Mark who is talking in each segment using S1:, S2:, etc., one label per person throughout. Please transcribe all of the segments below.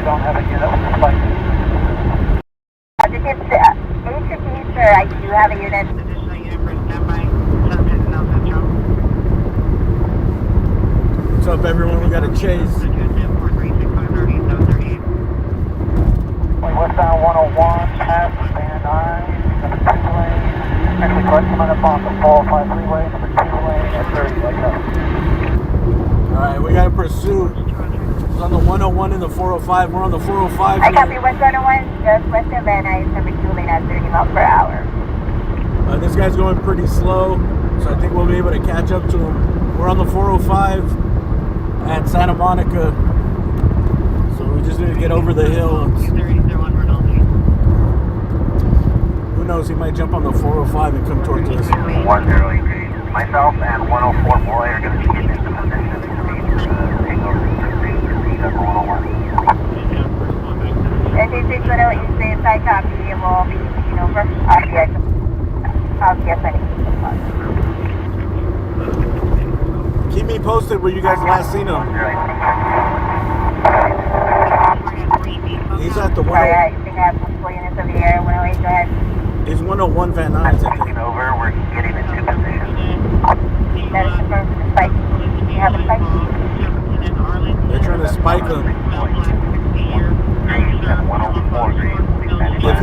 S1: don't have a unit with the spike.
S2: This is HTTP, sir. I do have a unit. Additional unit for standby. 760 South Central.
S3: What's up, everyone? We got a chase.
S1: Westbound 101, past Van 9, number 2 lane. Actually, correct him on the bump of 405 freeway, number 2 lane at 30, like that.
S3: Alright, we got a pursuit. It's on the 101 and the 405. We're on the 405.
S2: I copy West 101, just west of Van Nuys, number 2 lane at 30 miles per hour.
S3: This guy's going pretty slow, so I think we'll be able to catch up to him. We're on the 405 at Santa Monica, so we just need to get over the hill. Who knows, he might jump on the 405 and come towards us.
S1: 1018. Myself and 104 boy are going to be getting into position to take over the proceed number 101.
S2: SC610 East Bay side copy, and we'll be taking over. Yes, I need.
S3: Keep me posted where you guys last seen him. He's at the 101.
S2: Sorry, I think I have multiple units over here. 108, go ahead.
S3: He's 101 Van Nuys, I think.
S1: Taking over, we're getting into position.
S2: That is confirmed for the spike. Do you have a spike?
S3: They're trying to spike him. If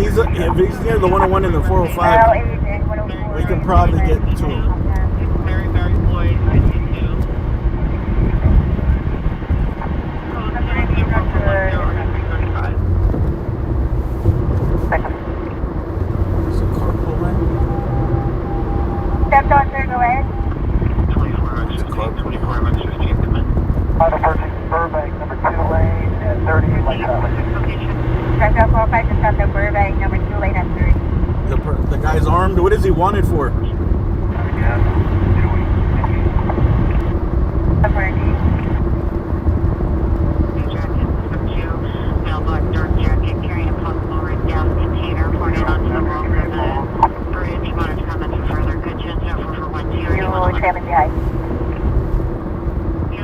S3: he's near the 101 and the 405, we can probably get to him.
S2: Stepped on, sir, go ahead.
S1: 24 minutes, 15 command. Final purchase Burbank, number 2 lane at 30, like that.
S2: Central 45 just got the Burbank, number 2 lane at 30.
S3: The guy's armed. What is he wanted for?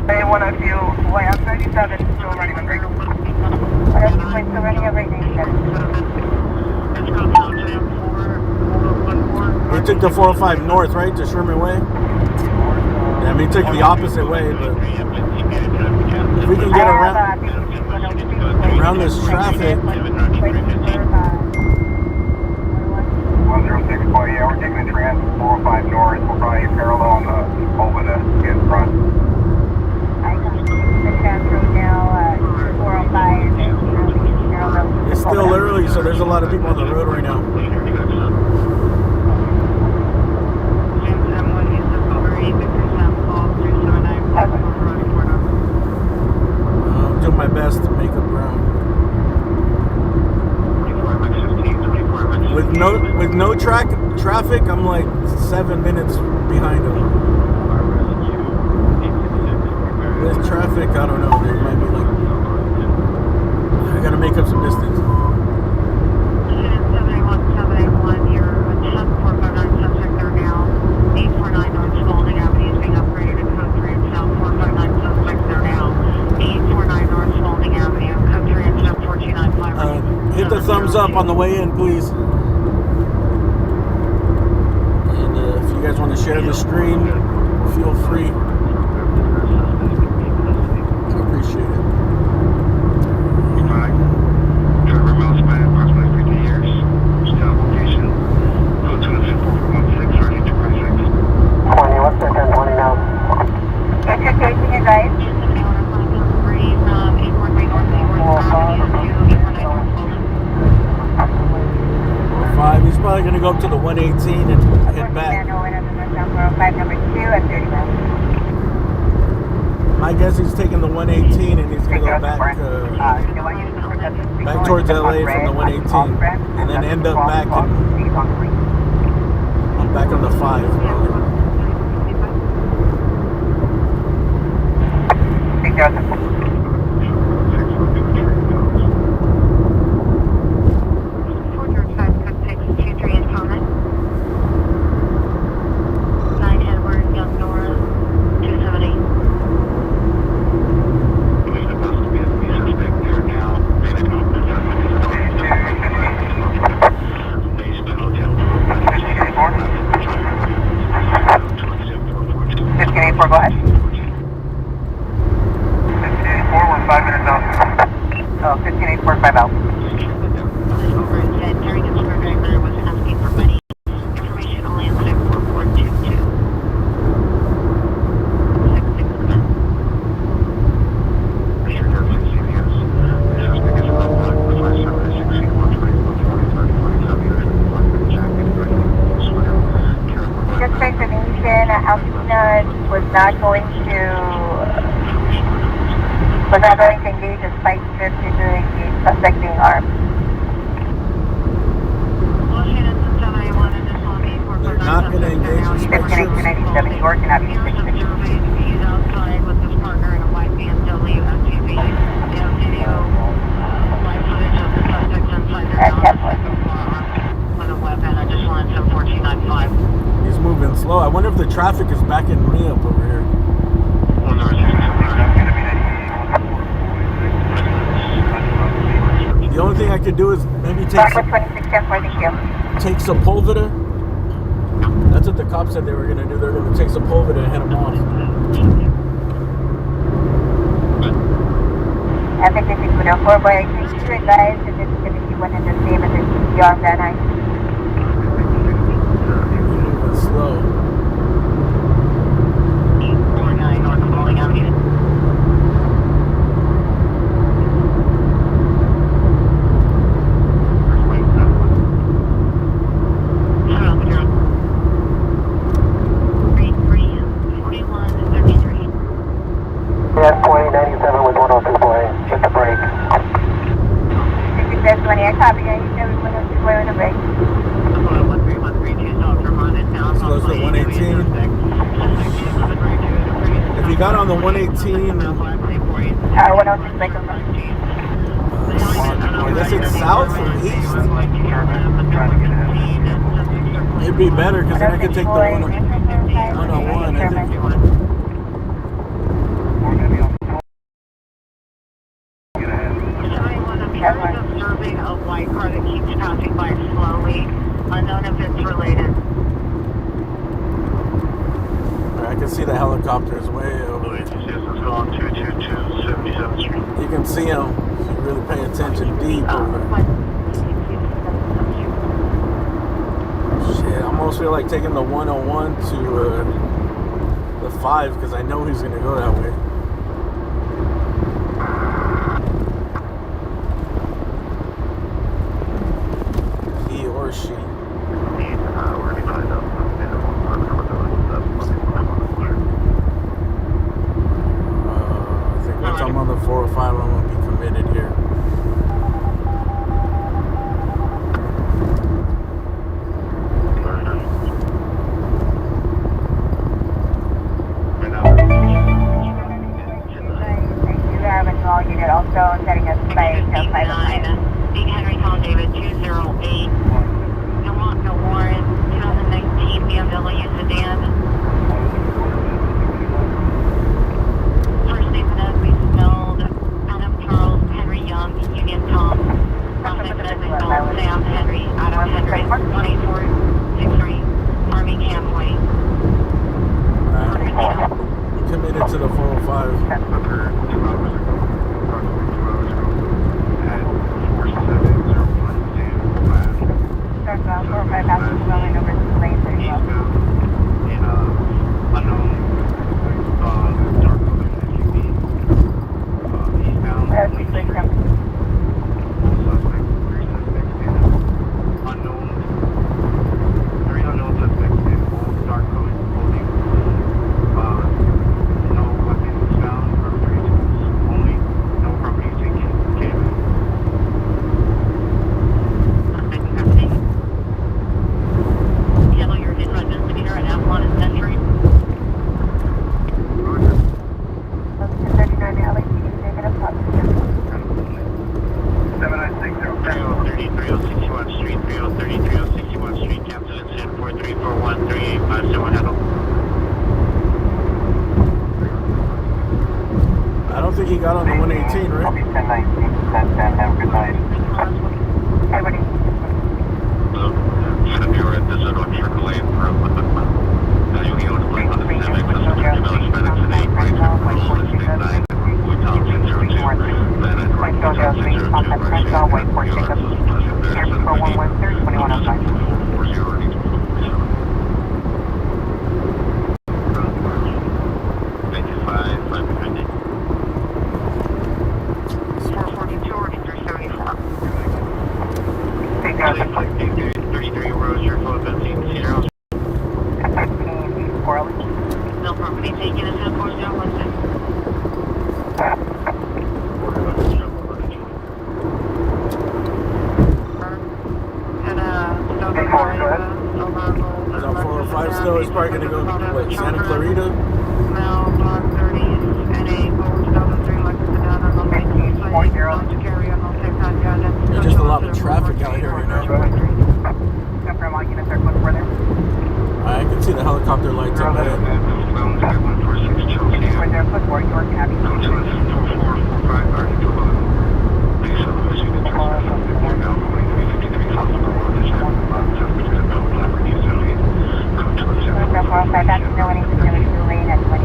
S1: Hey, 102, I'm 97, still running a break.
S2: 102, still running a break.
S3: He took the 405 north, right, to Sherman Way? Yeah, I mean, he took the opposite way, but if we can get around this traffic.
S1: 106, boy, yeah, we're taking the trans 405 north. We'll probably parallel on the over the in front.
S2: I got the trans road now, 405.
S3: It's still early, so there's a lot of people on the road right now. I'm doing my best to make up ground. With no traffic, I'm like 7 minutes behind them. With traffic, I don't know. There might be like I gotta make up some distance.
S2: 781, you're a 7459 subject there now. 849 North Spalding Avenue is being upgraded to code 3 and south. 459 subject there now. 849 North Spalding Avenue, code 3 and south. 429
S3: Hit the thumbs up on the way in, please. And if you guys want to share the screen, feel free. I appreciate it.
S1: Trevor Mills by approximately 50 years. Still location. Code 26416, starting 246. 20, what's that 1020 now?
S2: Interchange advice.
S3: 5. He's probably going to go up to the 118 and head back.
S2: 405 number 2 at 30 miles.
S3: My guess he's taking the 118 and he's going to go back towards LA from the 118 and then end up back on the 5.
S1: 15845 out.
S2: Over and said during its survey was asking for money. Information only in 4422. 66 command.
S1: Richard Douglas, CBS. This is because of the 5716 Just for information, Alcina was not going to engage a spike strip due to the suspect being armed.
S3: They're not going to engage in spike strips.
S1: You're working out.
S2: Here's a survey. He's outside with his partner in a white BMW SUV. They have video, live footage of the suspects inside their house with a weapon. I just wanted to 1495.
S3: He's moving slow. I wonder if the traffic is backing me up over here. The only thing I could do is maybe take Sepulveda. That's what the cops said they were going to do. They're going to take Sepulveda and head him off.
S1: I think this is good. 4 by 6 to advise that this is going to be one and the same as the CPR on that night.
S3: Moving slow.
S2: 849 North Bowling Avenue.
S1: Yes, 2097 with 102 boy. Just a break. This is Death 20. I copy. I use every 102 boy with a break.
S2: 1332 Dr. Mon is now
S3: Close to 118. If you got on the 118,
S1: 106 break.
S3: I guess it's south or east. It'd be better because then I could take the 101. I think.
S2: Observing a white car that keeps passing by slowly, unknown if it's related.
S3: I can see the helicopters way over there. You can see them if you really pay attention deep over there. Shit, I almost feel like taking the 101 to the 5 because I know he's going to go that way. Or she. I think once I'm on the 405, I'm going to be committed here.
S1: Also setting us by
S2: 509. Big Henry Tom David 208. No Warren 2019 BMW sedan. First name Leslie spelled Adam Charles Henry Young Union Tom. Last name Leslie spelled Sam Henry Adam Henry 18463 Army Campway.
S3: Committed to the 405. I don't think he got on the 118, right?
S1: 1019, 1010, have a good night. Everybody.
S4: Should be right. This is on triple lane for you want to play on the Civic. This is $50 FedEx and 8 right for control. This big 9 Thompson 02. Then at Thompson 02.
S1: contact Crenshaw, Whiteport, Jacobs, Air Patrol 113, 2105.
S2: 442 or 374.
S1: Take care of the flight.
S4: 33 Roger, full benzene, Cedar House.
S1: 15, Corley.
S2: No property taken as 4016.
S3: Is on 405 still? It's probably going to go, what, Santa Clarita?
S2: Mel, block 30, and a gold 2003 Lexus sedan on the lake side, not to carry on the
S3: There's just a lot of traffic out here right now.
S1: Confirm all units are close further.
S3: I can see the helicopter lights up ahead.
S1: Right there, close for York Abbey. Back to Nowing, lane at 21.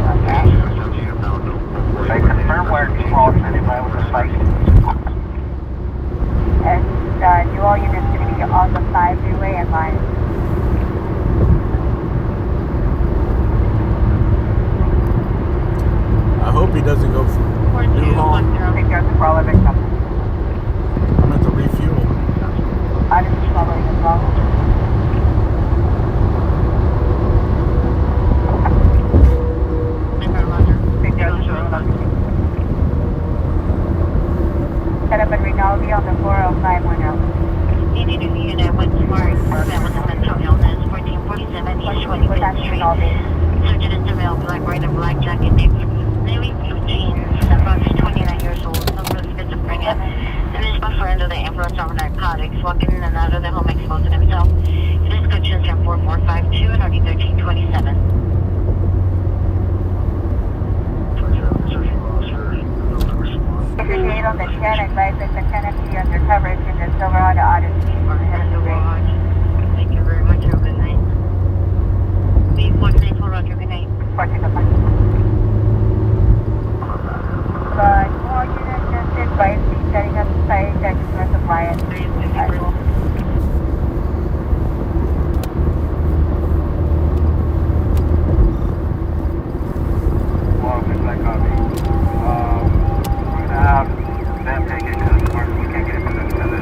S1: I confirm where all standing by with the site. And do all units going to be on the 5 freeway and line?
S3: I hope he doesn't go for New Home.
S1: Take care of the crawler victim.
S3: I'm at the refuel.
S1: I just be following as well. Take care of the shore. Set up at Rinaldi on the 40510.
S2: Needed a unit with smart that was a mental illness, 1447 East 25th Street. Sergeant Intervale, black right and black jacket, navy blue jeans, about 29 years old, number of schizophrenia, and is buffer under the influence of narcotics, walking in and out of the home exposing himself. Descriptions are 4452 and already 1327.
S1: If you're staying on the 10, advise that the tenant be under coverage in the Silverado Odyssey for the head of the range.
S2: Thank you very much. Have a good night. Be 134 Roger. Good night.
S1: All units just advise be setting up the site that is not compliant. Well, just like copy. We're gonna have them take it to the smart. We can't get it to the other.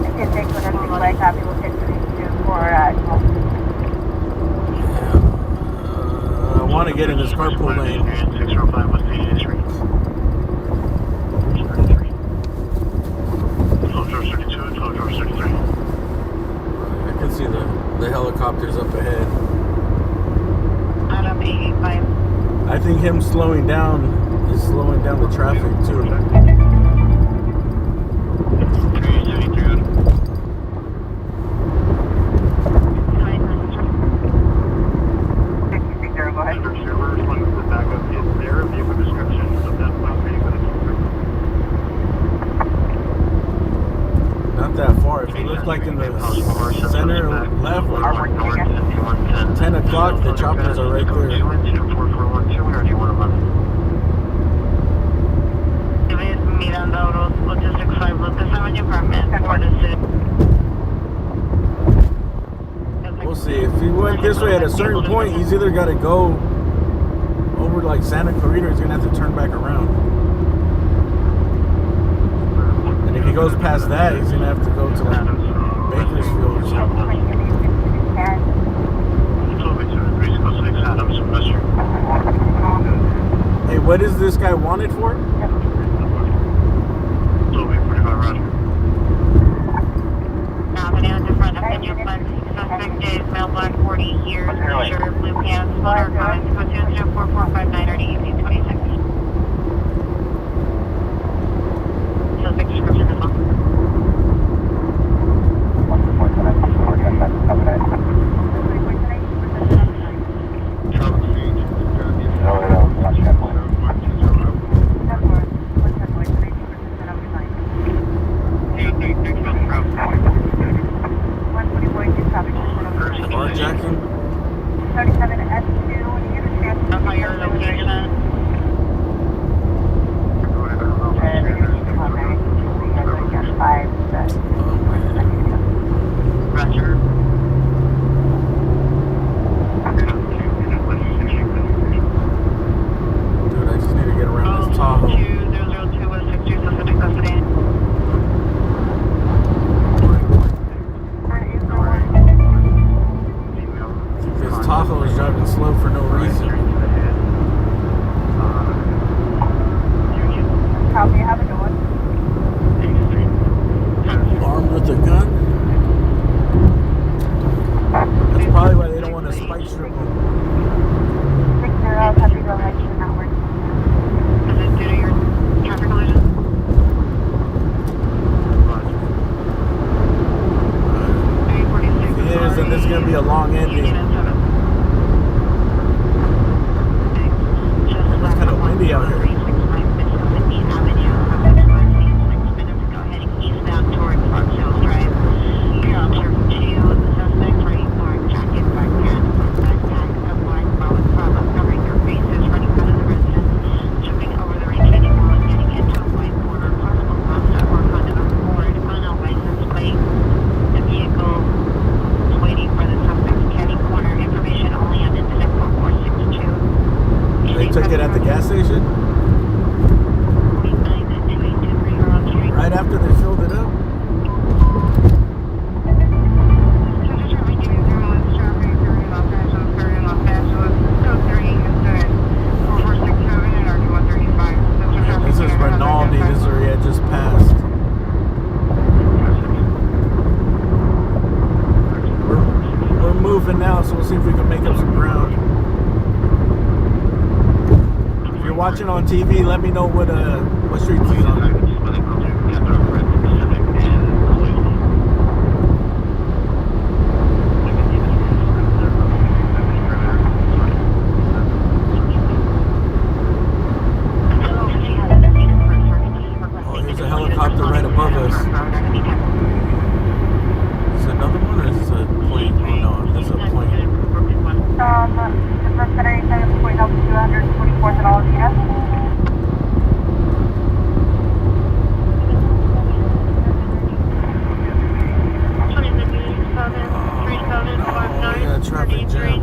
S1: I can take whatever you like copy. We'll take the for
S3: I want to get in this carpool lane.
S4: 605 West 88th Street. 12 George 32 and 12 George 33.
S3: I can see the helicopters up ahead.
S2: Adam 85.
S3: I think him slowing down is slowing down the traffic too.
S4: 373
S1: Go ahead.
S4: Under server, one of the backup is there. Vehicle description of that point reading for the
S3: Not that far. If you look like in the center left, like 10 o'clock, the choppers are right there.
S2: 212 Miranda Road, 865 Lucas Avenue, permit for the city.
S3: We'll see. If he went this way at a certain point, he's either got to go over like Santa Clarita or he's going to have to turn back around. And if he goes past that, he's going to have to go to like Bakersfield or something. Hey, what is this guy wanted for?
S2: Avenue at the front of the duplex. Suspect is male, black, 40 years, shirt, blue pants, motor comments, code 20445 or 1826. Suspect description as well.
S3: right after they filled it up. This is Rinaldi. This is where he had just passed. We're moving now, so we'll see if we can make up some ground. If you're watching on TV, let me know what street he's on. Helicopter right above us. Is it another one or is this a plane? Oh no, this is a plane.
S1: The first Saturday 7 point up to 224th and Alameda.
S3: Yeah, traffic jam.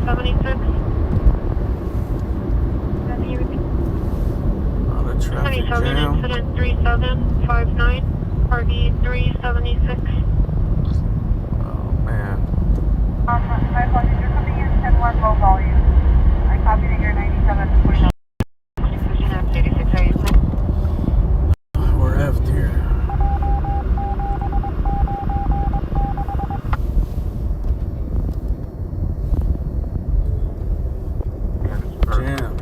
S3: Traffic jam.
S2: Incident 3759, RV 376.
S3: Oh man.
S1: My apologies, you're coming in 10-1 low volume. I copy that you're 97.0.
S3: We're effed here.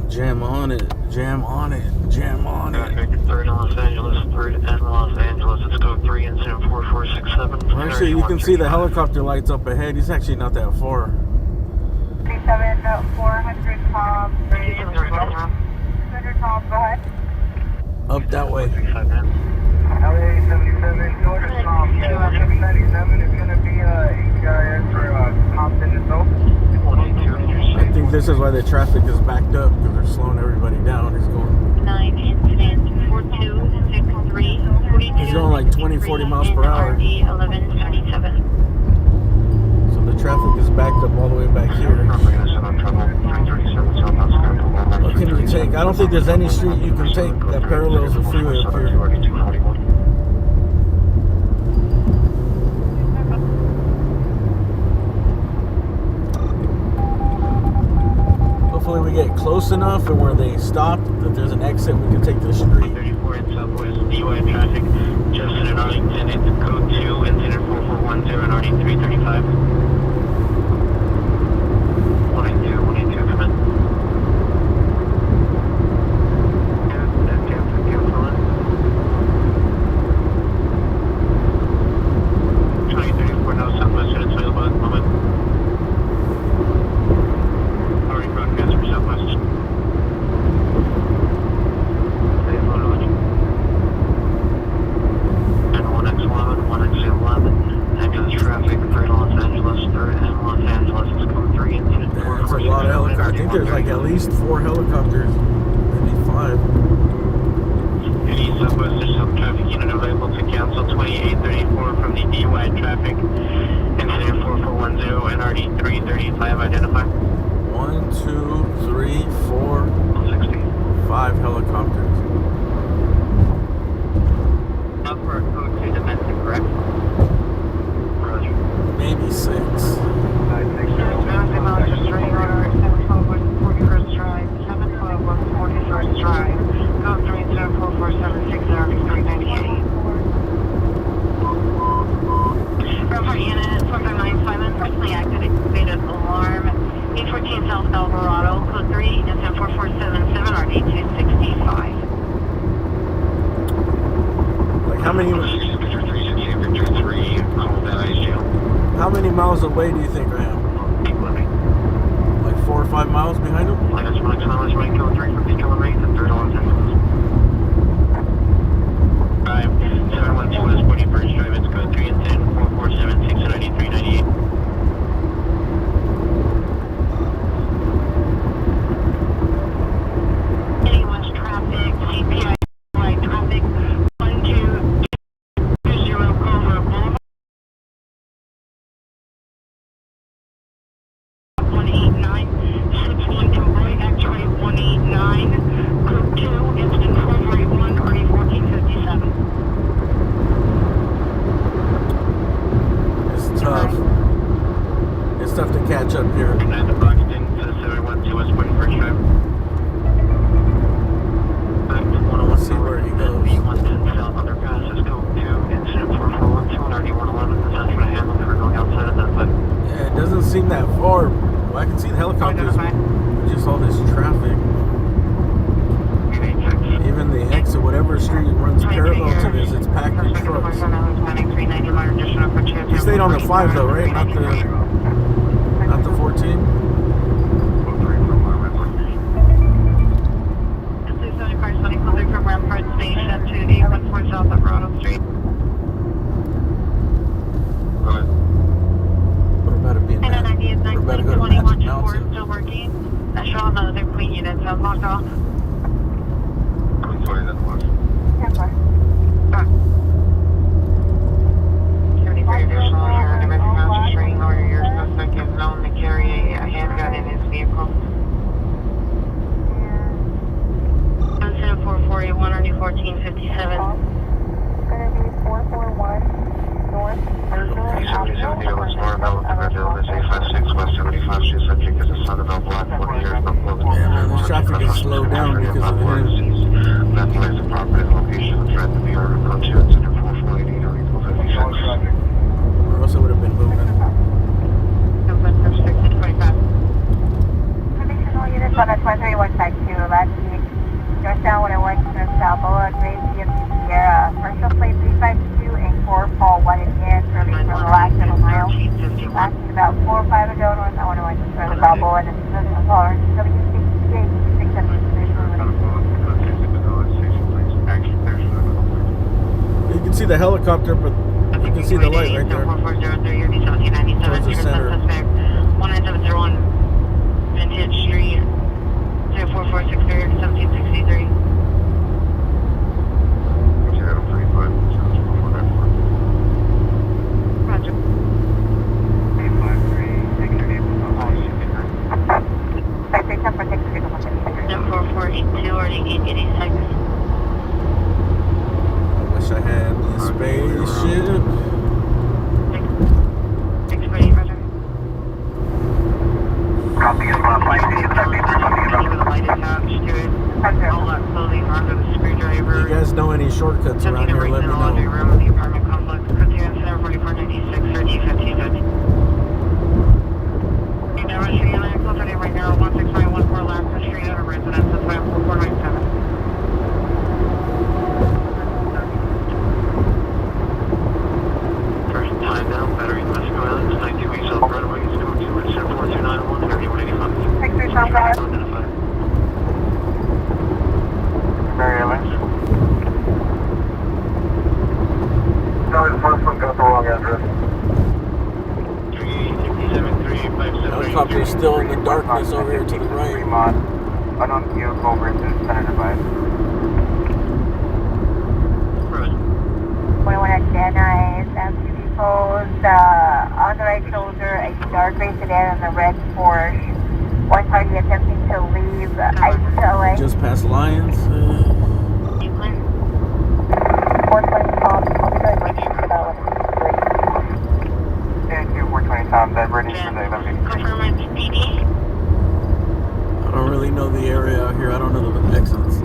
S3: Jam on it. Jam on it. Jam on it.
S2: Third in Los Angeles, third in Los Angeles. It's code 3, incident 4467.
S3: Well, actually, you can see the helicopter lights up ahead. He's actually not that far.
S1: 37, 400 Tom. 200 Tom, go ahead.
S3: Up that way.
S1: LA 77, 200 Tom. 797 is going to be HRS for Compton and so.
S3: I think this is why the traffic is backed up, because they're slowing everybody down. He's going
S2: 9 incident 4263.
S3: He's going like 20-40 miles per hour.
S2: 1137.
S3: So the traffic is backed up all the way back here. What can you take? I don't think there's any street you can take that parallels the freeway up here. Hopefully we get close enough and where they stop that there's an exit we can take the street.
S2: 34 in Southwest DUI traffic, Justin and Arlington, it's code 2, incident 4410 and RD 335. 182, come in.
S3: There's like at least 4 helicopters, maybe 5.
S2: Any Southwest is some traffic unit available to cancel 2834 from the DUI traffic. Incident 4410 and RD 335 identify.
S3: 1, 2, 3, 4,
S2: 60.
S3: 5 helicopters.
S2: Not for code 2 domestic, correct? Roger.
S3: Maybe 6.
S2: South Alvarado, code 3, incident 4477, RD 265.
S3: Like how many miles away do you think I am? Like 4 or 5 miles behind him?
S2: Like that's 1 kilometers right, code 3 from East Kilometer, and 3rd Los Angeles. Drive 712 West 41st Drive, it's code 3, incident 4476 and RD 398. Code 2, incident
S3: trucks. He stayed on the 5 though, right? Not the 14.
S2: From Rampart Station to 814 South of Grotto Street.
S4: Go ahead.
S3: We're about to be in
S2: And then I need
S3: We're about to go to
S2: 21
S3: Magic
S2: to 4
S3: Mountain.
S2: still working. I show all the other Queen units have locked off.
S4: Queen 20, that's one.
S1: Yeah, sir.
S2: 73 additional here. Domestic Mountain Restraining Order. Your suspect is known to carry a handgun in his vehicle. 74481 or 1457.
S1: Gonna be 441 North Virgil.
S4: 377 near West North, that was the Virgil, this 856 West 75 Street, subject is a son of a black 40 years, no clothing.
S3: Yeah, man, this traffic is slowed down because of him.
S4: Left place of property location, threat to be ordered, code 2, it's under 4480 or equal 56.
S3: Or else it would have been moving.
S2: Open restricted 25.
S1: Additional units on a 23152. Last week, Georgetown 101 North Balboa, Gray GMC Sierra, commercial plate 352 and 4 Paul 1 again, early from the last middle mile. Last week about 4 or 5 ago, North 101 North Balboa, and this is a caller, WCPA 600.
S3: You can see the helicopter, but you can see the light right there. Towards the center.
S2: 1901 Vintage Street, 04463 1763. Roger. 4482 or 886.
S3: I wish I had the spaceship.
S2: 648, Roger.
S1: Copy is on flight.
S2: With a light attached to it. All that clothing under the screwdriver.
S3: If you guys know any shortcuts around here, let me
S2: laundry
S3: know.
S2: room of the apartment complex. Continue Center 4496 or D1550. Now we're shooting an closer right now, 16914 Lancaster Street, out of residence, that's why 4497.
S4: First time down, battery must go out, it's 92 weeks off, right away, it's code 2, it's 4291, 3185.
S1: 63 Tom, go ahead.
S4: Identified.
S1: Very nice. No, the first one got the wrong address.
S4: 357
S3: Helicopter is still in the darkness over here to the right.
S1: Fremont. Unknown vehicle, Bridges, center device. 21 at Jedi, empty vehicles, on the right shoulder, a dark gray sedan and a red Porsche. One party attempting to leave ICE to LA.
S3: Just past Lions.
S1: 420 Tom, I'll be going with you for that one. Yeah, 420 Tom, that ready for the
S2: Confirm it's BD.
S3: I don't really know the area out here. I don't know the exits.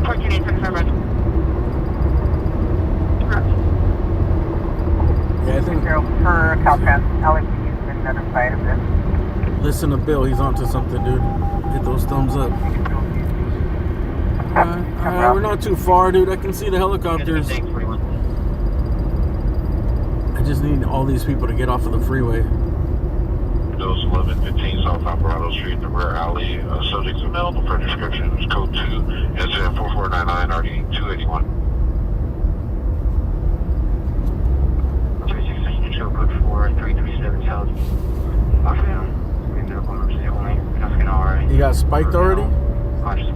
S2: 14 confirm it.
S3: Yeah, I think.
S1: Per Caltrans, LAPD has been notified of this.
S3: Listen to Bill. He's onto something, dude. Hit those thumbs up. Alright, we're not too far, dude. I can see the helicopters. I just need all these people to get off of the freeway.
S4: Those 1115 South Alvarado Street, the rear alley, subjects available for description is code 2, incident 4499, RD 281. Show code 4337 South.
S3: You got spiked already?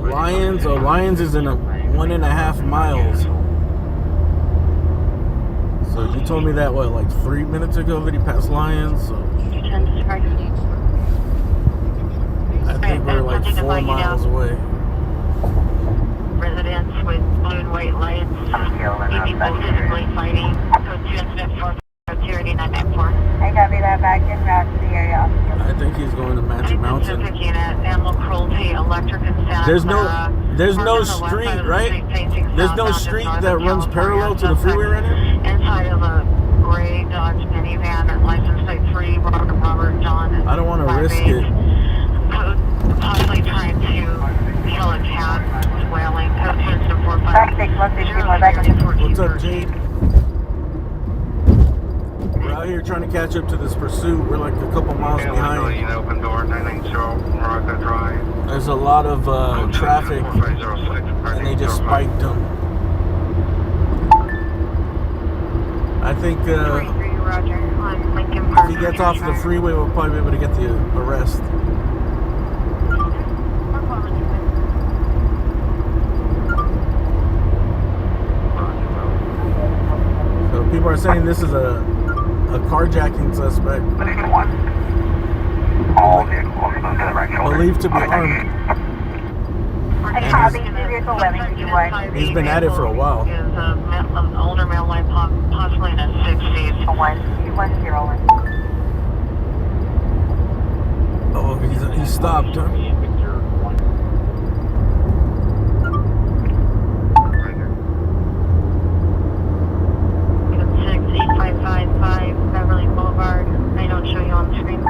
S3: Lions? Oh, Lions is in 1.5 miles. So you told me that, what, like 3 minutes ago that he passed Lions? So I think we're like 4 miles away.
S2: Residents with blue and white lights. 8 people physically fighting. Code 2 incident 42994.
S1: I copy that back in route to the area.
S3: I think he's going to Magic Mountain.
S2: Animal cruelty, electric and sound.
S3: There's no street, right? There's no street that runs parallel to the freeway right here?
S2: Inside of a gray Dodge minivan at license plate 3, Robert John.
S3: I don't want to risk it.
S2: Possibly trying to kill a cat, wailing. Code 2 incident 45.
S1: Back 6, 160, more back on 14.
S3: We'll What's up, Jade? We're out here trying to catch up to this pursuit. We're like a couple miles behind.
S4: Open door 990 Morocco Drive.
S3: There's a lot of traffic, and they just spiked them. I think
S2: Roger. On Lincoln
S3: if
S2: Park.
S3: he gets off the freeway, we'll probably be able to get the arrest. So people are saying this is a carjacking suspect,
S4: All vehicles move to the right shoulder.
S3: believed to be armed.
S1: Hey, copy, vehicle 1121.
S3: He's been at it for a while.
S2: Is an older male, like possibly in his 60s.
S1: 1210.
S3: Oh, he stopped. Huh?
S2: It's 68555 Beverly Boulevard. I don't show you on the screen.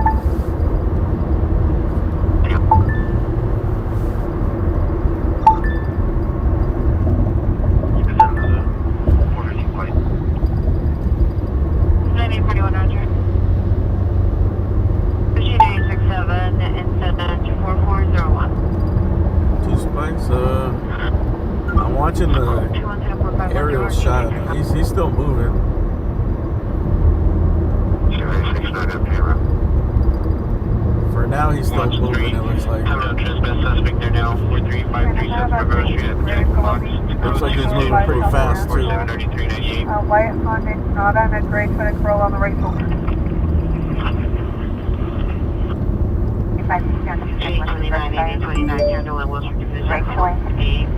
S3: I'm watching the aerial shot. He's still moving. For now, he's still moving. It looks like. Looks like he's moving pretty fast too.
S1: White Honda Sonata and a gray Toyota Corolla on the right shoulder.
S2: 829, 8029, here to Wilshire Division. A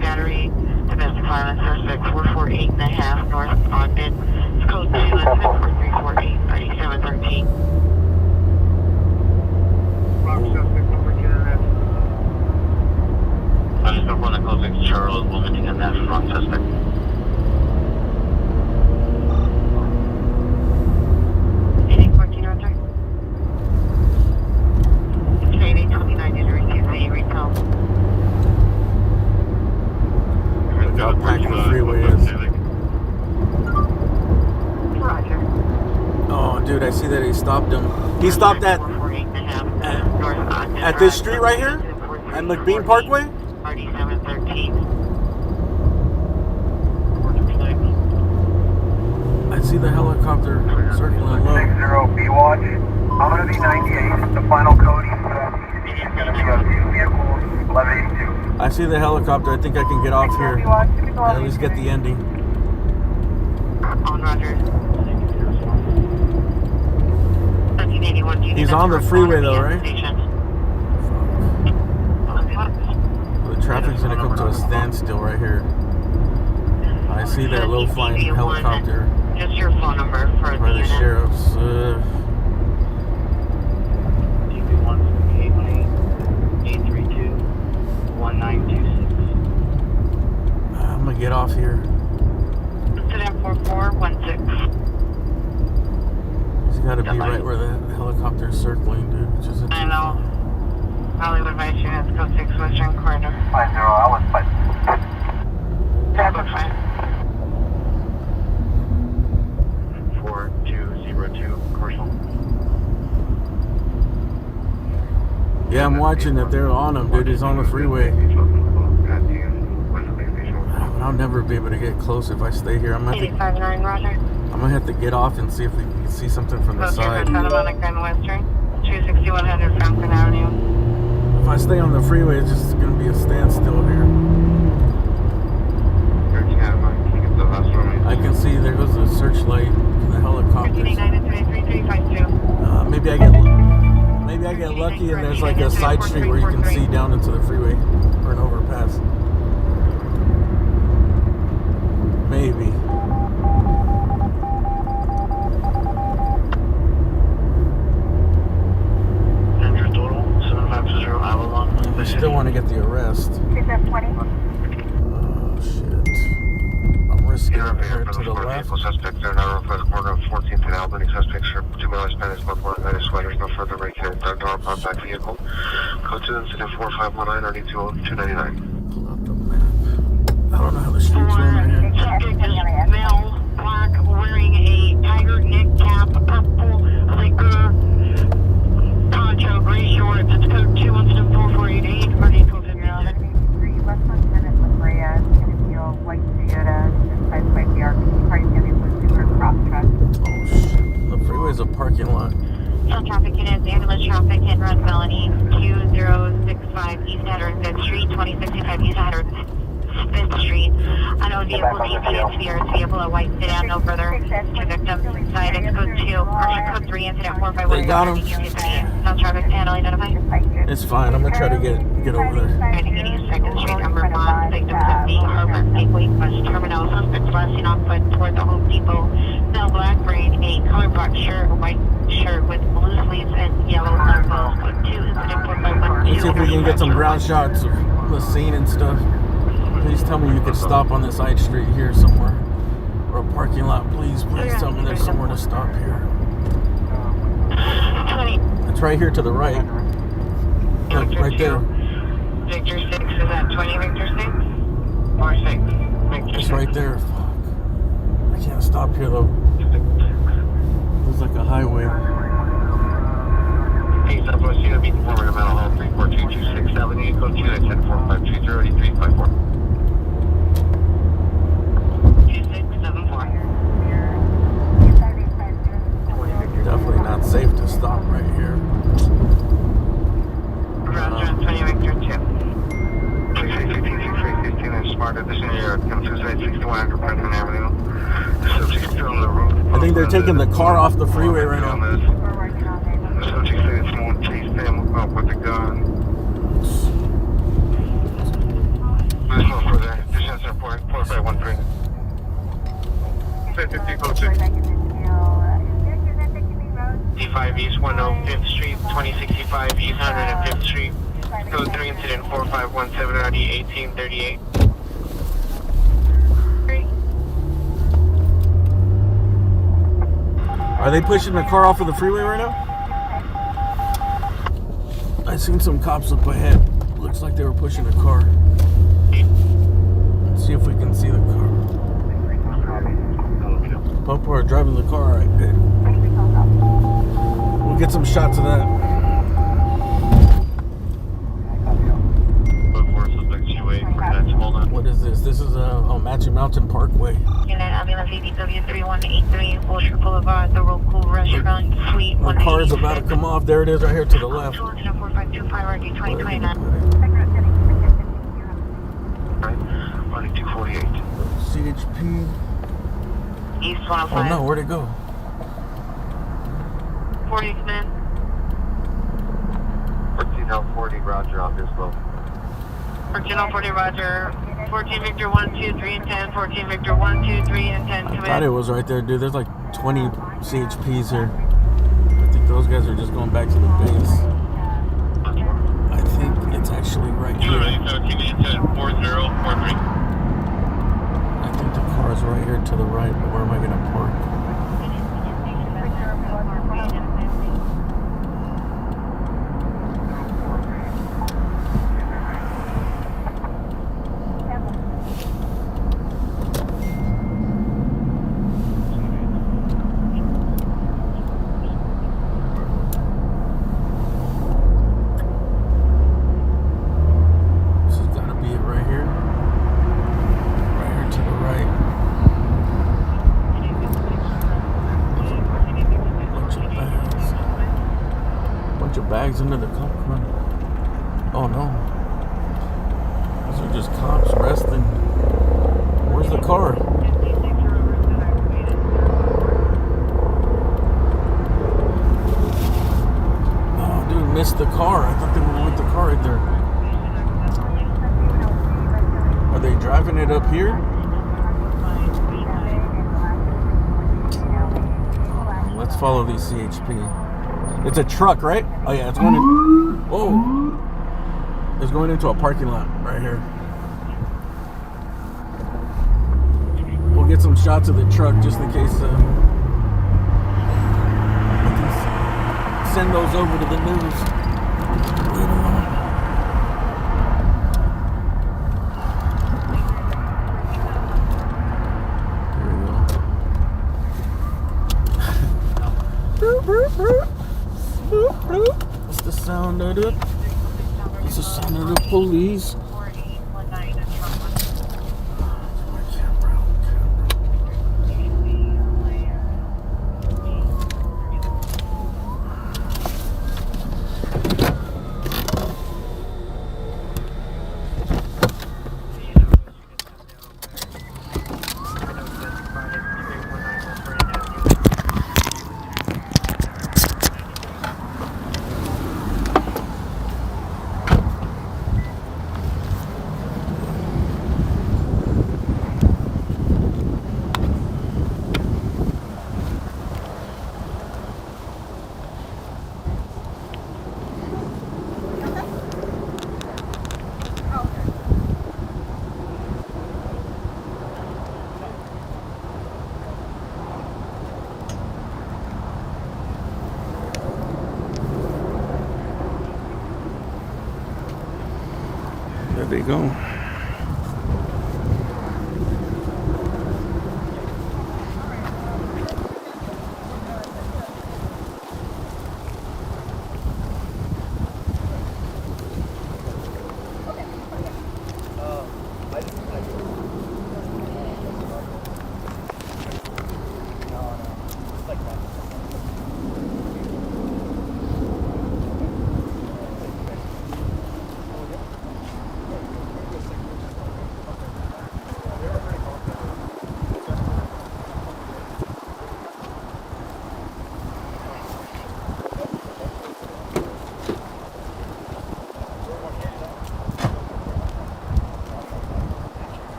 S2: battery, domestic violence suspect 448.5 North Ogden. It's code 24348, 3713.
S4: I just don't want to close it. Charles moving in that wrong suspect.
S3: How packed the freeway is.
S2: Roger.
S3: Oh, dude, I see that he stopped him. He stopped at this street right here? At McBean Parkway?
S2: 3713.
S3: I see the helicopter circling low.
S4: 60 B-Watch. I'm going to be 98. The final code is going to be 2 vehicles, 1182.
S3: I see the helicopter. I think I can get off here. At least get the ending.
S2: On Roger. 1381.
S3: He's on the freeway though, right? The traffic's gonna come to a standstill right here. I see that low flying helicopter
S2: Just your phone number for
S3: by the
S2: unit.
S3: sheriff's. I'm gonna get off here.
S2: Incident 4416.
S3: He's gotta be right where the helicopter's circling, dude. Which is
S2: I know. Hollywood Vice Units, code 6 Western Corridor.
S4: 50, I was 5.
S2: Code 5.
S4: 4202, commercial.
S3: Yeah, I'm watching that they're on him, dude. He's on the freeway. I'll never be able to get close if I stay here. I'm gonna
S2: 859 Roger.
S3: have to get off and see if we can see something from the
S2: Code 6
S3: side.
S2: Santa Monica and Western. 26100 Franklin Avenue.
S3: If I stay on the freeway, it's just gonna be a standstill here. I can see there goes the searchlight and the helicopters.
S2: 1389
S3: Maybe I get lucky and there's like a side street where you can see down into the freeway or an overpass. Maybe. I still want to get the arrest.
S1: 20.
S3: Oh shit. I'm risking it here to the left.
S4: Suspects are now over the corner of 14th and Albany. Suspects are 2 miles Spanish, both one United sweaters, no further regulated. Third door upon back vehicle. Code 2 incident 4519 RD299.
S3: Pull out the map. I don't know how the streets run right here.
S2: Just mail Units, ambulance traffic, hit run felony, 2065 East 105th Street, 2065 East 105th Street. Unknown vehicle GPS vehicle, a white sedan, no further. 2 victims inside, it's code 2, commercial code 3, incident 451.
S3: They got him.
S2: No traffic panel identified.
S3: It's fine. I'm gonna try to get over there.
S2: 82nd Street, number 1, victims of the Harbor Gateway Bus Terminal. Suspects last seen on foot toward the Home Depot. Male black, wearing a color block shirt, a white shirt with blue sleeves and yellow logos. Code 2, incident 451.
S3: Let's see if we can get some ground shots of the scene and stuff. Please tell me you could stop on this side street here somewhere. Or a parking lot. Please tell me there's somewhere to stop here. It's right here to the right. Look, right there.
S2: Victor 6, is that 20 Victor 6? Or 6? Victor
S3: It's right there. Fuck. I can't stop here though. There's like a highway.
S4: Hey, Southwest Unit, meeting forward to Mental Health 3422670, code 2, that's 1045208354.
S2: 2674.
S3: Definitely not safe to stop right here.
S2: Roger, 20 Victor 2.
S4: 6815 and smarter. This in your come to site 6100 Preston Avenue. The subject still on the roof.
S3: I think they're taking the car off the freeway right now.
S4: The subject said someone chased him up with a gun. There's no further. Distance report 4513. 50 code 6. D5 East 105th Street, 2065 East 105th Street. Code 3 incident 4517 RD 1838.
S3: Are they pushing the car off of the freeway right now? I seen some cops up ahead. Looks like they were pushing a car. Let's see if we can see the car. People are driving the car. All right, good. We'll get some shots of that. What is this? This is Matchy Mountain Parkway.
S2: Unit ambulance ADW 3183 Wilshire Boulevard, the Roku Restaurant Suite
S3: The
S2: 180.
S3: car is about to come off. There it is right here to the left.
S2: 4525 RD 2029.
S4: 248.
S3: CHP.
S2: East
S3: Oh
S2: 105.
S3: no, where'd it go?
S2: 40 men.
S4: 1440, Roger, on this low.
S2: 1440 Roger. 14 Victor 1, 2, 3, and 10. 14 Victor 1, 2, 3, and 10.
S3: I thought it was right there, dude. There's like 20 CHPs here. I think those guys are just going back to the base. I think it's actually right here. I think the car is right here to the right, but where am I going to park? Bags into the cop car. Oh no. These are just cops resting. Where's the car? Oh dude, missed the car. I thought they would have with the car right there. Are they driving it up here? Let's follow these CHP. It's a truck, right? Oh yeah, it's going in. Oh, it's going into a parking lot right here. We'll get some shots of the truck just in case. We can send those over to the news later on. Here we go. It's the sound of it. It's the sound of the police. they go.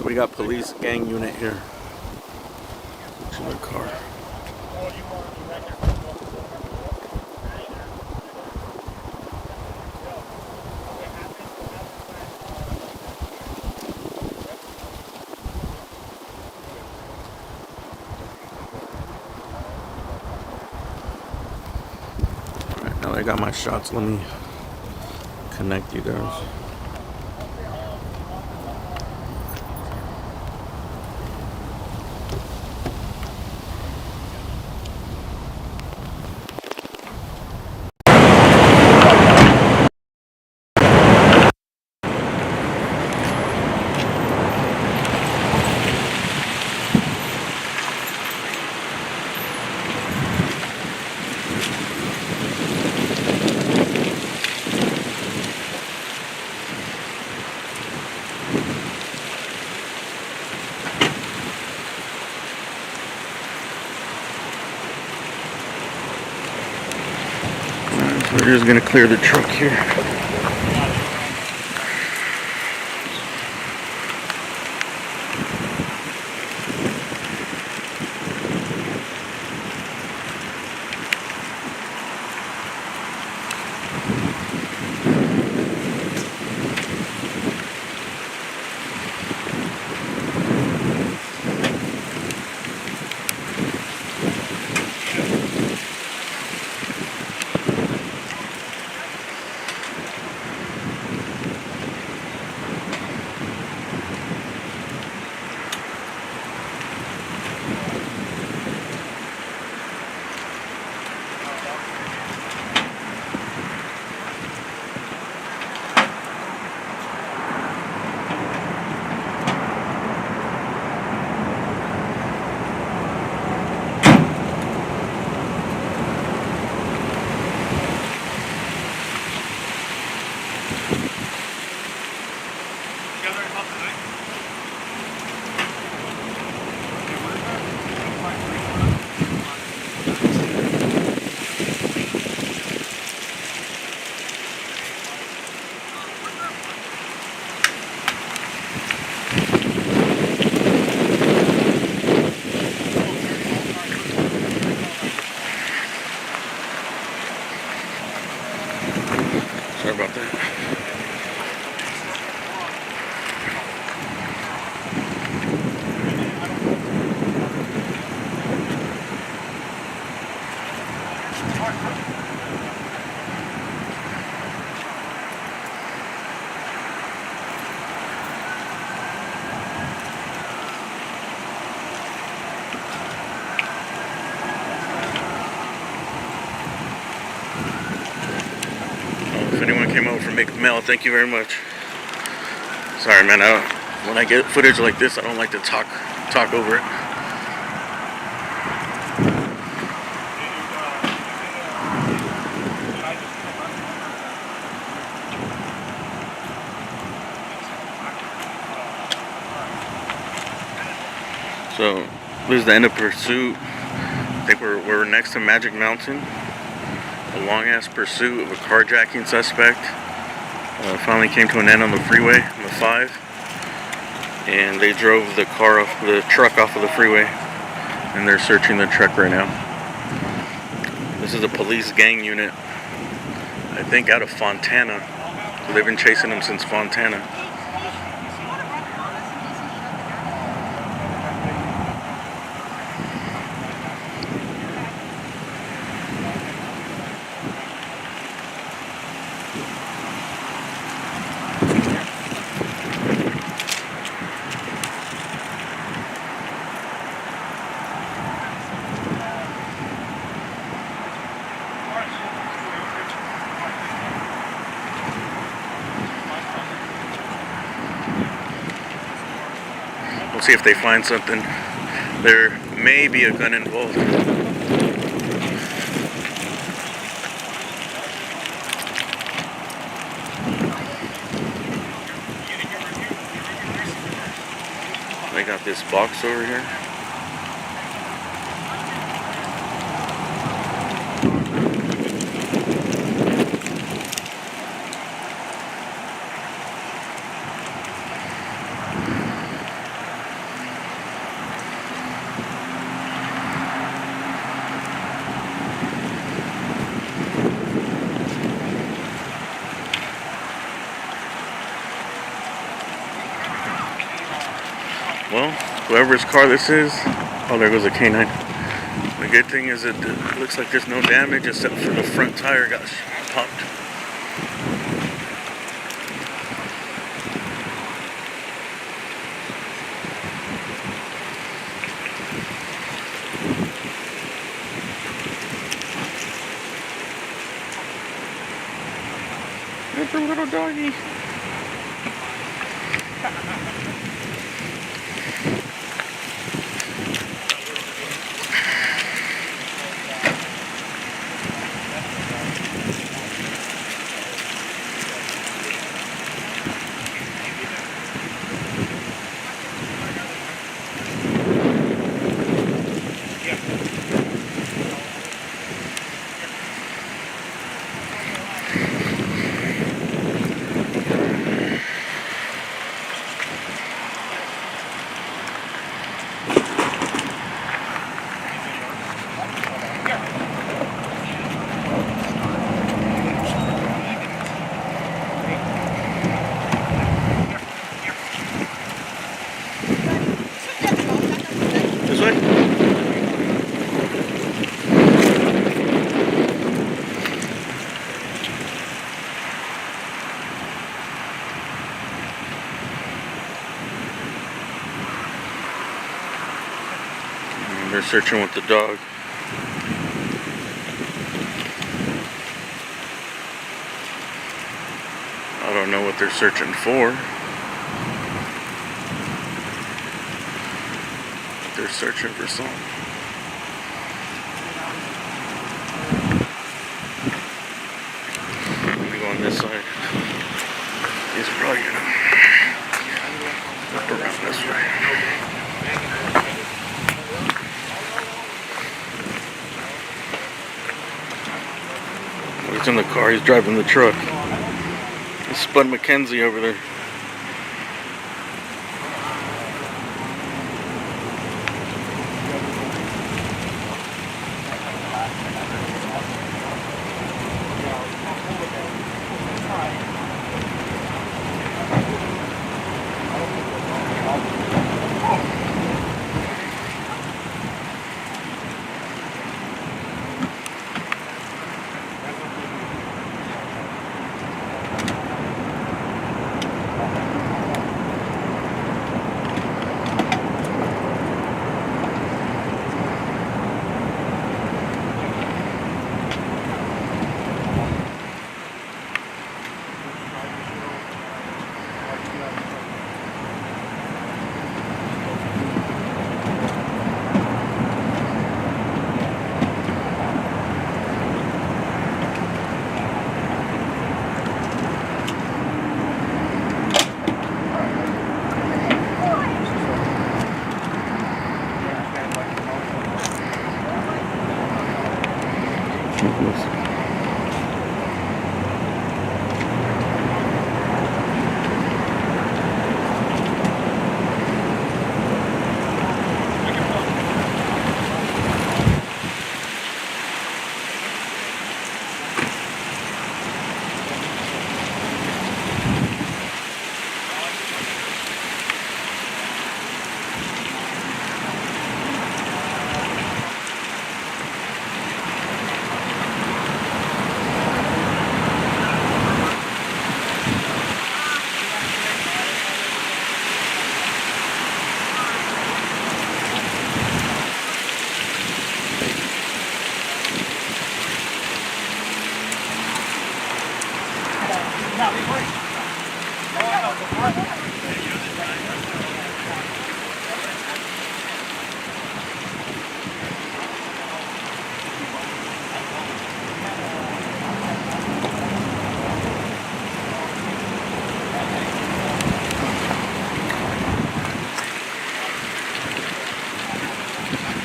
S3: We got police gang unit here. To the car. Alright, now I got my shots. Let me connect you guys. We're just gonna clear the truck here. Sorry about that. If anyone came over for Make Mail, thank you very much. Sorry, man. When I get footage like this, I don't like to talk over it. So this is the end of pursuit. I think we're next to Magic Mountain. A long-ass pursuit of a carjacking suspect finally came to an end on the freeway, on the 5. And they drove the truck off of the freeway. And they're searching the truck right now. This is a police gang unit, I think out of Fontana. So they've been chasing him since Fontana. We'll see if they find something. There may be a gun involved. They got this box over here. Well, whoever's car this is, oh, there goes a canine. The good thing is it looks like there's no damage except for the front tire got popped. That's a little doggy. They're searching with the dog. I don't know what they're searching for. They're searching for something. Let me go on this side. He's probably gonna whip around this way. He's in the car, he's driving the truck. It's Spud McKenzie over there.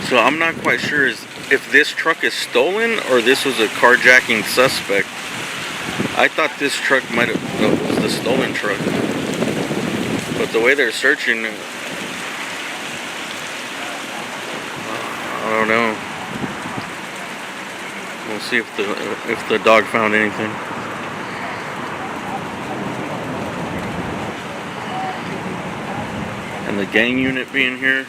S5: So I'm not quite sure if this truck is stolen or this was a carjacking suspect. I thought this truck might have was the stolen truck, but the way they're searching, I don't know. We'll see if the dog found anything. And the gang unit being here.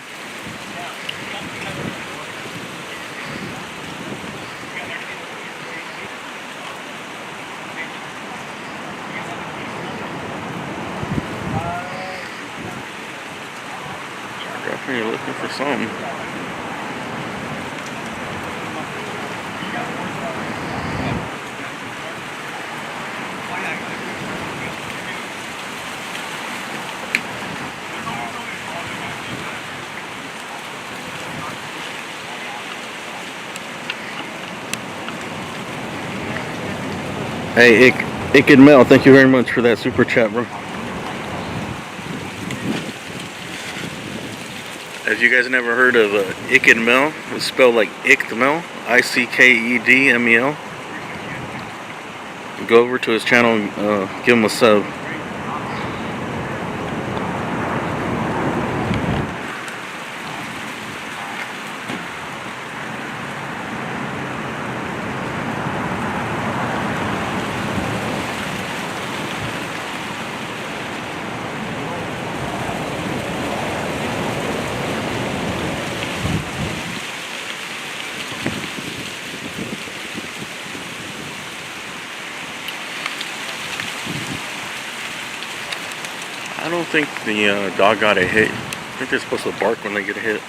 S5: Definitely looking for something. Hey, Ick and Mel, thank you very much for that super chat, bro. If you guys never heard of Ick and Mel, it's spelled like Ickmel, Ickedmel. Go over to his channel and give him a sub. I don't think the dog got a hit. I think they're supposed to bark when they get a hit.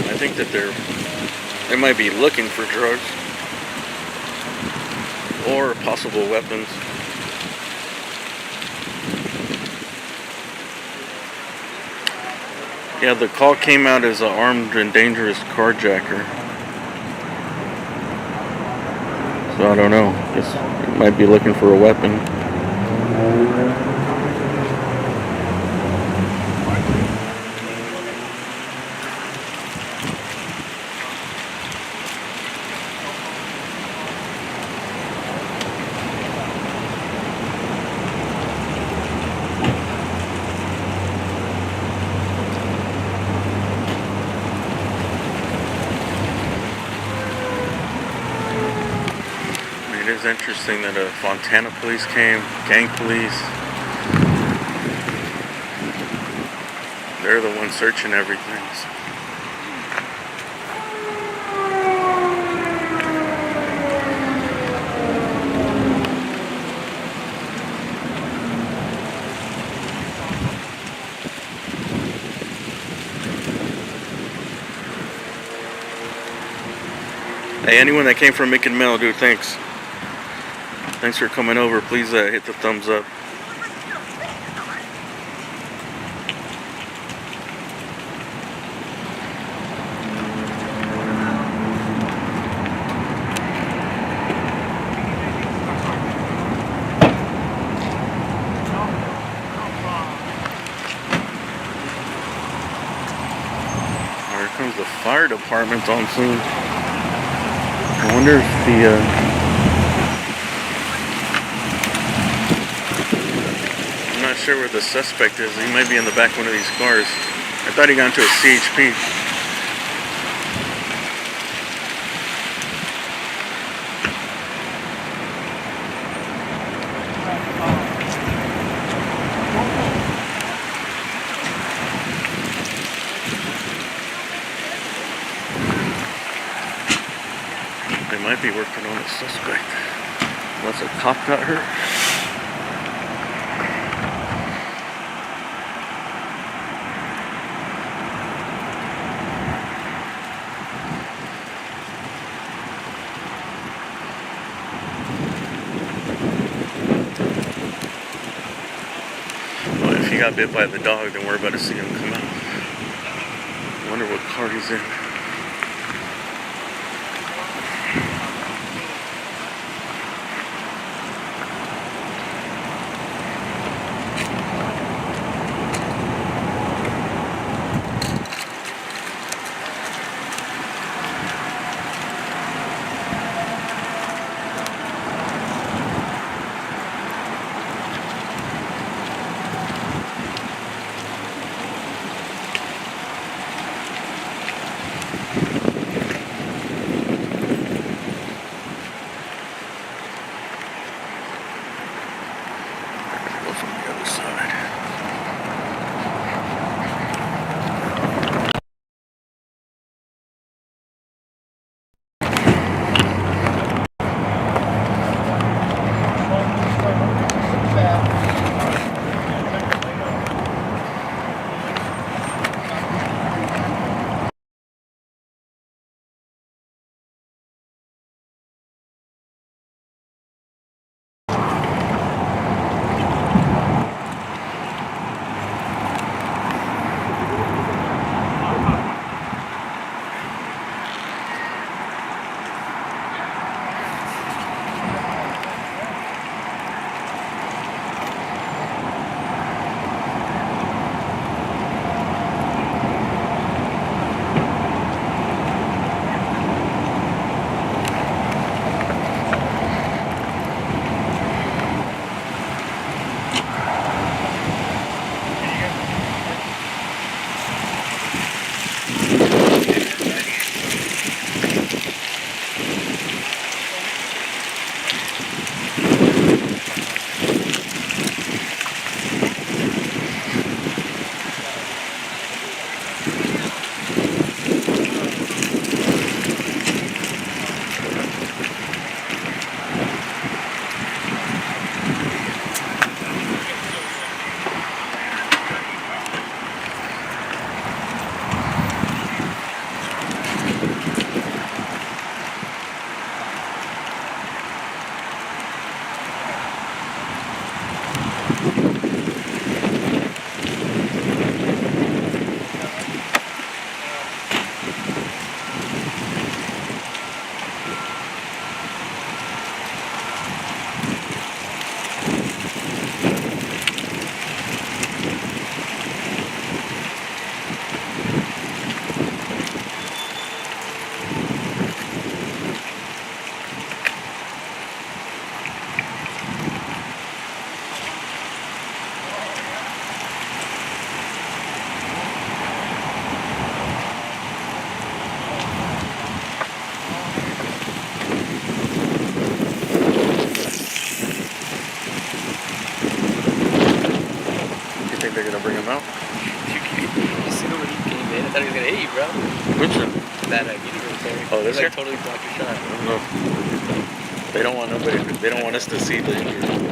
S5: I think that they might be looking for drugs or possible weapons. Yeah, the call came out as an armed and dangerous carjacker. So I don't know. Guess they might be looking for a weapon. It is interesting that Fontana police came, gang police. They're the ones searching everything. Hey, anyone that came from Mick and Mel, dude, thanks. Thanks for coming over. Please hit the thumbs up. Here comes the fire department on soon. I wonder if the I'm not sure where the suspect is. He might be in the back of one of these cars. I thought he got into a CHP. They might be working on a suspect. Unless a cop got hurt. Well, if he got bit by the dog, then we're about to see him come out. I wonder what car he's in. Go from the other side. Think they're gonna bring him out?
S6: You see when he came in? I thought he was gonna hit you, bro.
S5: Which one?
S6: That universe.
S5: Oh, this
S6: He,
S5: guy?
S6: like totally blocked your shot.
S5: I don't know. They don't want nobody. They don't want us to see the injury.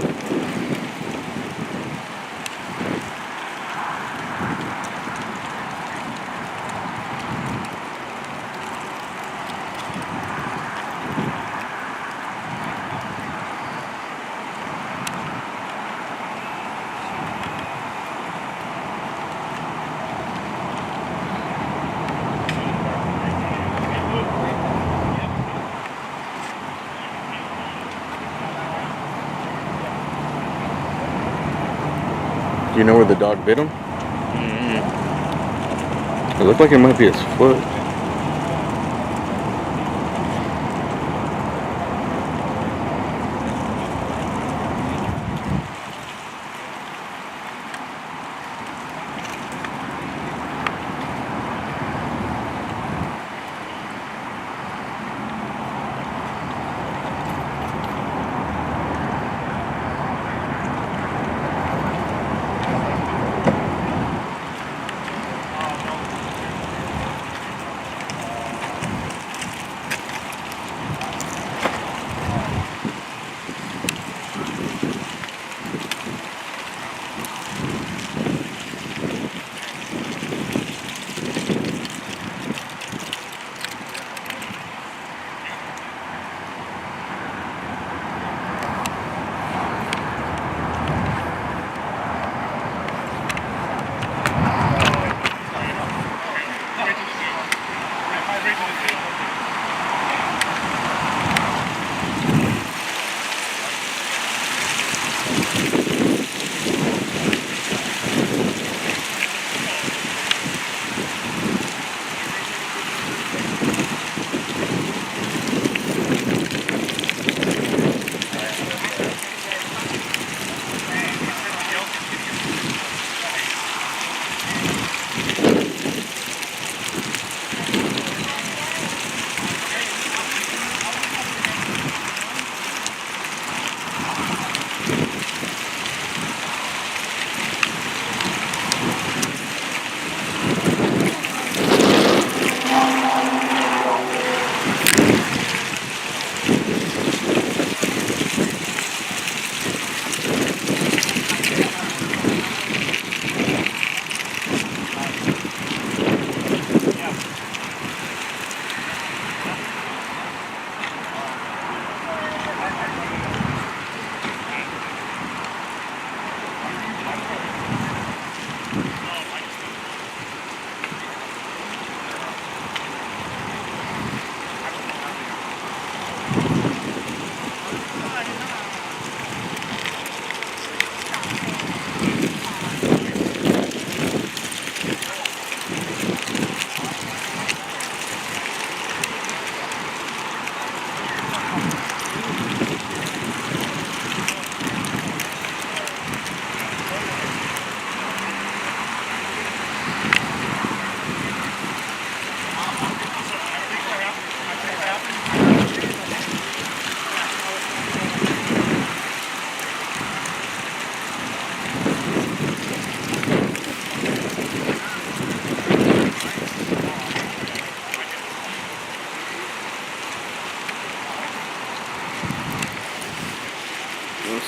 S5: Do you know where the dog bit him? It looked like it might be his foot.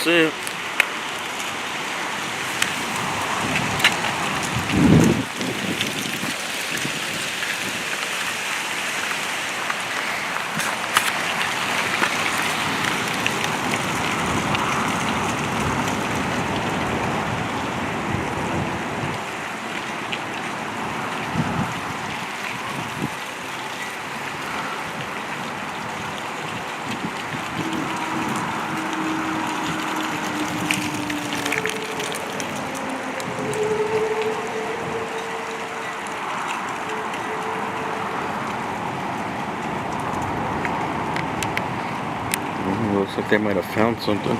S5: That's it. Looks like they might have found something.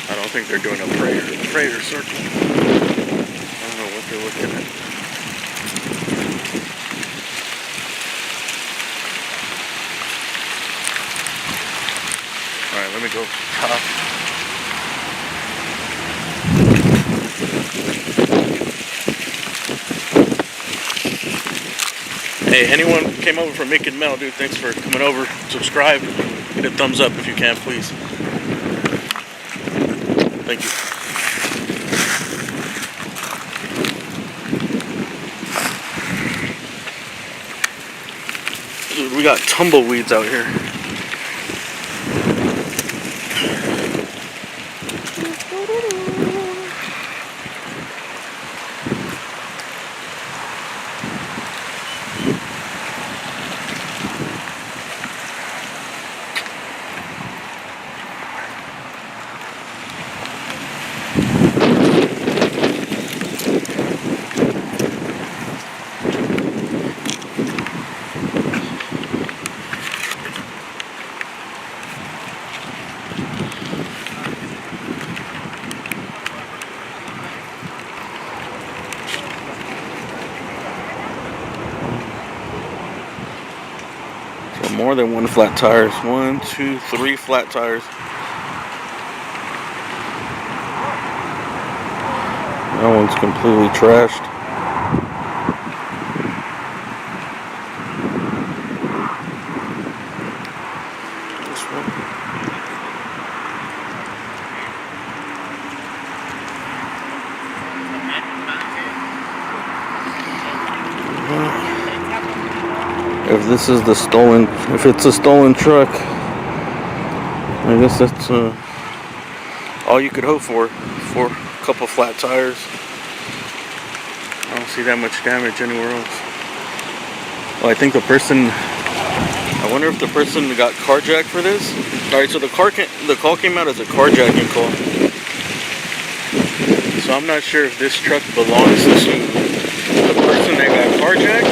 S5: I don't think they're doing a freighter circle. I don't know what they're looking at. Alright, let me go top. Hey, anyone came over from Mick and Mel, dude, thanks for coming over. Subscribe. Hit a thumbs up if you can, please. Thank you. Dude, we got tumbleweeds out here. More than one flat tires. 1, 2, 3 flat tires. That one's completely trashed. This one. If this is the stolen, if it's a stolen truck, I guess that's all you could hope for a couple flat tires. I don't see that much damage anywhere else. Oh, I think the person, I wonder if the person got carjacked for this. Alright, so the call came out as a carjacking call. So I'm not sure if this truck belongs to the person that got carjacked,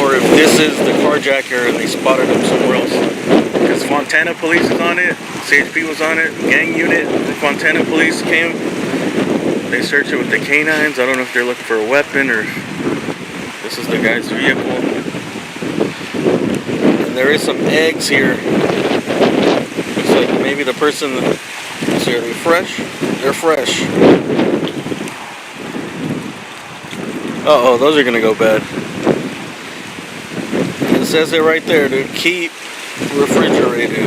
S5: or if this is the carjacker and they spotted him somewhere else. Because Fontana police is on it, CHP was on it, gang unit from Fontana police came. They searched it with the canines. I don't know if they're looking for a weapon or this is the guy's vehicle. And there is some eggs here. Looks like maybe the person, see, are they fresh? They're fresh. Uh-oh, those are gonna go bad. It says it right there, to keep refrigerated.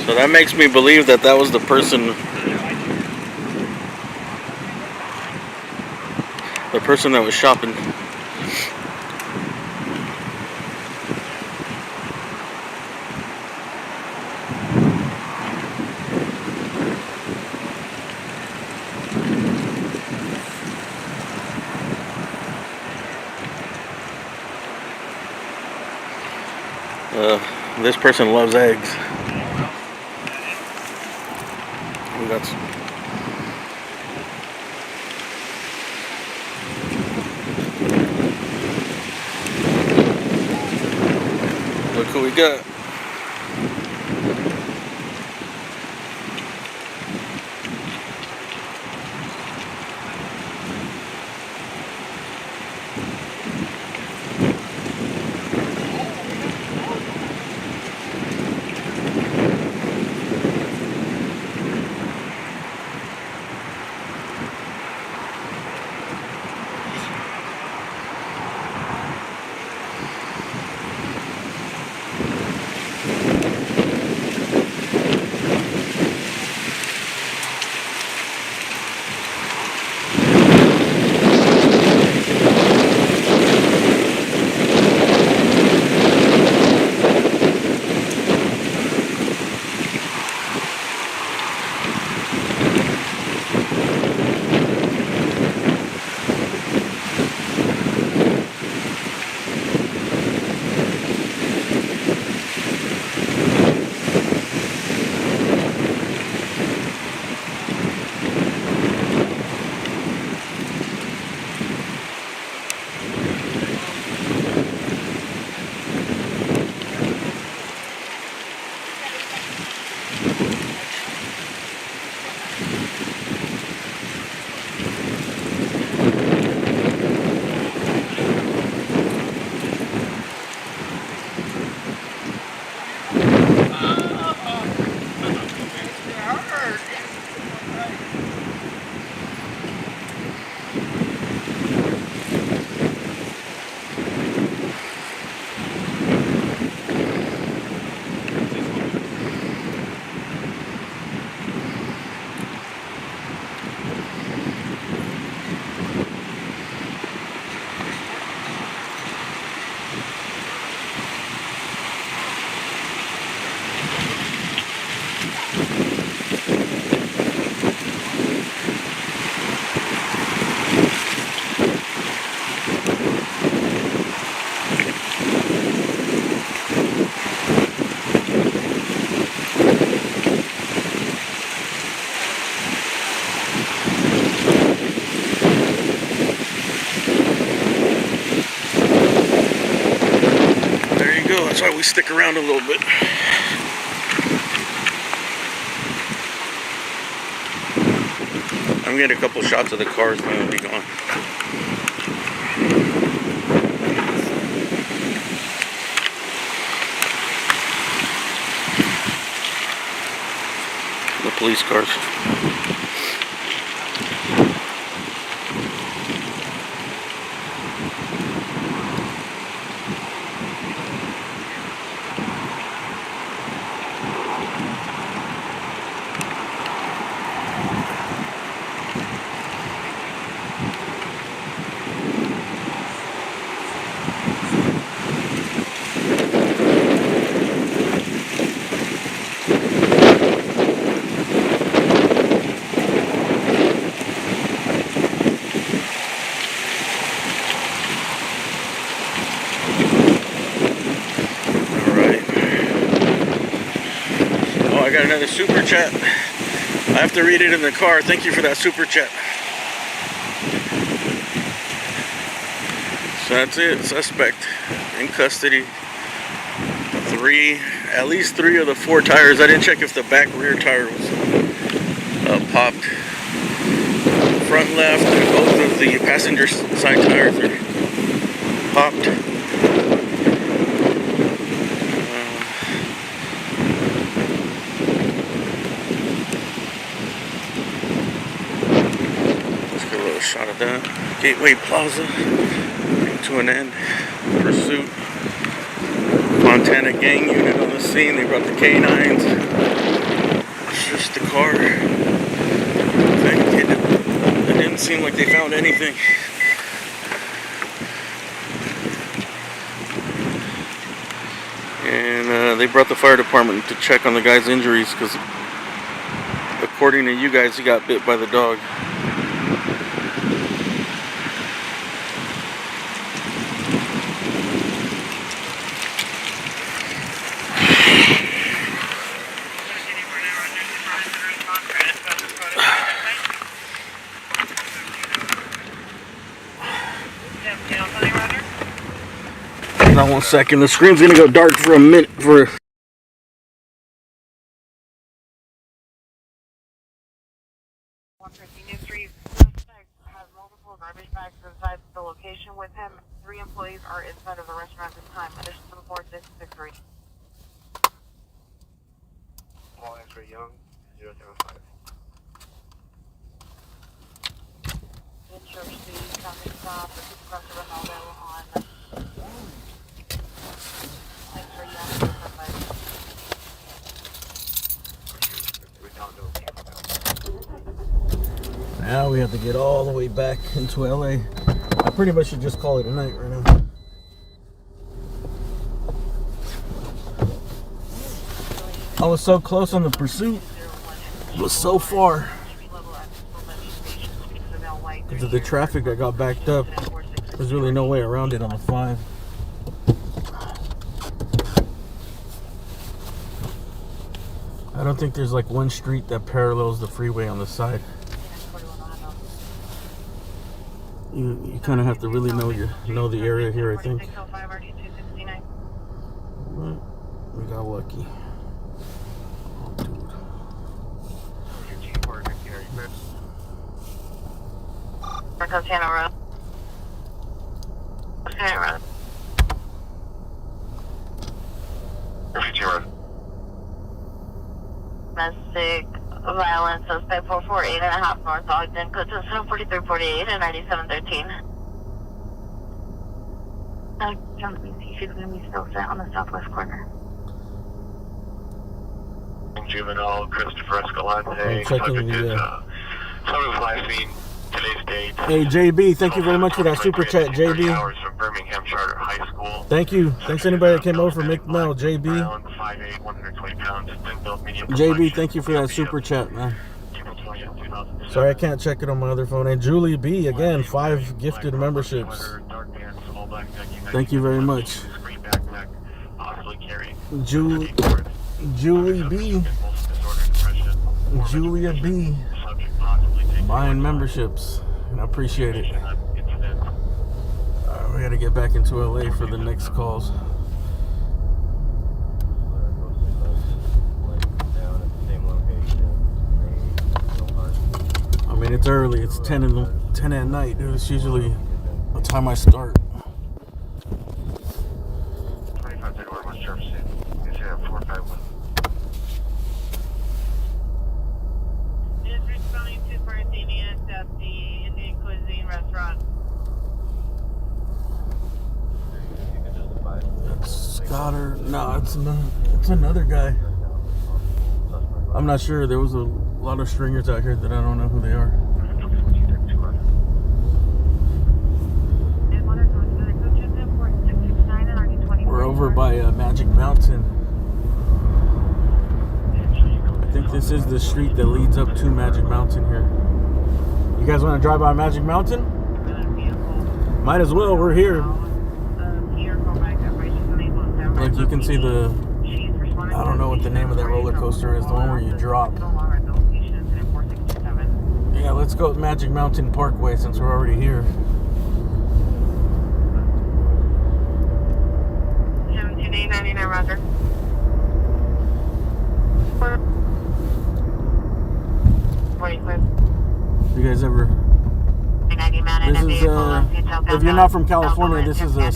S5: So that makes me believe that that was the person that was shopping. This person loves eggs. We got some. Look who we got. That's why we stick around a little bit. I'm getting a couple shots of the cars, then it'll be gone. The police cars. got another super chat. I have to read it in the car. Thank you for that super chat. So that's it. Suspect in custody. At least three of the four tires. I didn't check if the back rear tire was popped. Front left and both of the passenger side tires are popped. Let's get a little shot of that. Gateway Plaza came to an end. Pursuit. Montana gang unit on the scene. They brought the K9s. It's just the car. It didn't seem like they found anything. And they brought the fire department to check on the guy's injuries because according to you guys, he got bit by the dog. Hold on 1 second. The screen's gonna go dark for a minute. For
S2: 113 New Street. Suspect has multiple garbage bags inside the location with him. 3 employees are inside of the restaurant at this time. Additional report 663.
S4: Paul X-ray Young, 075.
S2: In Church Street, traffic stop, the supervisor Ronaldo on X-ray Young, 075.
S3: Now we have to get all the way back into LA. I pretty much should just call it a night right now. I was so close on the pursuit. It was so far. Because of the traffic that got backed up, there's really no way around it on the 5. I don't think there's like one street that parallels the freeway on the side. You kind of have to really know the area here, I think. But we got lucky. Oh, dude.
S2: Santa Road. Santa Road. Domestic violence, suspect 448.5 North Ogden, code to 4348 and 9713. Let me see, she's going to be still set on the southwest corner.
S4: Juvenile Christopher Escalante.
S3: I'm checking the
S4: Subject was last seen today's date.
S3: Hey JB, thank you very much for that super chat, JB.
S4: Hours from Birmingham Charter High School.
S3: Thank you. Thanks to anybody that came over from McMill, JB.
S4: 5'8", 120 pounds, thin-built, medium
S3: JB,
S4: complexion.
S3: thank you for that super chat, man.
S4: April 20th, 2007.
S3: Sorry, I can't check it on my other phone. And Julie B, again, 5 gifted memberships. Thank you very much. Julie B, Julia B, buying memberships, and I appreciate it. We gotta get back into LA for the next calls. I mean, it's early. It's 10 at night, dude. It's usually the time I start.
S4: 25 West Jefferson. It's at 451.
S2: It is responding to Parthenius at the Indian Cuisine restaurant.
S3: That's Scotter. No, it's another guy. I'm not sure. There was a lot of stringers out here that I don't know who they are. We're over by Magic Mountain. I think this is the street that leads up to Magic Mountain here. You guys want to drive by Magic Mountain? Might as well. We're here. Like you can see the, I don't know what what the name of that roller coaster is, the one where you drop. Yeah, let's go with Magic Mountain Parkway since we're already here.
S2: 1799 Roger.
S3: You guys ever? This is if you're not from California, this is a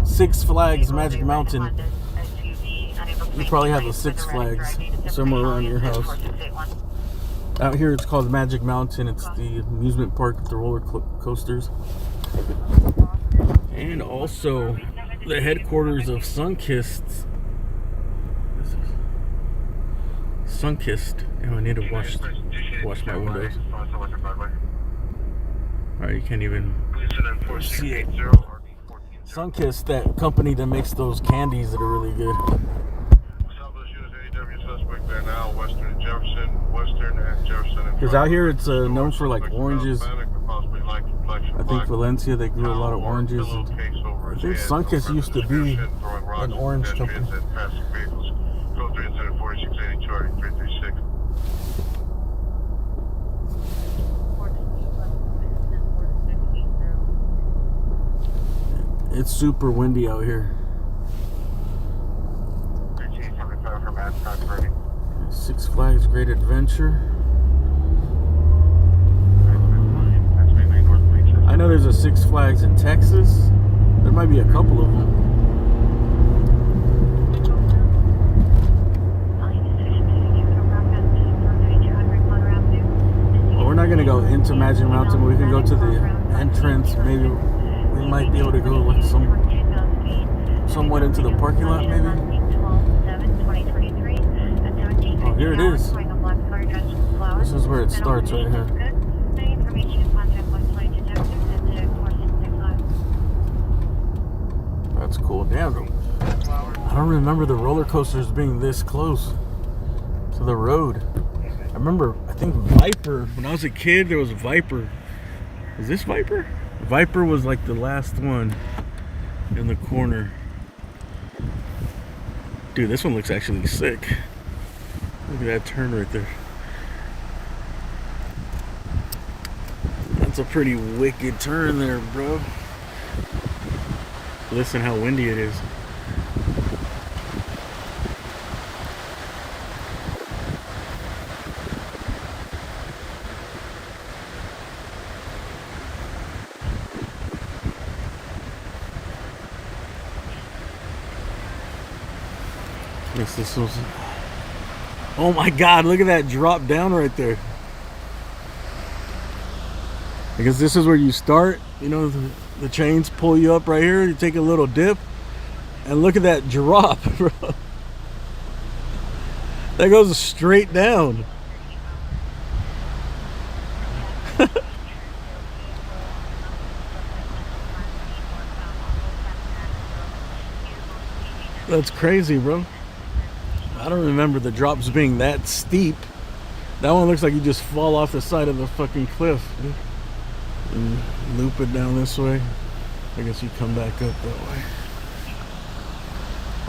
S3: Six Flags Magic Mountain. You probably have a Six Flags somewhere around your house. Out here it's called Magic Mountain. It's the amusement park with the roller coasters. And also the headquarters of Sunkist. Sunkist. Oh, I need to wash my windows. Alright, you can't even see it. Sunkist, that company that makes those candies that are really good. Because out here it's known for like oranges. I think Valencia, they grew a lot of oranges. And I think Sunkist used to be an orange company. It's super windy out here. Six Flags Great Adventure. I know there's a Six Flags in Texas. There might be a couple of them. Well, we're not going to go into Magic Mountain, but we can go to the entrance. Maybe we might be able to go like somewhat into the parking lot, maybe. Oh, here it is. This is where it starts right here. That's cool. Damn. I don't remember the roller coasters being this close to the road. I remember, I think Viper, when I was a kid, there was Viper. Is this Viper? Viper was like the last one in the corner. Dude, this one looks actually sick. Look at that turn right there. That's a pretty wicked turn there, bro. Listen how windy it is. Yes, this was. Oh my God! Look at that drop down right there. I guess this is where you start. You know, the chains pull you up right here. You take a little dip, and look at that drop, bro. That goes straight down. That's crazy, bro. I don't remember the drops being that steep. That one looks like you just fall off the side of the fucking cliff. And loop it down this way. I guess you come back up that way.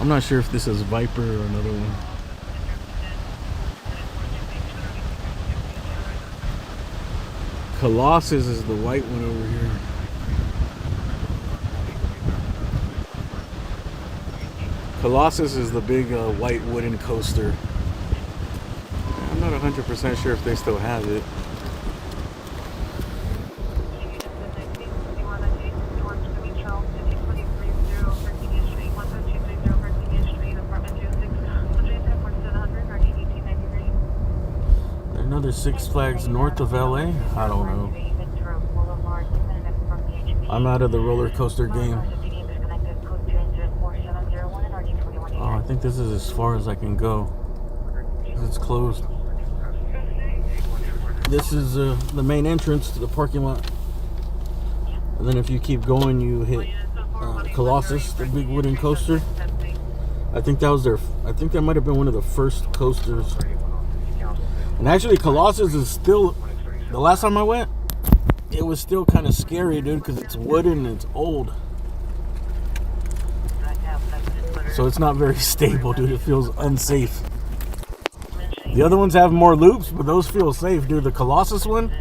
S3: I'm not sure if this is Viper or another one. Colossus is the white one over here. Colossus is the big white wooden coaster. I'm not 100% sure if they still have it. Another Six Flags north of LA? I don't know. I'm out of the roller coaster game. Oh, I think this is as far as I can go. It's closed. This is the main entrance to the parking lot. And then if you keep going, you hit Colossus, the big wooden coaster. I think that was I think that might have been one of the first coasters. And actually, Colossus is still, the last time I went, it was still kind of scary, dude, because it's wooden and it's old. So it's not very stable, dude. It feels unsafe. The other ones have more loops, but those feel safe, dude. The Colossus one,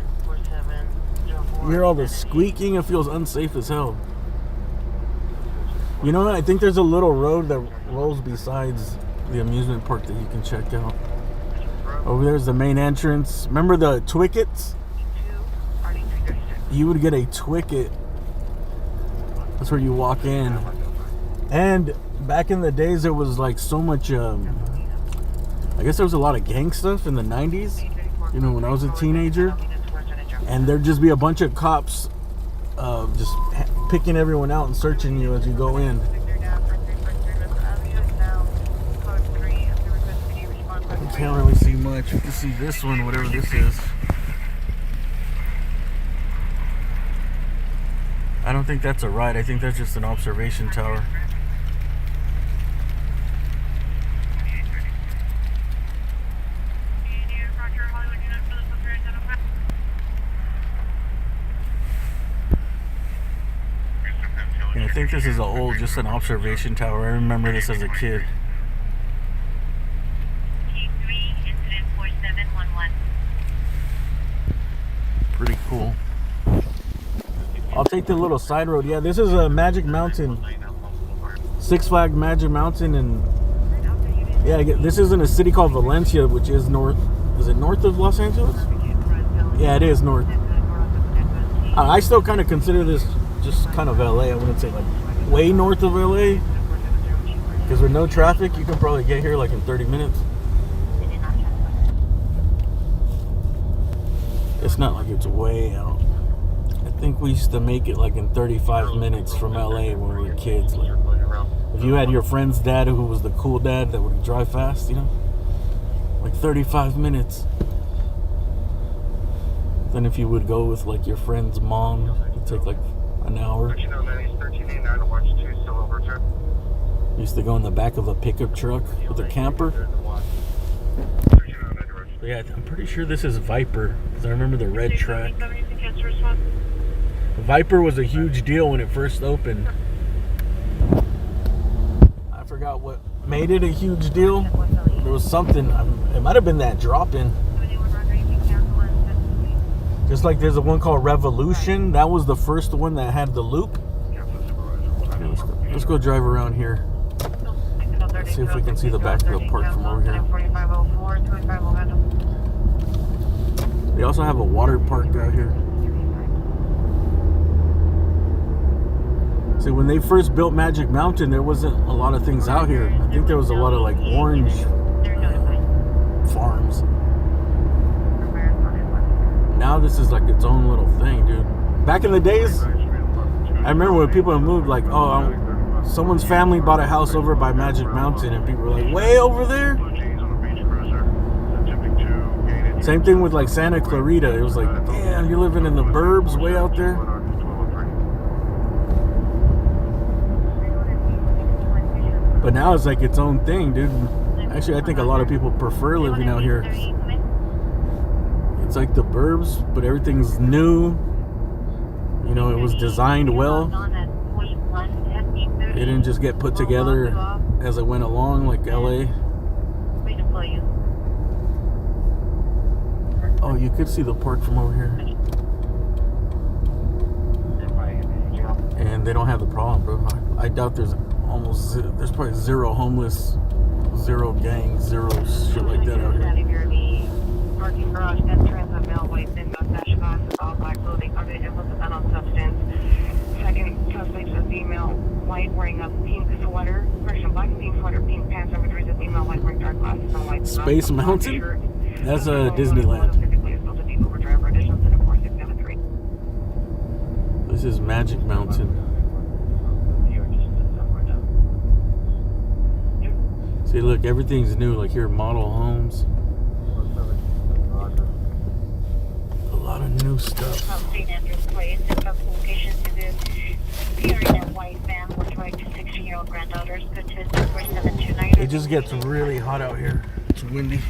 S3: you hear all the squeaking. It feels unsafe as hell. You know what? I think there's a little road that rolls besides the amusement park that you can check out. Over there's the main entrance. Remember the Twickets? You would get a Twicket. That's where you walk in. And back in the days, there was like so much, I guess there was a lot of gang stuff in the 90s, you know, when I was a teenager. And there'd just be a bunch of cops just picking everyone out and searching you as you go in. You can't really see much. You can see this one, whatever this is. I don't think that's a ride. I think that's just an observation tower. Yeah, I think this is just an observation tower. I remember this as a kid. Pretty cool. I'll take the little side road. Yeah, this is a Magic Mountain. Six Flags Magic Mountain. And yeah, this is in a city called Valencia, which is north. Is it north of Los Angeles? Yeah, it is north. I still kind of consider this just kind of LA. I wouldn't say like way north of LA. Because with no traffic, you can probably get here like in 30 minutes. It's not like it's way out. I think we used to make it like in 35 minutes from LA when we were kids. Like, if you had your friend's dad who was the cool dad that would drive fast, you know, like 35 minutes. Then if you would go with like your friend's mom, it'd take like an hour. Used to go in the back of a pickup truck with a camper. Yeah, I'm pretty sure this is Viper, because I remember the red track. Viper was a huge deal when it first opened. I forgot what made it a huge deal. There was something, it might have been that drop-in. Just like there's a one called Revolution. That was the first one that had the loop. Let's go drive around here. Let's see if we can see the back of the park from over here. They also have a water park out here. See, when they first built Magic Mountain, there wasn't a lot of things out here. I think there was a lot of like orange farms. Now this is like its own little thing, dude. Back in the days, I remember when people moved, like, oh, someone's family bought a house over by Magic Mountain, and people were like, way over there? Same thing with like Santa Clarita. It was like, damn, you're living in the burbs way out there. But now it's like its own thing, dude. Actually, I think a lot of people prefer living out here. It's like the burbs, but everything's new. You know, it was designed well. It didn't just get put together as it went along like LA. Oh, you could see the park from over here. And they don't have the problem, bro. I doubt there's probably zero homeless, zero gangs, zero shit like that out here.
S2: Parking garage, entrance, available, mustache glasses, all black clothing, are they able to on substance? Second suspect is female, white, wearing a pink sweater, person, black, pink sweater, pink pants, number 3 is a female, white, wearing dark glasses, and white.
S3: Space Mountain? That's a Disneyland. This is Magic Mountain. See, look, everything's new. Like here, model homes. A lot of new stuff. It just gets really hot out here. It's windy.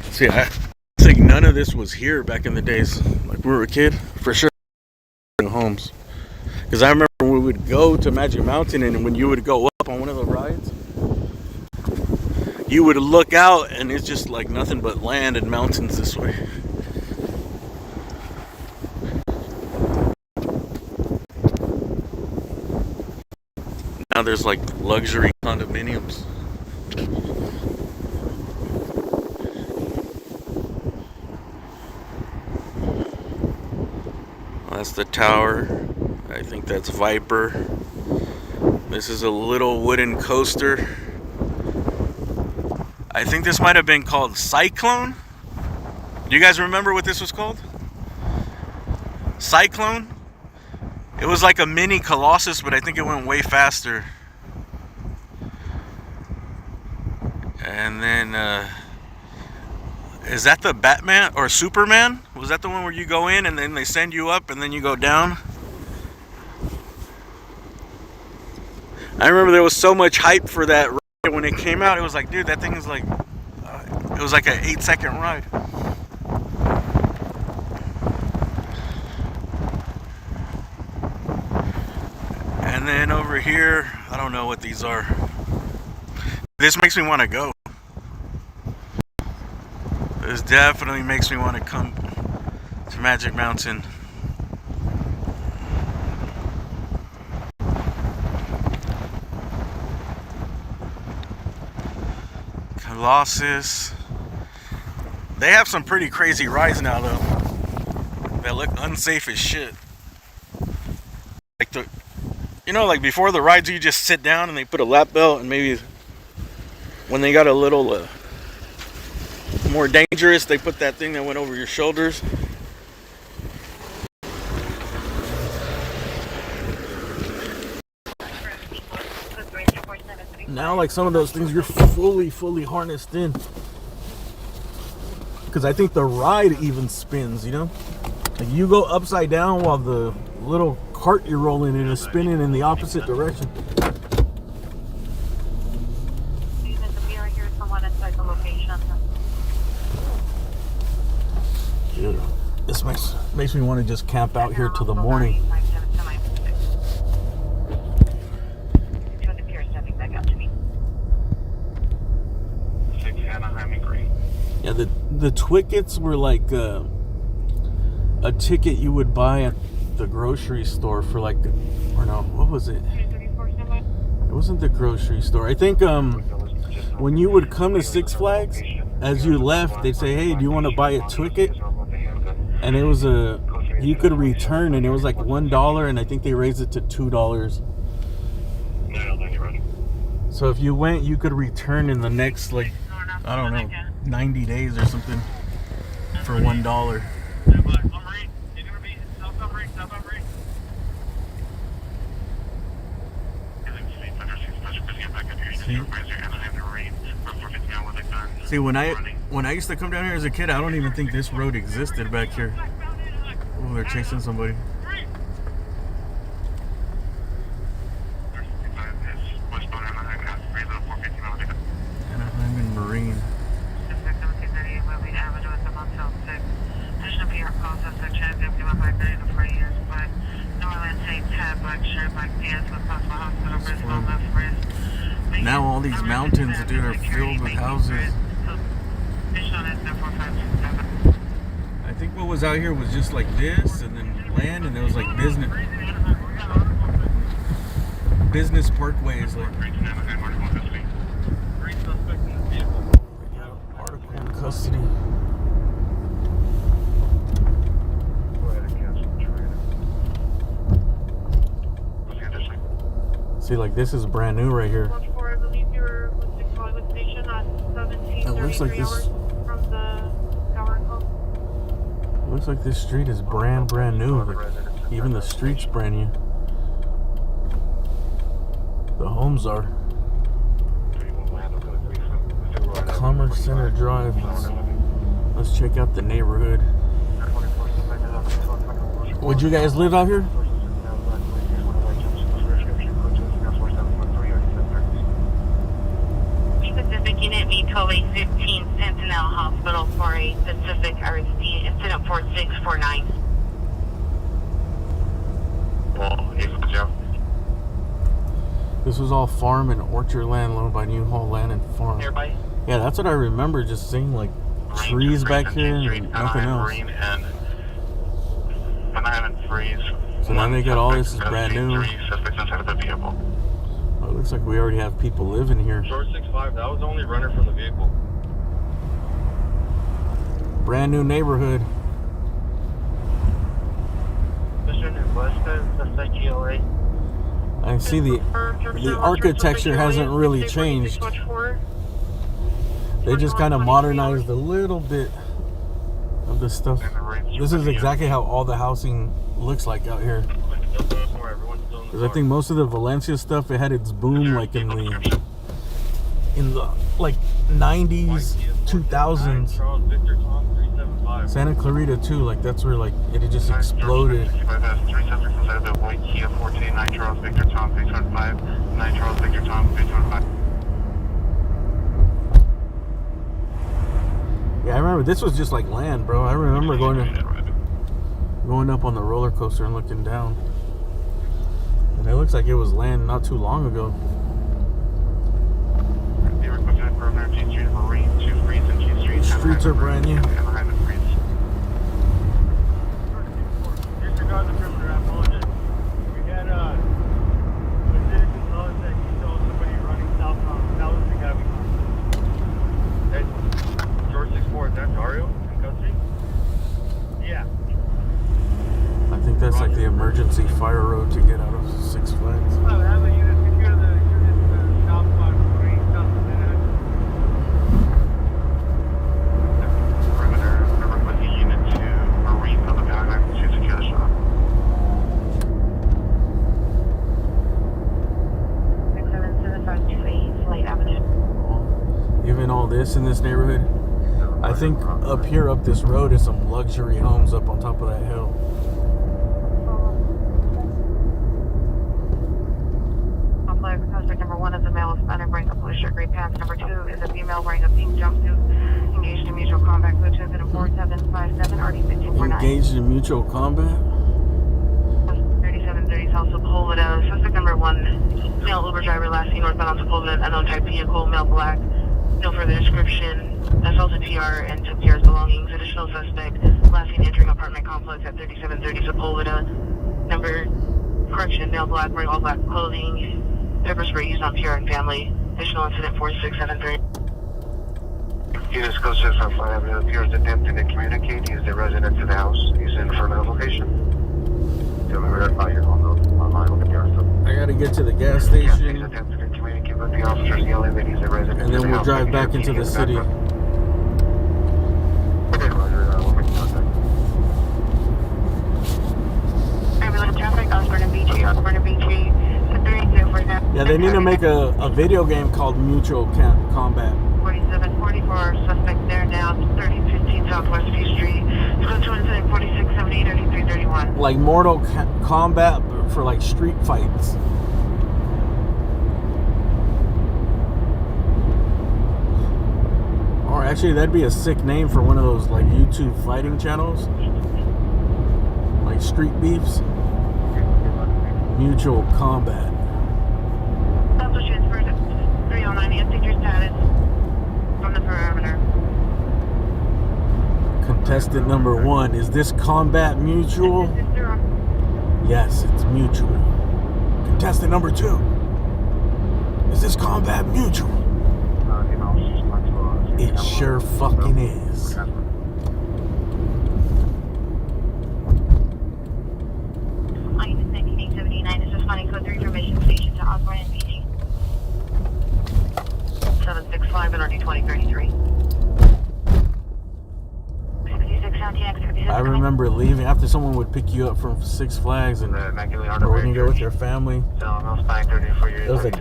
S3: See, I think none of this was here back in the days. Like we were a kid, for sure. Homes. Because I remember we would go to Magic Mountain, and when you would go up on one of the rides,
S5: you would look out and it's just like nothing but land and mountains this way. Now there's like luxury condominiums. That's the tower. I think that's Viper. This is a little wooden coaster. I think this might have been called Cyclone. Do you guys remember what this was called? Cyclone? It was like a mini Colossus, but I think it went way faster. And then, is that the Batman or Superman? Was that the one where you go in and then they send you up and then you go down? I remember there was so much hype for that ride when it came out. It was like, dude, that thing is like, it was like an 8-second ride. And then over here, I don't know what these are. This makes me want to go. This definitely makes me want to come to Magic Mountain. Colossus. They have some pretty crazy rides now though. That look unsafe as shit. Like the, you know, like before the rides you just sit down and they put a lap belt, and maybe when they got a little more dangerous, they put that thing that went over your shoulders. Now, like some of those things, you're fully harnessed in. Because I think the ride even spins, you know? Like you go upside down while the little cart you're rolling in is spinning in the opposite direction. Dude, this makes me want to just camp out here till the morning. Yeah, the tickets were like a ticket you would buy at the grocery store for like, or no, what was it? It wasn't the grocery store. I think when you would come to Six Flags, as you left, they'd say, hey, do you want to buy a ticket? And it was you could return, and it was like $1, and I think they raised it to $2. So if you went, you could return in the next, like, I don't know, 90 days or something for $1. See, when I used to come down here as a kid, I don't even think this road existed back here. Oh, they're chasing somebody. Anaheim and Marine. Now all these mountains, dude, are filled with houses. I think what was out here was just like this, and then land, and there was like business parkways, like article in custody. See, like this is brand new right here. It looks like this. Looks like this street is brand new. Like, even the street's brand new. The homes are. Commerce Center Drive. Let's check out the neighborhood. Would you guys live out here?
S2: Pacific Unit V12 15 Sentinel Hospital for a Pacific RSD incident 4649.
S3: This was all farm and orchard land loaned by New Hall Land and Farm. Yeah, that's what I remember, just seeing like trees back here and nothing else. So now they got all this is brand new. Oh, it looks like we already have people living here.
S7: Short 6'5", that was the only runner from the vehicle.
S3: Brand new neighborhood. I see the architecture hasn't really changed. They just kind of modernized a little bit of the stuff. This is exactly how all the housing looks like out here. Because I think most of the Valencia stuff, it had its boom like in the like 90s, 2000s. Santa Clarita too, like that's where like it had just exploded. Yeah, I remember this was just like land, bro. I remember going up on the roller coaster and looking down. And it looks like it was land not too long ago. Streets are brand new.
S7: Disregard the perimeter, I apologize. We had a citizen knows that he saw somebody running southbound. That was the guy we caught. That's George 64, is that Dario in country? Yeah.
S3: I think that's like the emergency fire road to get out of Six Flags.
S7: Well, have a unit secure the unit southbound green south of that.
S4: Perimeter, number 20, unit 2, Marine on the Pentagon, to secure the shop.
S3: Even all this in this neighborhood, I think up here, up this road, is some luxury homes up on top of that hill.
S2: Suspect number 1 is a male Hispanic wearing a blue shirt, gray pants. Number 2 is a female wearing a pink jumpsuit, engaged in mutual combat. Code 24757 RD1549.
S3: Engaged in mutual combat?
S2: 3730 South Sepulveda. Suspect number 1, male Uber driver, last seen northbound on Sepulveda, unknown type vehicle, male black. No further description. Assaulted PR and took PR's belongings. Additional suspect, last seen entering apartment complex at 3730 Sepulveda. Number, correction, male black, wearing all black clothing. Pepper spray used on PR and family. Additional incident 4673.
S4: Units code 655 Avenue appears attempting to communicate. He's the resident of the house. He's in front of the location. Tell me where that fire on the online with the gas.
S3: I gotta get to the gas
S4: He's
S3: station,
S4: attempting to communicate with the officers yelling that he's a resident
S3: and then we'll drive back into the city.
S4: Okay, Roger. We'll make contact.
S2: Ambulance traffic, Osborne and BG, Osborne and BG.
S3: Yeah, they need to make a video game called Mutual Combat.
S2: 4744, suspect there now, 3015 Southwest P Street. Code 247 4678
S3: Like Mortal Kombat, but for like street fights. Or actually, that'd be a sick name for one of those like YouTube fighting channels. Like Street Beefs. Mutual Combat.
S2: Southwest transferred 309, take your status from the perimeter.
S3: Contestant number 1, is this combat mutual? Yes, it's mutual. Contestant number 2, is this combat mutual? It sure fucking is.
S2: Unit 1979 is responding code 3 information station to Osborne and BG. 765 and RD 2033. 66 76.
S3: I remember leaving after someone would pick you up from Six Flags and or when you go with your family. There was a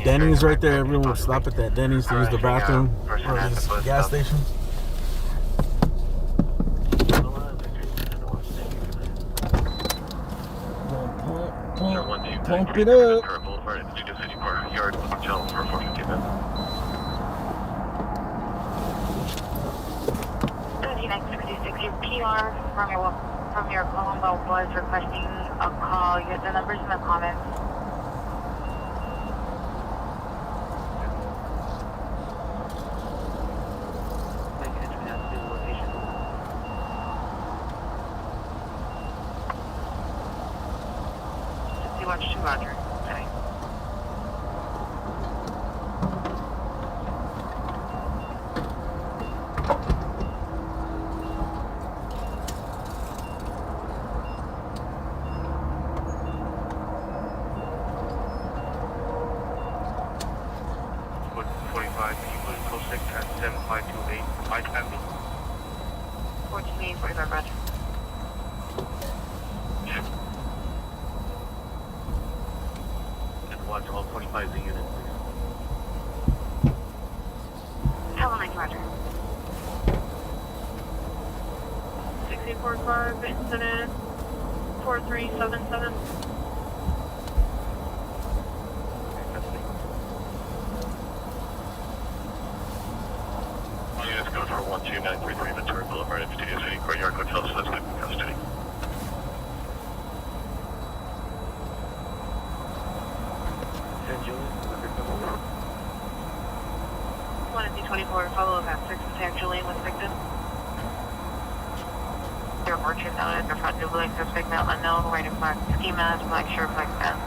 S3: Denny's right there. Everyone would stop at that Denny's to use the bathroom or these gas stations. Pump it up.
S2: PR from your Colombo was requesting a call. You get the numbers in the comments. Watch 2, Roger. Okay.
S4: Put 45, can you put in code 6 at 7528 5 Avenue?
S2: 14 45, Roger.
S4: And watch all 45 the unit, please.
S2: Hello, Mike, Roger. 6845, incident 4377.
S4: Units go for 12933 Ventura Boulevard, Studio City Courtyard Hotel, suspect in custody. San Julian,
S2: 1D24, follow up at 6 in San Julian with victim. Their merchant out at the front doubling, suspect now unknown, right in black ski mask, black shirt, black pants.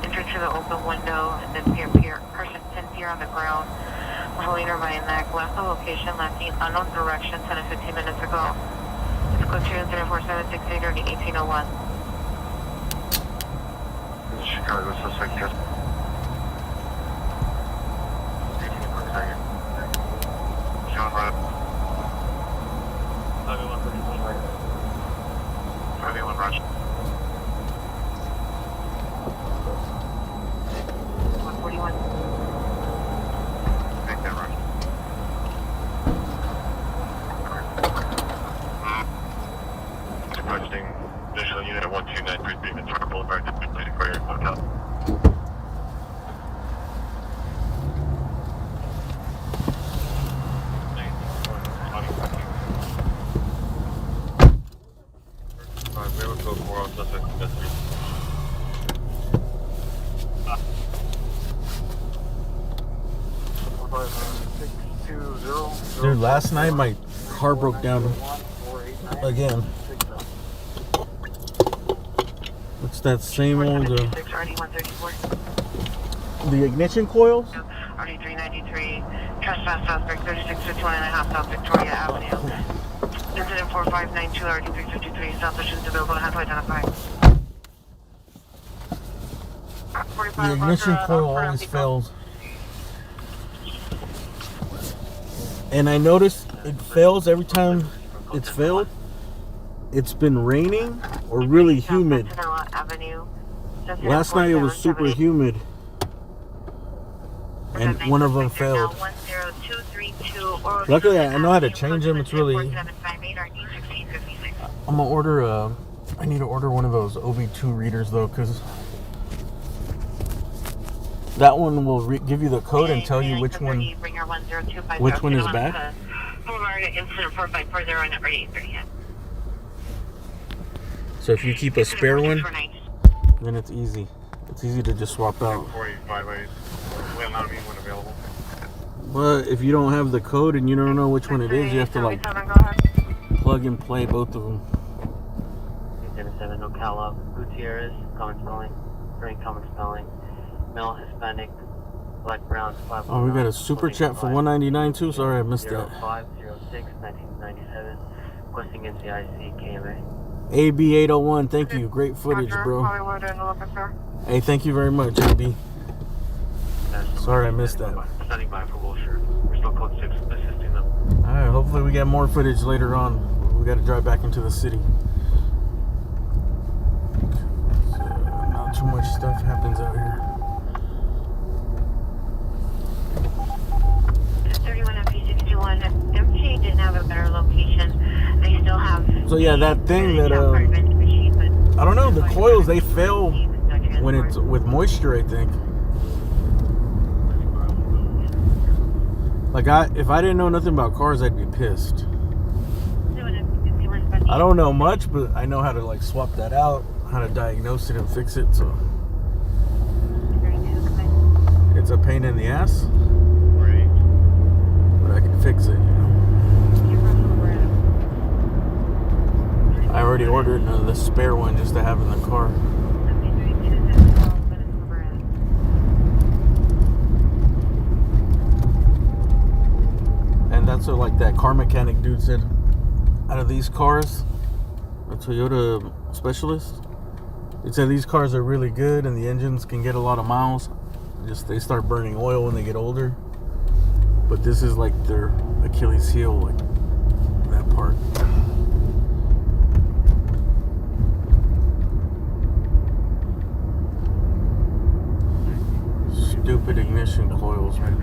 S2: Enter to the open window and then person 10 feet on the ground. Holding her by the neck, left the location, left in unknown direction 10 to 15 minutes ago. It's code 24768 or 1801.
S4: Chicago suspect test. 18 per second. John Rudd. 51 right. 51 Roger.
S2: 141.
S4: Make that Roger. Requesting additional unit at 12933 Ventura Boulevard, City Courtyard Hotel. We have a code 4 on suspect in custody.
S3: Dude, last night my car broke down again. It's that same old,
S2: 476 RD134.
S3: the ignition coils?
S2: RD393, trespass suspect 3651.5 South Victoria Avenue. Incident 4592 RD353, South Ocean's available, how to identify.
S3: The ignition coil always fails. And I noticed it fails every time it's failed. It's been raining or really humid. Last night it was super humid. And one of them failed. Luckily I know how to change them. It's really... I'm gonna order I need to order one of those OB2 readers though, because that one will give you the code and tell you which one is bad. So if you keep a spare one, then it's easy. It's easy to just swap out.
S4: 485 ways. We have not one available.
S3: But if you don't have the code and you don't know which one it is, you have to like plug and play both of them.
S8: 77 Ocala, Gutierrez, common spelling, very common spelling, male, Hispanic, black, brown, 5.
S3: Oh, we got a super chat for 199 too. Sorry, I missed that.
S8: 0506 1997, requesting NCIC KMA.
S3: AB801, thank you. Great footage, bro. Hey, thank you very much, AB. Sorry, I missed that.
S4: Standing by for Wilshire. We're still code 6 assisting them.
S3: Alright, hopefully we get more footage later on. We got to drive back into the city. So, not too much stuff happens out here.
S2: 31 FP61, MT didn't have a better location. They still have...
S3: So yeah, that thing that, I don't know, the coils, they fail when it's with moisture, I think. Like, if I didn't know nothing about cars, I'd be pissed. I don't know much, but I know how to, like, swap that out, how to diagnose it and fix it, so. It's a pain in the ass, but I can fix it, you know. I already ordered the spare one just to have in the car. That's what like that car mechanic dude said. Out of these cars, a Toyota specialist, he said these cars are really good and the engines can get a lot of miles. Just they start burning oil when they get older. But this is like their Achilles heel, like that part. Stupid ignition coils, man.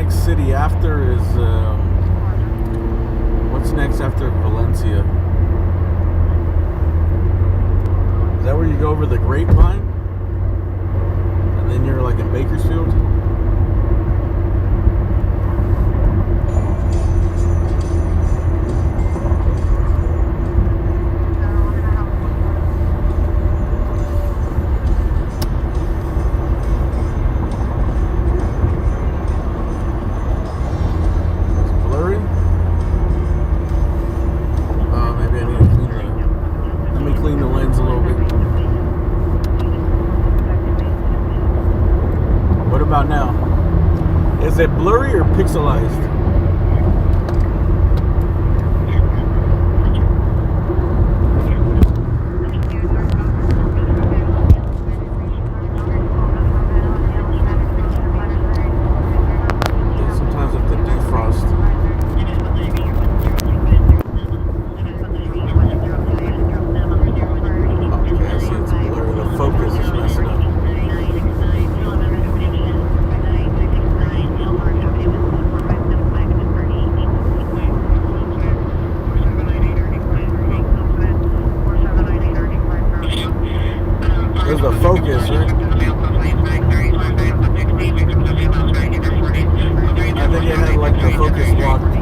S3: City after is what's next after Valencia? Is that where you go over the Grapevine and then you're like in Bakersfield? Now, is it blurry or pixelized? Sometimes with the defrost. Okay, I see it's blurry. The focus is messing up. There's the focus, right? I think it had like the focus locked.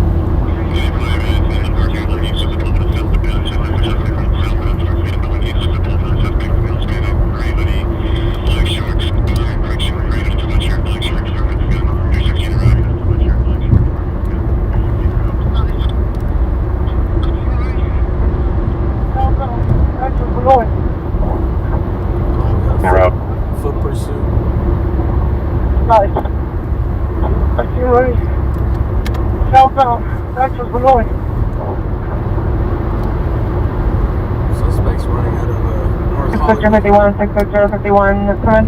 S3: Foot pursuit.
S7: Nice. I see running southbound. That's what's going.
S3: Suspects running out of North Hollywood.
S1: 51, 66051, that's fine.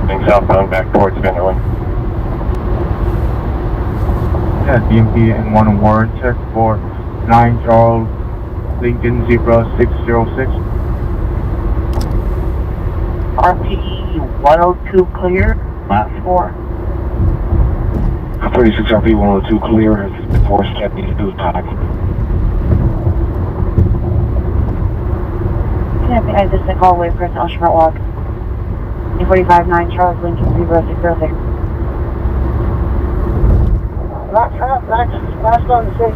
S4: Heading southbound back towards Vanderlyn.
S7: Yeah, DMP and 1 Warren, check for 9 Charles Lincoln Zebra 606.
S1: RPE 102 clear, last 4.
S4: 36 RP 102 clear, 470 to attack.
S1: Connect the exit to Galway, personal short walk. 845 9 Charles Lincoln Zebra 606.
S7: Last on the 6.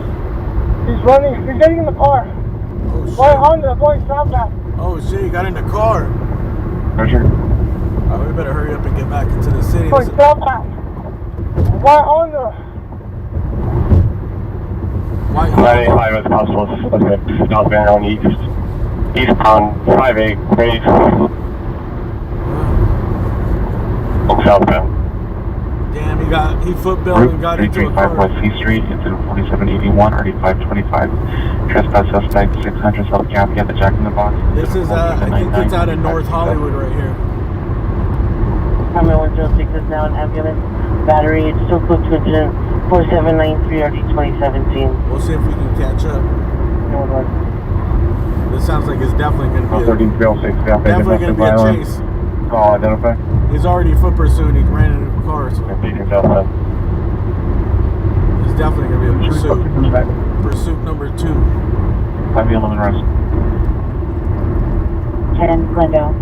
S7: He's running, he's getting in the car.
S3: Oh shit.
S7: Right on the going southbound.
S3: Oh shit, he got in the car.
S4: Roger.
S3: Alright, we better hurry up and get back into the city.
S7: Going southbound. Right on the.
S3: Why?
S4: 985 as possible. Okay, South Vanderlyn eastbound 58, ready. Southbound.
S3: Damn, he footbilled and got into a car.
S9: 335 West C Street, incident 4781, already 525. Trespass suspect 600 South Gaffney at the Jack in the Box.
S3: This is, I think it's out of North Hollywood right here.
S1: Primary 106 is now an ambulance. Battery, it's still close to incident 4793 RD 2017.
S3: We'll see if we can catch up. This sounds like it's definitely going to be
S9: 1306
S3: definitely going to be a chase.
S9: Call identify.
S3: He's already foot pursuing. He ran into a car, so it's definitely going to be a pursuit. Pursuit number 2.
S9: 511 rest.
S1: 10 Glendale.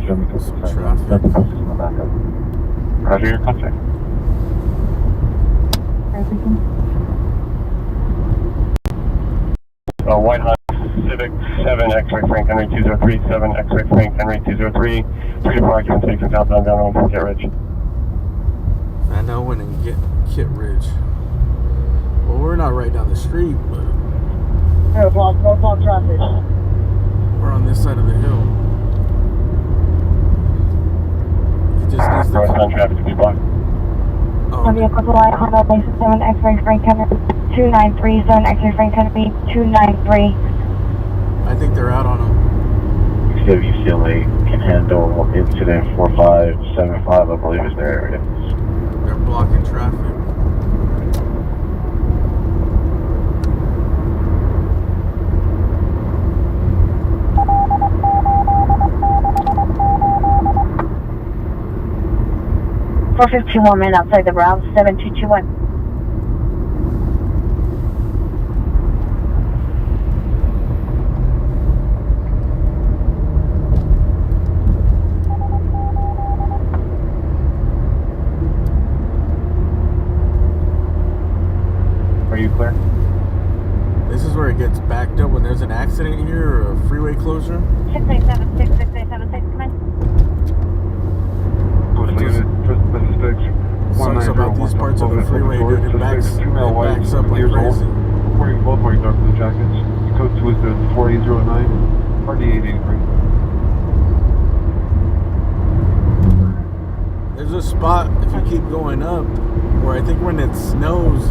S9: Show me
S3: Some
S9: code
S3: traffic.
S9: Delta 6 in the backup. Roger your contact.
S7: White Hot Civic 7 X-Ray Frank Henry 203, 7 X-Ray Frank Henry 203, 3 to 4 occupancy from southbound down on Get Ridge.
S3: Van Owen and Kit Ridge. Well, we're not right down the street, but
S1: No block traffic.
S3: we're on this side of the hill. He just needs to.
S7: Northbound traffic to be blocked.
S3: Oh,
S1: Vehicle to White Honda Basis 7 X-Ray Frank Henry 293, 7 X-Ray Frank Henry 293.
S3: I think they're out on him.
S9: UCLA can handle incident 4575, I believe is their area.
S3: They're blocking traffic.
S1: For 51 men outside the route, 7221.
S9: Are you clear?
S3: This is where it gets backed up when there's an accident here or a freeway closure.
S1: 6876, 6876, come in.
S3: Sucks about these parts of the freeway, dude. It backs up like crazy.
S10: Reporting both wearing dark blue jackets. Code 2 is the 4809, RD883.
S3: There's a spot, if you keep going up, where I think when it snows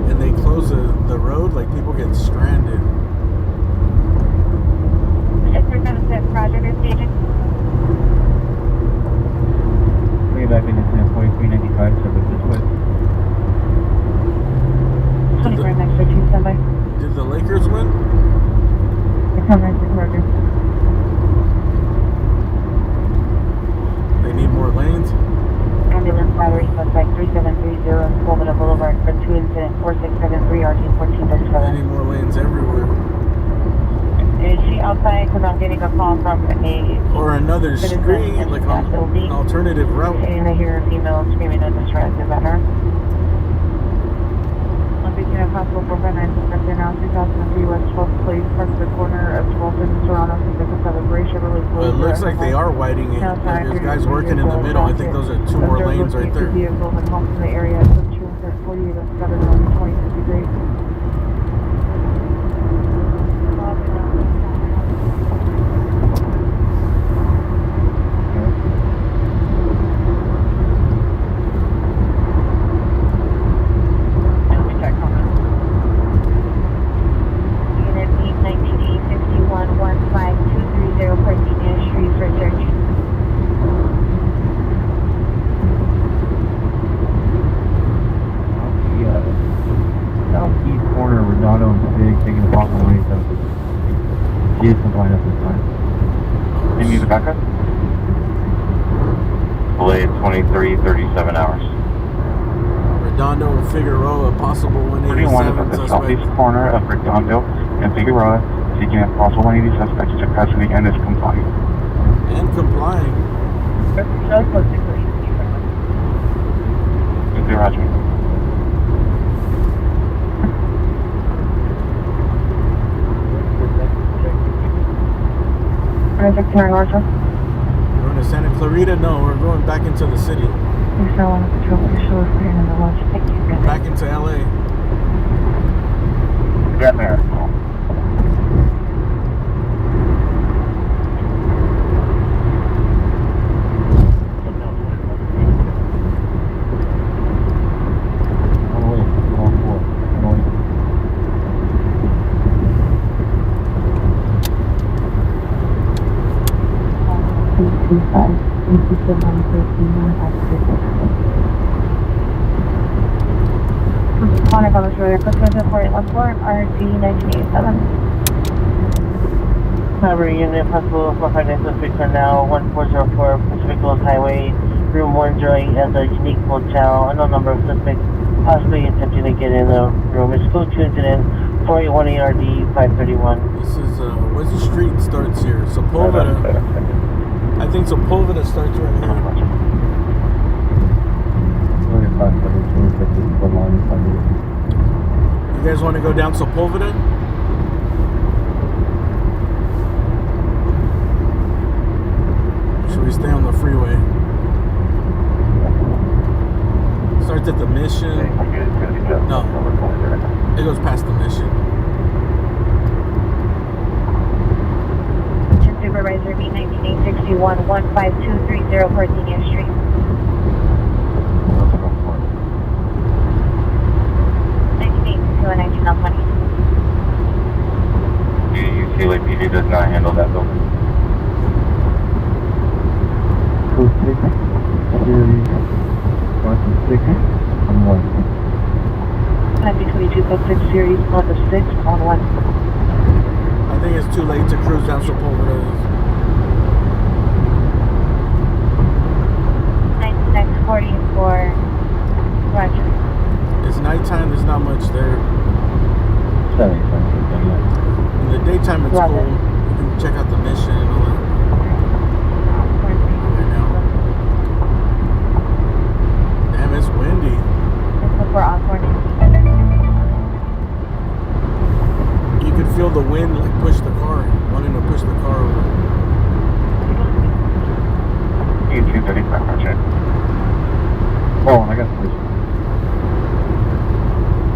S3: and they close the road, like people get stranded.
S1: 6376, Roger, this agent.
S9: Way back in incident 4395, so this way.
S1: 24 next for 2 standby.
S3: Did the Lakers win?
S1: Roger.
S3: They need more lanes.
S1: Ambulance battery suspect 3730 Colvin Boulevard for 2 incident 4673 RT 1437.
S3: They need more lanes everywhere.
S1: Is she outside? Because I'm getting a call from a
S3: Or another street, like an alternative route.
S1: and I hear a female screaming in distress. Is that her? I'm thinking of possible 459 suspect now 2003 West 12th Place, parked at the corner of 12th and Serrano, Pacific Celebration, really close.
S3: It looks like they are widening it. Like there's guys working in the middle. I think those are 2 more lanes right there.
S1: Vehicles and homes in the area, so 248 and 7 on 2053.
S9: Southeast corner, Redondo and Big, taking the possible way south. She is compliant at this time. Any need a backup? Delayed 23-37 hours.
S3: Redondo and Figueroa, possible
S9: 31 is at
S3: 187
S9: the
S3: suspect.
S9: southeast corner of Redondo and Figueroa, seeking a possible 180 suspect to custody and is compliant.
S3: And complying.
S9: Good day, Roger.
S3: We're going to Santa Clarita? No, we're going back into the city. Back into LA.
S9: Get there.
S1: Connor on the shoulder, Christmas report, 14, RD 1987.
S8: Library unit, possible 459 suspects are now 1404 Pacific Coast Highway, room 108 at the unique hotel. Unknown number of suspects possibly attempting to get in the room. It's code 2 incident 41 ARD 531.
S3: This is, where's the street starts here? Sepulveda. I think Sepulveda starts right here. You guys want to go down Sepulveda? Should we stay on the freeway? Starts at the Mission. No, it goes past the Mission.
S1: Supervisor B19861 15230 Virginia Street.
S9: UCLAPD does not handle that building.
S10: Code 6, series 1 6 on 1.
S8: 22 code 6 series 1 to 6 on 1.
S3: I think it's too late to cruise down Sepulveda.
S1: 9644 Roger.
S3: It's nighttime, there's not much there. In the daytime it's cool. You can check out the Mission and all that. Right now. Damn, it's windy. You can feel the wind like push the car, wanting to push the car over.
S9: 1835, Roger.
S10: Oh, I got this.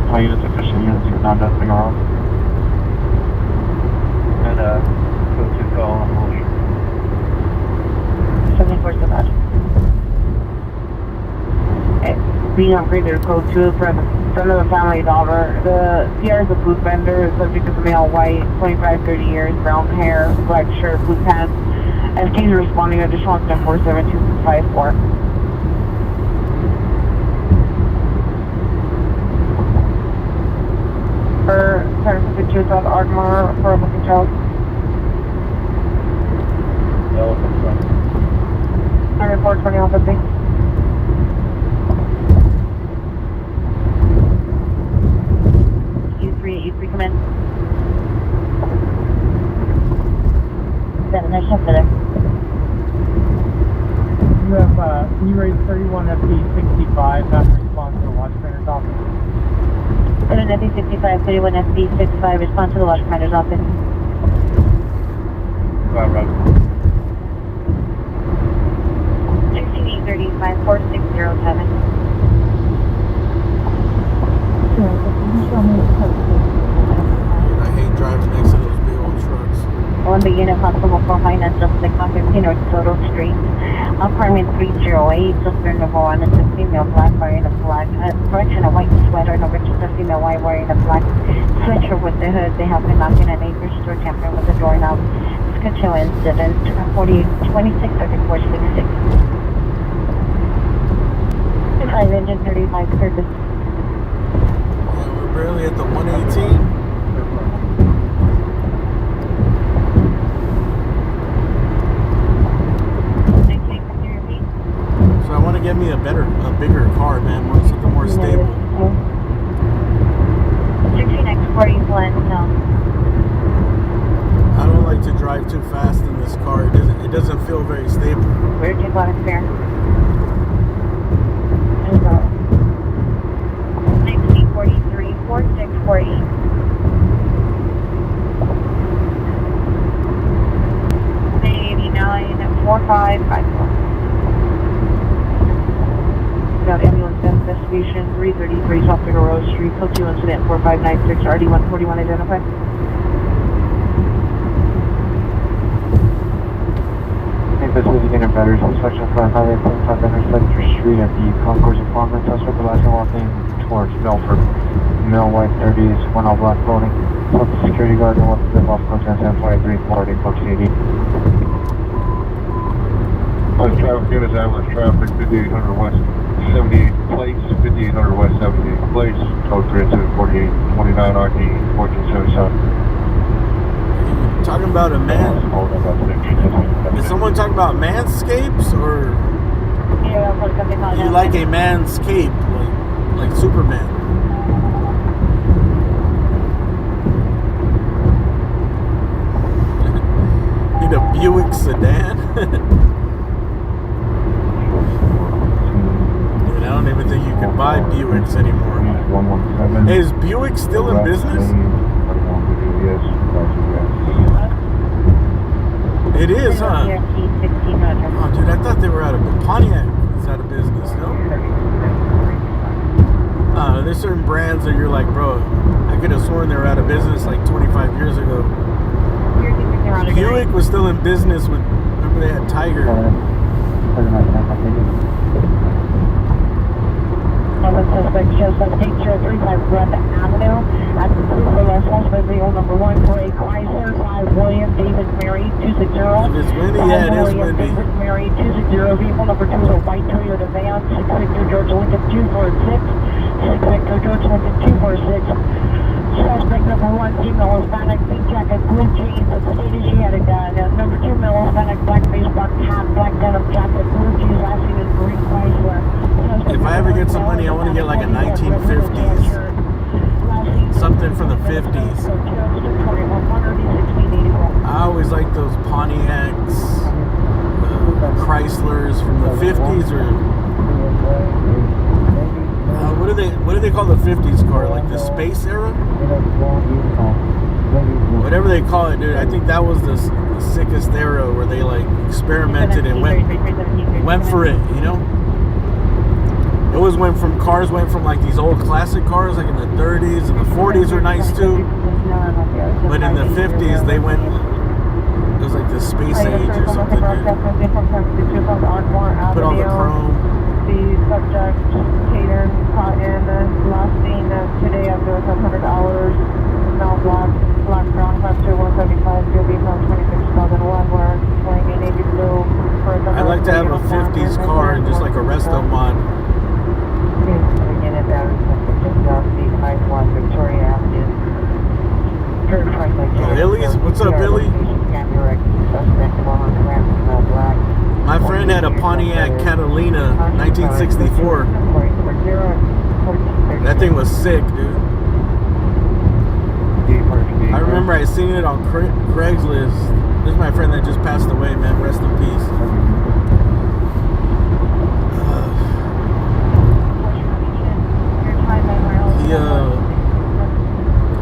S9: All units, official units, you're not nothing wrong. And, code 2 call on motion.
S8: 74 Roger. Being upgraded to code 2 from front of the family dollar. The CR is a food vendor, subject is male, white, 25, 30 years, brown hair, black shirt, blue pants. FK is responding additional 47254. For 752 South Ardmore for a missing child.
S10: Elephant front.
S8: 420 Alpha 6. U3 come in. 7, there's something there.
S11: You have, can you raise 31 FD65, not respond to the watch commander's office?
S8: 31 FD65, 31 FD65, respond to the watch commander's office.
S10: Roger.
S1: 1635 4607.
S3: I hate driving next to those big old trucks.
S8: On the unit possible for finance of 615 North Soto Street. Apartment 308, sister number 1 is a female black wearing a black, correction, a white sweater, number 2 is a female white wearing a black sweatshirt with the hood. They have been knocking at neighbor's door, tampering with the doorknob. Schedule incident 263466. 5 engine 35 service.
S3: Yeah, we're barely at the 118. So I want to get me a bigger car, man, something more stable.
S1: 16X40 Glen Hill.
S3: I don't like to drive too fast in this car. It doesn't feel very stable.
S8: Where'd you go to spare?
S1: 1943 4640. May 89 4554.
S8: About ambulance investigation 333 South Figueroa Street, code 2 incident 4596 RD141 identified.
S9: Investigating unit batteries inspection for Highway 45 intersect your street at the Concourse apartment. Suspect the last one walking towards Milford. Male white 30s, one all black clothing. Plus the security guard and one the off code 1043 forwarding code 80.
S10: On traffic units, ambulance traffic, 5800 West 78 plates, 5800 West 78 plates, code 348 29 RD 1477.
S3: Talking about a man. Is someone talking about manscapes, or you like a man's cape, like Superman? Buick sedan. Dude, I don't even think you can buy Buicks anymore.
S10: 117.
S3: Hey, is Buick still in business? It is, huh? Oh, dude, I thought they were out of Pontiac. It's out of business, no? There's certain brands that you're like, bro, I could have sworn they were out of business like 25 years ago. Buick was still in business with, remember they had Tiger.
S8: Suspect shows us 8035 Brenda Avenue. At the proof of our suspect vehicle number 1 for a Chrysler 5 William David Mary 260.
S3: If it's windy, yeah, it is windy.
S8: David Mary 260. Vehicle number 2 is a white Toyota van. 6 Victor George Lincoln 246. 6 Victor George Lincoln 246. Suspect number 1, female Hispanic, pink jacket, blue jeans, that stated she had a gun. Number 2, male Hispanic, black baseball cap, black denim jacket, blue jeans, last seen in green Chrysler.
S3: If I ever get some money, I want to get like a 1950s. Something from the 50s. I always like those Pontiacs, Chryslers from the 50s, or what do they call the 50s car? Like the space era? Whatever they call it, dude. I think that was the sickest era where they like experimented and went for it, you know? It always went from like these old classic cars, like in the 30s and the 40s are nice too. But in the 50s, they went, it was like the space age or something, dude. Put all the chrome.
S8: The subject, Tater, Cotton, last seen today after $100. Now black brown, factor 175, you'll be from 26,001, we're playing a navy blue.
S3: I'd like to have a 50s car and just like a resto mod. Billy's? What's up, Billy? My friend had a Pontiac Catalina 1964. That thing was sick, dude. I remember I seen it on Craigslist. This is my friend that just passed away, man. Rest in peace.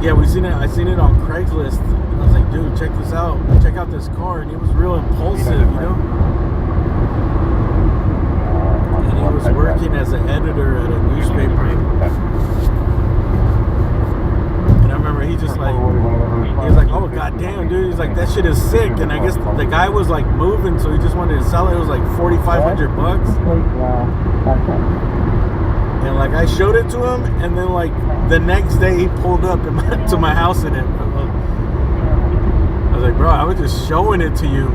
S3: Yeah, I seen it on Craigslist. I was like, dude, check this out. Check out this car. And he was real impulsive, you know? And he was working as an editor at a newspaper. And I remember he was like, oh, goddamn, dude. He's like, that shit is sick. And I guess the guy was like moving, so he just wanted to sell it. It was like $4,500. And like I showed it to him, and then like the next day he pulled up to my house in it. I was like, bro, I was just showing it to you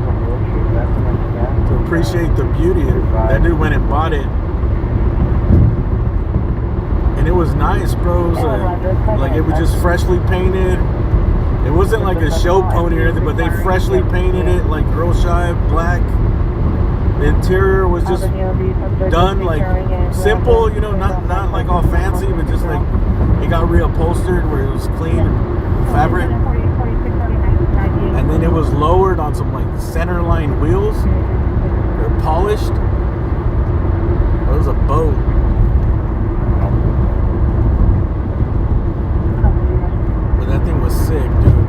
S3: to appreciate the beauty. That dude went and bought it, and it was nice, bro. It was like it was just freshly painted. It wasn't like a show pony or anything, but they freshly painted it like girl shy black. The interior was just done like simple, you know, not like all fancy, but just like it got reupholstered where it was clean fabric. And then it was lowered on some like center line wheels. They're polished. It was a boat. But that thing was sick, dude.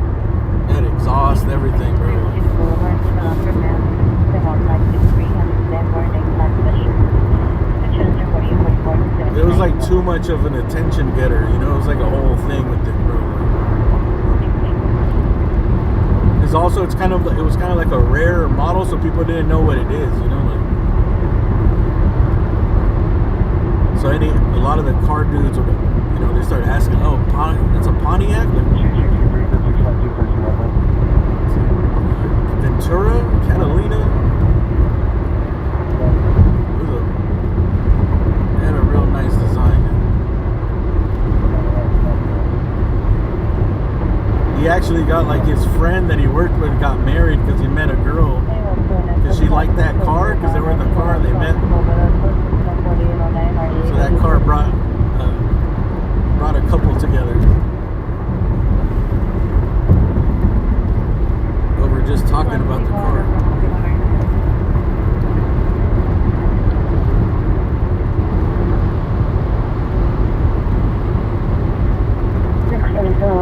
S3: It had exhaust, everything, bro. It was like too much of an attention getter, you know. It was like a whole thing with it, bro. It's also it was kind of like a rare model, so people didn't know what it is, you know. Like, so a lot of the car dudes, would, you know, they started asking, oh, it's a Pontiac, like Ventura, Catalina. They had a real nice design. He actually got like his friend that he worked with got married because he met a girl because she liked that car because they were in the car and they met. So that car brought a couple together over just talking about the car.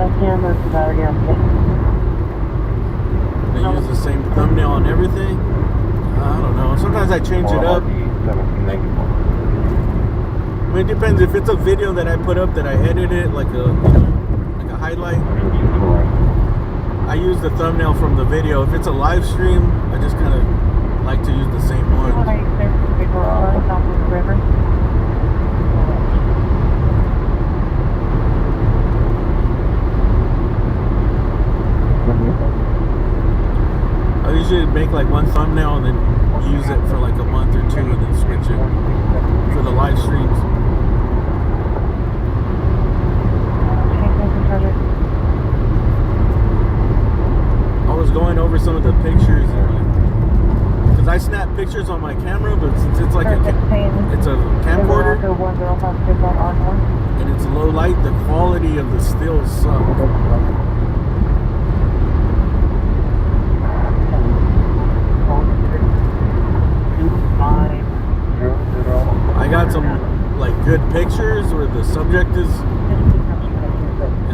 S8: left hand, there's the battery on the
S3: They use the same thumbnail on everything. I don't know. Sometimes I change it up. I mean, it depends. If it's a video that I put up that I edit it like a, like a highlight, I use the thumbnail from the video. If it's a live stream, I just kind of like to use the same one. I usually make like one thumbnail and then use it for like a month or two and then switch it for the live streams. I was going over some of the pictures because I snap pictures on my camera, but since it's like it's a camcorder and it's low light, the quality of the stills suck. I got some like good pictures where the subject is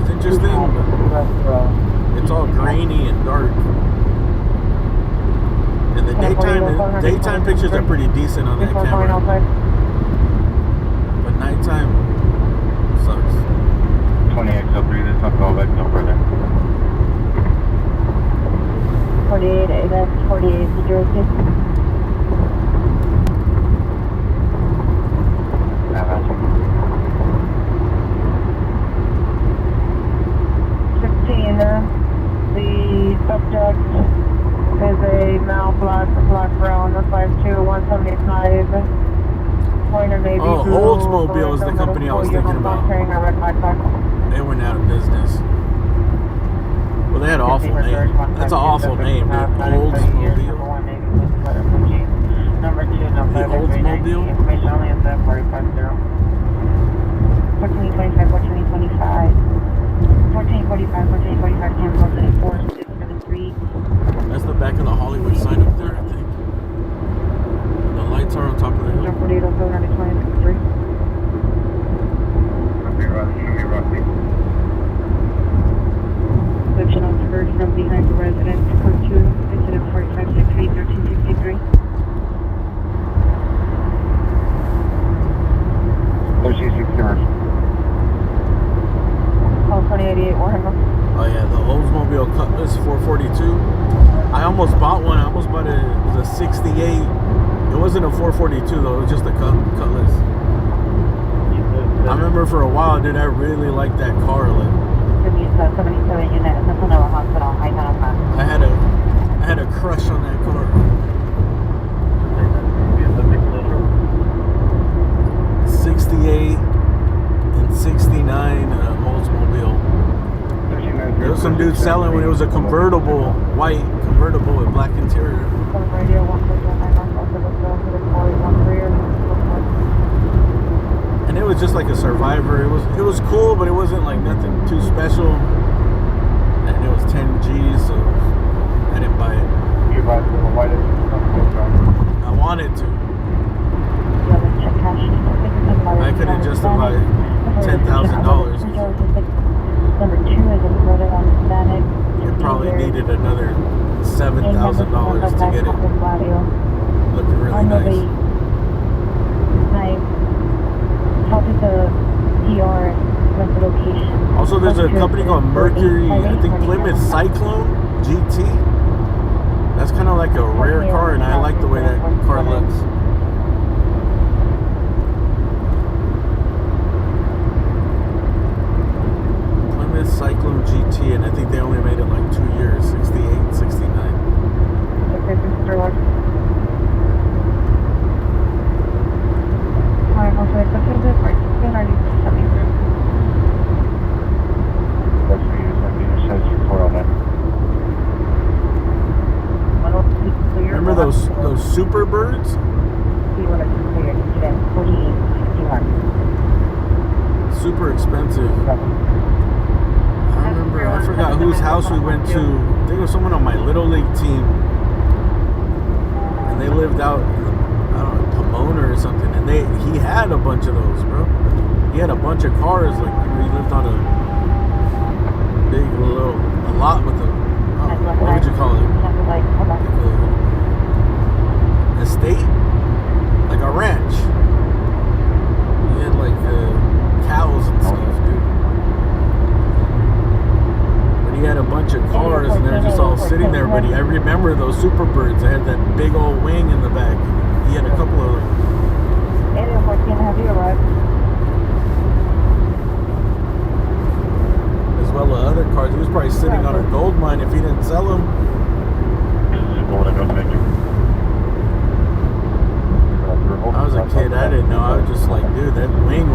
S3: interesting, but it's all grainy and dark. And the daytime pictures are pretty decent on that camera, but nighttime sucks.
S10: 20XL3, there's not go back no further.
S8: 48, that's 4806. The subject is a male black brown 52175. Pointer navy
S3: Oh,
S8: blue,
S3: Oldsmobile is the company I was thinking about. They went out of business. Well, they had an awful name. That's an awful name, dude. Oldsmobile.
S8: Number 2,
S3: The Oldsmobile?
S8: Information only is that 450. 1425, 1425. 1445, 1445, cancel 4, 673.
S3: That's the back of the Hollywood sign up there, I think. The lights are on top of the hill.
S8: 48, 2063. Description of heard from behind the residence. Code 2, incident 4568, 1363.
S9: 1363.
S8: Call 2088 Warhammer.
S3: Oh yeah, the Oldsmobile Cutlass 442. I almost bought one. I almost bought it. It was a 68. It wasn't a 442 though. It was just a Cutlass. I remember for a while, dude, I really liked that car. Like,
S8: 77 unit, Central Hospital,
S3: I had a crush on that car. 68 and 69 Oldsmobile. There was some dude selling when it was a convertible, white convertible with black interior. And it was just like a Survivor. It was cool, but it wasn't like nothing too special. And it was 10 G's, so I didn't buy it.
S9: You buy the white?
S3: I wanted to. I couldn't justify $10,000.
S8: Number 2 is included on Hispanic.
S3: It probably needed another $7,000 to get it looking really nice.
S8: How did the PR with the location?
S3: Also, there's a company called Mercury, I think Plymouth Cyclone GT. That's kind of like a rare car, and I like the way that car looks. Plymouth Cyclone GT, and I think they only made it like 2 years, 68, 69. Remember those super birds? Super expensive. I forgot whose house we went to. I think it was someone on my Little League team. And they lived out, I don't know, Pomona or something. And he had a bunch of those, bro. He had a bunch of cars. Like, he lived on lot with a, what would you call it?
S8: Like, hold on.
S3: Like a estate? Like a ranch. He had like cows and stuff, dude. But he had a bunch of cars and they're just all sitting there. But I remember those Superbirds. They had that big old wing in the back. He had a couple of them.
S8: 8014, have you arrived?
S3: As well as other cars. He was probably sitting on a gold mine if he didn't sell them. I was a kid, I didn't know. I was just like, dude, that wing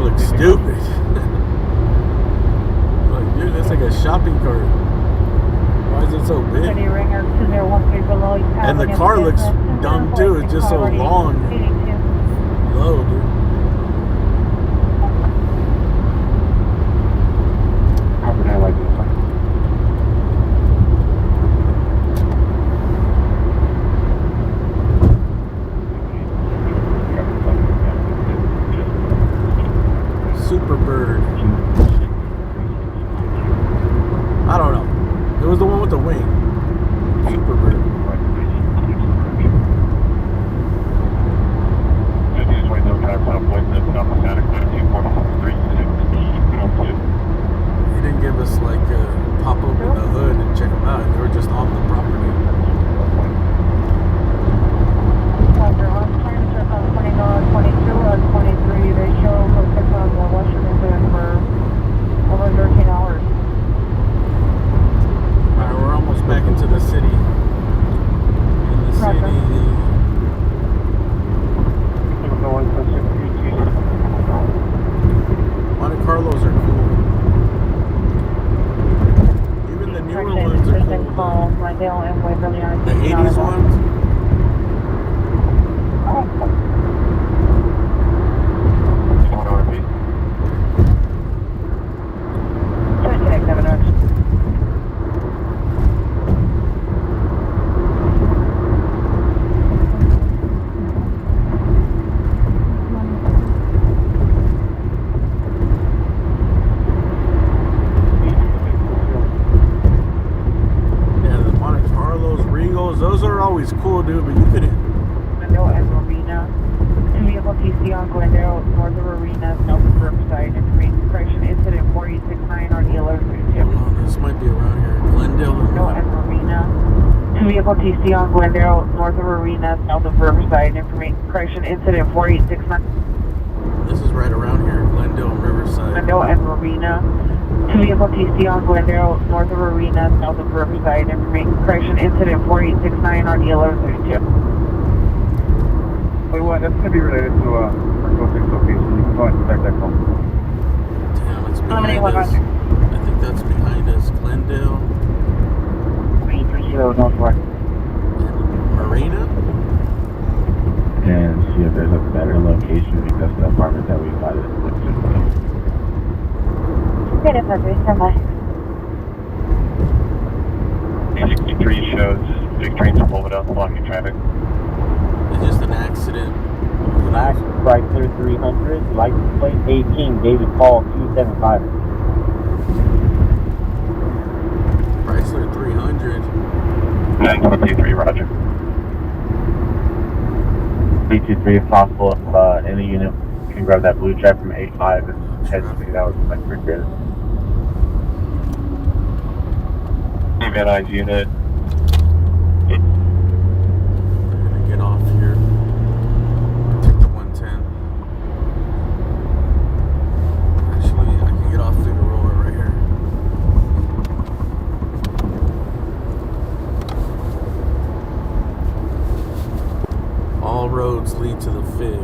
S3: looks stupid. Like, dude, that's like a shopping cart. Why is it so big? And the car looks dumb too. It's just so long. Low, dude.
S9: How would I like this one?
S3: Superbird. I don't know. It was the one with the wing. Superbird. He didn't give us like pop open the hood and check them out. They were just on the property.
S8: Roger, on time, check on 22 and 23. They show focus on the Washington for over 13 hours.
S3: Alright, we're almost back into the city. In the city. Monte Carlos are cool. Even the newer ones are cool. The 80s ones. Those are always cool, dude, but you couldn't.
S8: Glendale and Marina. Vehicle TC on Glendale, north of Arena, south of Riverside. Information correction incident 4869 on E1132.
S3: Hold on, this might be around here. Glendale
S8: Glendale and Marina. Vehicle TC on Glendale, north of Arena, south of Riverside. Information correction incident 4869.
S3: This is right around here. Glendale and Riverside.
S8: Glendale and Marina. Vehicle TC on Glendale, north of Arena, south of Riverside. Information correction incident 4869 on E1132.
S9: Wait, what? That's going to be related to Circle 6 location. You can go and check that call.
S3: Damn, it's behind us. I think that's behind us. Glendale.
S9: 330 northwest.
S3: Marina?
S12: And see if there's a better location because the apartment that we got is
S8: Good, stand by.
S10: 63 shows big trains are moving up, blocking traffic.
S3: It's just an accident.
S12: Black Chrysler 300, license plate 18, David Paul 275.
S3: Chrysler 300.
S10: 923, roger.
S12: 323 if possible, if any unit can grab that blue check from 85 and head to me, that would be much appreciated.
S10: Van Nuys unit.
S3: We're gonna get off here. Take the 110. Actually, I can get off Figueroa right here. All roads lead to the Fig.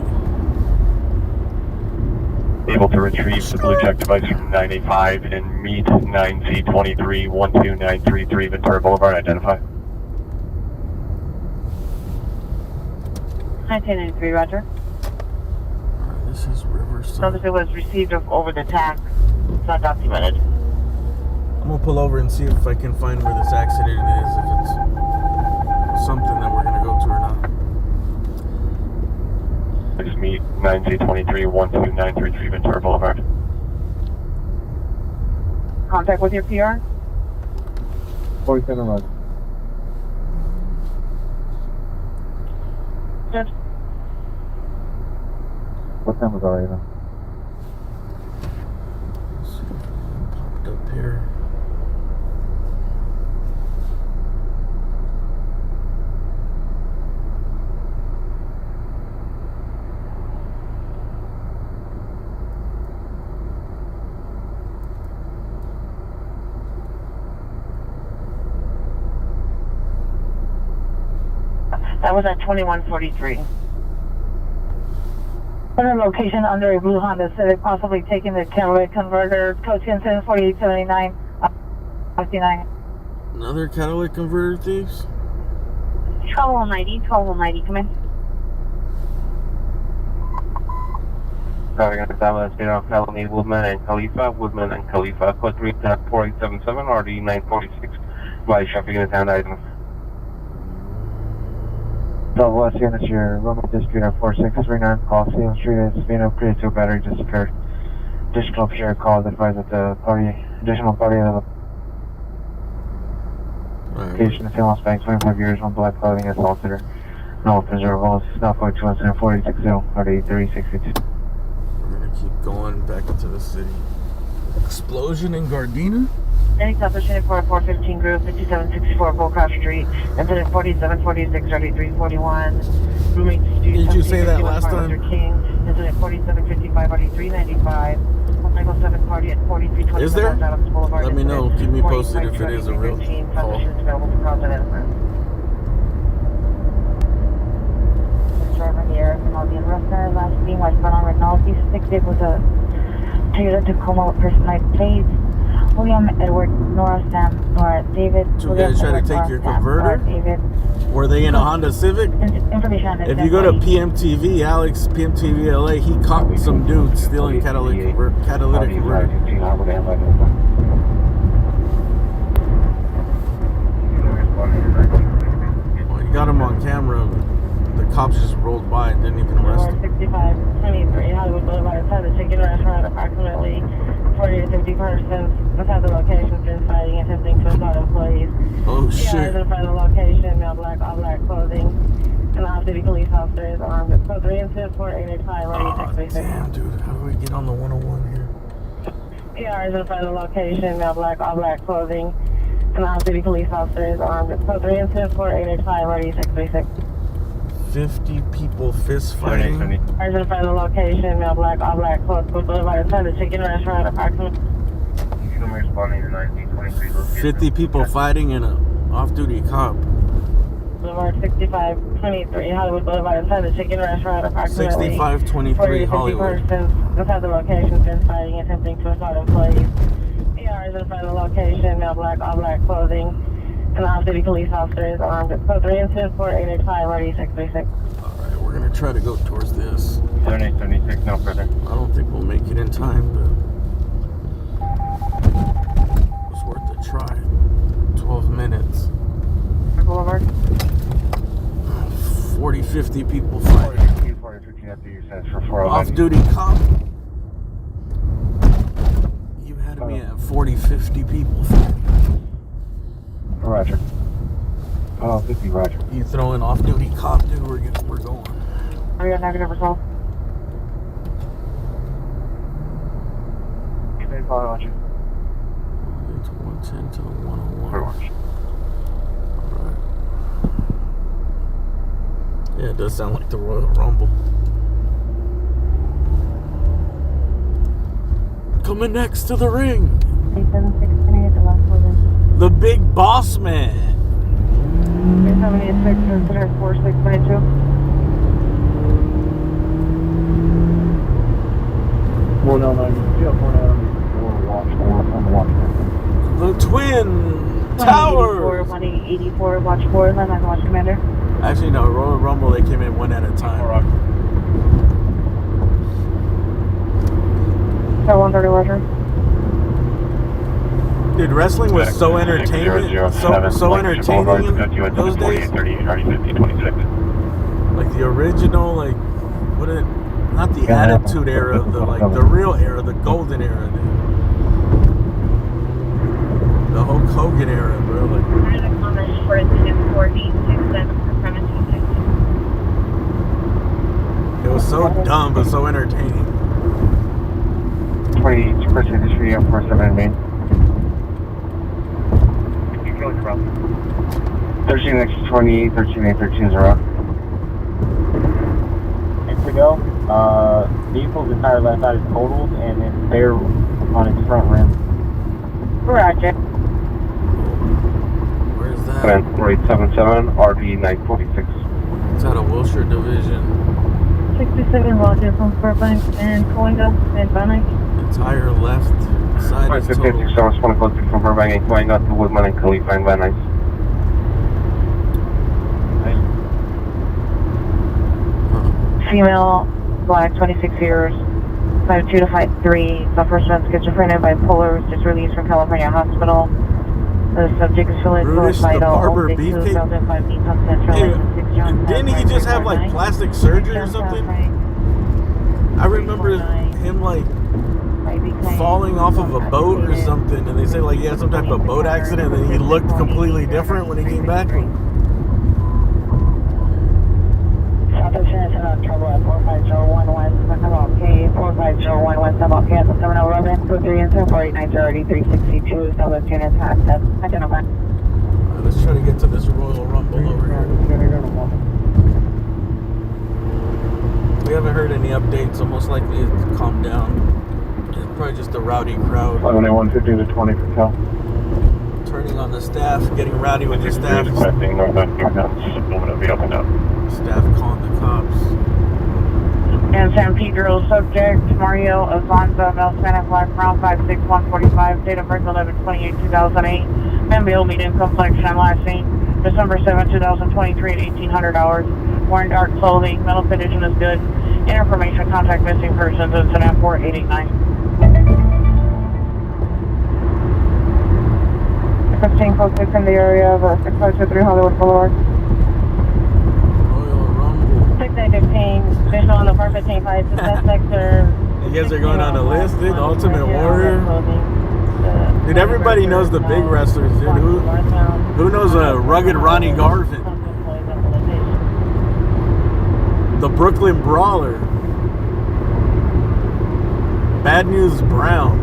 S10: Able to retrieve the blue check device from 985 and meet 9C23 12933 Ventura Boulevard. Identify.
S8: 1993, roger.
S3: This is Riverside.
S8: Notice it was received over the tag. It's not documented.
S3: I'm gonna pull over and see if I can find where this accident is, if it's something that we're gonna go to or not.
S10: Please meet 9C23 12933 Ventura Boulevard.
S8: contact with your PR?
S9: 47 Roger.
S8: Just
S9: What time was that right now?
S3: Popped up here.
S8: that was at 2143. Other location under a blue Honda Civic, possibly taking the catalytic converter, code 1010-4879, 59.
S3: Another catalytic converter thieves?
S8: 1290, come in.
S12: Driving at the Dallas, Felony, Woodman and Khalifa, code 34877, RD 946, by traffic in the town items.
S9: Southwest unit, your Roman District at 4639 Coliseum Street is being upgraded to a battery disappeared. Additional PR call advised that the additional party of the location of Los Bank, 25 years, one black clothing assaulted her. No observables, not 42 460, RD 3662.
S3: We're gonna keep going back into the city. Explosion in Gardena?
S8: Any Southwest Unit 4415 Group, 5764 Bullcroft Street, incident 4746, RD 341. Roommate dispute.
S3: Did you say that last time?
S8: King, incident 4755, RD 395. Michael 7 party at 4320.
S3: Is there? Let me know. Keep me posted if it is a real call.
S8: Driver here from Albion Restaurant, last being westbound on Rinaldi, 6 was a Toyota Tacoma with personalized plates. William Edward Nora Sam Nora David.
S3: Two guys try to take your converter? Were they in a Honda Civic?
S8: Information on
S3: If you go to PMTV, Alex, PMTV LA, he caught some dude stealing catalytic converter. Well, you got him on camera. The cops just rolled by and didn't even arrest him.
S8: 6523 Hollywood Boulevard inside the chicken restaurant, approximately 40 to 50 persons. Inside the location, been fighting, attempting to assault employees.
S3: Oh shit.
S8: Identified the location, male black, all black clothing. And the off-duty police officers armed with code 3 and 4885,
S3: damn, dude. How do we get on the 101 here?
S8: PR identified the location, male black, all black clothing. And the off-duty police officers armed with code 3 and 4885, 636.
S3: 50 people fist fighting.
S8: Identify the location, male black, all black clothes, Boulevard inside the chicken restaurant, approximately.
S3: 50 people fighting and an off-duty cop.
S8: Boulevard 6523 Hollywood Boulevard inside the chicken restaurant, approximately.
S3: 6523 Hollywood.
S8: Persons inside the location, been fighting, attempting to assault employees. PR identify the location, male black, all black clothing. And the off-duty police officers armed with code 3 and 4885, 636.
S3: Alright, we're gonna try to go towards this.
S12: 7876, no further.
S3: I don't think we'll make it in time, but it's worth a try. 12 minutes.
S8: Boulevard.
S3: 40, 50 people fighting. Off-duty cop. You had me at 40, 50 people fighting.
S9: Roger. Oh, 50, Roger.
S3: You throw an off-duty cop, dude, we're going.
S8: Are you negative result?
S9: Okay, Roger.
S3: It's 110 to 101. Alright. Yeah, it does sound like the Royal Rumble. Coming next to the ring.
S8: 8768, the last one.
S3: The big boss man.
S8: 876, consider 4622.
S9: Well, no, just one on the watch.
S3: The Twin Towers.
S8: 184, watch 4, and then I'm watch commander.
S3: Actually, no, Royal Rumble, they came in one at a time.
S8: So 130, Roger.
S3: Dude, wrestling was so entertaining. So entertaining in those days. Like the original, like what it? Not the Attitude Era, the real era, the golden era. Dude. Hogan era, bro. Like,
S8: for incident 4867 for premises 6.
S3: it was so dumb, but so entertaining.
S9: 28 Christian History of 47 Main. 13X28, 13813
S11: Next we go. Vehicle's entire left side is totaled and it's bare on its front rim.
S8: Roger.
S3: Where's that?
S12: 4877, RD946.
S3: It's out of Wilshire Division.
S8: 67 Roger from Burbank and Coinga and Bannock.
S3: Entire left side is
S12: 15
S3: total.
S12: 6 hours, 20 close from Burbank and going out to Woodman and Khalifa and Van Nuys.
S8: Female, black, 26 years, 5'2" to 5'3", suffers from schizophrenia, bipolar, was just released from California Hospital. The subject is feeling
S3: Brutus the
S8: suicidal.
S3: Barber
S8: Only
S3: Beefcake.
S8: 2005 Nissan Sentra,
S3: Hey,
S8: license 6 John
S3: didn't he just have like plastic surgery or something? I remember him like falling off of a boat or something, and they say like he had some type of boat accident, and then he looked completely different when he came back.
S8: Trouble at 45011 West, okay, 45011 West, okay, at the 711, 23 and 489 362, Southwest units, access, identify.
S3: Let's try to get to this Royal Rumble over here. We haven't heard any updates, so most likely it's calmed down. It's probably just a rowdy crowd.
S10: 11A1, 15 to 20 for Cal.
S3: Turning on the staff, getting rowdy with the staff.
S10: Expecting northbound will be opened up.
S3: Staff calling the cops.
S8: And San Pedro, subject Mario Alfonso, male Spanish, black, brown, 5'6", 145, date of birth 11/28/2008, male, medium complexion, last seen December 7, 2023 at 1800 hours, wearing dark clothing, mental condition is good, information, contact missing persons, incident 4889. 15 code 6 in the area of 6523 Hollywood Boulevard.
S3: Royal Rumble.
S8: 6915, visual on the part 155, suspects are...
S3: You guys are going on a list, dude? Ultimate Warrior? Dude, everybody knows the big wrestlers, dude. Who knows Rugged Ronnie Garvin? The Brooklyn Brawler. Bad News Brown.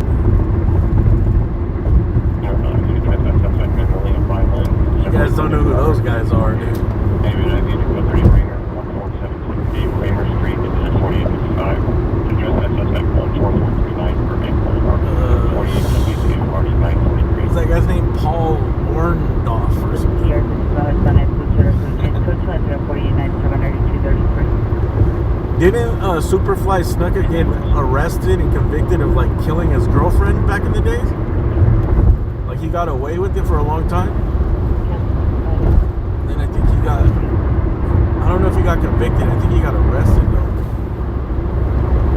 S3: You guys don't know who those guys are, dude.
S10: David, I need to go 30 Rainer, 14768 Rainer Street, it's 4855. Address that suspect 14439 Burbank Boulevard, 4872, RD943.
S3: What's that guy's name? Paul Orndorff or something. Didn't Superfly Snuka get arrested and convicted of like killing his girlfriend back in the days? Like he got away with it for a long time? Then I think he got, I don't know if he got convicted, I think he got arrested though.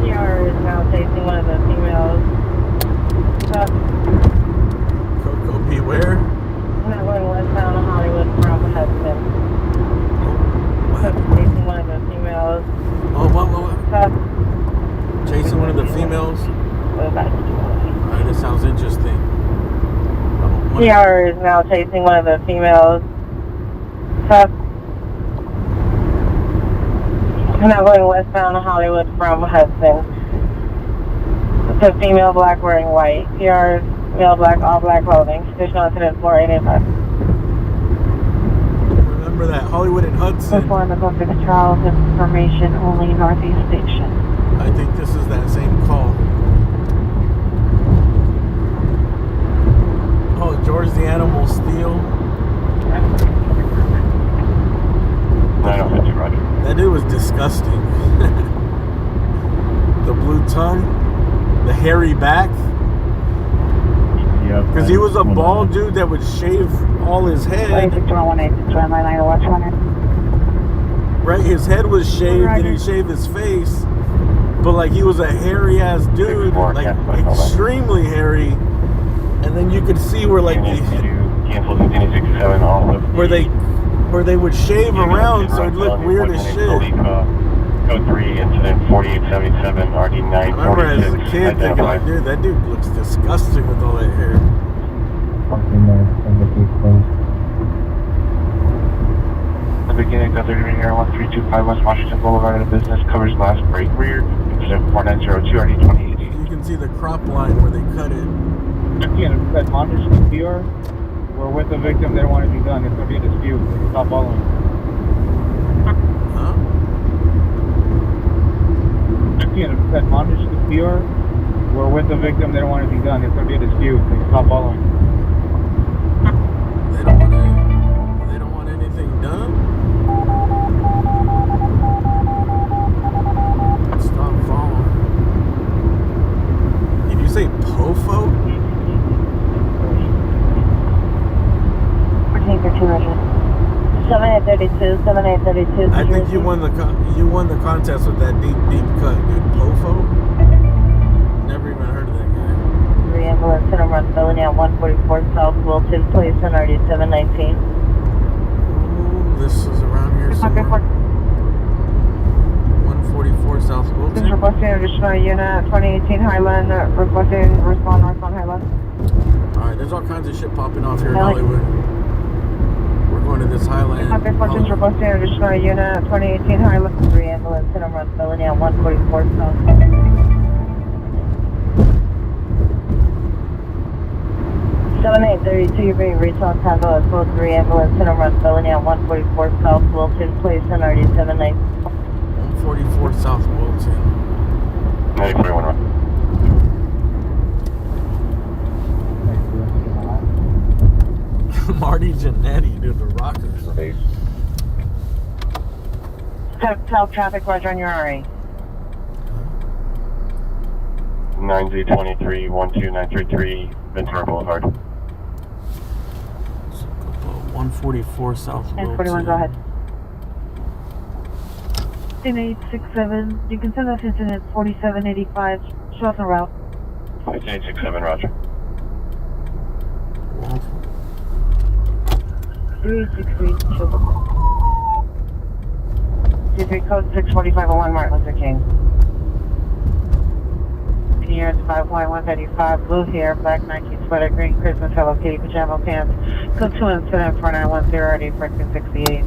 S8: PR is now chasing one of the females.
S3: Coco Beware?
S8: Not going westbound on Hollywood from Hudson.
S3: What happened?
S8: Chasing one of the females.
S3: Oh, what? Chasing one of the females? Alright, this sounds interesting.
S8: PR is now chasing one of the females. Now going westbound on Hollywood from Hudson. It's a female black wearing white. PR is male black, all black clothing. Additional incident 4885.
S3: Remember that Hollywood and Hudson?
S8: Before the book of the trials, information only Northeast Station.
S3: I think this is that same call. Oh, George the Animal Steel. That dude was disgusting. The blue tongue, the hairy back.
S10: Yep.
S3: Because he was a bald dude that would shave all his head. Right, his head was shaved and he shaved his face. But like he was a hairy ass dude, like extremely hairy. And then you could see where like where they would shave around so it looked weird as shit.
S10: Code 3, incident 4877, RD946.
S3: I remember as a kid thinking like, dude, that dude looks disgusting with all that hair.
S9: Parking there, indicate closed. The beginning of the here, 1325 West Washington Boulevard of Business, covers glass break rear, incident 4902 RD 2080.
S3: You can see the crop line where they cut it.
S11: Again, admonish the viewer. We're with the victim. They don't want it to be done. It's going to be a dispute. Stop following.
S3: Huh?
S11: Again, admonish the viewer. We're with the victim. They don't want it to be done. It's going to be a dispute. Stop following.
S3: They don't want anything done? Stop following. Did you say POFO?
S8: 1413 Roger. 7832, 7832.
S3: I think you won the contest with that deep cut, dude. POFO? Never even heard of that guy.
S8: 3 ambulance center run filling out 144 South Wilton Place on RD 719.
S3: Ooh, this is around here somewhere. 144 South Wilton.
S8: Requesting additional unit 2018 Highland. Requesting respond north on Highland.
S3: Alright, there's all kinds of shit popping off here in Hollywood. We're going to this Highland.
S8: Requesting additional unit 2018 Highland. 3 ambulance center run filling out 144 South. 7832, you're being reached Tango at code 3 ambulance center run filling out 144 South Wilton Place on RD 719.
S3: 144 South Wilton.
S12: 9041 run.
S3: Marty Jannetty, dude, the Rockers.
S8: South traffic, Roger on your RA.
S12: 9Z23 12933 Ventura Boulevard.
S3: 144 South Wilton.
S8: 41, go ahead. 867, you can send us incident 4785, show us a route.
S12: 867, roger.
S8: 363, show us. 23 code 64501 Martin Luther King. Years 5.135, blue hair, black Nike sweater, green Christmas Hello Kitty pajama pants. Code 2 incident 4910 RD 1468.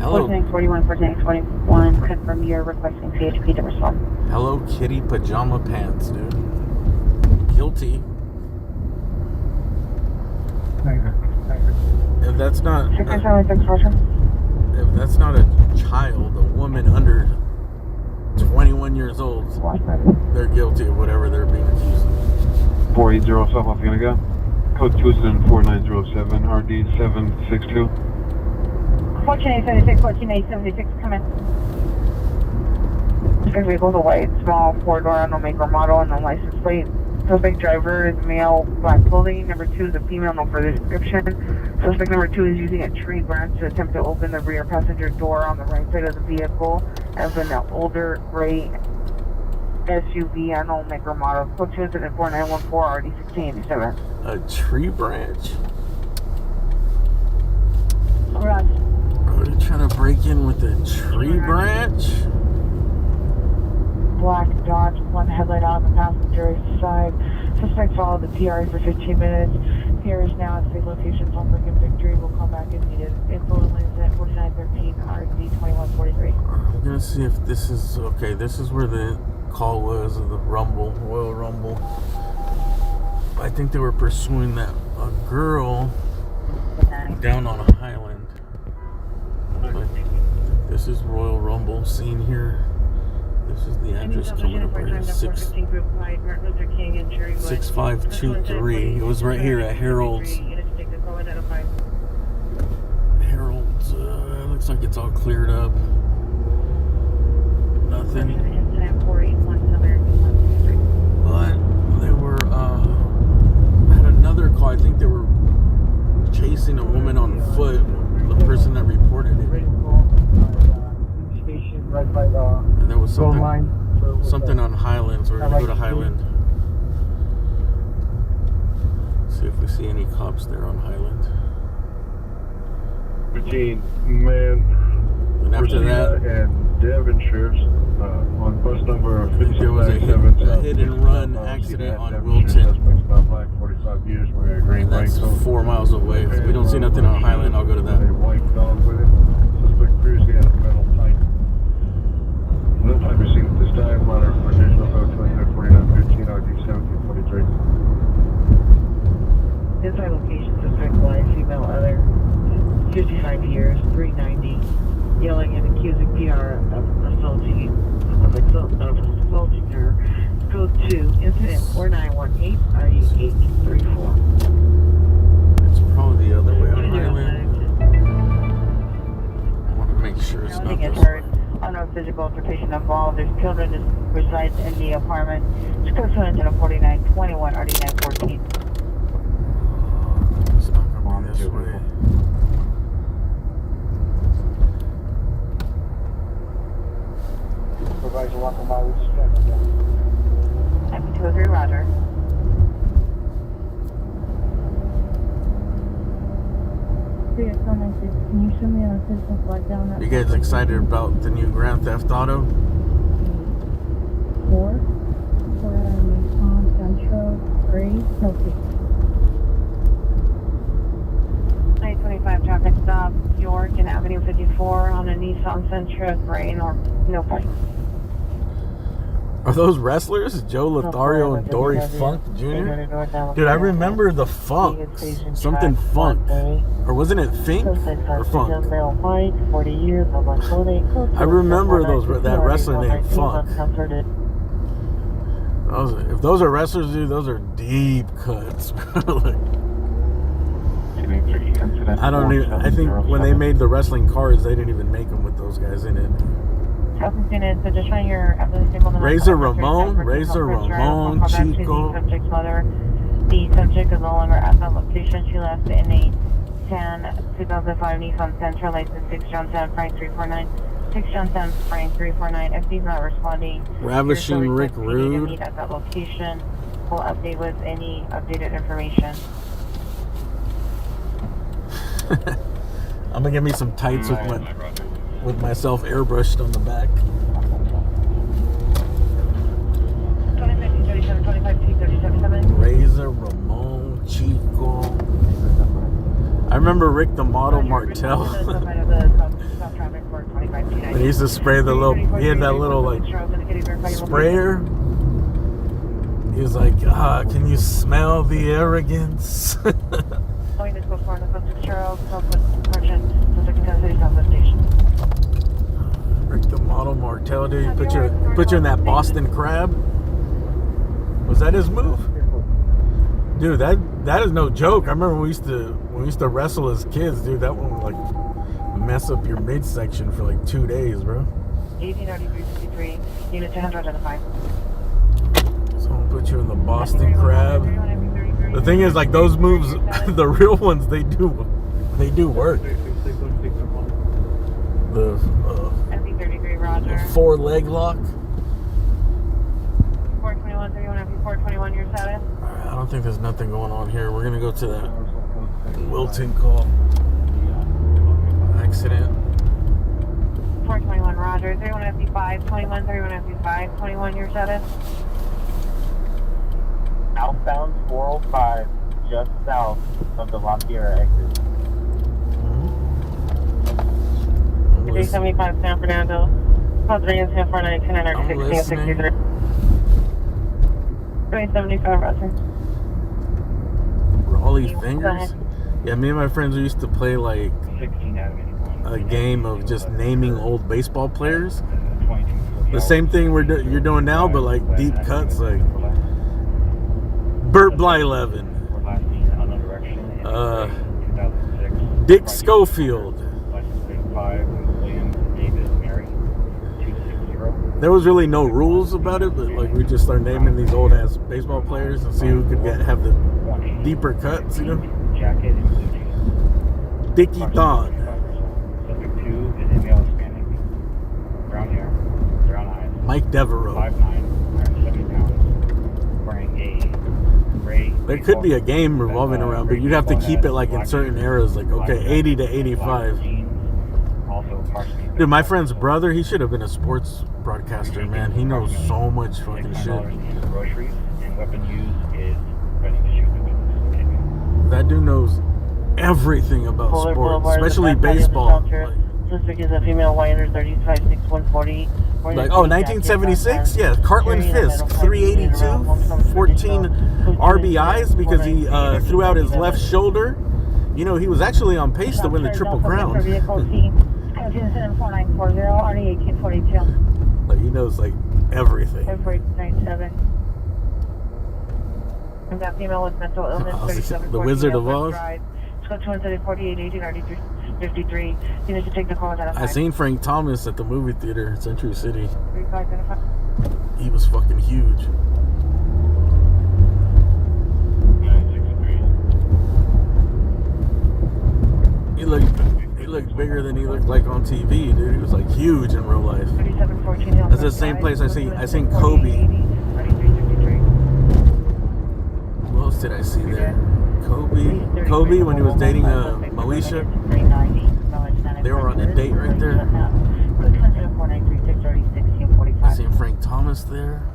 S3: Hello.
S8: 1441, 1421, confirm you're requesting CHP to respond.
S3: Hello Kitty pajama pants, dude. Guilty. If that's not if that's not a child, a woman under 21 years old, they're guilty of whatever they're being accused of.
S10: 480 South Los Angeles. Code 24907 RD 762.
S8: 14876, 14876, come in. This vehicle is a white, small, 4-door, no make or model, and no license plate. Suspect driver is male, black clothing. Number 2 is a female, no further description. Suspect number 2 is using a tree branch to attempt to open the rear passenger door on the right side of the vehicle as an older gray SUV, no make or model. Code 2 incident 4914 RD 1687.
S3: A tree branch?
S8: Roger.
S3: Are you trying to break in with a tree branch?
S8: Black Dodge, one headlight on the passenger side. Suspect followed the PRA for 15 minutes. PRA is now at safe locations on Brigham Victory. Will come back as needed. Info and lands at 4913 RD 2143.
S3: I'm gonna see if this is okay. This is where the call was of the Rumble, Royal Rumble. I think they were pursuing that a girl down on a highland. But this is Royal Rumble scene here. This is the address coming up right here. 6523. It was right here at Harold's. Harold's. Looks like it's all cleared up. Nothing. But they were had another call. I think they were chasing a woman on foot. The person that reported it.
S11: Right by the
S3: And there was something
S11: line.
S3: on Highlands. We're gonna go to Highland. See if we see any cops there on Highland.
S10: Between man
S3: And after that,
S10: and Devonshire's on bus number
S3: there was a
S10: 5597
S3: hit and run accident on Wilton.
S10: Suspect's about black, 45 years, wearing a green
S3: And that's
S10: raincoat.
S3: I'll go to
S10: A
S3: that.
S10: white dog with it. Suspect appears to have a metal pipe. No pipe received at this time. Monitor for additional code 2915 RD 1723.
S8: Inside location, suspect blind, female other, 55 years, 390, yelling and accusing PR of assaulting her. Code 2, incident 4918, RE 834.
S3: It's probably the other way on Highland. I want to make sure it's not
S8: Nothing is
S3: this
S8: heard.
S3: way.
S8: No physical altercation involved. There's children that reside in the apartment. It's code 4921, RD 914.
S3: It's not going to be this way.
S11: Supervisor, welcome by with traffic.
S8: Happy 203, Roger.
S13: Can you show me on a physical flag down that?
S3: You guys excited about the new Grand Theft Auto?
S13: 4 Central 3 Hilton.
S8: 925 traffic stop, York and Avenue 54 on a Nissan Sentra gray, no point.
S3: Are those wrestlers? Joe Lothario and Dory Funk Jr.? Dude, I remember the Funk. Something Funk. Or wasn't it Fink or Funk? I remember that wrestler named Funk. If those are wrestlers, dude, those are deep cuts. I don't even. I think when they made the wrestling cards, they didn't even make them with those guys in it. Razor Ramon, Chico.
S8: Subject's mother. The subject is no longer at that location. She left in a 2005 Nissan Sentra, license 6 John 10 Frank 349. 6 John 10 Frank 349. If he's not responding,
S3: Ravishing Rick Rude.
S8: Meet at that location. We'll update with any updated information.
S3: I'm gonna get me some tights with myself airbrushed on the back.
S8: 25-37.
S3: Razor Ramon, Chico. I remember Rick the Model Martel. He used to spray the little. He had that little like sprayer. He was like, can you smell the arrogance? Rick the Model Martel, dude. Put you in that Boston Crab. Was that his move? Dude, that is no joke. I remember we used to wrestle as kids, dude. That one would like mess up your midsection for like 2 days, bro.
S8: 1893, unit 200 identified.
S3: Someone put you in the Boston Crab. The thing is, like those moves, the real ones, they do work. The 4-leg lock.
S8: 421, 31, 421, your status?
S3: I don't think there's nothing going on here. We're gonna go to that Wilton call. Accident.
S8: 421, Roger. 31 FD5, 21, 31 FD5, 21, your status?
S9: Outbound 405, just south of the Lafayette exit.
S8: 375 San Fernando. Call 3 and San Fernando, 1063. 375, Roger.
S3: Raleigh Fingers? Yeah, me and my friends used to play like a game of just naming old baseball players. The same thing you're doing now, but like deep cuts, like Burt Blyleven, Dick Schofield. There was really no rules about it, but like we just started naming these old ass baseball players and see who could have the deeper cuts, you know. Dickie Thon. Mike Devereaux. There could be a game revolving around, but you'd have to keep it like in certain eras, like okay, 80 to 85. Dude, my friend's brother, he should have been a sports broadcaster, man. He knows so much fucking shit. That dude knows everything about
S8: Fuller
S3: sports,
S8: Boulevard,
S3: especially
S8: the back patio of the
S3: baseball.
S8: shelter. Suspect is a female white under 30s, 5'6", 140.
S3: Like, oh, 1976? Yeah, Cartland Fisk, 382, 14 RBIs because he threw out his left shoulder. You know, he was actually on pace to win the Triple Crown.
S8: Like,
S3: he knows, like, everything.
S8: February 97. And that female with mental illness, 37.
S3: The Wizard of Oz.
S8: Scott 248, 18, 53. You need to take the call at
S3: I seen Frank Thomas at the movie theater, Century City. He was fucking huge. He looked bigger than he looked like on TV, dude. He was like huge in real life. That's the same place I seen Kobe. What else did I see there? Kobe when he was dating Moesha. They were on a date right there. I seen Frank Thomas there.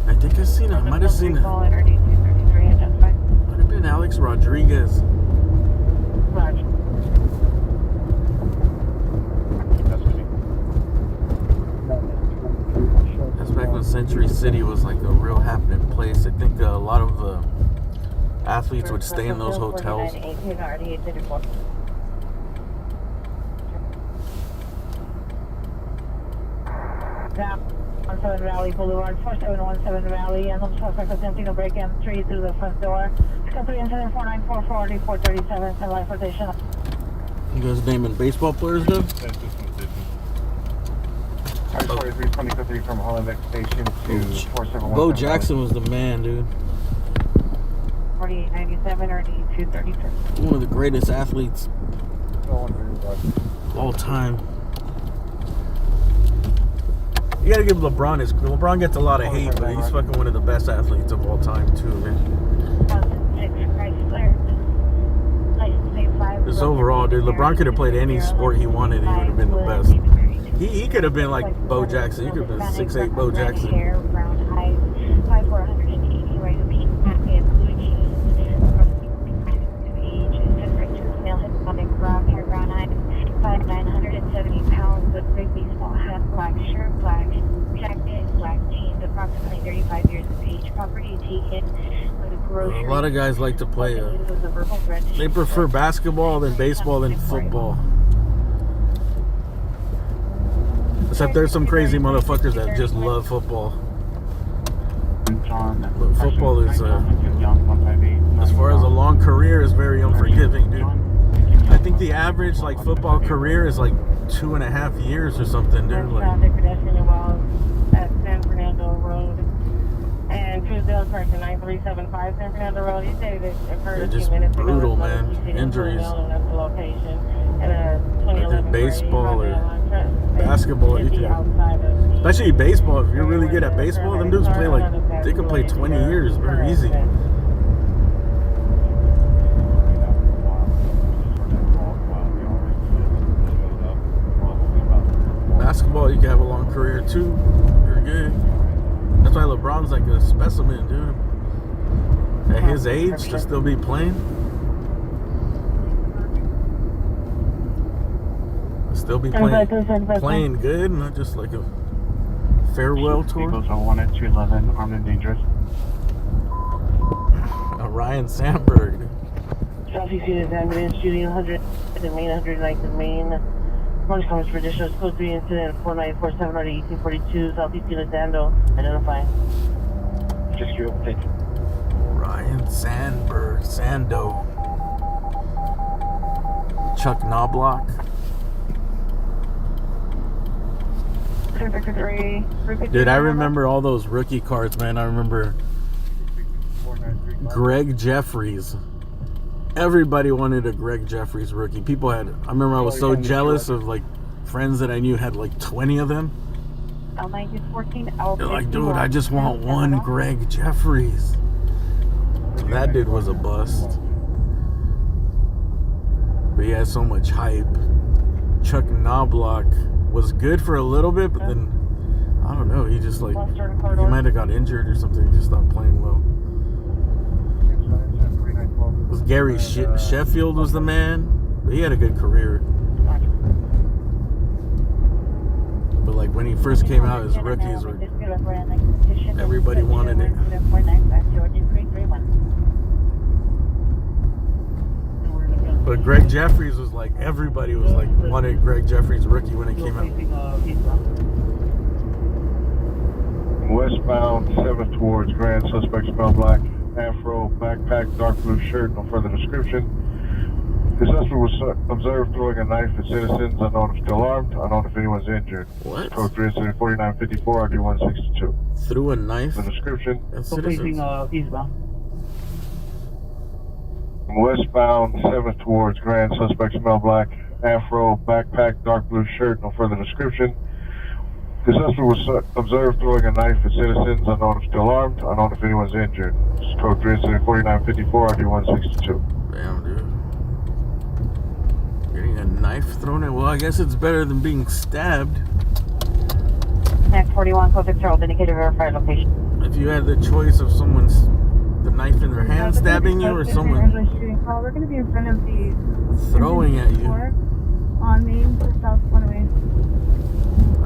S3: I think I seen it. I might have seen it. Might have been Alex Rodriguez. That's back when Century City was like a real happening place. I think a lot of athletes would stay in those hotels.
S8: Zap 17 Valley Boulevard, 4717 Valley, and I'm suspect attempting to break entry through the front door. Scout 3 incident 49440 437, send life rotation.
S3: You guys naming baseball players, dude?
S9: I-43 from Hollenbeck Station to 471.
S3: Bo Jackson was the man, dude.
S8: 4897 or 8233.
S3: One of the greatest athletes of all time. You gotta give LeBron his. LeBron gets a lot of hate, but he's fucking one of the best athletes of all time, too, man. Just overall, dude, LeBron could have played any sport he wanted and he would have been the best. He could have been like Bo Jackson. He could have been 6'8" Bo Jackson.
S8: Five 970 pounds with big baseball hat, black shirt, black jacket, black jeans, approximately 35 years of age. Property taken with a grocery.
S3: A lot of guys like to play. They prefer basketball than baseball than football. Except there's some crazy motherfuckers that just love football. But football is, as far as a long career, is very unforgiving, dude. I think the average like football career is like 2.5 years or something, dude. Like,
S8: at San Fernando Road and Truesdale Person 9375 San Fernando Road. He said it occurred a few minutes ago.
S3: Brutal, man. Injuries. Like baseball or basketball, you can, especially baseball. If you're really good at baseball, them dudes play like they can play 20 years very easy. Basketball, you can have a long career too. You're good. That's why LeBron's like a specimen, dude. At his age, to still be playing. Still be playing good, not just like a farewell tour.
S9: Eagles 01 at 211, armed and dangerous.
S3: Ryan Sandberg.
S8: Southeast Unit ambulance shooting 100 at the main 109th and main. Orange Commons for additional code 3 incident 4947 or 1842 Southeast Unit Dando. Identify.
S9: Just your update.
S3: Ryan Sandberg. Sando. Chuck Knobloch. Dude, I remember all those rookie cards, man. I remember Greg Jeffries. Everybody wanted a Greg Jeffries rookie. People had, I remember I was so jealous of like friends that I knew had like 20 of them. They're like, dude, I just want one Greg Jeffries. That dude was a bust. But he had so much hype. Chuck Knobloch was good for a little bit, but then I don't know, he just like, he might have got injured or something. He just stopped playing well. Gary Sheffield was the man. He had a good career. But like when he first came out, his rookies were, everybody wanted it. But Greg Jeffries was like, everybody was like, wanted Greg Jeffries rookie when it came out.
S10: Westbound, 7th towards Grand, suspect smell black, afro, backpack, dark blue shirt, no further description. The suspect was observed throwing a knife at citizens, unknown if still armed, unknown if anyone's injured.
S3: What?
S10: Code 3 incident 4954, RD 162.
S3: Threw a knife
S10: The description.
S3: at citizens.
S10: Westbound, 7th towards Grand, suspect smell black, afro, backpack, dark blue shirt, no further description. The suspect was observed throwing a knife at citizens, unknown if still armed, unknown if anyone's injured. Code 3 incident 4954, RD 162.
S3: Damn, dude. Getting a knife thrown at, well, I guess it's better than being stabbed.
S8: Next 41, code 6 Charles, indicated verified location.
S3: If you had the choice of someone's, the knife in their hand stabbing you or someone
S13: We're going to be in front of the
S3: throwing at you,
S13: on Main to South One-Way.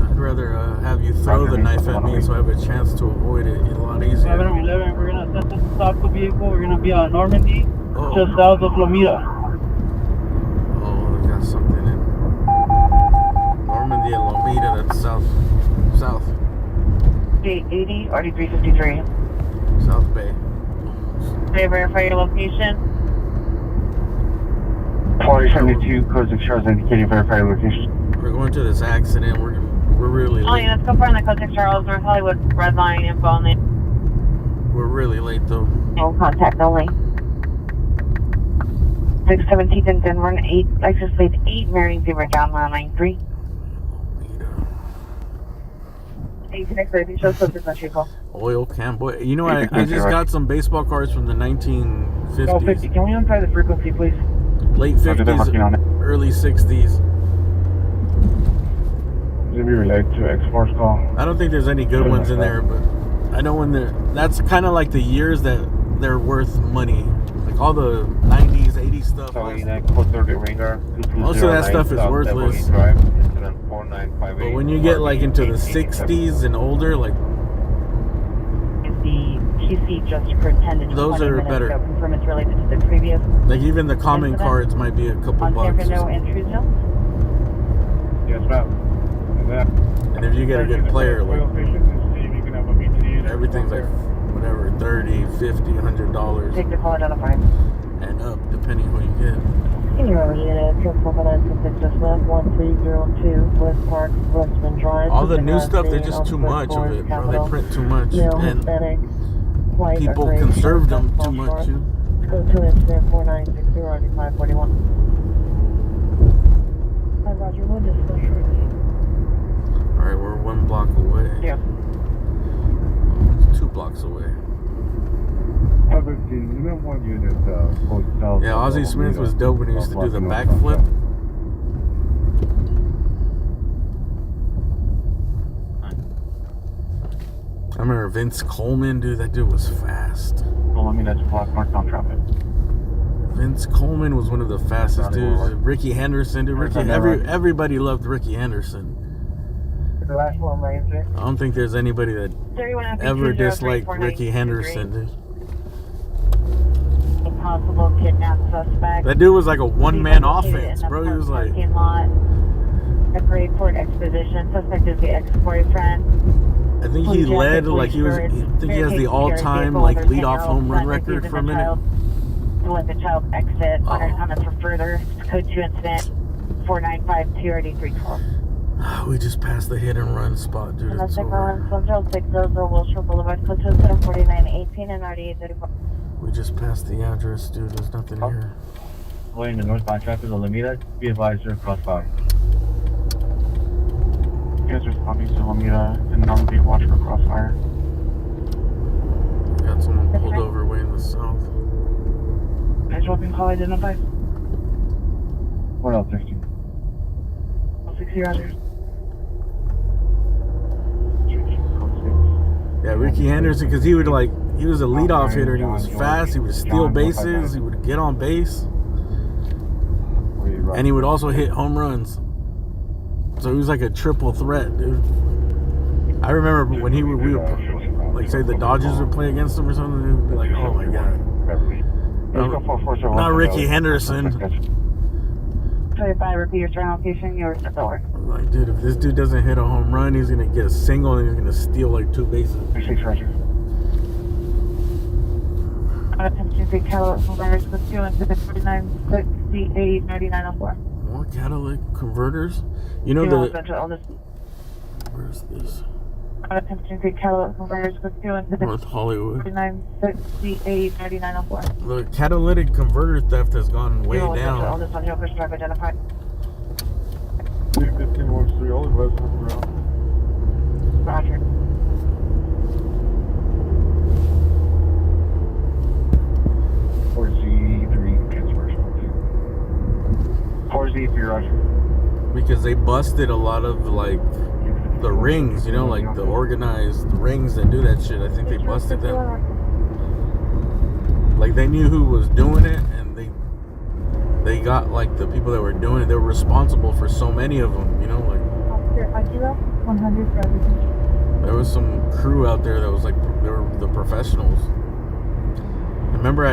S3: I'd rather have you throw the knife at me so I have a chance to avoid it a lot easier.
S11: 11, we're going to stop the vehicle. We're going to be on Normandy,
S3: Oh.
S11: just south of Lomita.
S3: Oh, I got something in Normandy and Lomita, that's south.
S8: 80, RD 353.
S3: South Bay.
S8: May I verify your location?
S9: 4072, code 6 Charles, indicating verified location.
S3: We're going to this accident. We're really
S8: Oh,
S3: late.
S8: yeah, let's go for the code 6 Charles, North Hollywood, red line, info only.
S3: We're really late though.
S8: No contact only. 617th and Denver, 8, license plate 8, Marion Zebra, John 93. 18X, baby, show subject on vehicle.
S3: Oil can, boy. You know, I just got some baseball cards from the 1950s.
S11: 1250, can we untie the frequency, please?
S3: Late 50s, early 60s.
S10: Should be related to X-Force call.
S3: I don't think there's any good ones in there, but I know when that's kind of like the years that they're worth money. Like all the 90s, 80s stuff. Most of that stuff is worthless. But when you get like into the 60s and older, like
S8: The QC just pretended
S3: those are better.
S8: Confirm it's related to the previous.
S3: Like even the common cards might be a couple
S8: On
S3: bucks.
S8: San entry zone.
S10: Yes, ma'am.
S3: And if you get a good player, like everything's like whatever, $30, $50, $100
S8: Take the call identified.
S3: and up, depending who you get.
S8: Can you remember unit, Triple 926 just left, 1302 West Park, Westman Drive.
S3: All the new stuff, there's just too much of it, bro. They print too much, and people conserve them too much. You know?
S8: Go to incident 4960, RD 541. Hi, Roger, we'll discuss shortly.
S3: All right, we're 1 block away.
S8: Yeah.
S3: 2 blocks away.
S10: 515, you have one unit, south.
S3: Yeah, Ozzie Smith was dope when he used to do the backflip. I remember Vince Coleman, dude. That dude was fast.
S9: Well, I mean, that's block marked on traffic.
S3: Vince Coleman was one of the fastest dudes. Ricky Henderson, dude. Everybody loved Ricky Henderson.
S8: The last one, right, sir?
S3: I don't think there's anybody that ever disliked Ricky Henderson, dude.
S8: A possible kidnap suspect.
S3: That dude was like a one-man offense, bro. He was like,
S8: parking lot. A Great Port Exposition. Suspect is the ex-boyfriend.
S3: I think he led, like he was, I think he has the all-time like leadoff home run record for a minute.
S8: To let the child exit. On comments for further. Code 2 incident 4952 RD 312.
S3: We just passed the hit and run spot, dude. It's over.
S8: Central 600 Wilshire Boulevard. Code 2 incident 4918 and RD 834.
S3: We just passed the address, dude. There's nothing here.
S9: Going to northbound traffic of Lomita, be advised to crossfire. You guys responding to Lomita and Normandy, watch for crossfire.
S3: Got someone pulled over way in the south.
S8: Guys, dropping call identified.
S10: 1L60.
S8: 60 Roger.
S3: Yeah, Ricky Henderson, because he would like, he was a leadoff hitter. And he was fast. He would steal bases. He would get on base, and he would also hit home runs. So he was like a triple threat, dude. I remember when we would, like, say the Dodgers would play against him or something, it would be like, oh my god. Not Ricky Henderson.
S8: 25, repeat your surround location, your door.
S3: Like, dude, if this dude doesn't hit a home run, he's gonna get a single and he's gonna steal like 2 bases.
S8: Attention, Great Catalytic Converters with 249-68-9904.
S3: More catalytic converters? You know where's this?
S8: Attention, Great Catalytic Converters with
S3: North Hollywood.
S8: 249-68-9904.
S3: The catalytic converter theft has gone way down.
S8: All this on your first drive identified.
S10: 15 West 3, all the residents around.
S8: Roger.
S3: Because they busted a lot of like the rings, you know, like the organized rings that do that shit. I think they busted them. Like they knew who was doing it, and they got like the people that were doing it. They were responsible for so many of them, you know, like.
S13: Officer 100 for everything.
S3: There was some crew out there that was like they were the professionals. Remember,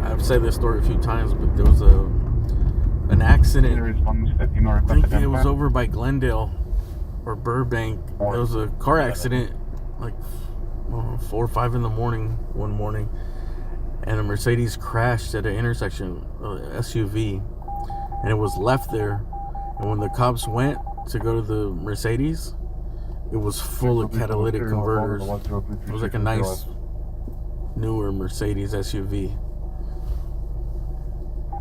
S3: I've said this story a few times, but there was an accident. I think it was over by Glendale or Burbank. There was a car accident like 4 or 5 in the morning one morning, and a Mercedes crashed at an intersection, SUV, and it was left there. And when the cops went to go to the Mercedes, it was full of catalytic converters. It was like a nice newer Mercedes SUV.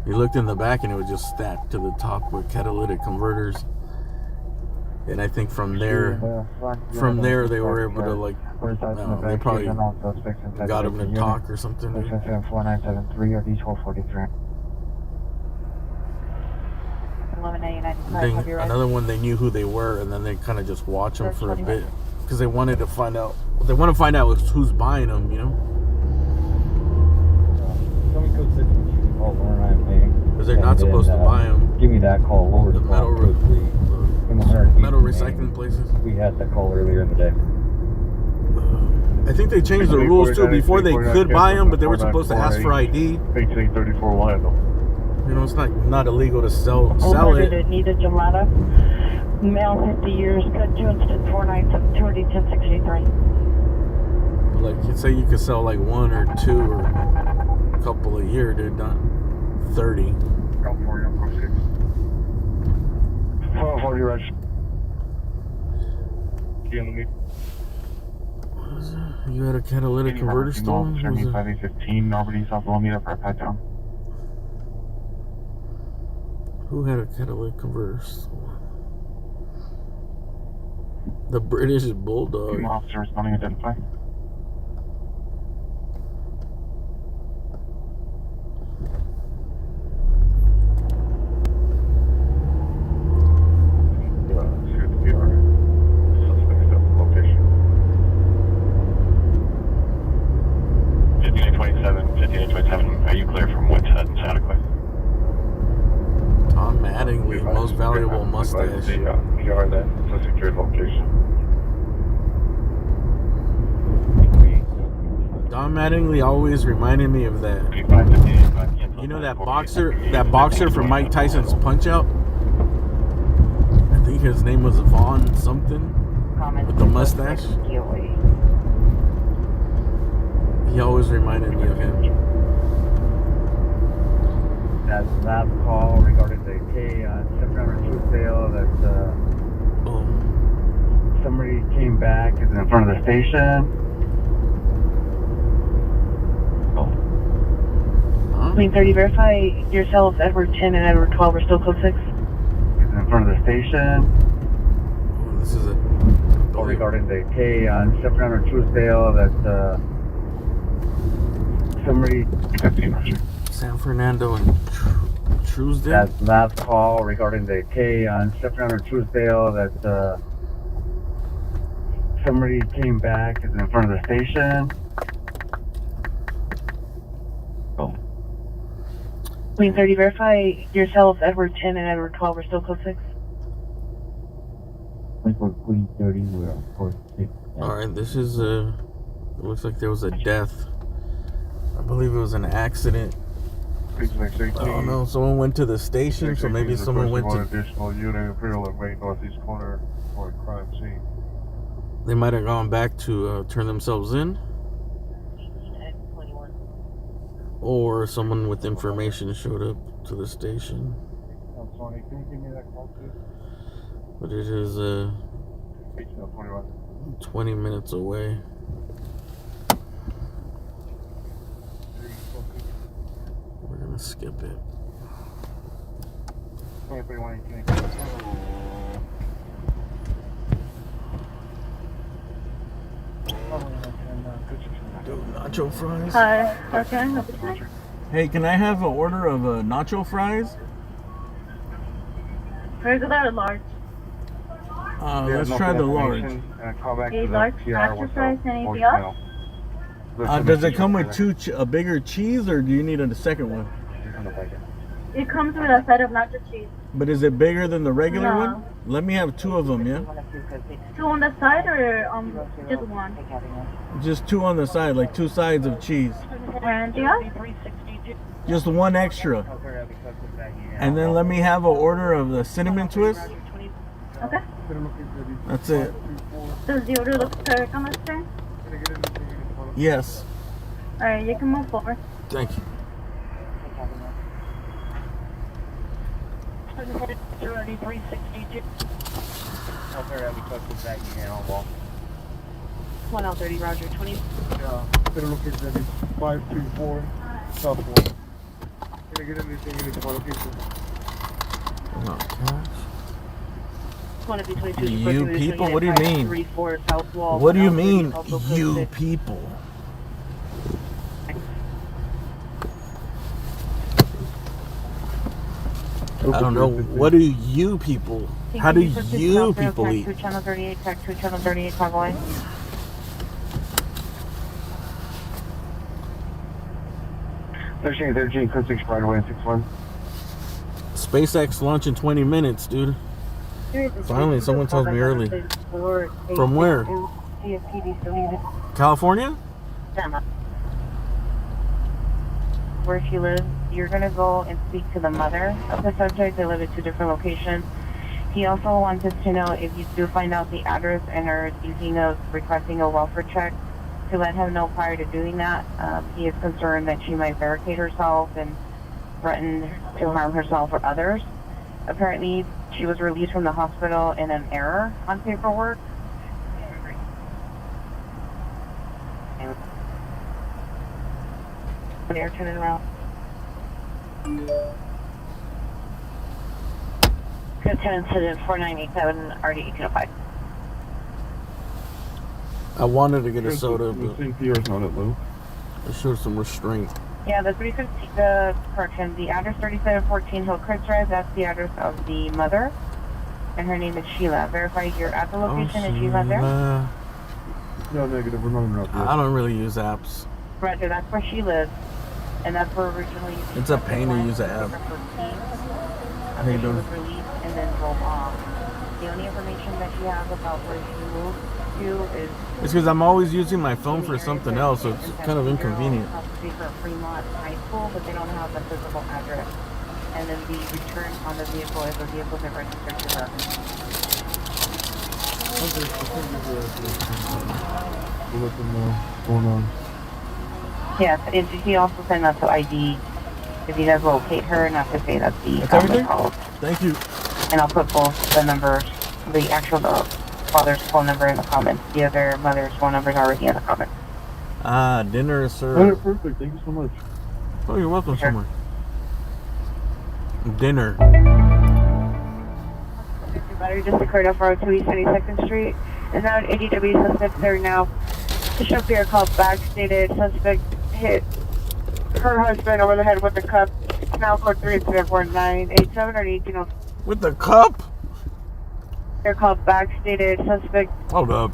S3: You looked in the back and it was just stacked to the top with catalytic converters. And I think from there they were able to like, they probably got him to talk or something. I think another one, they knew who they were, and then they kind of just watch them for a bit because they wanted to find out. They want to find out who's buying them, you know. Because they're not supposed to buy them.
S9: Give me that call. Lower
S3: the metal recycling places.
S9: We had that call earlier in the day.
S3: I think they changed the rules too. Before they could buy them, but they were supposed to ask for ID.
S10: 1834 line though.
S3: You know, it's not illegal to sell it.
S8: Nita Gelada, male 50 years, good to incident 497-210-683.
S3: Like, you'd say you could sell like 1 or 2 or a couple a year, dude, not 30.
S10: California, 46. 440 rush.
S3: You had a catalytic converter stolen?
S10: 7515, Normandy, South Lomita for a pat down.
S3: Who had a catalytic converter stolen? The British Bulldog.
S10: Officer responding, identify.
S3: Valuable mustache.
S10: PR that. It's a secured location.
S3: Don Mattingly always reminded me of that. You know that boxer from Mike Tyson's Punch Out? I think his name was Vaughn something with the mustache. He always reminded me of him.
S9: That's last call regarding the September 2 sale that somebody came back is in front of the station.
S8: Clean 30, verify yourselves, Edward 10 and Edward 12 are still code 6.
S9: Is in front of the station.
S3: This is a
S9: regarding the September 2 sale that somebody
S3: San Fernando and Truesdale.
S9: That's last call regarding the September 2 sale that somebody came back is in front of the station.
S8: Queen 30, verify yourself, Edward 10 and Edward 12 are still code 6.
S9: Queen 30, we are code 6.
S3: Alright, this is it looks like there was a death. I believe it was an accident. I don't know, someone went to the station, so maybe someone went to...
S10: additional unit, Imperial and Main Northeast Corner for a crime scene.
S3: They might have gone back to turn themselves in. Or someone with information showed up to the station.
S10: Tony, can you give me that call, please?
S3: But it is 20 minutes away. We're gonna skip it. Dude, nacho fries.
S13: Hi, how can I help you tonight?
S3: Hey, can I have an order of nacho fries?
S13: Regular or large?
S3: Let's try the large.
S13: A large nacho fries, anything else?
S3: Does it come with a bigger cheese, or do you need a second one?
S13: It comes with a side of nacho cheese.
S3: But is it bigger than the regular
S13: No.
S3: one? Let me have 2 of them, yeah?
S13: 2 on the side or just 1?
S3: Just 2 on the side, like 2 sides of cheese.
S13: Anything else?
S3: Just 1 extra. And then let me have an order of the cinnamon twist.
S13: Okay.
S3: That's it.
S13: Does the order look correct on the screen?
S3: Yes.
S13: Alright, you can move forward.
S3: Thank you.
S8: One L 30, Roger 20.
S10: Better look at that. 524 Southward. Can I get anything in this location?
S3: You people? What do you mean? What do you mean, you people? I don't know. What do you people? How do you people eat?
S8: Channel 38, track 2, channel 38, Convoy.
S9: Thirteen, code 6 right away, 61.
S3: SpaceX launch in 20 minutes, dude. Finally, someone told me early. From where? California?
S8: Where she lives. You're going to go and speak to the mother of the subject. They live at 2 different locations. He also wants us to know if you do find out the address and are thinking of requesting a welfare check, to let him know prior to doing that. He is concerned that she might barricade herself and threaten to harm herself or others. Apparently, she was released from the hospital in an error on paperwork. They're turning around. Lieutenant Incident 4987, RD 1805.
S3: I wanted to get a soda, but
S10: CPR's not at low.
S3: I showed some restraint.
S8: Yeah, the 315, correction, the address 3714 Hillcrest Drive, that's the address of the mother, and her name is Sheila. Verify you're at the location and she's not there?
S10: No, negative, we're not in there.
S3: I don't really use apps.
S8: Roger, that's where she lives, and that's where originally...
S3: It's a pain to use an app. How you doing?
S8: She was released and then drove off. The only information that she has about where she moved to is...
S3: It's because I'm always using my phone for something else, so it's kind of inconvenient.
S8: For Fremont High School, but they don't have the physical address. And then the return on the vehicle is the vehicle that registered to her.
S10: We'll let them know what's going on.
S8: Yes, and he also sent us the ID if you guys locate her, not to say that's the call.
S3: Thank you.
S8: And I'll put both the numbers, the actual father's phone number in the comments. The other mother's phone number is already in the comments.
S3: Dinner is served.
S10: Perfect, thank you so much.
S3: Oh, you're welcome so much. Dinner.
S8: Battery just occurred off Road 2 East 72nd Street. And now an ADW suspect there now. Bishop Beer called back, stated suspect hit her husband over the head with the cup. Now code 34987 or 18.
S3: With the cup?
S8: Beer called back, stated suspect.
S3: Hold up.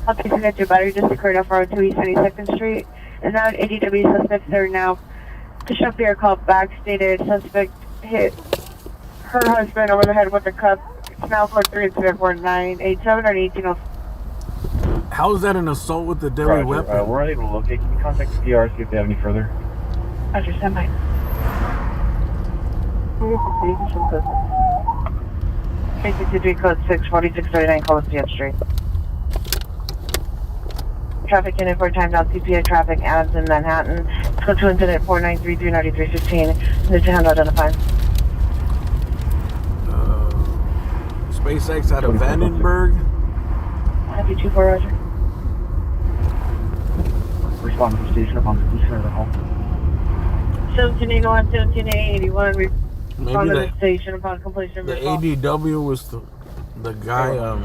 S8: I'll that your battery just occurred off Road 2 East 72nd Street. And now an ADW suspect there now. The chauffeur called back, stated suspect hit her husband over the head with a cup. It's now code 3 incident 4987 or 18.
S3: How is that an assault with a deadly weapon?
S9: We're able to locate. Can you contact the PR, see if they have any further?
S8: Roger, stand by. 363 code 6, 4639, call CF Street. Traffic unit for time now, CPA traffic adds in Manhattan. Code 2 incident 49339315. Need to handle identified.
S3: SpaceX out of Vandenberg.
S8: Happy 24, Roger.
S9: Respond to the station upon completion of the call.
S8: 1781, 1781. Respond to
S3: Maybe
S8: the station upon completion of
S3: the
S8: the call.
S3: ADW was the guy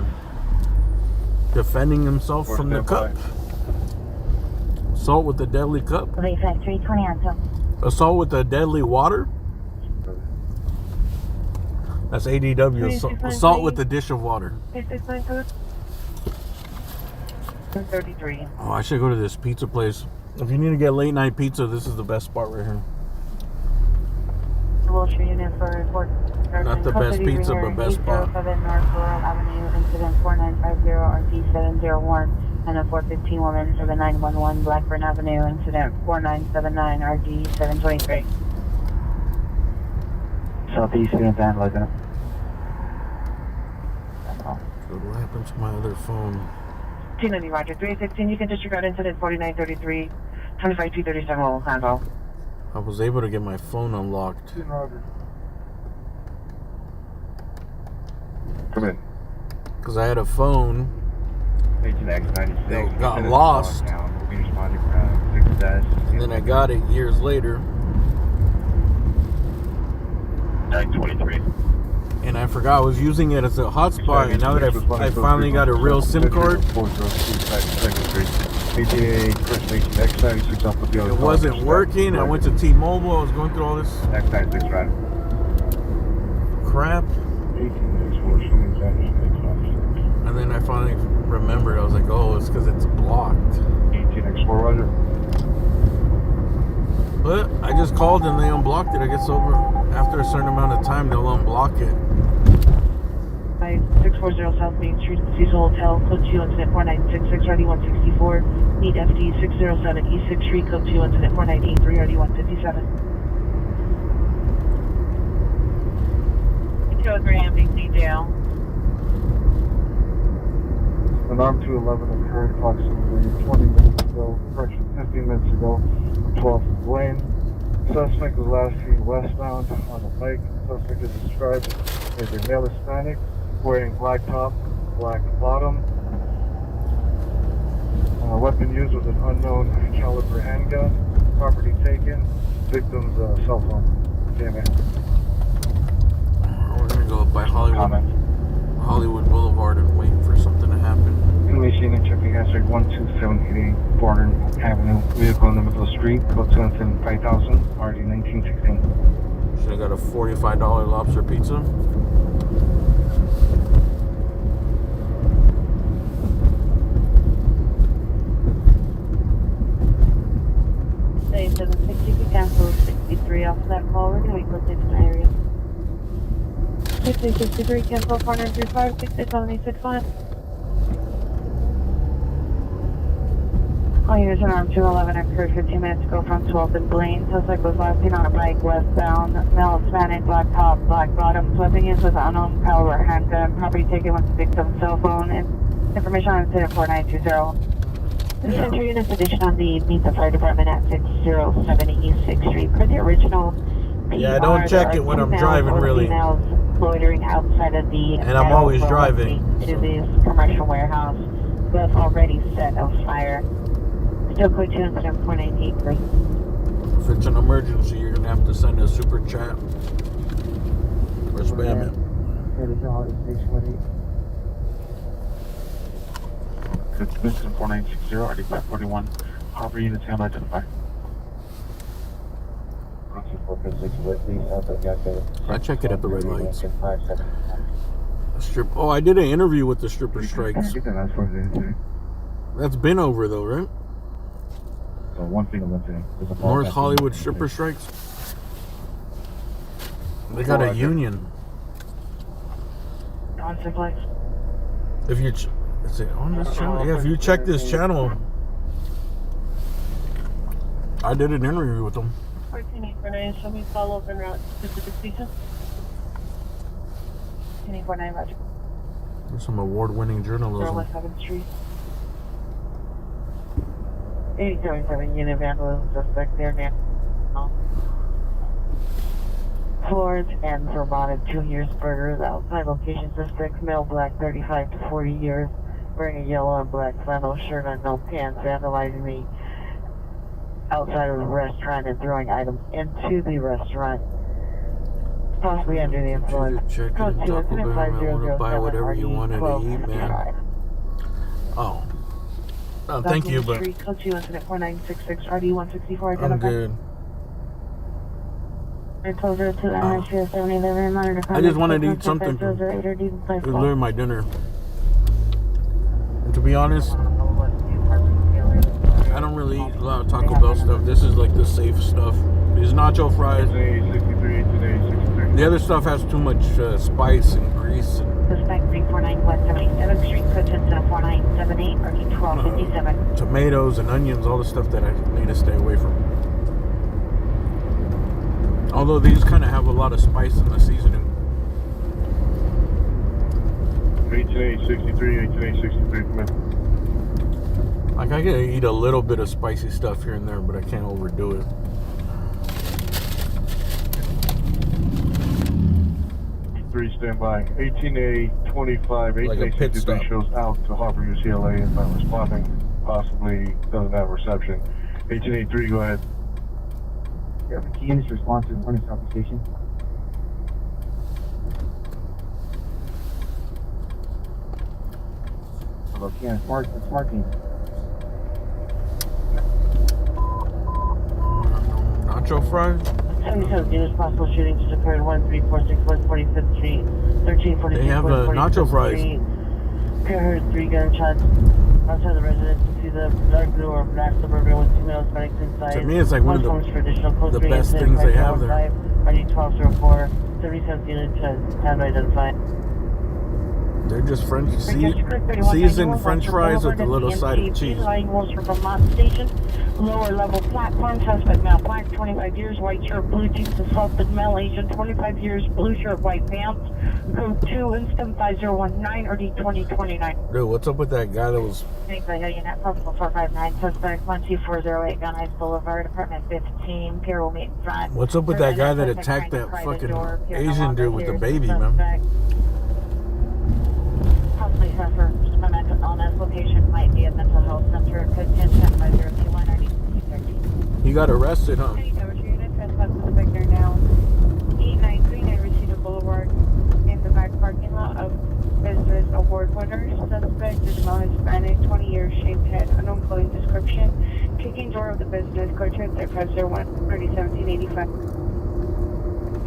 S3: defending himself from the cup. Assault with a deadly cup.
S8: Lake Factory 20 on top.
S3: Assault with a deadly water. That's ADW. Assault with a dish of water.
S8: 33.
S3: Oh, I should go to this pizza place. If you need to get late night pizza, this is the best spot right here.
S8: Wilshire unit for report.
S3: Not the best pizza, but best spot.
S8: 7 North Laurel Avenue, incident 4950 RT701, and a 415 woman for the 911 Blackburn Avenue, incident 4979 RD723.
S9: Southeast unit van, like that.
S3: What happened to my other phone?
S8: 290 Roger, 316, you can disregard incident 4933, 25237 will handle.
S3: I was able to get my phone unlocked.
S10: Come in.
S3: Because I had a phone
S9: X96.
S3: that got lost. And then I got it years later.
S9: 923.
S3: And I forgot I was using it as a hotspot. And now that I finally got a real SIM card, it wasn't working. I went to T-Mobile. I was going through all this crap. And then I finally remembered. I was like, oh, it's because it's blocked.
S10: 18X4, Roger.
S3: But I just called and they unblocked it. I guess after a certain amount of time, they'll unblock it.
S8: 640 South Main Street, Cecil Hotel, code 2 incident 4966 RD164. Need FD 607 East 6th Street, code 2 incident 4983 RD157. 203 MDC jail.
S10: An armed 211 occurred approximately 20 minutes ago, correction, 15 minutes ago, 12th Lane. Suspect was last seen westbound on a bike. Suspect is described as a male Hispanic, wearing black top, black bottom. Weapon used was an unknown caliber handgun. Property taken. Victim's cell phone. Damn it.
S3: We're gonna go up by Hollywood Boulevard and wait for something to happen.
S9: Machine and traffic hazard 12788 Border Avenue. Vehicle in the middle of the street. Code 2 incident 5000 RD 1916.
S3: Should have got a $45 lobster pizza.
S8: Say 760, we cancel 63 off of that call. We're going to wait for 6 area. 6063, cancel 4935, 68761. All units in arm 211 occurred 15 minutes ago from 12th and Blaine. Suspect was last seen on a bike westbound. Male Hispanic, black top, black bottom. Weapon used was an unknown caliber handgun. Property taken with the victim's cell phone. And information on incident 4920. The center unit's addition on the meet the fire department at 607 East 6th Street. Per the original PR,
S3: Yeah, I don't check it when I'm driving, really.
S8: Loitering outside of the
S3: and I'm always driving.
S8: To this commercial warehouse with already set of fire. Still code 2 incident 4983.
S3: If it's an emergency, you're gonna have to send a super chat or spam it.
S9: It's Vincent 4960 RD541. Harbor units have identified.
S3: I check it at the red lights. Oh, I did an interview with the stripper strikes. That's been over though, right?
S11: So one single incident. There's a fallback
S3: North
S11: in
S3: Hollywood
S11: the
S3: stripper
S11: incident.
S3: strikes. They got a union.
S8: Consequence.
S3: If you, is it on this channel? Yeah, if you check this channel, I did an interview with them.
S8: 14849, show me follow up en route to the station. 14849, roger.
S3: There's some award-winning journalism.
S8: 017 Street. 877 unit vandalism suspect there now. Florence and Vermont, 2 years burgers. Outside location suspects, male, black, 35 to 40 years. Wearing a yellow and black flannel shirt and no pants, vandalizing the outside of the restaurant and throwing items into the restaurant. Possibly under the influence.
S3: Check in Taco Bell, man. I want to buy whatever you wanted to eat, man. Oh. Oh, thank you, but
S8: Code 2 incident 4966 RD164
S3: I'm
S8: identified.
S3: good.
S8: Closer to the NSU 70 monitor.
S3: I just wanted to eat something. It was literally my dinner. And to be honest, I don't really eat a lot of Taco Bell stuff. This is like the safe stuff. These nacho fries. The other stuff has too much spice and grease.
S8: Suspect 349 West 77th Street, code 4978 RD1257.
S3: Tomatoes and onions, all the stuff that I need to stay away from. Although these kind of have a lot of spice in the seasoning.
S10: 1863, 1863, come in.
S3: Like I can eat a little bit of spicy stuff here and there, but I can't overdo it.
S10: Stand by. 18A 25,
S3: Like a pit
S10: 18A63
S3: stop.
S10: shows out to Harbor UCLA is not responding. Possibly doesn't have reception. 18A3, go ahead.
S11: Yeah, the key units response to the morning stop station. Hello, yeah, it's marking.
S3: Nacho fries?
S8: 77 units possible shootings occurred 1346 West 45th Street, 1346
S3: They have
S8: West 45th
S3: nacho fries.
S8: Street. Pair heard 3 gunshots outside the residence to the dark blue or black Suburban with 2 male spikes inside.
S3: To me, it's like one of the best things they have there.
S8: RD1204, 77 units have identified.
S3: They're just seasoned French fries with a little side of cheese.
S8: From Vermont Station, lower level platform, suspect male, black, 25 years, white shirt, blue jeans, assaulted male, Asian, 25 years, blue shirt, white pants, code 2, instant 5019, or D2029.
S3: Dude, what's up with that guy that was...
S8: Unit possible 459, suspect 12408, Gun Heights Boulevard, apartment 15, Pier will meet in front.
S3: What's up with that guy that attacked that fucking Asian dude with the baby, man?
S8: Possibly suffer on this location might be a mental health center. Code 10-5021 or D13.
S3: He got arrested, huh?
S13: Suspect there now. 893 Receiver Boulevard in the back parking lot of Business Award winner. Suspect is male Hispanic, 20 years, shaved head, unknown clothing description. Kicking door of the business, code 501 301785.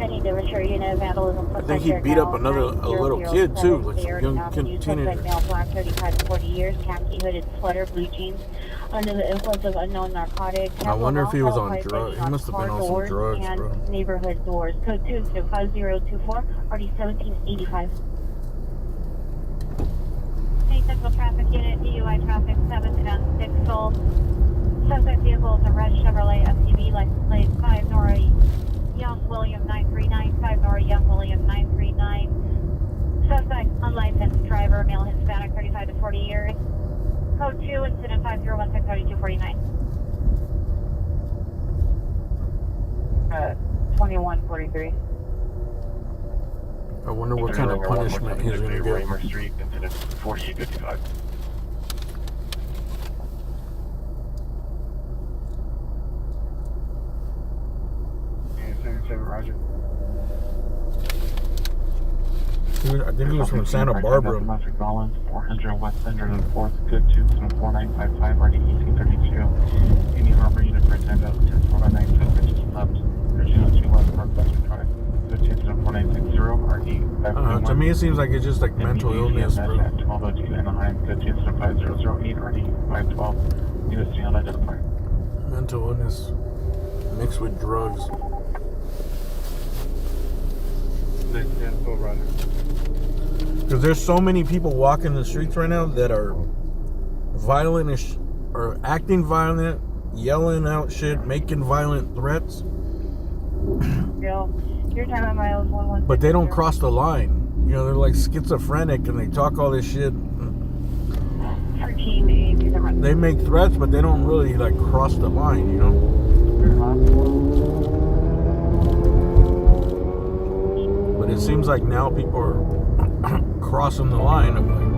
S13: Any demonstrated unit vandalism.
S3: I think he beat up a little kid too, like a young teenager.
S8: Male, black, 35 to 40 years, khaki hooded sweater, blue jeans, under the influence of unknown narcotics.
S3: I wonder if he was on drugs. He must have been on some drugs, bro.
S8: Neighborhood doors. Code 25024, RD 1785. Hey, Central Traffic Unit, DUI traffic 710 sold. Subject vehicle is a red Chevrolet SUV, license plate 5 Nora Young William 939, 5 Nora Young William 939. Suspect, unlicensed driver, male Hispanic, 35 to 40 years. Code 2, incident 50163249. 2143.
S3: I wonder what kind of punishment he's going to get.
S10: Raymer Street, incident 4855. Roger.
S3: I think he was from Santa Barbara.
S9: 400 West 104th, good 24955, RD 1832. Any Harbor unit for attend out 10499, suspect just left. 1302 West Northwestern Drive, 154960, RD 521.
S3: To me, it seems like it's just like mental illness, bro.
S9: At 1202 Anaheim, good 505008, RD 512. Units to unidentified.
S3: Mental illness mixed with drugs. Because there's so many people walking the streets right now that are violent or acting violent, yelling out shit, making violent threats.
S13: Your time at miles 116.
S3: But they don't cross the line. You know, they're like schizophrenic and they talk all this shit. They make threats, but they don't really like cross the line, you know? But it seems like now people are crossing the line of like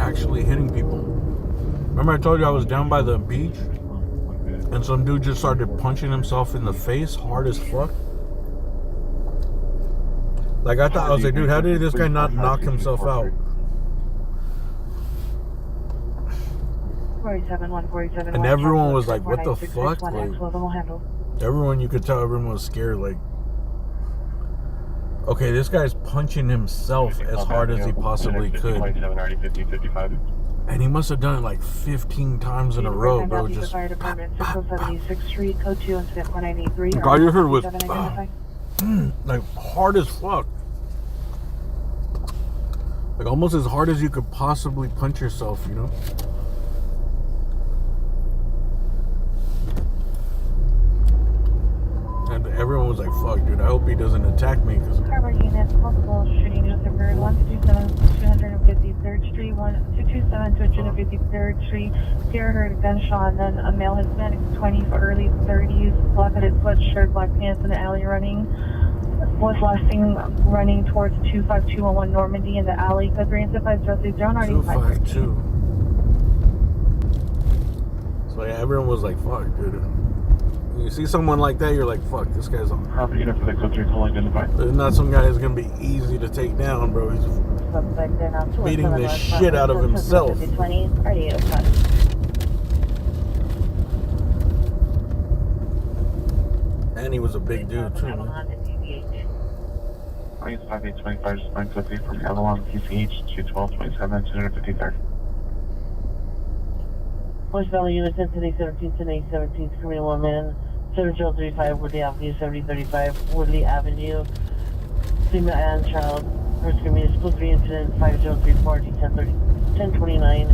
S3: actually hitting people. Remember I told you I was down by the beach and some dude just started punching himself in the face hard as fuck? Like I thought, I was like, dude, how did this guy not knock himself out?
S8: 47,
S3: and everyone was like, what the fuck? Like, everyone, you could tell everyone was scared. Like, okay, this guy's punching himself as hard as he possibly could. And he must have done it like 15 times in a row, bro. Just all you heard was like hard as fuck. Like almost as hard as you could possibly punch yourself, you know? And everyone was like, fuck, dude, I hope he doesn't attack me.
S13: Harbor units, multiple shooting just occurred. 127 253rd Street, 1227 253rd Street. Here heard a gunshot, and then a male Hispanic, 20s, early 30s, black hooded sweatshirt, black pants in the alley running. Was last seen running towards 25211 Normandy in the alley. Code 3-503
S3: 252. So yeah, everyone was like, fuck, dude. You see someone like that, you're like, fuck, this guy's on. There's not some guy who's gonna be easy to take down, bro. He's beating the shit out of himself. And he was a big dude too, man.
S12: 5825 just 950 from Avalon, PCH, 21227, 253rd.
S8: West Valley units in today 17th and 817th, coming to 1 man. 7035 Woodley Avenue, 7035 Woodley Avenue. Female and child. First municipal 3 incident 5034 1029.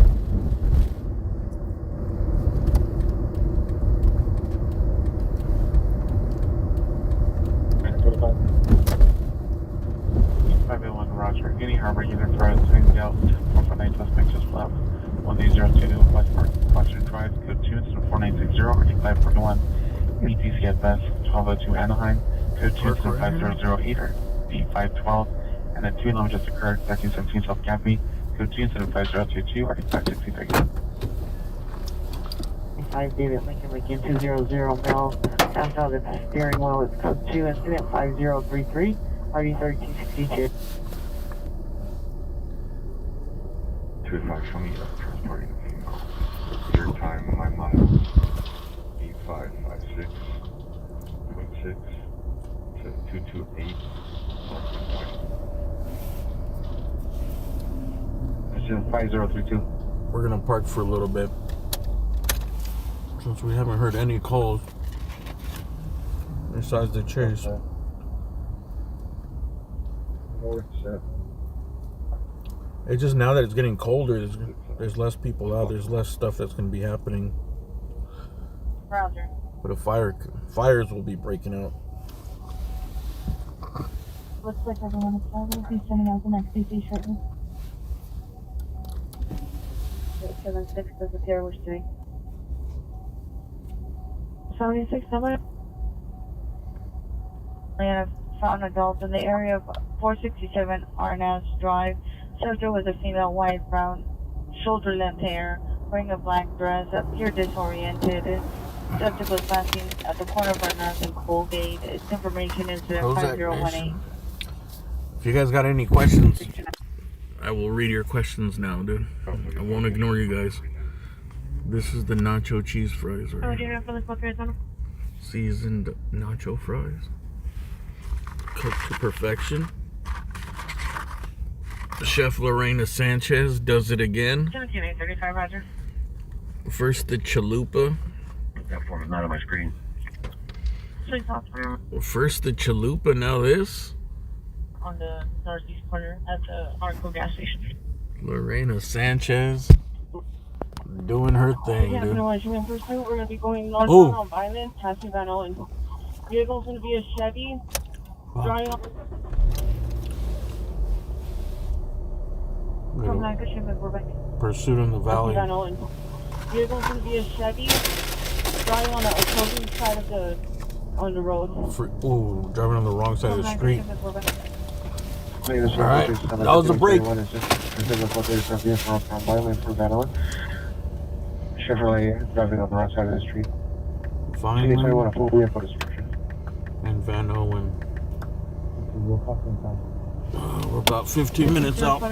S12: Roger. Any Harbor unit threat, swing out 449 suspects just left. 1802 West Park, Western Drive, code 2, 4960, R2541. ETC at best, 1202 Anaheim, code 2, 5008, or D512. And a 2 alarm just occurred, 1317 South Gaffney, code 2, 5022, R563.
S8: 5 David Lincoln, 200 Mel. Passed out of the steering wheel, it's code 2, incident 5033, RD1362.
S10: 2-5, show me transporting a female. Your time, my mile. E556.6 to 228.
S12: This is 5032.
S3: We're gonna park for a little bit since we haven't heard any calls besides the chase. It's just now that it's getting colder, there's less people out, there's less stuff that's going to be happening.
S13: Roger.
S3: But fires will be breaking out.
S13: Looks like everyone is fine. We'll be sending out the next DC shortly. 76 does appear we're doing. 76 number. And I found adults in the area of 467 Arnaz Drive. Subject was a female, white, brown, shoulder-length hair, wearing a black dress, appeared disoriented. Subject was passing at the corner of Arnaz and Colgate. Its information is 5018.
S3: If you guys got any questions, I will read your questions now, dude. I won't ignore you guys. This is the nacho cheese fries, right?
S13: Oh, do you have for this book, Arizona?
S3: Seasoned nacho fries. Cooked to perfection. Chef Lorena Sanchez does it again.
S13: 17835, Roger.
S3: First the chalupa,
S4: That form is not on my screen.
S5: Well, first the chalupa, now this.
S2: On the northeast corner at the Arco gas station.
S5: Lorena Sanchez doing her thing,
S2: Yeah,
S5: dude.
S2: no, we're going to be going northbound on Violent, passing Van Owen. Vehicle's going to be a Chevy. Driving on. From Lancashire, we're back.
S3: Pursuit in the valley.
S2: Van Owen. Vehicle's going to be a Chevy. Driving on the opposing side of the road.
S3: Ooh, driving on the wrong side of the street.
S9: Alright,
S3: that was a break.
S9: Chevrolet driving on the wrong side of the street.
S3: Fine.
S9: A full vehicle description.
S3: And Van Owen. We're about 15 minutes out.
S2: Oh,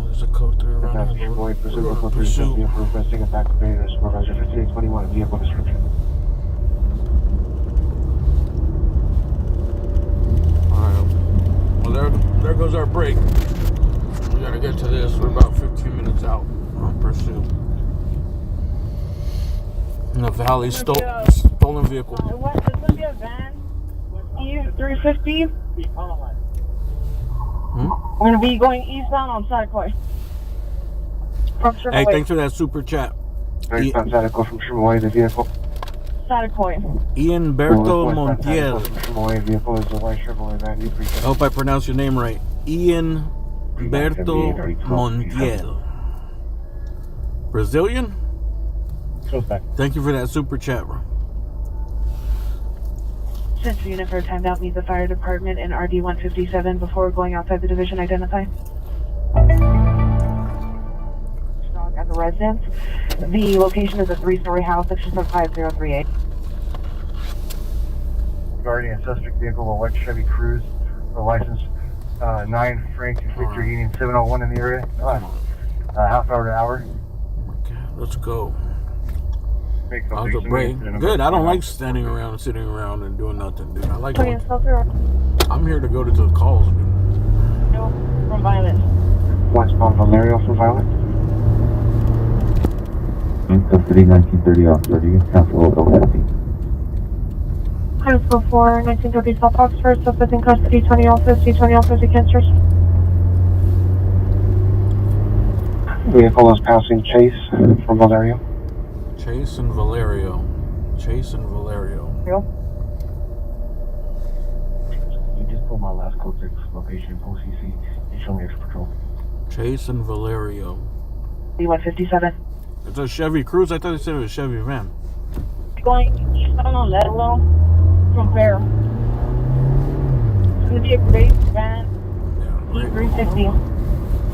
S3: there's a code 3 around here. Pursuit.
S9: Requesting a back operator, supervisor 5821, vehicle description.
S3: Alright. Well, there goes our break. We gotta get to this. We're about 15 minutes out on Pursuit. In the valley, stolen vehicle.
S2: It's going to be a van. E350. We're going to be going eastbound on Sadakoy.
S3: Hey, thanks for that super chat.
S9: Eastbound Sadakoy from Sherman, the vehicle.
S2: Sadakoy.
S3: Ian Berto Montiel.
S9: Vehicle is the white Chevrolet van.
S3: I hope I pronounced your name right. Ian Berto Montiel. Brazilian? Thank you for that super chat, bro.
S8: Central Unit for a timed out, meet the fire department in RD 157 before going outside the division. Identify. Stock at the residence. The location is a 3-story house, section 5038.
S9: Regarding a suspect vehicle, a white Chevy Cruze, the license 9 Frank and Victor Union 701 in the area. Half hour to hour.
S3: Okay, let's go. How's the break? Good. I don't like standing around, sitting around, and doing nothing, dude. I like going. I'm here to go to the calls, dude.
S2: No, from Violent.
S9: Westbound Valerio from Violent.
S14: Custody 1930 off 30, Council OSD.
S8: High school 4, 1930 South Oxford, suspect in custody, 20 all 50 cancers.
S9: Vehicle is passing Chase from Valerio.
S3: Chase and Valerio.
S14: You just pulled my last code 6 location, OCC, and show me extra patrol.
S3: Chase and Valerio.
S8: D157.
S3: It's a Chevy Cruze? I thought they said it was a Chevy van.
S2: Going eastbound on Ledlow from Fair. It's going to be a great van. E350.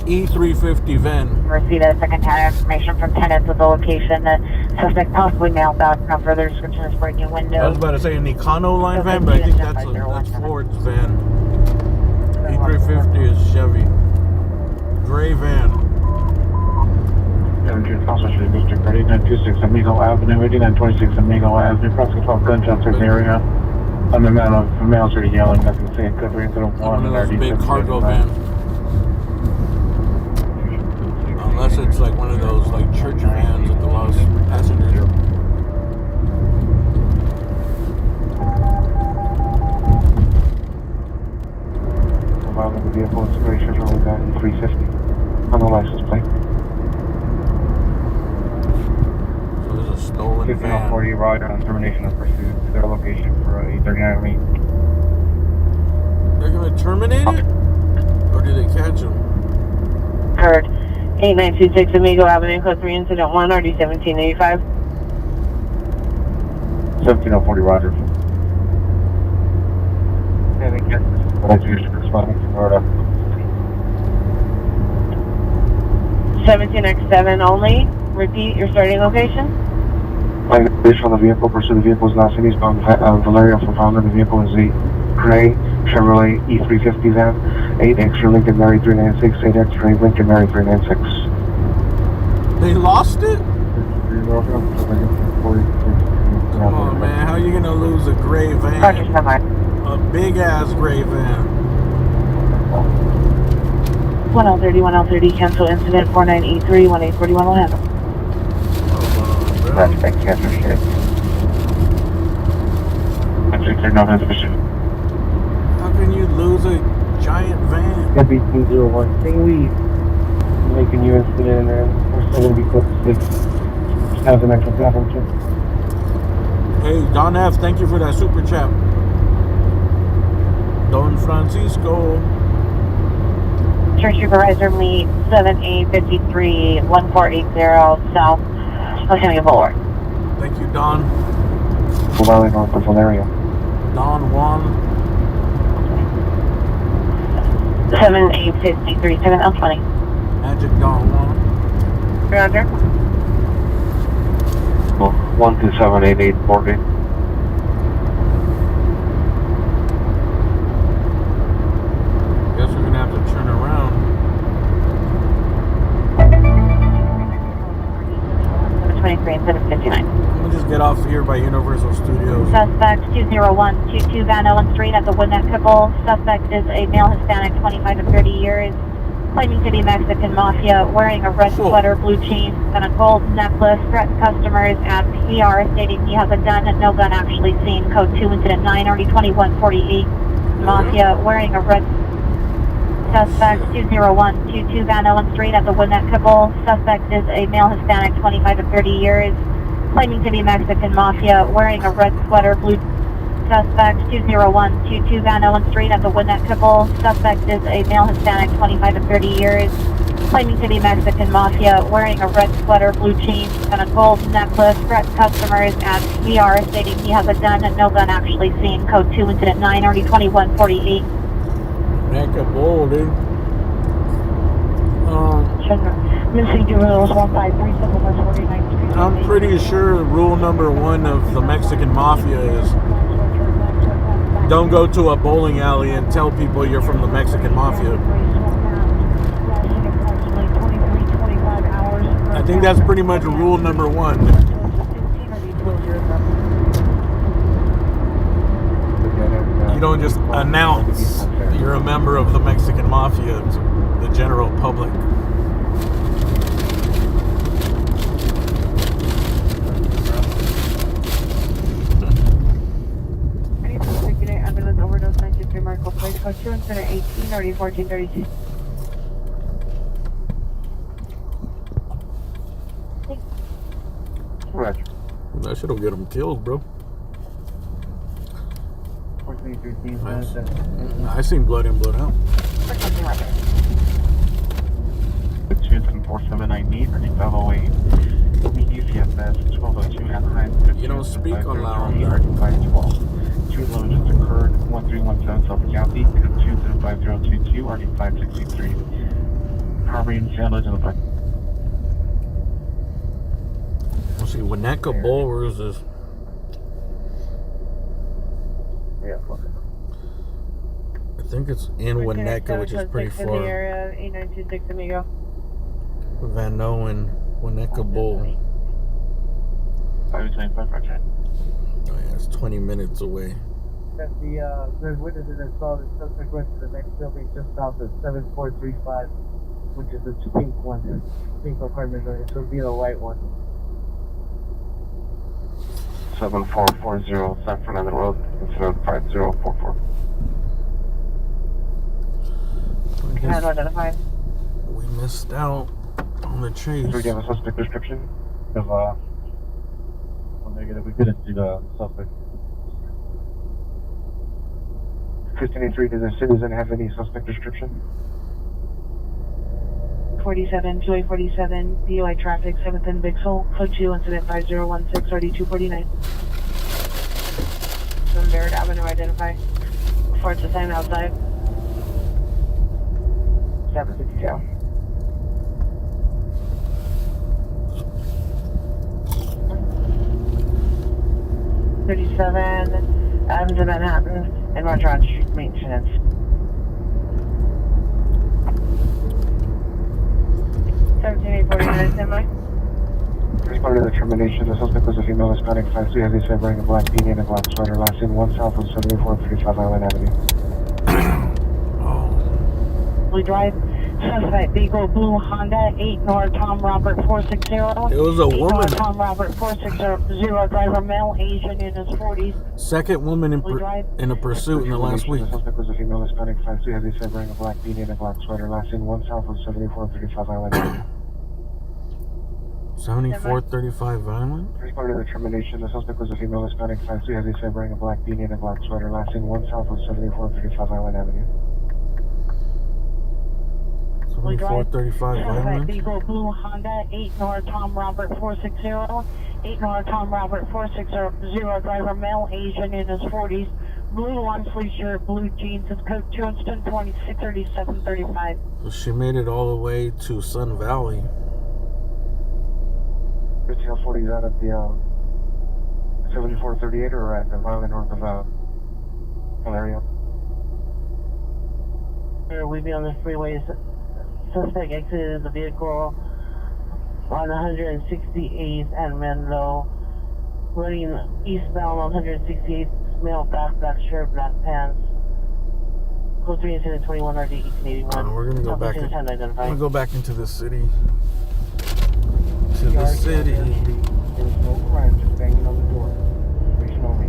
S3: E350 van.
S8: Received a second-hand information from tenants of the location that suspect possibly mailed out. No further description is breaking windows.
S3: I was about to say an Econoline van, but I think that's Ford's van. E350 is Chevy. Gray van.
S12: 17 Foster Street, District 8926 Amigo Avenue, 8926 Amigo Avenue, approximately 12 gunshots in the area. On the amount of males are yelling, nothing to say, it could be into the
S3: one of those big cargo vans. Unless it's like one of those like church vans with the lost passengers.
S9: Involving the vehicle is very Chevrolet van 350 on the license plate.
S3: So there's a stolen
S9: 1540
S3: van.
S9: rider on termination of pursuit to their location for a 39 meet.
S3: They're gonna terminate it? Or did they catch him?
S8: Heard. 8926 Amigo Avenue, code 3 incident 1, RD 1785.
S9: 1740 Roger. And again, what I do is responding to Florida.
S8: 17X7 only. Repeat your starting location.
S9: This from the vehicle, pursue the vehicle is not cities bound Valerio from Founder. The vehicle is the gray Chevrolet E350 van, 8 X-ray Lincoln Mary 396, 8 X-ray Lincoln Mary 396.
S3: They lost it? Come on, man. How you gonna lose a gray van? A big ass gray van.
S8: 1030, cancel incident 4983, 1841 will handle.
S9: Suspect cancel shit.
S12: Subject no suspicion.
S3: How can you lose a giant van?
S9: That'd be 201. Can we make a new incident and we're still gonna be close to 6. Just have an extra platform check.
S3: Hey, Don F, thank you for that super chat. Don Francisco.
S8: Church Supervisor, meet 7853 1480 South Oceania Boulevard.
S3: Thank you, Don.
S9: Valley North of Valeria.
S3: Don Juan.
S8: 7853 7L20.
S3: Magic Don Juan.
S8: Roger.
S9: 12788 40.
S3: Guess we're gonna have to turn around.
S8: 23 instead of 59.
S3: I'm gonna just get off here by Universal Studios.
S8: Suspect 20122 Van Ellen Street at the Winnetka Bowl. Suspect is a male Hispanic, 25 to 30 years, claiming to be Mexican Mafia, wearing a red sweater, blue jeans, and a gold necklace. Threats customers at PR, stating he has a gun. No gun actually seen. Code 2 incident 9 already 2148. Mafia wearing a red. Suspect 20122 Van Ellen Street at the Winnetka Bowl. Suspect is a male Hispanic, 25 to 30 years, claiming to be Mexican Mafia, wearing a red sweater, blue. Suspect 20122 Van Ellen Street at the Winnetka Bowl. Suspect is a male Hispanic, 25 to 30 years, claiming to be Mexican Mafia, wearing a red sweater, blue jeans, and a gold necklace. Threats customers at PR, stating he has a gun. No gun actually seen. Code 2 incident 9 already 2148.
S3: Winnetka Bowl, dude.
S8: Missing juveniles 1537 West 49th Street.
S3: I'm pretty sure rule number 1 of the Mexican Mafia is don't go to a bowling alley and tell people you're from the Mexican Mafia. I think that's pretty much rule number 1. You don't just announce you're a member of the Mexican Mafia to the general public.
S13: Ambulance overdose 93 Marco Place, code 2 incident 18 already 1432.
S9: Roger.
S3: That shit'll get them killed, bro.
S9: 1413.
S3: I seen blood in, blood out.
S12: 24798 or 508. UCFS 1202 Anaheim.
S3: You don't speak on loud.
S12: 512. 2 explosions occurred 1317 South County, code 25022, RD 563. Harboring San identified.
S3: Let's see, Winnetka Bowl, where is this?
S9: Yeah, fuck it.
S3: I think it's in Winnetka, which is pretty
S13: In the
S3: far.
S13: area, 8926 Amigo.
S3: Van Noen, Winnetka Bowl.
S12: 525, Roger.
S3: Oh yeah, it's 20 minutes away.
S11: That there's witnesses that saw the suspect went to the next building just south of 7435, which is the pink one, pink apartment building, so it'd be the white one.
S9: 7440 San Fernando Road, incident 5044.
S8: Can I identify?
S3: We missed out on the chase.
S9: Do we have a suspect description?
S11: Of, well, negative, we couldn't see the suspect.
S9: 1583, does the citizen have any suspect description?
S8: 47, 247, DUI traffic, 7th and Bixel, code 2, incident 5016, RD 249. From Barrett Avenue, identify. For it's the sign outside.
S9: 762.
S8: Adams in Manhattan, and Roger Street Maintenance.
S9: Responding to the termination, the suspect was a female Hispanic, 5'3", heavy set, wearing a black beanie and a black sweater, last seen 1 south of 7435 Island Avenue.
S8: We drive Suspect vehicle blue Honda 8 North Tom Robert 460.
S3: It was a
S8: 8
S3: woman.
S8: North Tom Robert 460 driver male Asian in his 40s.
S3: Second woman in a pursuit in the last week.
S9: The suspect was a female Hispanic 5'2", heavy set, wearing a black beanie and a black sweater. Last seen 1 south of 7435 Island Avenue.
S3: 7435 Violent?
S9: As part of the termination, the suspect was a female Hispanic 5'2", heavy set, wearing a black beanie and a black sweater. Last seen 1 south of 7435 Island Avenue.
S3: 7435 Violent?
S8: Vehicle blue Honda 8 North Tom Robert 460. 8 North Tom Robert 460 driver male Asian in his 40s. Blue long sleeve shirt, blue jeans, his code 2263735.
S3: She made it all the way to Sun Valley.
S9: 40 out at the 7438 or at the Violent north of Valerio?
S8: We'd be on the freeway. Suspect exited the vehicle on 168th and Menlo, running eastbound on 168th, male, black shirt, black pants. Code 3 incident 21 RD 1881.
S3: We're gonna go back. I'm gonna go back into the city. To the
S11: There's
S3: city.
S11: no crime, just banging on the door. Information only.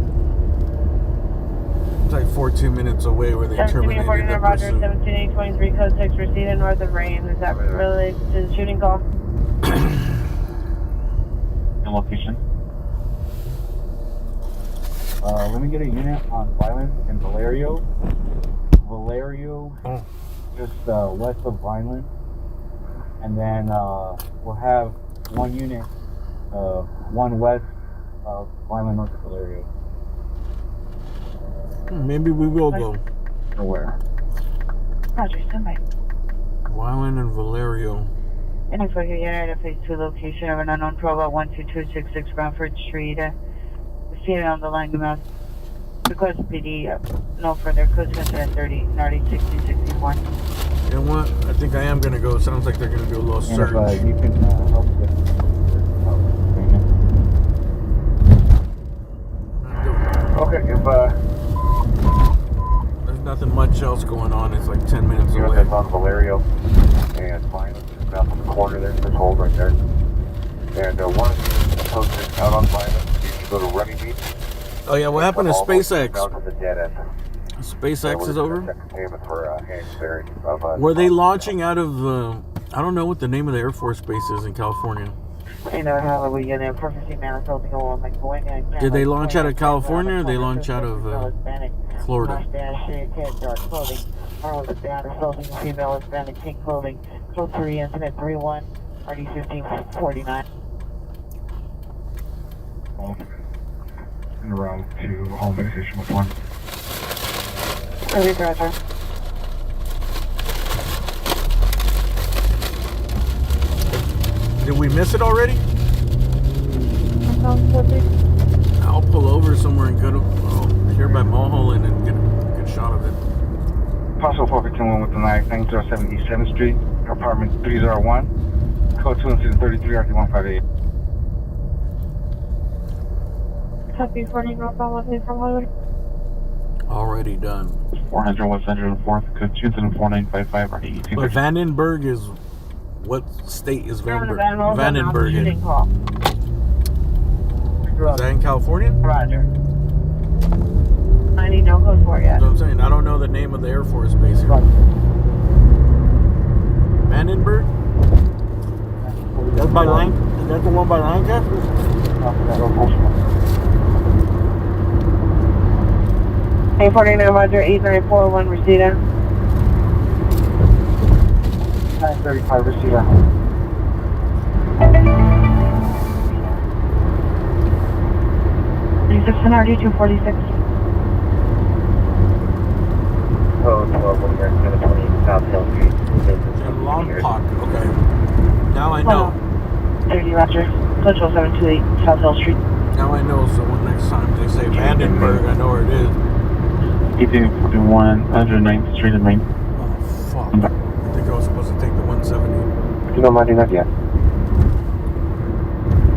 S3: It's like 14 minutes away where they terminated the
S13: Roger,
S3: pursuit.
S13: 17823, code 6, received north of Rain. Is that related to the shooting call?
S12: And location.
S14: Let me get a unit on Violent in Valerio. Valerio, just west of Violent. And then we'll have one unit, one west of Violent north of Valerio.
S3: Maybe we will go.
S14: Or where?
S13: Roger, standby.
S3: Violent and Valerio.
S13: And if I could get a phase 2 location of an unknown 12-12266 Bromford Street, seated on the line of request PD, no further, code 30, 6061.
S3: You know what? I think I am gonna go. It sounds like they're gonna do a little search.
S14: And if you can help with
S9: Okay, if
S3: There's nothing much else going on. It's like 10 minutes
S9: you're
S3: away.
S9: at on Valerio and Violent, just out on the corner there, there's a hold right there. And one of the posted out on Violent, you can go to Running Beach.
S3: Oh yeah, what happened to SpaceX?
S9: Down to the dead end.
S3: SpaceX is over?
S9: Second payment for Hansberry.
S3: Were they launching out of I don't know what the name of the Air Force base is in California.
S8: You know, hallelujah, they're perfectly manifold to go on like going and
S3: Did they launch out of California or they launch out of Florida?
S8: Dark clothing, male Hispanic clothing, female Hispanic pink clothing, code 3 incident 31 RD 1549.
S9: And around to home base station with one.
S8: Roger.
S3: Did we miss it already? I'll pull over somewhere and go to here by Mulholland and get a good shot of it.
S9: Possible 451 with the 907 East 7th Street, apartment 301, code 233 RD158.
S13: Copy 40 northbound, from Hollywood.
S3: Already done.
S12: 400 West 104th, code 24955 RD 18.
S3: But Vandenberg is what state is Vandenberg in? Is that in California?
S8: Roger.
S13: I need no code for yet.
S3: That's what I'm saying. I don't know the name of the Air Force base here. Vandenberg? That's by is that the one by Lancaster?
S13: Hey, 49 Roger, 8941, Reseda.
S9: 935 Reseda.
S13: RD 246.
S9: Code 12 South Hill Street.
S3: In Lompoc, okay. Now I know.
S13: 30 Roger, code 12728 South Hill Street.
S3: Now I know, so when next time they say Vandenberg, I know where it is.
S12: 1841 109th Street in Maine.
S3: Oh, fuck. I think I was supposed to take the 170.
S9: You know, Monday, not yet.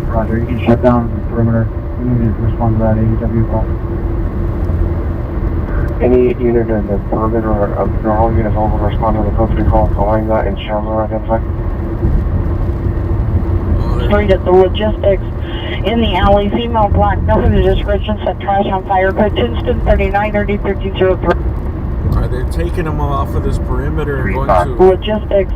S14: Roger, you can shut down the perimeter. We need to respond to that AEW call.
S9: Any unit in the perimeter of all units will respond to the code 3 call Kalinga and Chandler identified.
S8: Street at the logistics in the alley, female black, nothing to description, set trash on fire, code Kinston 39 or D1303.
S3: Alright, they're taking them off of this perimeter and going to...
S8: Logistics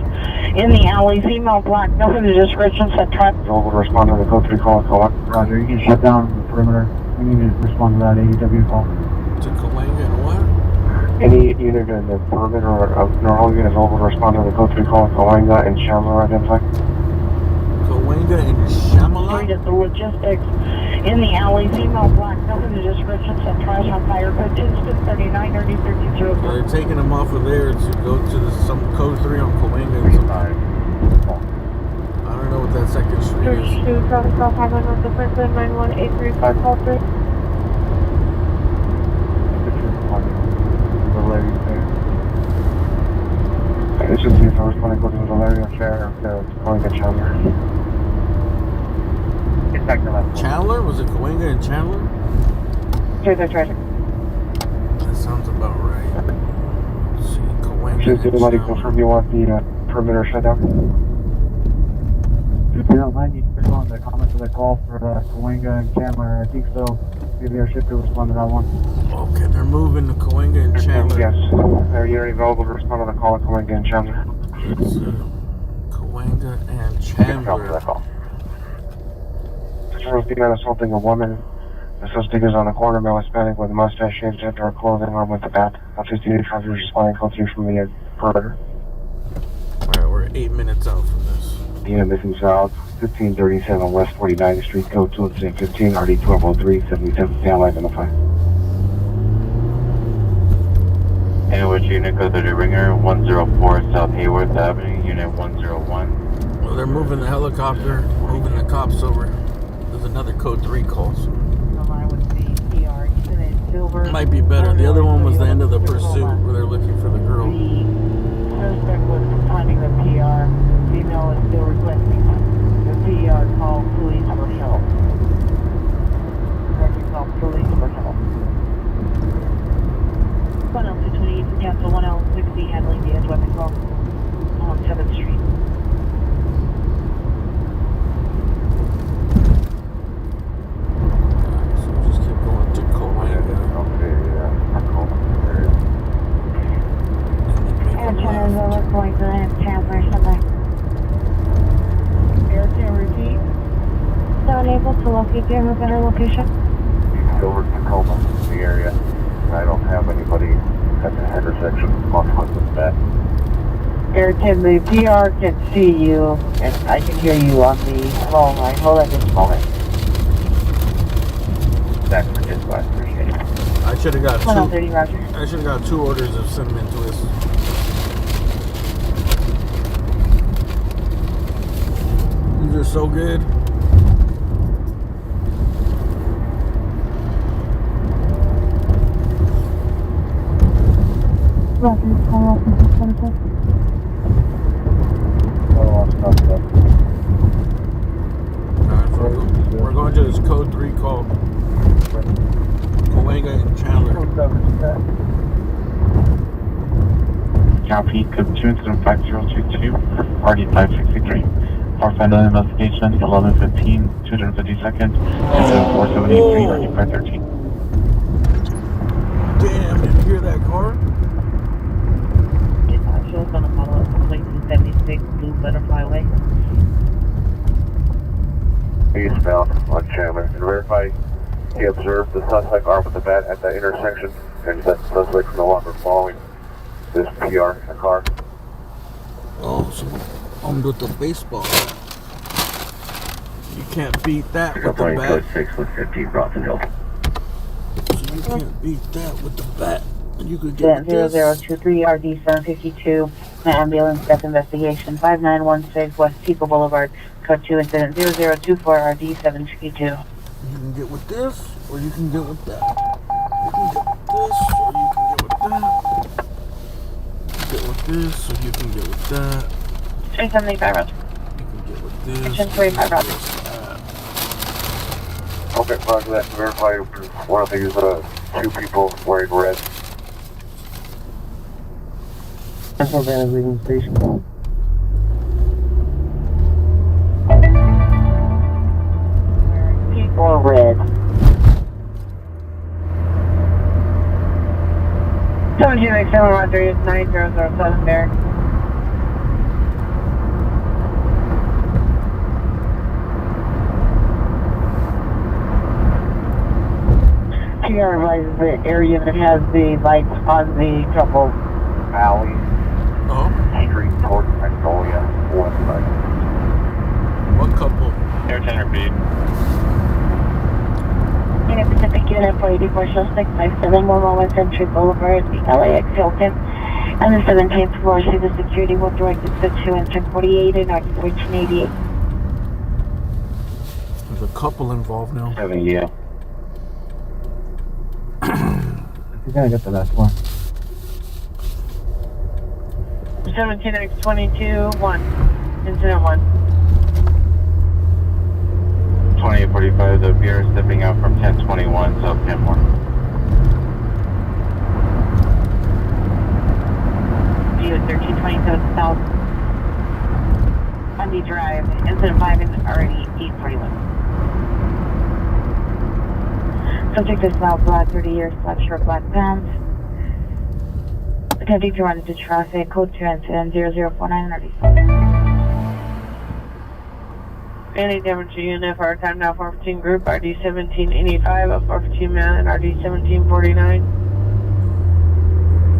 S8: in the alley, female black, nothing to description, set trash.
S9: Will respond to the code 3 call Kalinga.
S14: Roger, you can shut down the perimeter. We need to respond to that AEW call.
S3: To Kalinga and what?
S9: Any unit in the perimeter of all units will respond to the code 3 call Kalinga and Chandler identified.
S3: Kalinga and Shamala?
S8: Street at the logistics in the alley, female black, nothing to description, set trash on fire, code Kinston 39 or D1303.
S3: So they're taking them off of there to go to some code 3 on Kalinga and some... I don't know what that second street is.
S13: 32, traffic call 500 the Franklin 91835 call 3.
S9: It's just if I was going to go to the Valeria Fair, Kalinga Chandler. It's back to left.
S3: Chandler? Was it Kalinga and Chandler?
S8: Treasure.
S3: That sounds about right. Let's see, Kalinga
S9: Should
S3: and
S9: anybody
S3: Chandler.
S9: confirm you want the perimeter shut down?
S14: If you don't mind, you can click on the comments of the call for Kalinga and Chandler. I think so. Maybe our ship could respond to that one.
S3: Okay, they're moving to Kalinga and Chandler.
S9: Yes. Are you already available to respond to the call at Kalinga and Chandler?
S3: It's Kalinga and Chandler.
S9: Patrol female assaulting a woman. The suspect is on the corner, male Hispanic with a mustache, shaved head, dark clothing, armed with a bat. 58 traffic is responding code 3 from the perimeter.
S3: Alright, we're 8 minutes out from this.
S9: Unit missing south, 1537 West 49th Street, code 215, RD 1203, 77, stand identified.
S12: And which unit goes to the ringer? 104 South Hayworth Avenue, Unit 101.
S3: Well, they're moving the helicopter, moving the cops over. There's another code 3 call. So might be better. The other one was the end of the pursuit where they're looking for the girl.
S8: The suspect was finding the PR. Female is still requesting the PR call police for help. Call police for help. 1L228 cancel 1L60 handling the edge weapon call on 7th Street.
S3: So just keep going to Kalinga.
S8: And Chandler, we're going to Chandler, somewhere. Aircam repeat. So unable to locate you in a better location?
S10: Over Tacoma, the area. I don't have anybody at the intersection on with that.
S8: Aircam, the PR can see you, and I can hear you on the phone line. Hold on just a moment.
S10: That's for dispatch, appreciate it.
S3: I should have got
S8: 130, Roger.
S3: I should have got 2 orders of cinnamon twists. These are so good.
S13: Roger, call off the 26.
S3: We're going to this code 3 call. Kalinga and Chandler.
S12: Copy, code 25022, RD 563. Our final investigation, 11:15, 250 seconds, 4783, RD 513.
S3: Damn, did you hear that car?
S8: It's actually going to follow up to plate 276 Blue Butterfly Way.
S10: Eastbound on Chandler. And verify he observed the suspect armed with a bat at that intersection and that the suspect is no longer following this PR car.
S3: Oh, so armed with the baseball. You can't beat that with the bat.
S10: Code 6 with 15 Bronson Hill.
S3: So you can't beat that with the bat. You could get this.
S8: 0023 RD 752, ambulance death investigation, 5916 West Pico Boulevard, code 2 incident 0024 RD 752.
S3: You can get with this, or you can get with that. You can get with this, or you can get with that. Get with this, or you can get with that.
S8: 375 Roger.
S3: You can get with this.
S8: Attention 45 Roger.
S10: Okay, roger that. Verify one of these 2 people wearing red
S11: Central van is leaving the station.
S8: People red.
S13: 1797 Roger, 9007 there.
S8: TR advises the area that has the lights on the couple
S9: Valley
S3: Oh,
S9: Street towards Magnolia, west side.
S3: what couple?
S12: Air 10 repeat.
S8: in a Pacific unit for 84 suspect 5711 Century Boulevard, the LAX Hilton, and the 17th floor. See the security will direct it to 2 and 1048 and 1488.
S3: There's a couple involved now.
S14: 7, yeah. You're gonna get the last one.
S13: 17X22, 1. Incident 1.
S12: 2845, the beer is stepping out from 1021, South Kenmore.
S13: View at 1327 South Bundy Drive. Incident 5 is already 841.
S8: Subject is loud black, 30 years, black shirt, black pants. Attempting to run into traffic, code 2 incident 0049
S13: Any damage to unit for our time now 415 group, RD 1785, up 415 man, and RD 1749.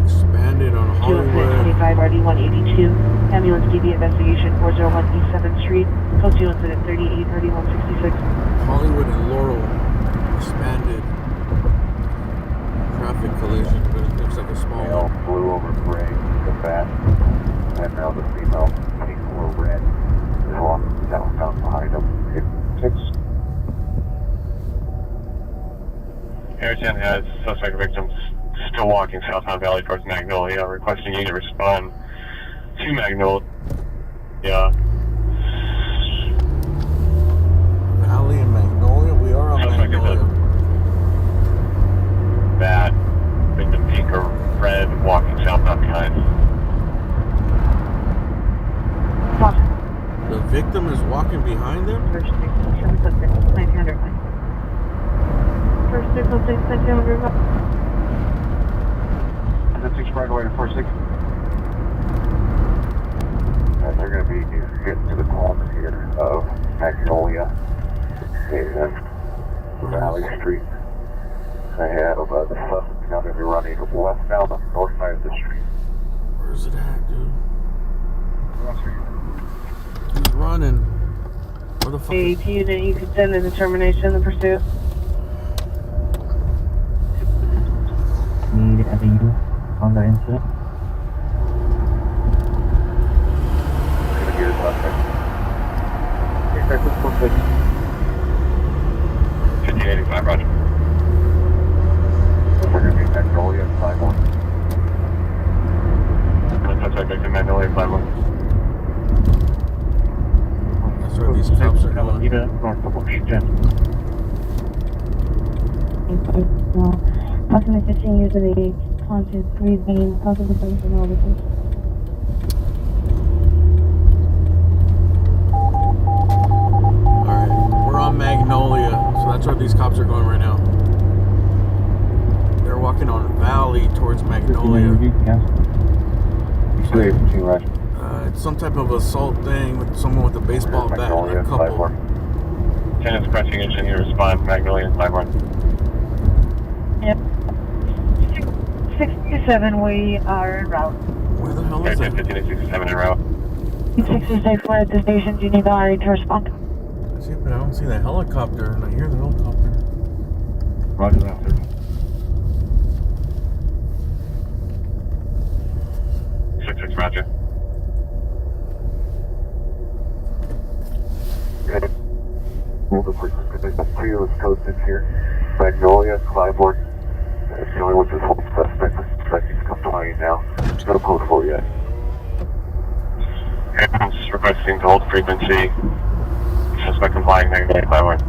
S3: Expanded on Hollywood.
S13: 25, RD 182. Ambulance DB investigation 401 East 7th Street. Code 2 incident 38, RD 166.
S3: Hollywood and Laurel expanded. Traffic collision, but it looks like a small
S9: Male
S3: one.
S9: blue over gray, the bat, and now the female pink or red is walking down behind them. It takes
S12: Air 10 has suspect victims still walking southbound Valley towards Magnolia, requesting you to respond to Magnolia. Yeah.
S3: Valley and Magnolia? We are on
S12: Suspect is
S3: Magnolia.
S12: That victim pink or red walking southbound behind.
S3: The victim is walking behind them?
S13: First 606, 900. First 606, 900.
S9: the 6 right away to 46. And they're going to be getting to the corner here of Magnolia and Valley Street. Ahead of the suspect's now going to be running westbound on the north side of the street.
S3: Where's it at, dude? He's running. Where the fuck?
S13: Hey, unit, you can send a determination in pursuit.
S14: Need a view on the incident.
S9: Going to get his left side.
S12: 1585, roger.
S9: We're going to be Magnolia and Simon.
S12: Suspect victim Magnolia 51.
S3: That's where these cops are going.
S14: North of Washington.
S8: Approximately 15 years of age, conscious, breathing, possible function officers.
S3: Alright, we're on Magnolia, so that's where these cops are going right now. They're walking on Valley towards Magnolia. It's some type of assault thing with someone with a baseball bat and a couple.
S12: 10 is crushing engine, you respond, Magnolia and 51.
S13: Yep. 67, we are en route.
S3: Where the hell is
S12: Okay,
S3: it?
S12: 15 and 67 en route.
S8: 66 flight at the station, do you need the RA to respond?
S3: I see, but I don't see the helicopter, and I hear the helicopter.
S14: Roger that, sir.
S12: 66, roger.
S9: Okay. Move the participant trio is posted here. Magnolia, Clybourne. It's the only one that's holding suspect. The suspect is complying now. No code 4 yet.
S12: I'm just requesting to hold frequency. Suspect complying, Magnolia, Clybourne.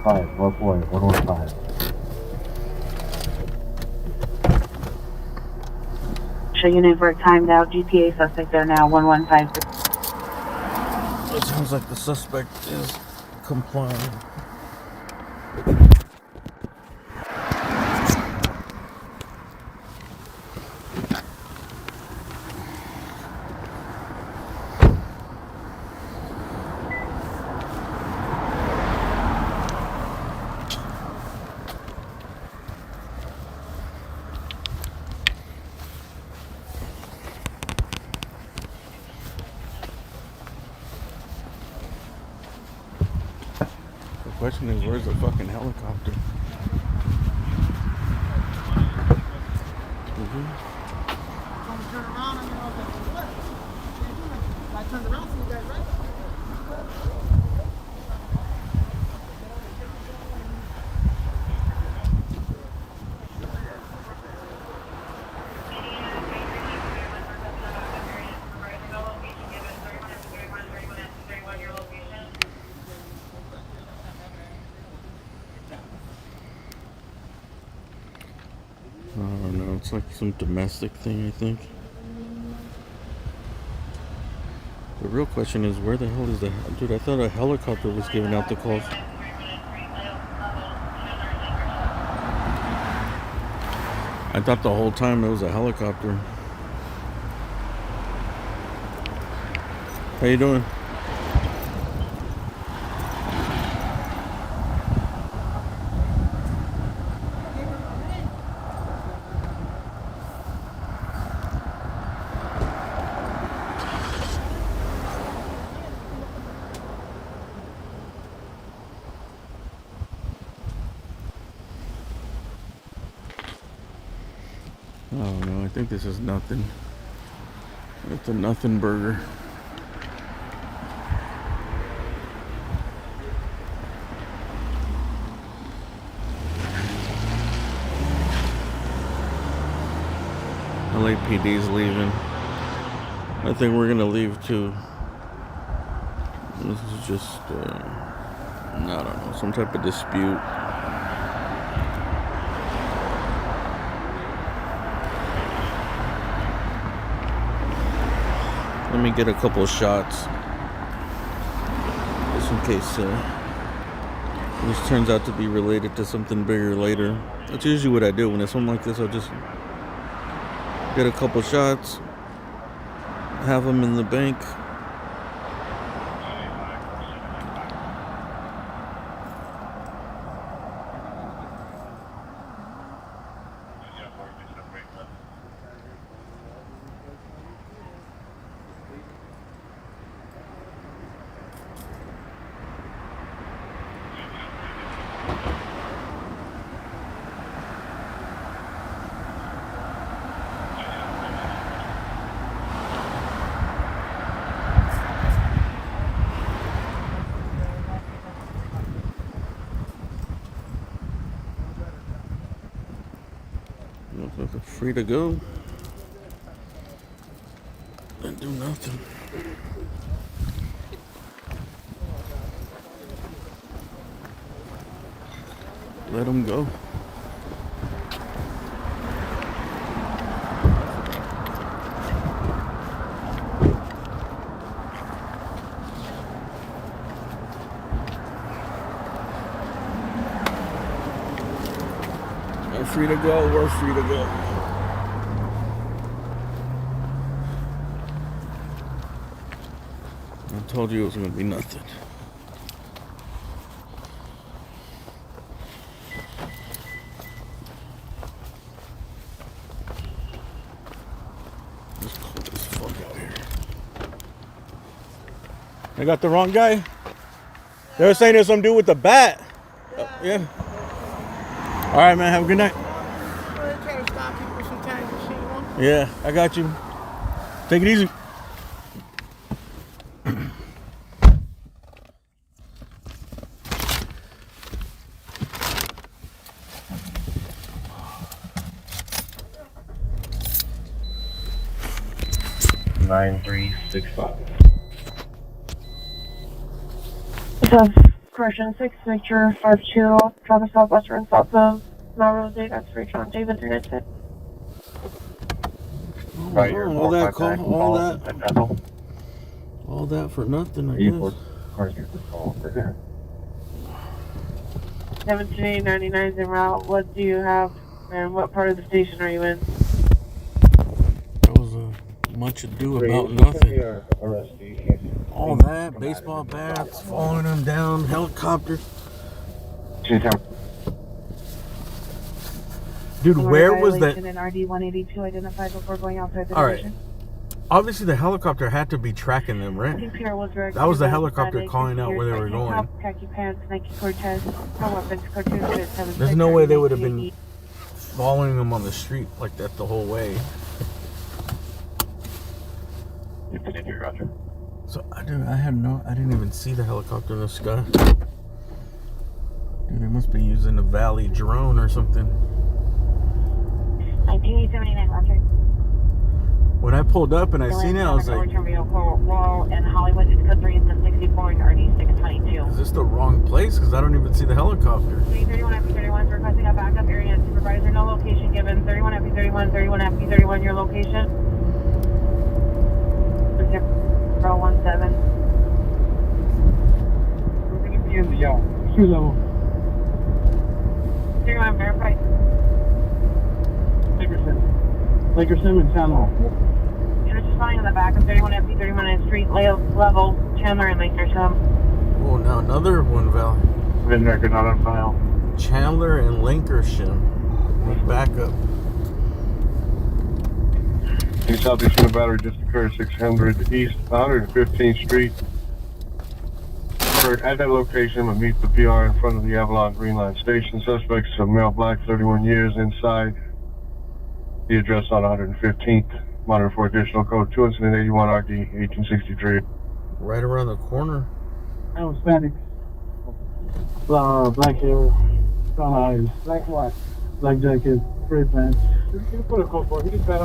S9: 115, left white, 115.
S8: Show unit work timed out. GPA suspect there now. 1153.
S3: It sounds like the suspect is complying. The question is, where's the fucking helicopter?
S11: Turn around, and I was like, what? I turned around for you guys, right?
S3: I don't know, it's like some domestic thing, I think. The real question is, where the hell is the... Dude, I thought a helicopter was giving out the calls. I thought the whole time it was a helicopter. How you doing? Oh no, I think this is nothing. It's a nothing burger. LAPD's leaving. I think we're gonna leave too. This is just, I don't know, some type of dispute. Let me get a couple of shots, just in case this turns out to be related to something bigger later. That's usually what I do when it's something like this. I'll just get a couple shots, have them in the bank. Motherfucker free to go and do nothing. Let them go. They're free to go, we're free to go. I told you it was going to be nothing. It's cold as fuck out here. I got the wrong guy? They were saying there's some dude with the bat. Yeah. All right, man. Have a good night. Yeah, I got you. Take it easy.
S13: Correction 6, Victor 52, travel southwestern south of Melrose Day, that's for John David United States.
S10: Right here,
S3: all that
S10: 459,
S3: all
S10: call
S3: that,
S10: at Bethel.
S3: all that for nothing, I guess.
S14: Cars here, call over there.
S13: 1799 is en route. What do you have and what part of the station are you in?
S3: That was much ado about nothing. All that, baseball bats, following him down, helicopter. Dude, where was that?
S13: In RD 182 identified before going outside the
S3: All right.
S13: division.
S3: Obviously, the helicopter had to be tracking them, right? That was the helicopter calling out where they were going.
S13: Khaki pants, Nike Cortez, no weapons, cartoons,
S3: There's no way they would have been following them on the street like that the whole way. So I didn't even see the helicopter in the sky. Dude, they must be using a Valley drone or something.
S8: 1979, Roger.
S3: When I pulled up and I seen it, I was like,
S8: Wall in Hollywood, it's code 3 and 64 and RD 622.
S3: is this the wrong place? Because I don't even see the helicopter.
S13: 31 FP31 is requesting a backup area supervisor, no location given. 31 FP31, 31 FP31, your location? 017.
S11: Yeah, street level.
S13: 31 verified.
S11: Lakerson and Channel.
S13: You're just flying on the back of 31 FP31 and street level, Chandler and Lakerson.
S3: Oh, now another one, Val.
S10: Been record not on file.
S3: Chandler and Lancashire. Let's back up.
S10: In Southeast Unit Battery just occurred 600 East 115th Street. At that location, we'll meet the PR in front of the Avalon Green Line Station. Suspects a male black, 31 years, inside. The address on 115th. Monitor for additional code 2 incident 81 RD 1863.
S3: Right around the corner.
S11: I was Hispanic. Black hair, brown eyes, black what? Black jacket, gray pants. You can put a coat for it. He just got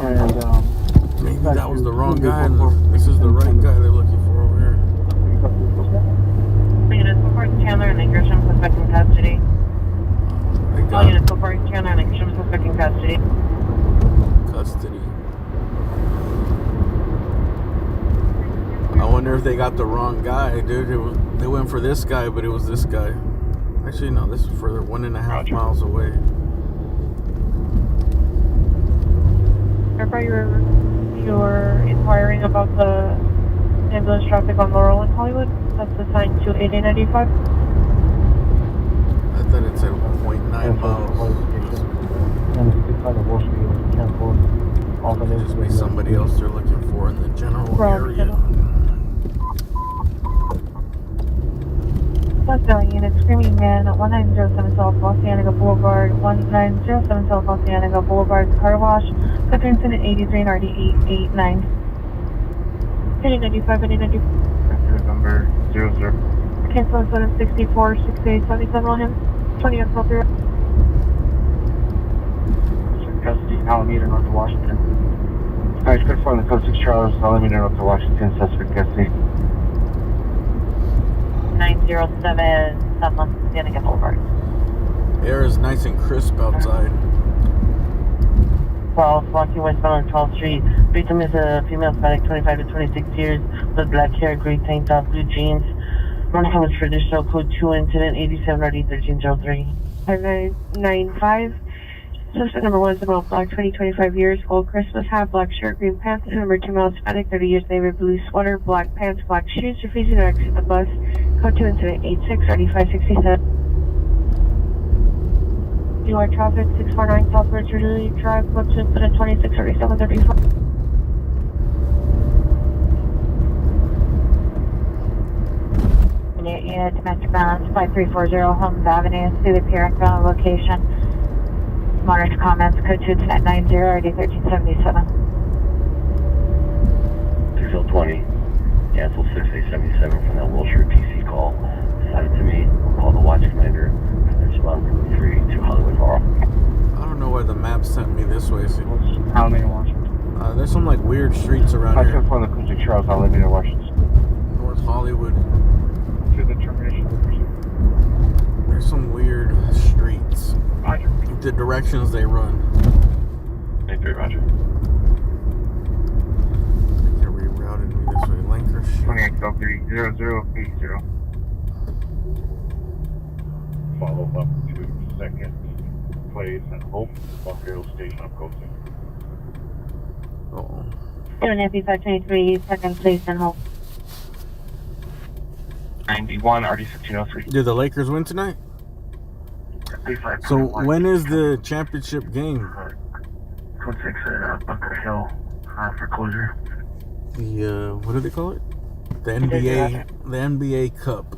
S11: and
S3: maybe that was the wrong guy. And this is the right guy they're looking for over here.
S13: Units go for Chandler and Lakerson, suspect in custody. All units go for Chandler and Lakerson, suspect in custody.
S3: Custody. I wonder if they got the wrong guy, dude. They went for this guy, but it was this guy. Actually, no, this is further, 1.5 miles away.
S13: You're inquiring about the ambulance traffic on Laurel in Hollywood. That's assigned to 8895.
S3: I thought it said 0.9 miles.
S14: And if you can find a Wall Street, cancel all the
S3: Just be somebody else they're looking for in the general area.
S13: Plus unit screaming man at 1907 South Los Cienega Boulevard, 1907 South Los Cienega Boulevard, car wash, Code incident 83 and RD 889. 8095, 8095.
S10: Number 00.
S13: Cancel instead of 64, 68, 77 on him. 20 on Shelter.
S14: Custody, Alameda, North of Washington.
S9: Alright, confirm the code 6 Charles, Alameda, North of Washington, suspect custody.
S8: 907 South Los Cienega Boulevard.
S3: Air is nice and crisp outside.
S8: 12, walking westbound on 12th Street. Victim is a female Hispanic, 25 to 26 years, with black hair, gray tank top, blue jeans. Running with traditional code 2 incident 87 RD 1303.
S13: 5995. Suspect number 1 is about black, 25 years old, Christmas hat, black shirt, green pants. Number 2 male Hispanic, 30 years, navy blue sweater, black pants, black shoes. Refusing to exit the bus. Code 2 incident 86 RD 567. You are traffic 649 South Richard Drive, code 2 incident 26 RD 734.
S8: Unit domestic balance 5340 Holmes Avenue, see the parent ground location. Monitor comments, code 2 incident 90 RD 1377.
S15: 6020, cancel 6877 from that Wilshire PC call. Assign it to me. I'll call the watch commander and respond to 3 to Hollywood Laurel.
S3: I don't know why the map sent me this way. See,
S14: Alameda, Washington.
S3: there's some like weird streets around
S9: I
S3: here.
S9: confirm the code 6 Charles, Alameda, Washington.
S3: North Hollywood.
S14: To the termination location.
S3: the directions they run.
S12: 93, roger.
S3: They rerouted me this way. Lancashire.
S10: 2803 0080. Follow up to second place and Hope, Buckhill Station of Coasting.
S3: Uh-oh.
S8: 523, second place and Hope.
S12: 91, RD 1603.
S3: Did the Lakers win tonight? So when is the championship game?
S15: Code 6 at Bunker Hill for closure.
S3: The what do they call it? The NBA Cup.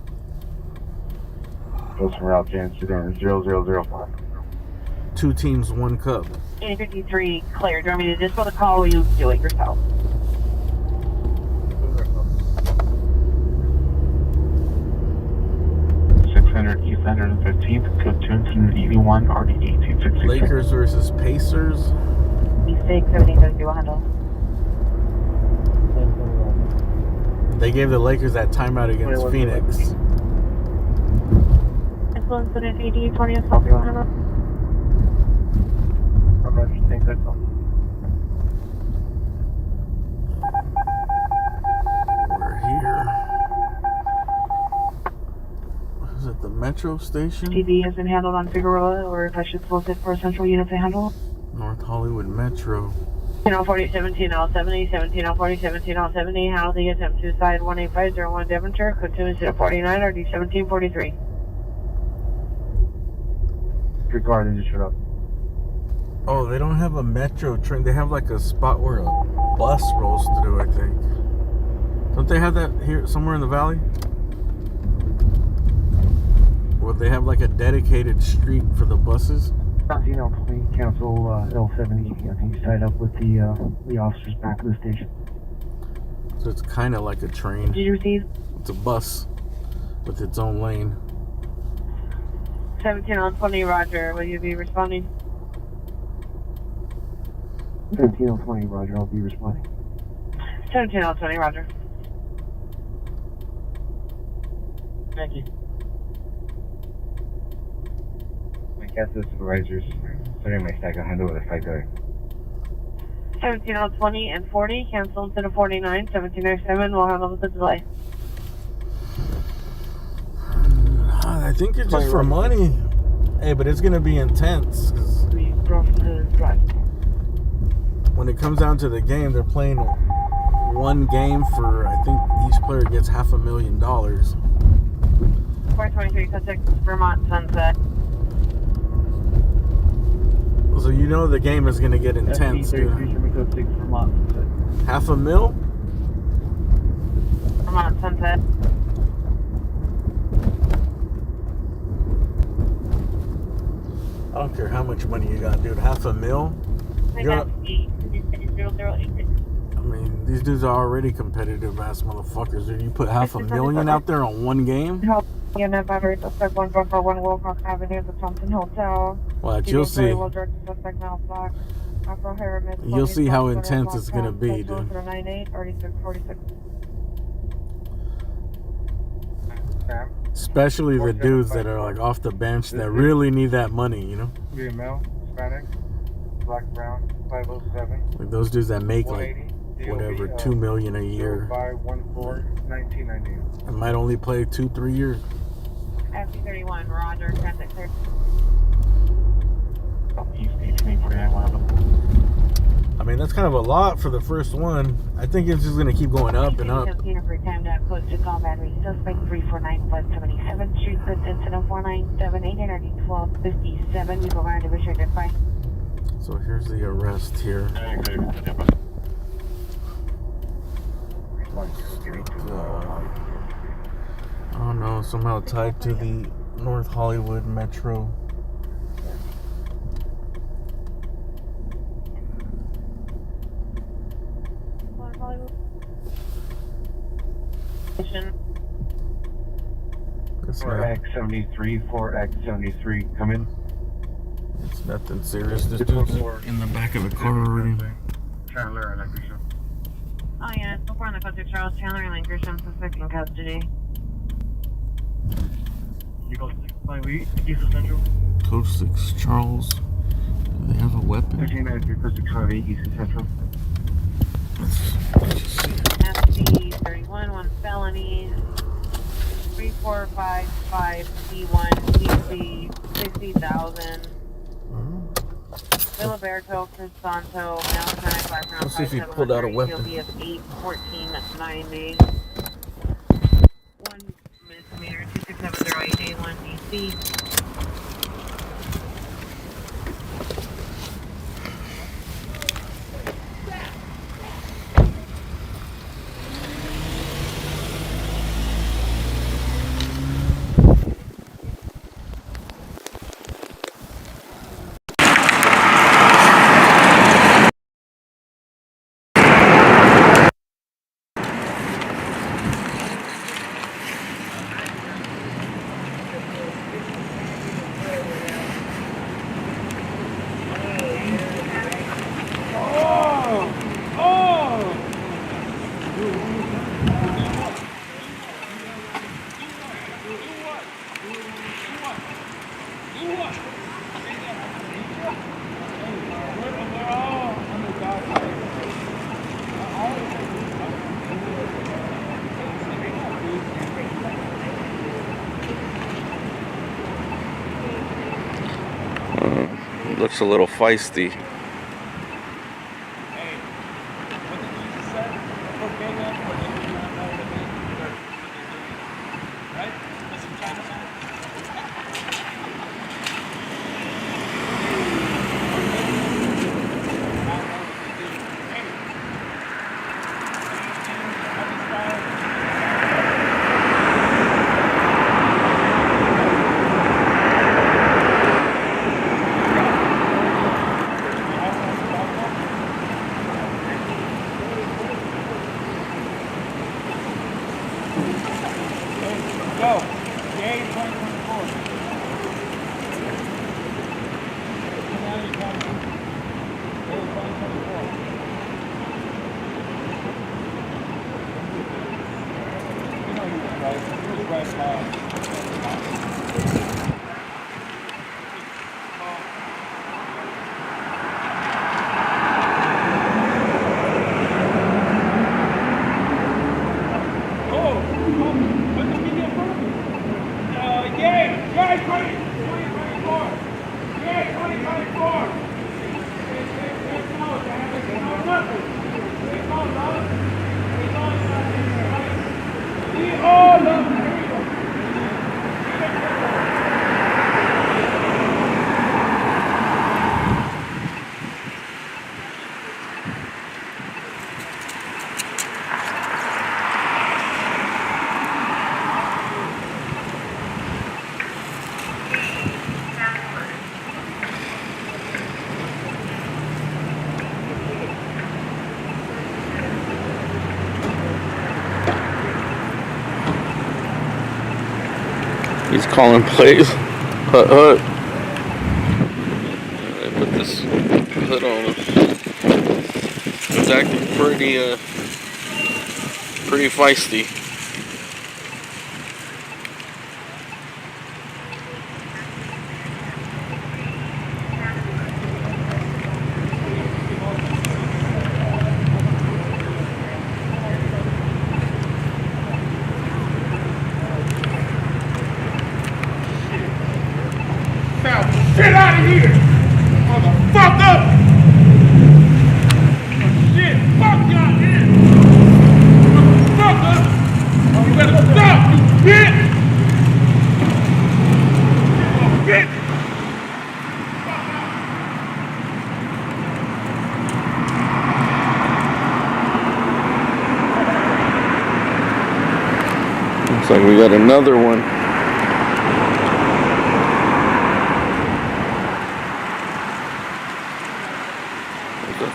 S10: Close from route James, 0005.
S3: 2 teams, 1 cup.
S8: 853, clear. Do you want me to dispel the call or you do it yourself?
S12: East 115th, code 281, RD 1866.
S3: Lakers versus Pacers.
S8: Mistake 7032 handle.
S3: They gave the Lakers that timeout against Phoenix.
S8: Influence student AD 20 assault 100.
S10: I'm not just think that's all.
S3: We're here. Is it the metro station?
S8: TV has been handled on Figueroa, or if I should post it for a central unit to handle.
S3: North Hollywood Metro.
S8: 1740, 1770, 1740, 1770, handle the attempt suicide 18501 Devonshire, code 2 instead of 49, RD 1743.
S10: Good car, they just shut up.
S3: Oh, they don't have a metro train. They have like a spot where a bus rolls through, I think. Don't they have that here somewhere in the valley? Or they have like a dedicated street for the buses?
S11: You know, please cancel L70. I think he's tied up with the officers back at the station.
S3: So it's kind of like a train.
S8: Did you receive?
S3: It's a bus with its own lane.
S8: 17 on 20, roger. Will you be responding?
S11: 17 on 20, roger. I'll be responding.
S8: 17 on 20, roger.
S11: Thank you.
S9: My castle supervisors starting my stack. I'll handle with a 5
S8: 17 on 20 and 40, cancel instead of 49. 1707, we'll handle with the delay.
S3: I think it's just for money. Hey, but it's gonna be intense. 'Cause when it comes down to the game, they're playing one game for, I think each player gets $500,000.
S8: 423, code 6, Vermont, Sunset.
S3: So you know the game is gonna get intense, dude.
S11: Code 6 Vermont, Sunset.
S3: $500,000?
S8: Vermont, Sunset.
S3: I don't care how much money you got, dude. $500,000? I mean, these dudes are already competitive ass motherfuckers. Dude, you put $500,000 out there on one game?
S8: Unit battery, suspect 1441 Wilcox Avenue, the Thompson Hotel.
S3: Watch, you'll see. You'll see how intense it's gonna be, dude.
S8: 98, 46.
S3: Especially the dudes that are like off the bench that really need that money, you know?
S10: Be a male, Hispanic, black, brown, 507.
S3: Like those dudes that make like whatever, $2 million a year.
S10: 0514-1998.
S3: And might only play 2-3 years.
S8: FP31, roger, transit clear.
S12: East 1849, one of them.
S3: I mean, that's kind of a lot for the first one. I think it's just gonna keep going up and up.
S8: Close to call battery. Suspect 349 West 77th Street, incident 497 1257. You go around to Bishop Identify.
S3: So here's the arrest here. Oh no, somehow tied to the North Hollywood Metro. It's
S9: 4X73, 4X73, come in.
S3: It's nothing serious. This dude's in the back of the car already.
S10: Chandler and Lancashire.
S8: Oh yeah, so far on the code 6 Charles Chandler and Lancashire, suspect in custody.
S10: You go 658, East Central.
S3: Code 6 Charles.
S5: They have a weapon?
S9: 1393 plus 658 East Central.
S2: FC 31, one felony. 3455 C1 PC 60,000. Filiberto Crisanto, male 25 pounds.
S3: Let's see if he pulled out a weapon.
S2: He'll be of 81490. 1 misdemeanor 26708 A1 DC.
S5: Looks a little feisty. He's calling plays. Hut hut. They put this hood on him. It's acting pretty feisty.
S16: Get out of here! Motherfucker! Shit, fuck y'all here! Motherfucker! You better stop, you bitch! Bitch!
S5: Looks like we got another one.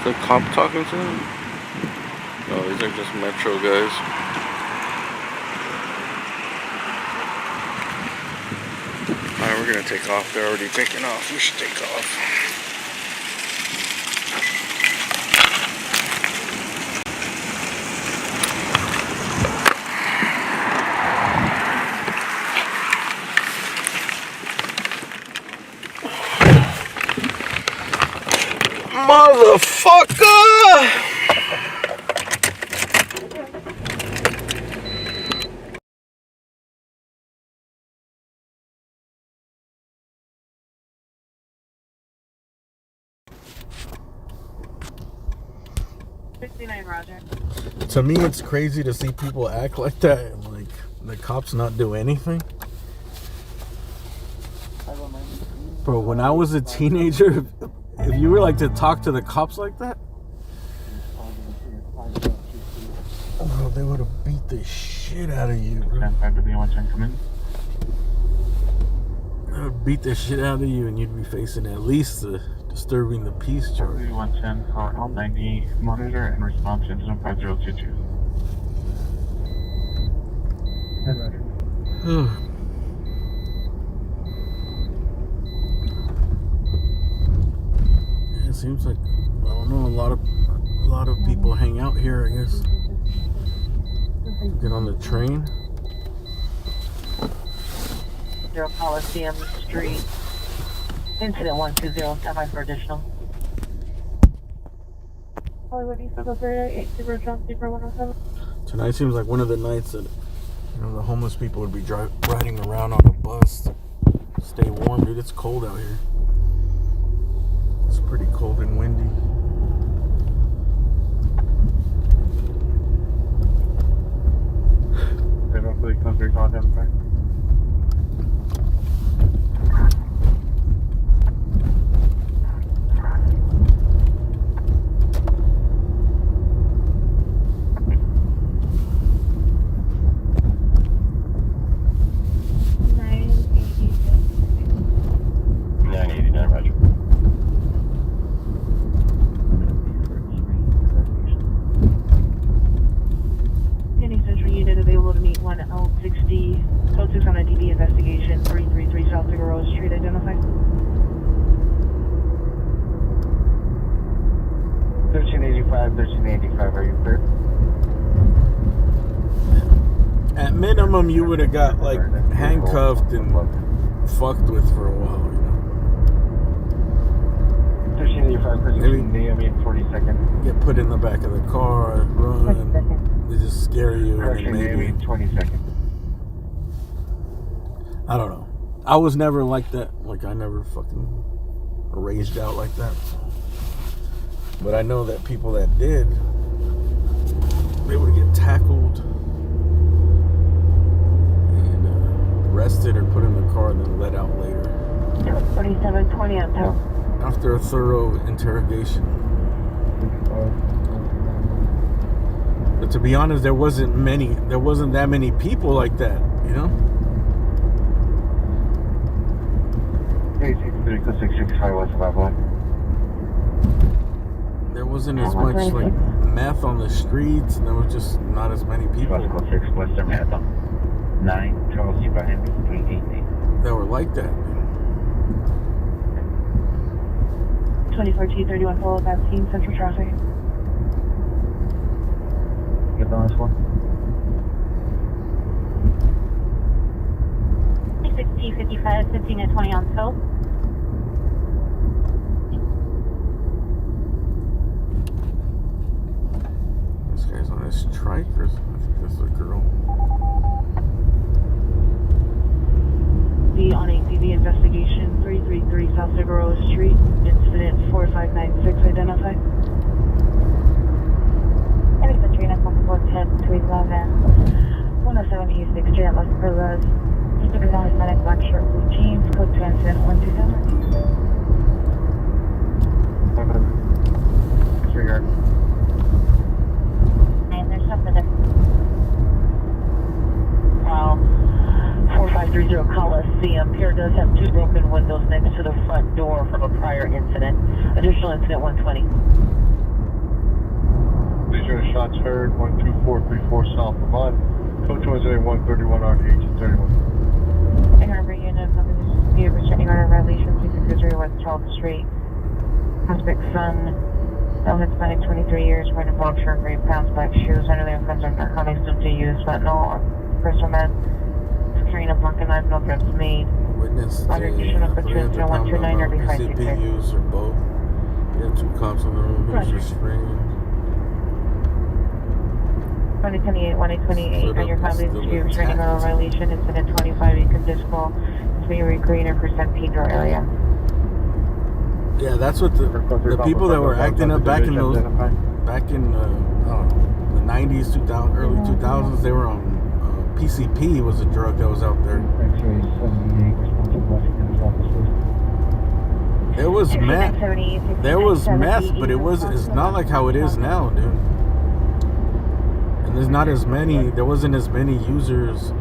S5: The cop talking to him? No, these are just Metro guys. Alright, we're gonna take off. They're already taking off. We should take off. Motherfucker!
S13: Roger.
S3: To me, it's crazy to see people act like that and like the cops not do anything. Bro, when I was a teenager, if you were like to talk to the cops like that, bro, they would have beat the shit out of you, bro. They would beat the shit out of you and you'd be facing at least the disturbing the peace charge.
S12: 110 for L90 monitor and response to incident 5022.
S3: It seems like, I don't know, a lot of people hang out here, I guess. Get on the train.
S8: Zero Coliseum Street. Incident 120, stand by for additional.
S3: Tonight seems like one of the nights that, you know, the homeless people would be riding around on a bus. Stay warm, dude. It's cold out here. It's pretty cold and windy.
S12: They don't really come through contact, right?
S3: Minimum, you would have got like handcuffed and fucked with for a while, you know.
S9: 1385, maybe 42nd.
S3: Get put in the back of the car, run. They just scare you, and then maybe
S9: 22nd.
S3: I don't know. I was never like that. Like I never fucking raged out like that. But I know that people that did, they would get tackled. Arrested or put in the car and then let out later.
S8: 4720 on top.
S3: After a thorough interrogation. But to be honest, there wasn't that many people like that, you know?
S9: 665 West of Avalon.
S3: There wasn't as much like meth on the streets, and there was just not as many people.
S15: 6 Western Marathon. 9 Charles Ibrahim 388.
S3: That were like that.
S8: 24T31 follow that scene, central traffic.
S9: Get on this one.
S8: 6T55, 15 and 20 on Phil.
S3: This guy's on his trike, or I think this is a girl.
S8: On ATV investigation 333 South Figueroa Street, incident 4596 identified. Heavy Katrina, 10 to 11, 107 East 6 J at Las Perlas. He took his own Hispanic black shirt, blue jeans, code to incident 127.
S9: Disregard.
S8: And there's something there. Wow. 4530 Coliseum. Pier does have 2 broken windows next to the front door from a prior incident. Additional incident 120.
S10: These are shots heard 12434 South Lamont. Code to incident 131 on 1831.
S8: And Harbor Unit, be returning on a violation 660 West Charles Street. Suspect son, male Hispanic, 23 years, wearing a black shirt, gray pants, black shoes, under the influence of narcotics, due to use fentanyl, crystal meth. Carrying a blanket knife, no threats made.
S3: Witness
S8: 300 pounds of PCP use
S3: or both. Yeah, 2 cops on the road. Who's restrained.
S8: 2028, 1828, on your family dispute restraining order violation, incident 25, you can disqual, Smeary Green or percent Pedro area.
S3: Yeah, that's what the people that were acting up back in those, back in, I don't know, the 90s, 2000, early 2000s, they were on PCP was a drug that was out there. There was meth. There was meth, but it's not like how it is now, dude. And there's not as many, there wasn't as many users.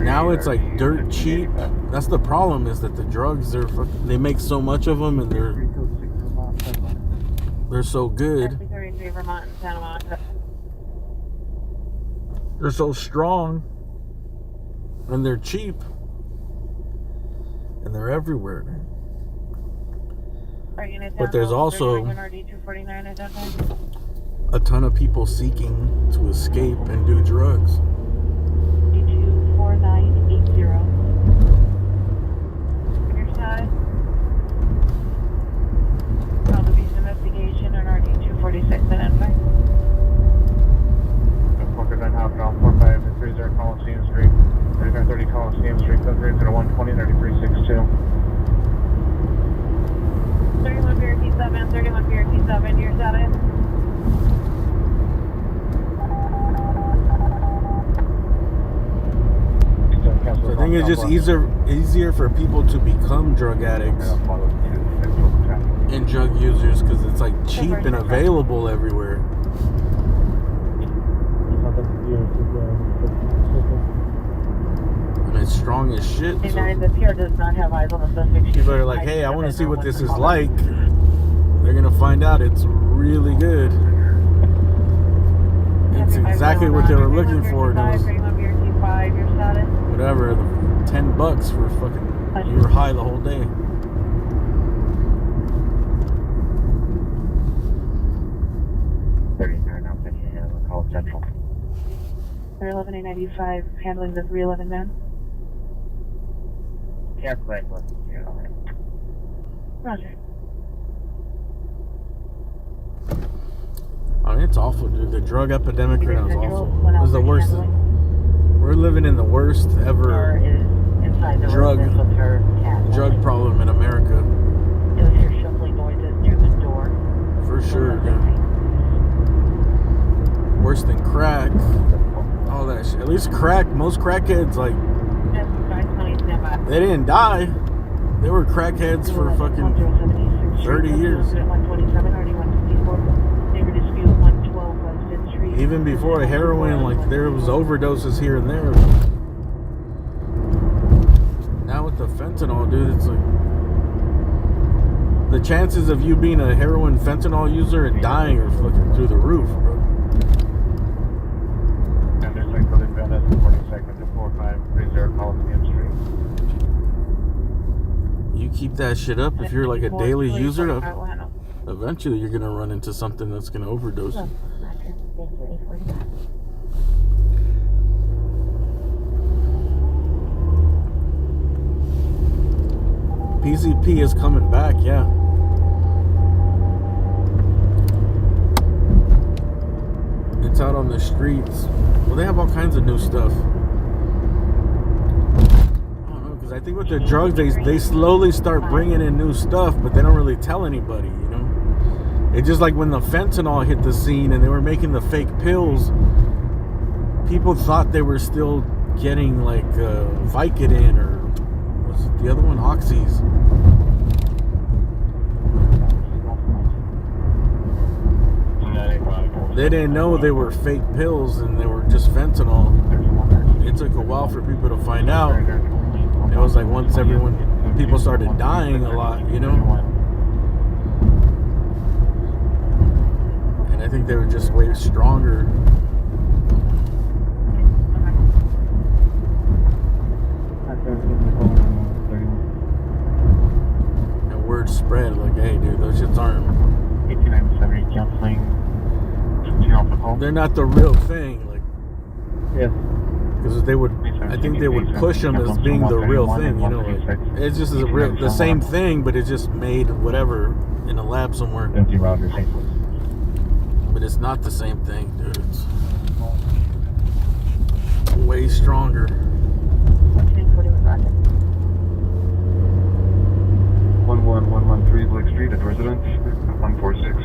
S3: Now it's like dirt cheap. That's the problem, is that the drugs, they make so much of them and they're so good. They're so strong and they're cheap and they're everywhere. But there's also a ton of people seeking to escape and do drugs.
S8: 4980. Your side. Call the visa investigation on RD 246 and N5.
S10: 4530 Coliseum Street, 3530 Coliseum Street, code 120 3362.
S8: 31 BRT7, 31 BRT7, your side.
S3: So I think it's just easier for people to become drug addicts and drug users because it's like cheap and available everywhere. And it's strong as shit. So
S8: the PR does not have eyes on the suspect.
S3: people are like, hey, I want to see what this is like. They're going to find out it's really good. It's exactly what they were looking for. And it was whatever, $10 for fucking, you were high the whole day.
S10: Call Central.
S8: 311-895, handling the 311 man.
S10: Yeah, correct.
S8: Roger.
S3: I mean, it's awful, dude. The drug epidemic right now is awful. It was the worst. We're living in the worst ever drug problem in America. For sure, dude. Worse than crack. All that shit. At least crack, most crackheads, like, they didn't die. They were crackheads for fucking 30 years. Even before heroin, like, there was overdoses here and there. Now with the fentanyl, dude, it's like the chances of you being a heroin fentanyl user and dying are fucking through the roof, bro.
S10: And there's like the Living Bell, 42nd to 4530 Coliseum Street.
S3: You keep that shit up, if you're like a daily user, eventually you're gonna run into something that's gonna overdose you. PCP is coming back, yeah. It's out on the streets. Well, they have all kinds of new stuff. I don't know, because I think with the drugs, they slowly start bringing in new stuff, but they don't really tell anybody, you know? It's just like when the fentanyl hit the scene and they were making the fake pills, people thought they were still getting like Vicodin or what's it, the other one, Oxys. They didn't know they were fake pills and they were just fentanyl. It took a while for people to find out. It was like once people started dying a lot, you know? And I think they were just way stronger. And word spread like, hey, dude, those shits aren't.
S10: 8970 canceling.
S3: They're not the real thing. Like,
S10: yes.
S3: Because I think they would push them as being the real thing, you know, like it's just the same thing, but it's just made whatever in a lab somewhere.
S10: Empty routers.
S3: But it's not the same thing, dude. It's way stronger.
S10: 11113 Blake Street at residence 146.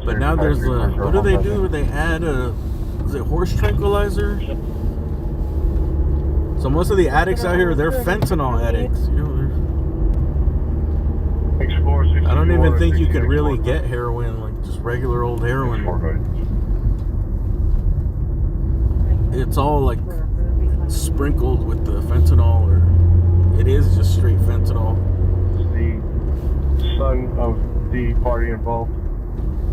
S3: But now there's what do they do? They add is it horse tranquilizer? So most of the addicts out here, they're fentanyl addicts. You know, I don't even think you could really get heroin, like just regular old heroin. It's all like sprinkled with the fentanyl, or it is just straight fentanyl.
S10: The son of the party involved.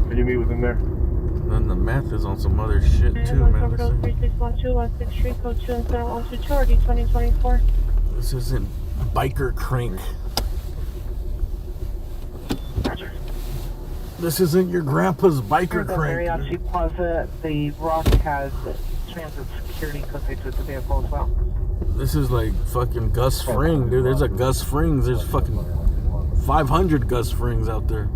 S10: Can you meet with him there?
S3: And then the meth is on some other shit too, man. This isn't biker crank. This isn't your grandpa's biker crank.
S11: Mariachi Plaza, the Rock has transit security because they took the vehicle as well.
S3: This is like fucking Gus Fring, dude. There's a Gus Frings. There's fucking 500 Gus Frings out there.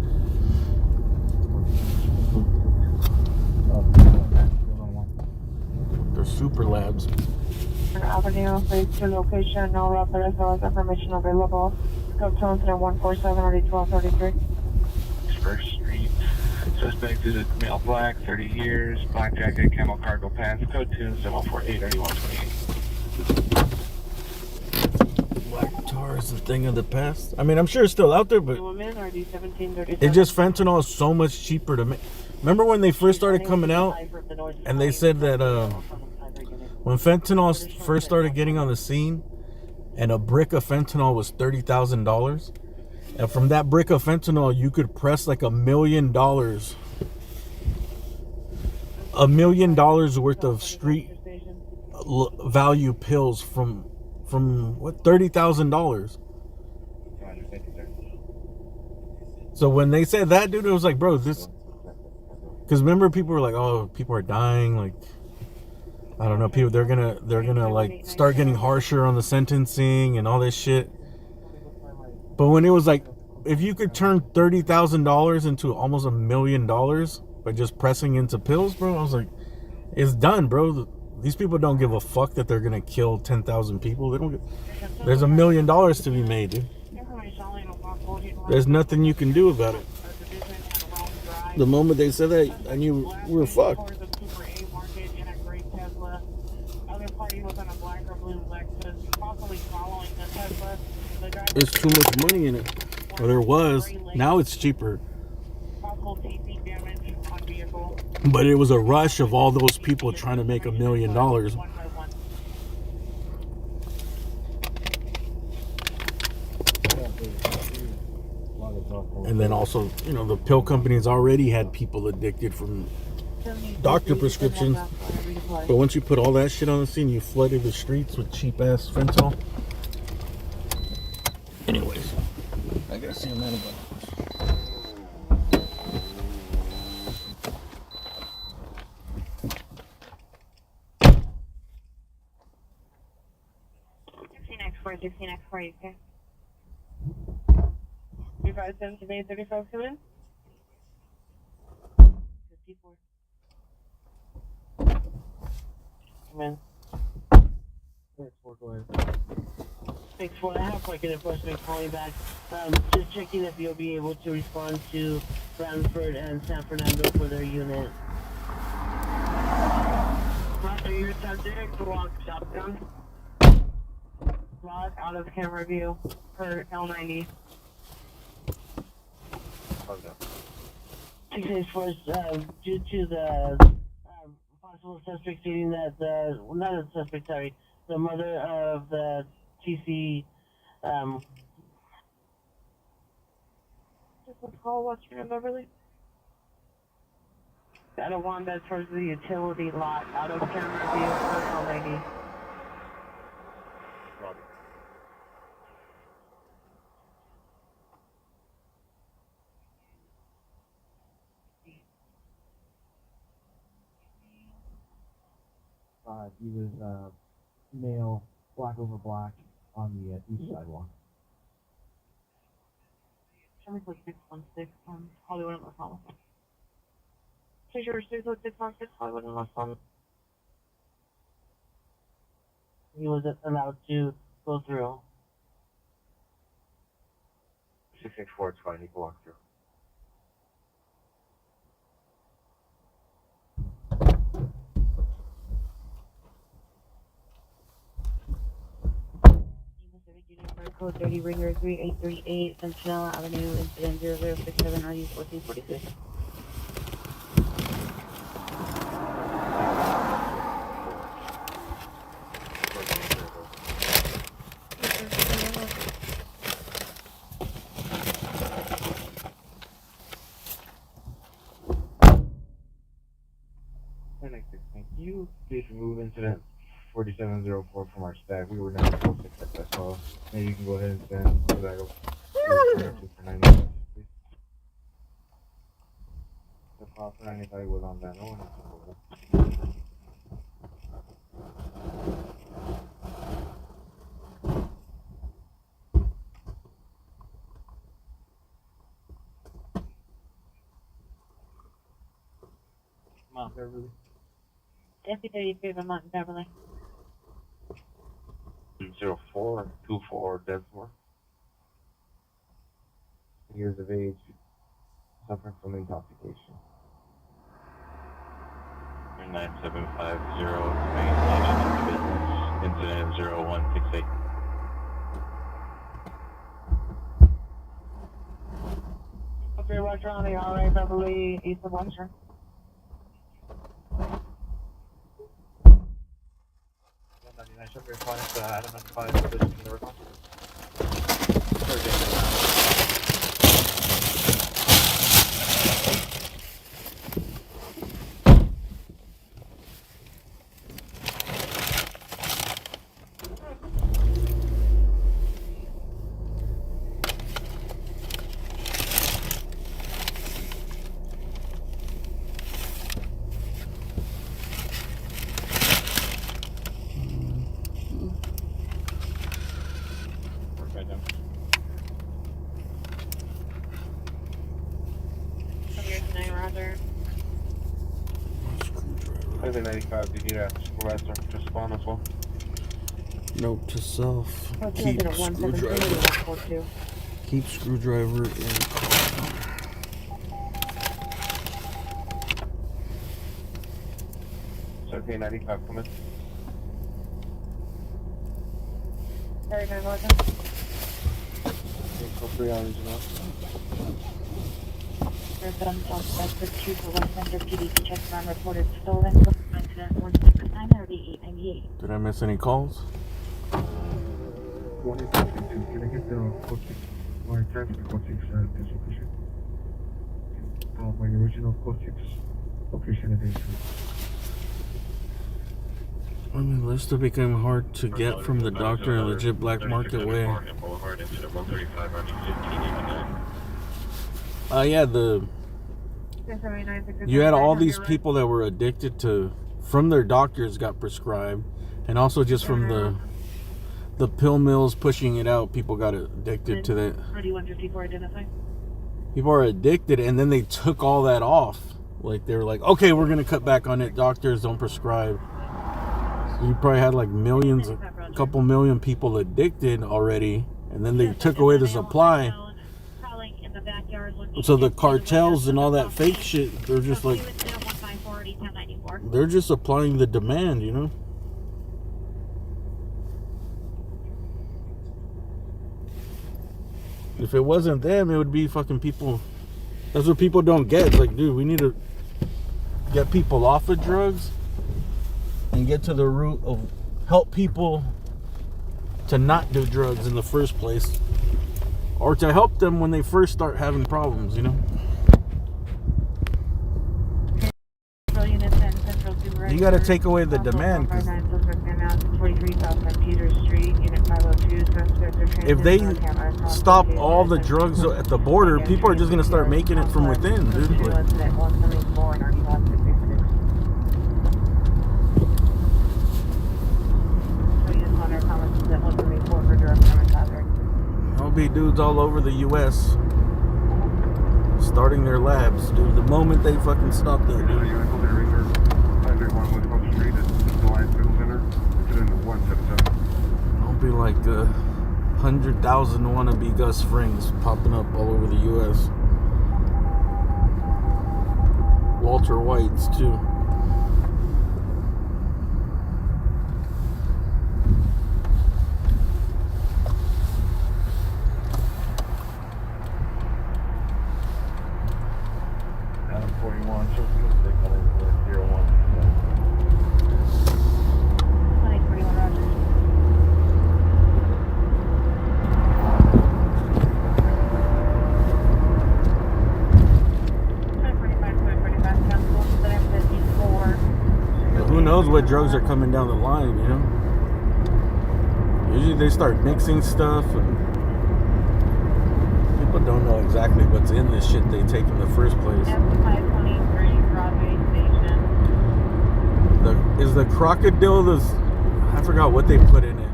S3: They're super labs.
S13: Avenue, please to location, no rapid as well as information available. Code to incident 147 already 1233.
S12: First Street. Suspect is male black, 30 years, black jacket, camel cargo pants, code 2748 3128.
S3: Black tar is the thing of the past. I mean, I'm sure it's still out there, but it just fentanyl is so much cheaper to make. Remember when they first started coming out, and they said that when fentanyl first started getting on the scene, and a brick of fentanyl was $30,000, and from that brick of fentanyl, you could press like $1 million. $1 million worth of street value pills from what, $30,000. So when they said that, dude, it was like, bro, this, because remember people were like, oh, people are dying, like, I don't know, people, they're gonna like start getting harsher on the sentencing and all this shit. But when it was like, if you could turn $30,000 into almost $1 million by just pressing into pills, bro, I was like, it's done, bro. These people don't give a fuck that they're gonna kill 10,000 people. They don't get, there's $1 million to be made, dude. There's nothing you can do about it. The moment they said that, I knew we were fucked. There's too much money in it. Or there was. Now it's cheaper. But it was a rush of all those people trying to make $1 million. And then also, you know, the pill companies already had people addicted from doctor prescriptions. But once you put all that shit on the scene, you flooded the streets with cheap ass fentanyl. Anyways, I gotta see a man about it.
S13: 16X4, okay? 357 today, 35 come in? 54. Come in. 6-4, I have like an enforcement calling back. Just checking if you'll be able to respond to Brownsford and San Fernando for their unit. Roger, your subject, walk shotgun. Log out of camera view for L90. Due to the possible suspect stating that not the suspect, sorry, the mother of the TC, just a call, what's your number, Beverly? Out of one that's towards the utility lot, out of camera view for L90.
S14: He was male, black over black on the east sidewalk.
S13: Something like 616 on Hollywood and Los Alamos. So you're 616 Hollywood and Los Alamos.
S11: He wasn't allowed to go through.
S10: 664, it's fine, he can walk through.
S13: Code 30 Ringer 3838 Centennial Avenue, incident 0067 RU 1446.
S14: Thank you. Please remove incident 4704 from our stack. We were not supposed to accept that call. Maybe you can go ahead and send that over for 95, please. The call for 95 was on that. No one has to go. Mount Beverly.
S13: Deputy 33 Vermont and Beverly.
S10: 0424 Desmore.
S14: Years of age, suffering from intoxication.
S12: 9750 maintain business, incident 0168.
S11: Okay, Roger on the RA Beverly, east of Western.
S13: Roger.
S10: 95, did you need a supervisor to spawn as well?
S5: Note to self.
S13: Keep screwdriver.
S5: Keep screwdriver in car.
S10: It's okay, 95, come in.
S13: Very good, Roger.
S10: So 3 hours now.
S13: There's gun suspect 2 for West Center PD to check on reported stolen. Incident 169 3898.
S5: Did I miss any calls?
S10: 182, can I get the code 6? My traffic code 6 this location. My original code 6 location is
S5: I mean, this still became hard to get from the doctor in legit black market way. Yeah, you had all these people that were addicted to, from their doctors got prescribed, and also just from the pill mills pushing it out, people got addicted to that.
S13: 3154 identified.
S5: People are addicted, and then they took all that off. Like, they were like, okay, we're going to cut back on it. Doctors don't prescribe. So you probably had like millions, a couple million people addicted already, and then they took away the supply. So the cartels and all that fake shit, they're just like, they're just applying the demand, you know? If it wasn't them, it would be fucking people. That's what people don't get. It's like, dude, we need to get people off of drugs and get to the root of help people to not do drugs in the first place, or to help them when they first start having problems, you know? You got to take away the demand. If they stop all the drugs at the border, people are just going to start making it from within, dude. Like,
S3: be dudes all over the U.S. starting their labs, dude. The moment they fucking stop that, dude. Don't be like 100,000 wannabe Gus Frings popping up all over the U.S. Walter Whites too. Who knows what drugs are coming down the line, you know? Usually they start mixing stuff and people don't know exactly what's in this shit they take in the first place. Is the crocodile I forgot what they put in it.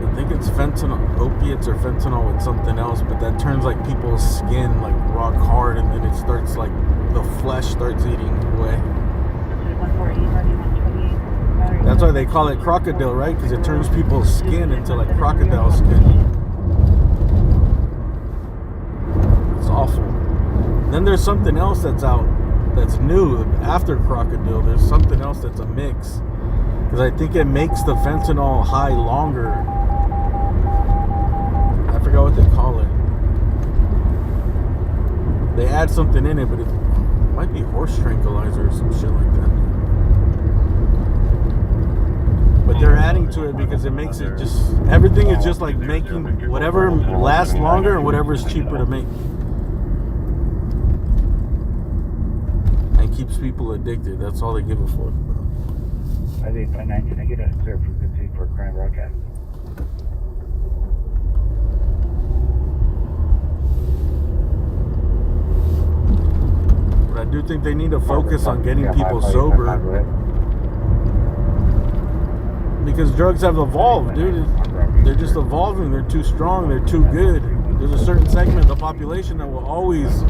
S3: I think it's fentanyl, opiates or fentanyl with something else, but that turns like people's skin like rock hard and then it starts like the flesh starts eating away. That's why they call it crocodile, right? Because it turns people's skin into like crocodile skin. It's awful. Then there's something else that's out that's new after crocodile. There's something else that's a mix. Because I think it makes the fentanyl high longer. I forgot what they call it. They add something in it, but it might be horse tranquilizer or some shit like that. But they're adding to it because it makes it just, everything is just like making whatever lasts longer and whatever is cheaper to make. And keeps people addicted. That's all they give it for.
S14: 5859, can I get a clear frequency for crime broadcast?
S3: But I do think they need to focus on getting people sober. Because drugs have evolved, dude. They're just evolving. They're too strong. They're too good. There's a certain segment of the population that will always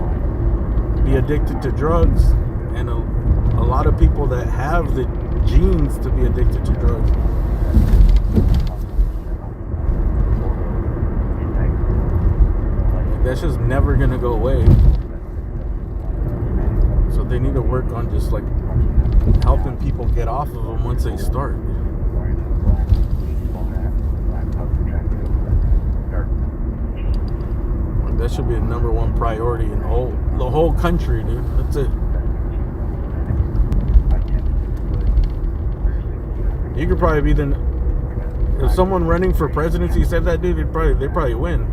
S3: be addicted to drugs. And a lot of people that have the genes to be addicted to drugs. That's just never gonna go away. So they need to work on just like helping people get off of them once they start. Like that should be the #1 priority in the whole country, dude. That's it. You could probably be if someone running for presidency said that, dude, they probably win.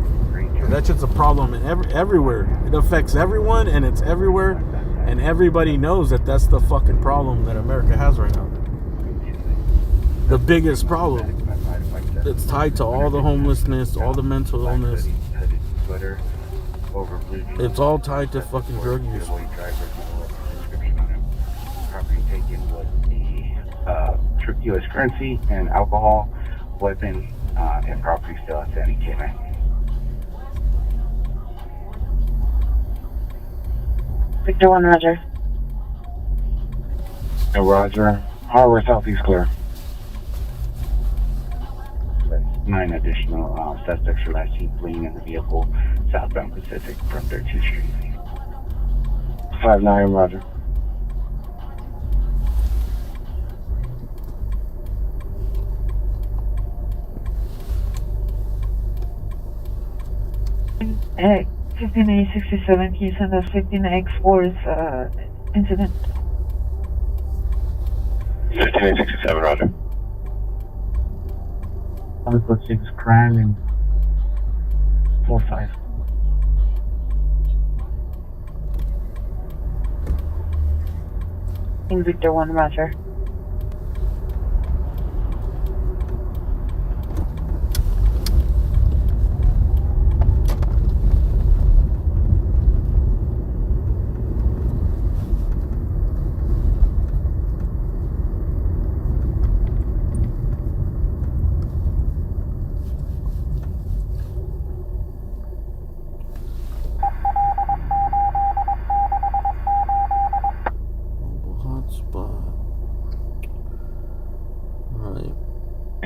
S3: That shit's a problem everywhere. It affects everyone, and it's everywhere, and everybody knows that that's the fucking problem that America has right now. The biggest problem. It's tied to all the homelessness, all the mental illness. It's all tied to fucking drug use.
S14: U.S. currency and alcohol, weapon, and property still outstanding. K9.
S8: Victor 1, Roger.
S14: Roger. Harbor Southeast clear. 9 additional suspects were last seen fleeing in the vehicle southbound Pacific from 13th Street. 5-9, Roger.
S13: At 15867, can you send us 15X4's incident?
S14: 15867, Roger.
S11: I'm going to 6 crime and 4-5.
S8: In Victor 1, Roger.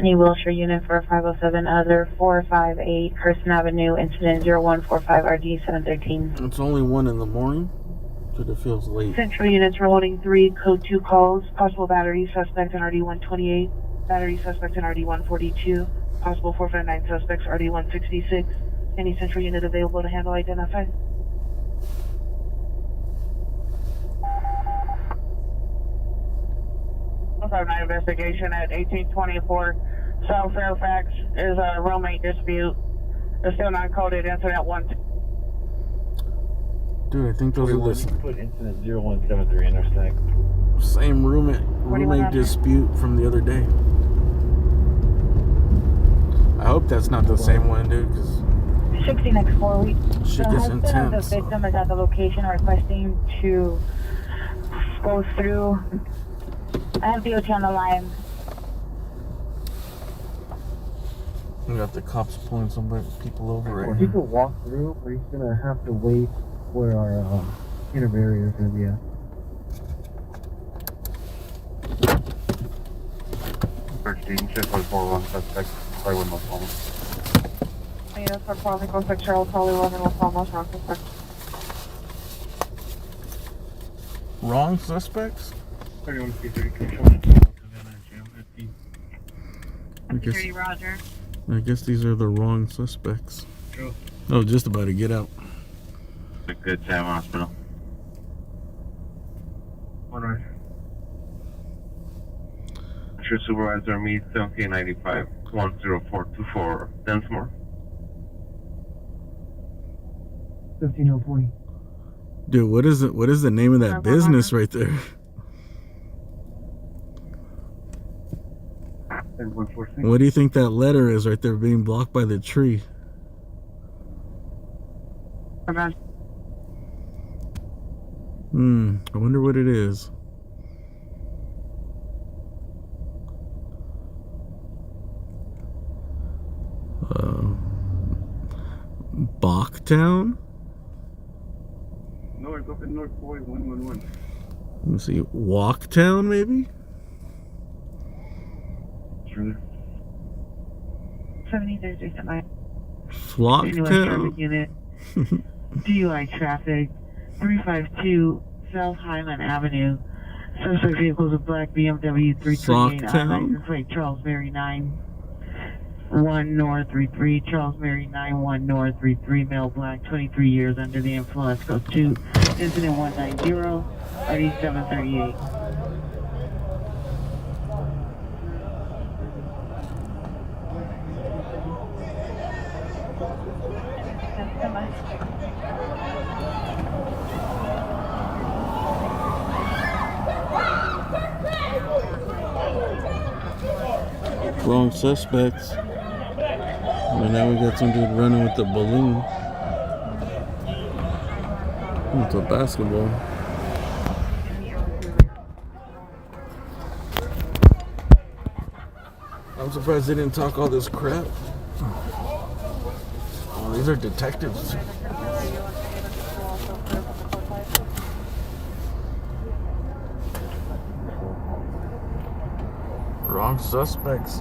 S8: Any Wilshire unit for 507 other 458 Carson Avenue, incident 0145 RD 713.
S3: It's only 1 in the morning, but it feels late.
S8: Central units are holding 3 code 2 calls. Possible battery suspect in RD 128. Battery suspect in RD 142. Possible 459 suspects RD 166. Any central unit available to handle identify?
S2: Night investigation at 1824 South Fairfax is a roommate dispute. There's still not coded incident 1.
S3: Dude, I think those are the
S14: Put incident 0173 intersect.
S3: same roommate dispute from the other day. I hope that's not the same one, dude, because
S8: 60 next 4 weeks.
S3: shit gets intense.
S8: The victim is at the location requesting to go through. I have DOT on the line.
S3: We got the cops pulling people over right
S11: He
S3: here.
S11: could walk through, but he's gonna have to wait where our inner barrier is gonna be at.
S10: 13, shift 141 suspect, right with Los Alamos.
S13: Units for quality contact Charles Hollywood and Los Alamos, wrong suspect.
S3: Wrong suspects?
S12: 31
S13: Roger.
S3: I guess these are the wrong suspects.
S12: True.
S3: Oh, just about to get out.
S10: A good time hospital.
S12: One right.
S10: Sure, supervisor meet 1795 10424 Densmore.
S11: 15040.
S3: Dude, what is it? What is the name of that business right there? What do you think that letter is right there being blocked by the tree?
S2: Okay.
S3: I wonder what it is. Bachtown?
S12: North, up in North Boy 111.
S3: Let me see. Walktown, maybe?
S12: Sure.
S13: 73 semi.
S3: Flocktown?
S8: Unit. DUI traffic. 352 South Highland Avenue. Suspect vehicles of black BMW 328 license plate Charles Mary 91 North 33 Charles Mary 91 North 33 male black 23 years under the influence code 2 incident 190 RD 738.
S3: Wrong suspects. And now we got some dude running with the balloon. It's a basketball. I'm surprised they didn't talk all this crap. Oh, these are detectives. Wrong suspects.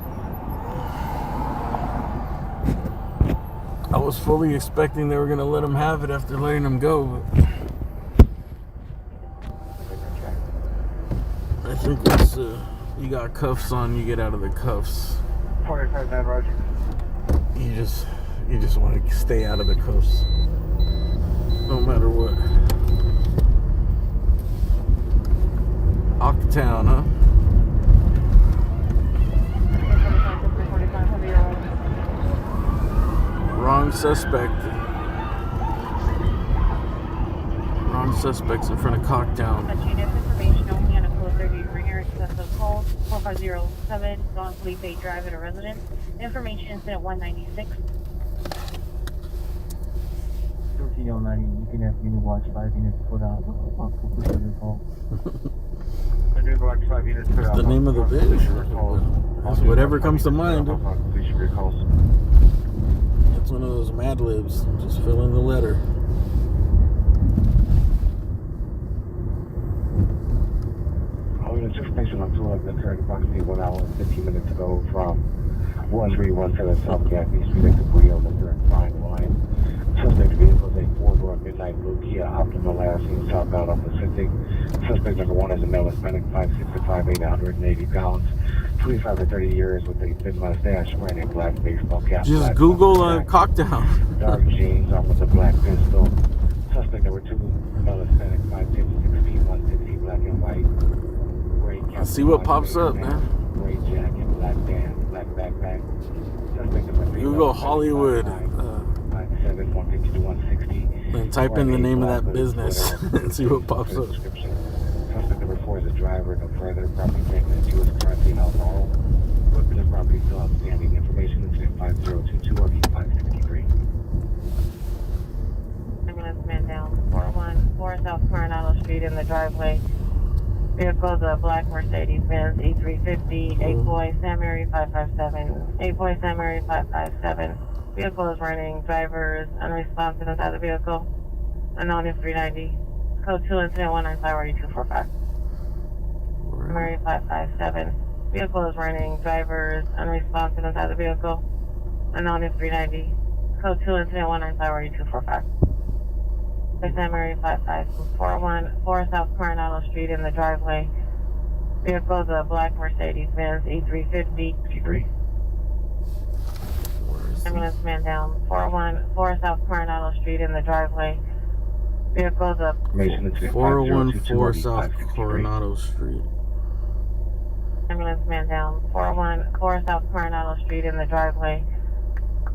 S3: I was fully expecting they were going to let him have it after letting him go. But I think once you got cuffs on, you get out of the cuffs.
S10: 459 Roger.
S3: You just want to stay out of the cuffs, no matter what. Ocktown, huh? Wrong suspect. Wrong suspects in front of Cocktown.
S8: Units information only on a code 30 ringer excessive calls 4507 Don Felipe Drive at a residence. Information incident 196.
S11: 1309, you can have unit watch 5 units put out. Call.
S3: The name of the bitch. Whatever comes to mind. It's one of those Mad Libs. Just fill in the letter.
S10: I'm gonna just
S9: Station on 211 occurred approximately 1 hour and 15 minutes ago from 1317 South Gaffney Street at Cabrillo on the third fine line. Suspect vehicle is a four-door midnight blue Kia Optima last seen southbound on Pacific. Suspect number 1 is a male Hispanic, 5'6" to 5'8", 180 pounds, 25 to 30 years with a thin mustache, wearing a black baseball cap.
S3: Just Google cocktail.
S9: Dark jeans, armed with a black pistol. Suspect number 2, male Hispanic, 5'10" to 6 feet, 160, black and white. Gray cap.
S3: See what pops up, man.
S9: Gray jacket, black band, black backpack. Suspect number 3.
S3: Google Hollywood.
S9: 5'7", 150 to 160.
S3: And type in the name of that business and see what pops up.
S9: Suspect number 4 is a driver. No further property statement. He was currently in alcohol. Equipment and property still outstanding. Information incident 5022 or 563.
S2: Ambulance man down. 414 South Coronado Street in the driveway. Vehicle is a black Mercedes-Benz E350, 8-boy Samary 557. 8-boy Samary 557. Vehicle is running. Driver is unresponsive inside the vehicle. Unknown is 390. Code 2 incident 195 Samary 557. Vehicle is running. Driver is unresponsive inside the vehicle. Unknown is 390. Code 2 incident 195 Samary 414 South Coronado Street in the driveway. Vehicle is a black Mercedes-Benz E350. 53. Ambulance man down. 414 South Coronado Street in the driveway. Vehicle is a
S3: 414 South Coronado Street.
S2: Ambulance man down. 414 South Coronado Street in the driveway.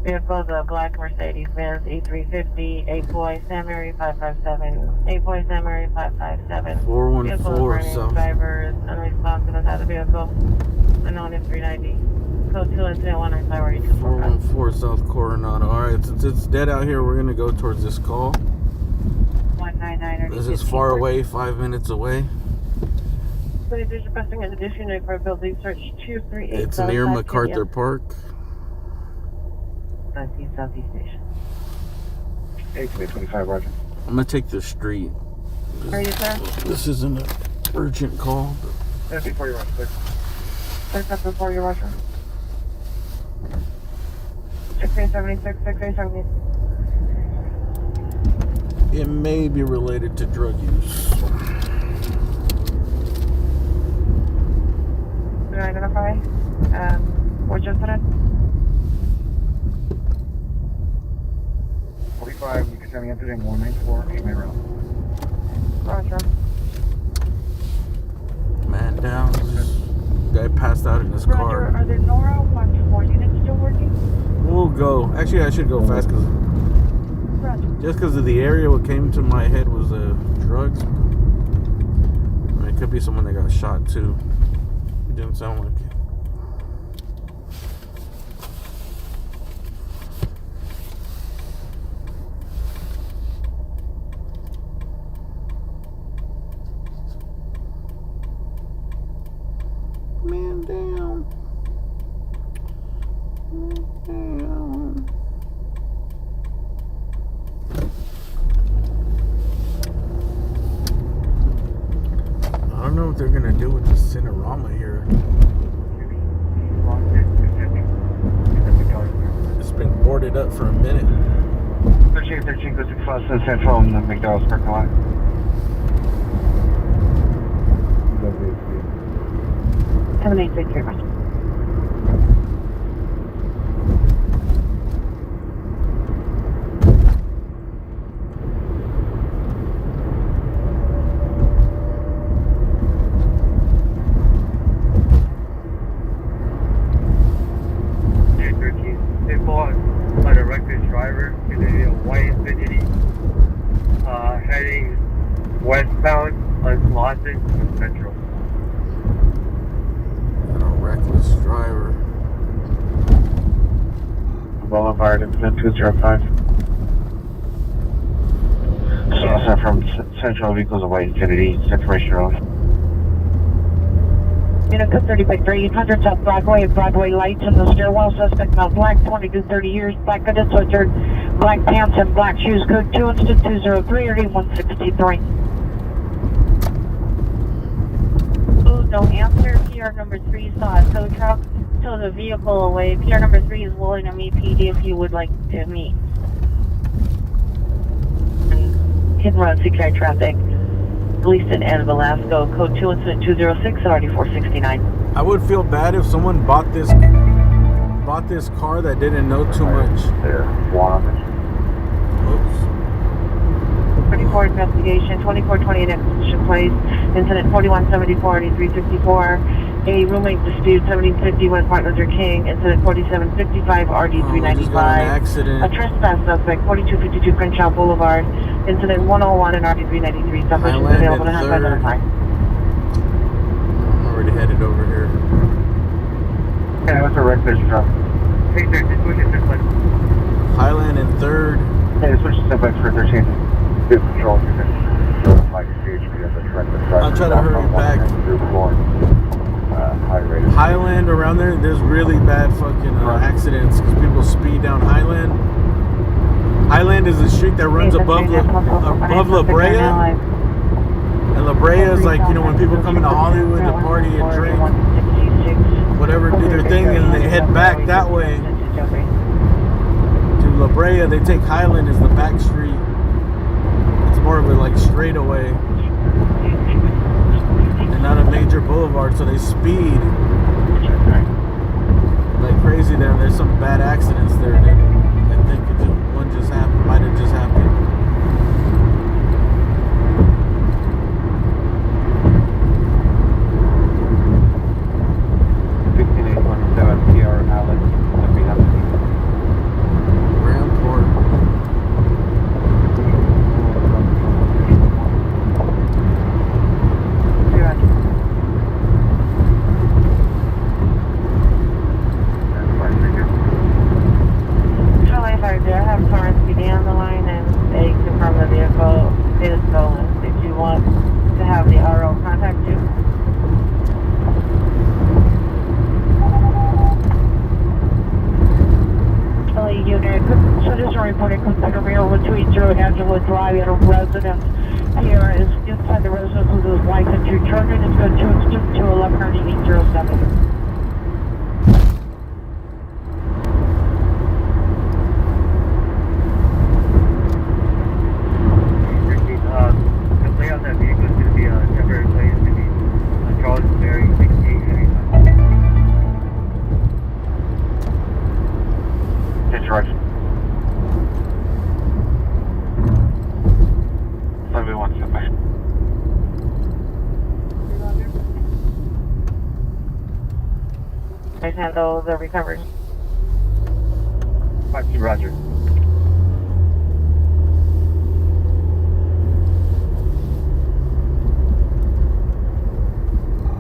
S2: Vehicle is a black Mercedes-Benz E350, 8-boy Samary 557. 8-boy Samary 557.
S3: 414 South.
S2: Driver is unresponsive inside the vehicle. Unknown is 390. Code 2 incident 195
S3: 414 South Coronado. Alright, since it's dead out here, we're gonna go towards this call.
S2: 199.
S3: This is far away, 5 minutes away.
S2: So there's requesting an additional for building search 238.
S3: It's near MacArthur Park.
S2: Southeast Station.
S9: 1825, Roger.
S3: I'm gonna take the street.
S2: Are you, sir?
S3: This isn't an urgent call.
S9: That's before you run, sir.
S2: There's up before you, Roger. 6876, 6876.
S3: It may be related to drug use.
S2: Do I identify? Which incident?
S9: 45, you can send me incident 194, May Road.
S2: Roger.
S3: Man down. Guy passed out in his
S13: Roger,
S3: car.
S13: are the NORA Watch 4 units still working?
S3: We'll go. Actually, I should go fast because just because of the area, what came to my head was drugs. I mean, it could be someone that got shot too. It didn't sound like it. Man down. Man down. I don't know what they're gonna do with the Cinerama here. It's been boarded up for a minute.
S9: 1313 goes to Plus Central in the McDonald's parking lot.
S8: 7863, Roger.
S7: They bought a reckless driver in a white Infiniti, heading westbound on Slauson from Central.
S3: Got a reckless driver.
S9: Boulevard, incident 205. So, from Central Vehicles of White Infinity, Information Road.
S8: Unit code 30.3, South Broadway, Broadway lights in the stairwell. Suspect now black, 22, 30 years, black hooded sweatshirt, black pants and black shoes. Code 2 instant 203 or 163. no answer. PR number 3 saw a tow truck, towed the vehicle away. PR number 3 is willing to meet PD if you would like to meet. Hit and run, CKI traffic. Gleason and Velasco, code 2 incident 206 at RD 469.
S3: I would feel bad if someone bought this car that didn't know too much.
S9: There, one.
S3: Oops.
S8: 24 investigation, 2428 execution place, incident 4174 RD 354. A roommate dispute 1750 West Martin Luther King, incident 4755 RD 395.
S3: Accident.
S8: A trespass suspect 4252 Crenshaw Boulevard, incident 101 and RD 393. Submissions available to have identified.
S3: I'm already headed over here.
S9: Yeah, what's a wreck this truck?
S11: Hey, sir, just switch it this way.
S3: Highland and 3rd.
S9: Hey, switch the step back for 13. Good control unit. Like CHP as a direct
S3: I'll try to hurry back. Highland around there's really bad fucking accidents because people speed down Highland. Highland is a street that runs above La Brea. And La Brea is like, you know, when people come into Hollywood to party and drink, whatever, do their thing, and they head back that way to La Brea. They take Highland as the back street. It's more of a like straightaway and not a major boulevard, so they speed like crazy there. And there's some bad accidents there that I think one just happened, might have just happened.
S8: Drive at a residence here is inside the residence with his wife and 2 children. It's going to 110807.
S11: The layout of that vehicle is going to be a temporary place. It's going to be Charles Berry 68 Heavy.
S9: Interruption. Everyone step back.
S8: I handle the recovery.
S9: Roger.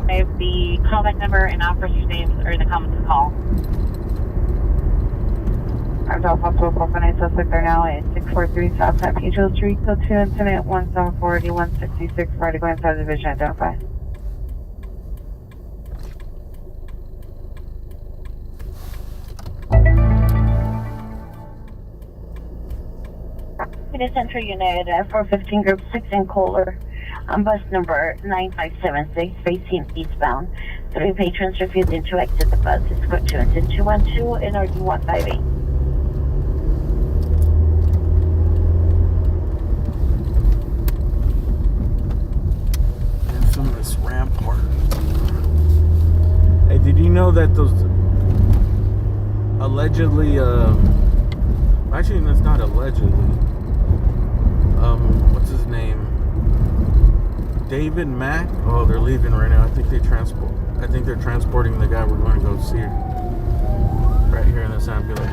S8: I have the callback number and officer's names are in the comments of the call. I'm Delta 449 suspect are now at 643 South San Pedro Street, code 2 incident 1740 166 party going inside the division identified. Unit Central Unit 415 Group 6 in Kohler. On bus number 9576 facing eastbound. 3 patrons refusing to exit the bus. It's code 2 incident 212 and RD 158.
S3: Infamous Rampart. Hey, did you know that those allegedly, actually that's not allegedly, what's his name? David Mack? Oh, they're leaving right now. I think they're transporting the guy we're going to go see right here in this ambulance.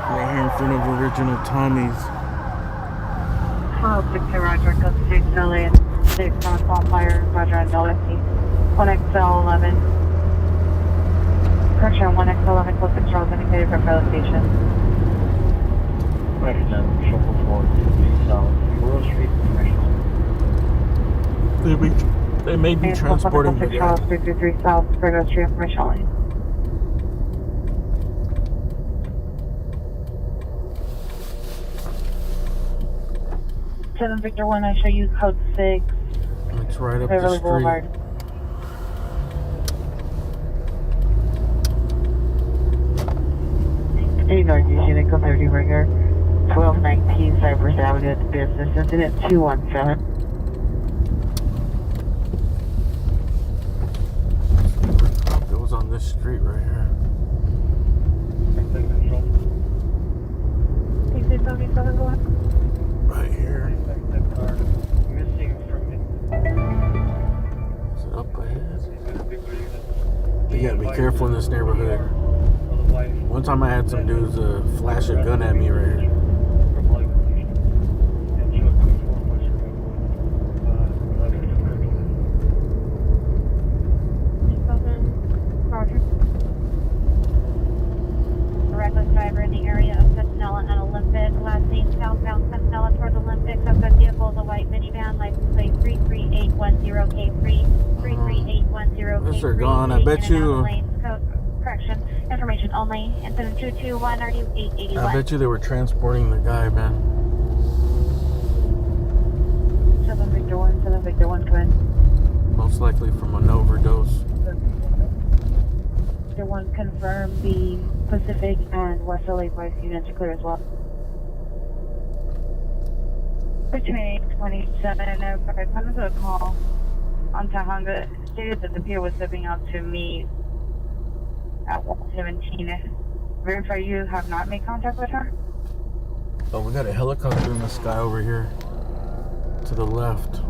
S3: Right here in front of original Tommy's.
S8: 1260 Roger, code 6 LA 6 on call fire, Roger on LFC. 1XL11. Correction, 1XL11, close 6 rows indicated for fire station.
S9: Roger, 10, Shuffle 4, South, Rural Street, Commercial.
S3: Did we They may be transporting the guy.
S8: 333 South, Virgo Street, information line. Seven Victor 1, I show you code 6.
S3: It's right up
S8: Beverly
S3: the street.
S8: Boulevard. Hey, Northeast Unit, code 30 Rigger. 1219 Cypress Avenue at the business. Incident 217.
S3: It was on this street right here. Right here.
S11: Missing from
S3: Is it up ahead? You gotta be careful in this neighborhood. One time I had some dudes flash a gun at me right here.
S13: Reckless driver in the area of Centinela and Olympic. Last seen southbound Centinela towards Olympic. Subject vehicle is a white minivan. License plate 33810K3. 33810K3.
S3: Mr. Gone, I bet you.
S13: Correction. Information only. Incident 221. Are you 881?
S3: I bet you they were transporting the guy, man.
S8: 7 Victor 1, 7 Victor 1, come in.
S3: Most likely from an overdose.
S8: Victor 1, confirm the Pacific and West LA Vice units are clear as well.
S13: Between 827 and 05. Kind of a call on Tahonga. Stated that the pier was stepping out to meet at 117. Verify you have not made contact with her?
S3: Oh, we got a helicopter in the sky over here. To the left.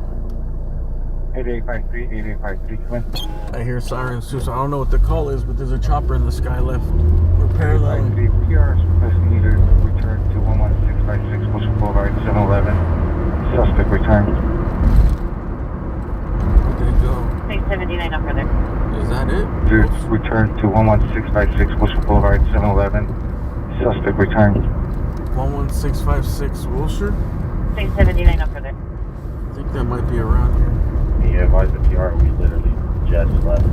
S14: 8853, 8853, come in.
S3: I hear sirens too, so I don't know what the call is, but there's a chopper in the sky left. We're parallel.
S14: 8853, PR requesting you to return to 11656 Wilson Boulevard, 711. Suspect returned.
S3: Where did it go?
S8: 679 up there.
S3: Is that it?
S14: Dude, return to 11656 Wilson Boulevard, 711. Suspect returned.
S3: 11656 Wilshire?
S8: 679 up there.
S3: I think that might be around here.
S15: Yeah, advise the PR, we literally just left.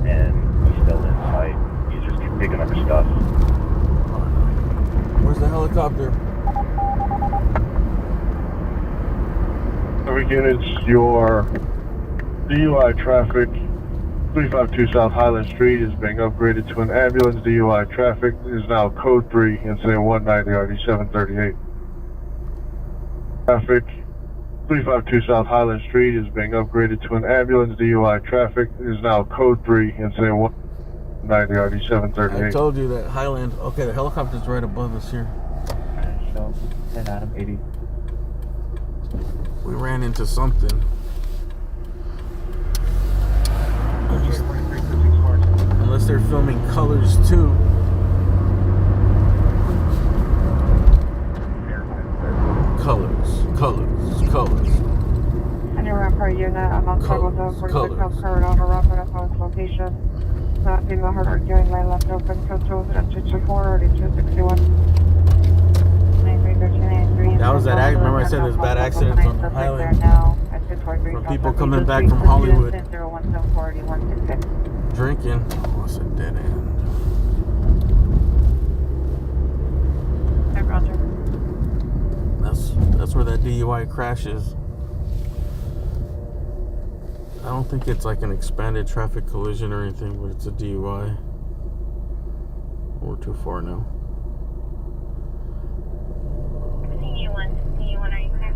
S15: And he's still in sight. He's just picking up his stuff.
S3: Where's the helicopter?
S10: Every units, your DUI traffic, 352 South Highland Street is being upgraded to an ambulance. DUI traffic is now code 3, incident 190 RD 738. Traffic, 352 South Highland Street is being upgraded to an ambulance. DUI traffic is now code 3, incident 190 RD 738.
S3: I told you that Highland. Okay, the helicopter's right above us here.
S14: Show 10 Adam 80.
S3: We ran into something. Unless they're filming colors too. Colors.
S13: Any rapper unit, I'm on Cargo Dog 46 South Corridor, rapid at its location. Not being the hard arguing lane left open, code 224, already 261.
S3: That was that remember I said there's bad accidents on Highland from people coming back from Hollywood drinking. Oh, it's a dead end. That's where that DUI crash is. I don't think it's like an expanded traffic collision or anything, but it's a DUI. We're too far now.
S13: CU1, are you clear?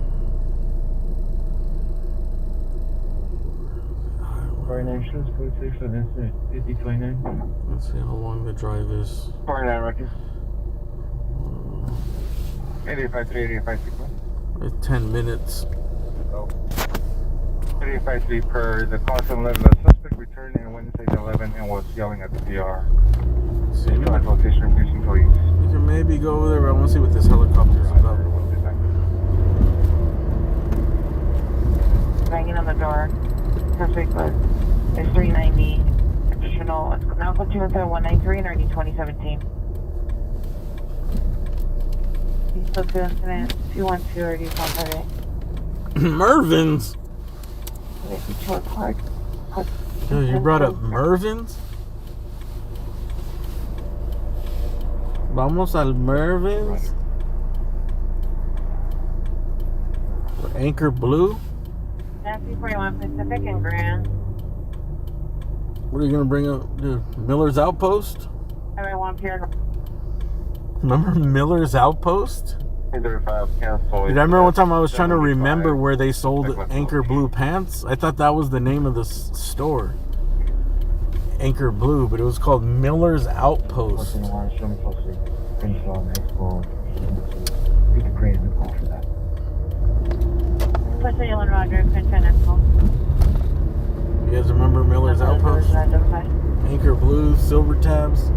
S14: Coordinations, code 6 on incident 5029.
S3: Let's see how long the drive is.
S14: 49 records. 8853, 8853.
S3: It's 10 minutes.
S14: 8853 per the call 711. The suspect returned in Wednesday 11 and was yelling at the PR.
S3: See,
S14: Drive location reducing police.
S3: you can maybe go over there, but I want to see what this helicopter is about.
S8: Banging on the door. Perfect, but it's 390. Additional, it's now code 217-193 and already 2017. He's still to incident 212 already 138.
S3: Mervin's. Dude, you brought up Mervin's? Vamos al Mervin's? Anchor Blue?
S8: Nancy 41 Pacific and Grand.
S3: What are you gonna bring up? Dude, Miller's Outpost?
S8: Everyone Pier.
S3: Remember Miller's Outpost?
S10: 35 cancel.
S3: Dude, I remember one time I was trying to remember where they sold Anchor Blue pants. I thought that was the name of the store. Anchor Blue, but it was called Miller's Outpost.
S8: What's the Yellow Roger? Continental.
S3: You guys remember Miller's Outpost? Anchor Blue, silver tabs.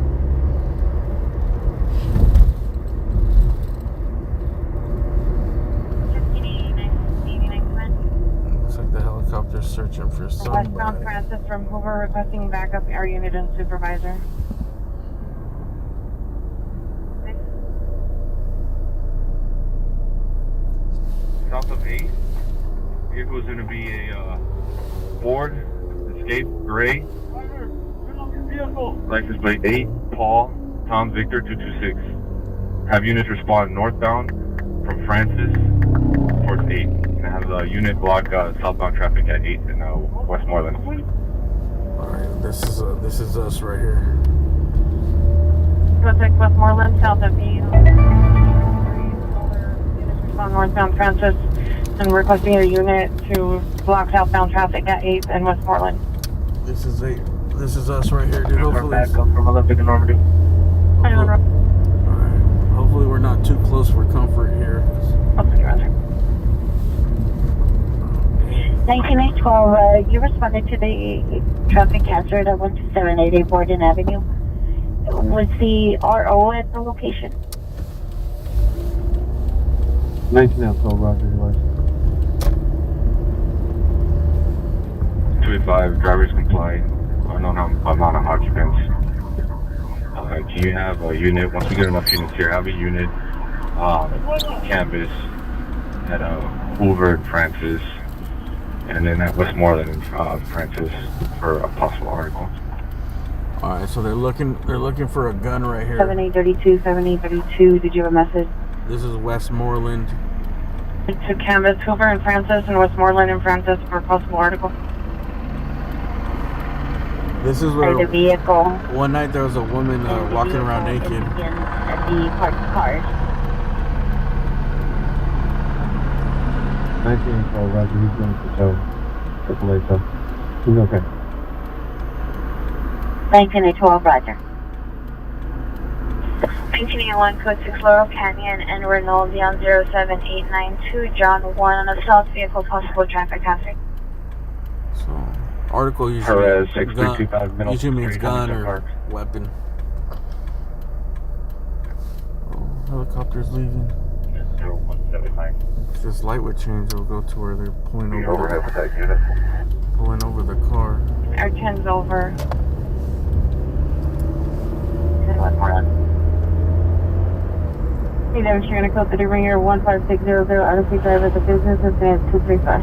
S3: Looks like the helicopter's searching for somebody.
S8: Westbound Francis from Hoover requesting backup air unit and supervisor.
S10: South of 8. Vehicle is going to be a Ford Escape Gray. License plate 8, Paul, Tom Victor 226. Have units respond northbound from Francis towards 8. And have the unit block southbound traffic at 8 in Westmoreland.
S3: Alright, this is us right here.
S8: Pacific Westmoreland, south of E. Units respond northbound Francis and requesting a unit to block southbound traffic at 8th and Westmoreland.
S3: This is us right here, dude. Hopefully,
S14: back up from Olympic and Normandy.
S3: alright. Hopefully we're not too close for comfort here.
S8: 1912, you responded to the traffic hazard at 12788 Borden Avenue. Was the RO at the location?
S9: 1912, Roger, yours.
S10: 25 drivers comply. Unknown amount of occupants. Can you have a unit, once we get enough units here, have a unit canvas at Hoover and Francis, and then at Westmoreland and Francis for a possible article.
S3: Alright, so they're looking for a gun right here.
S8: 7832, 7832, did you have a message?
S3: This is Westmoreland.
S8: To canvas Hoover and Francis and Westmoreland and Francis for a possible article.
S3: This is where
S8: the vehicle.
S3: One night there was a woman walking around naked.
S8: At the parked cars.
S9: 1912, Roger, he's going to tow. AAA tow. He's okay.
S8: 1912, Roger. 1981, code 6 Laurel Canyon and Renault Leon 07892, John 1 on a south vehicle, possible traffic hazard.
S3: So, article usually, usually means gun or weapon. Oh, helicopter's leaving.
S10: 0179.
S3: If this light would change, it'll go to where they're pulling over.
S10: Overhead with that unit.
S3: Pulling over the car.
S8: Air 10's over. Westmoreland. Hey there, Sharon, code 30 ringer 15600, RC driver, the business is 235.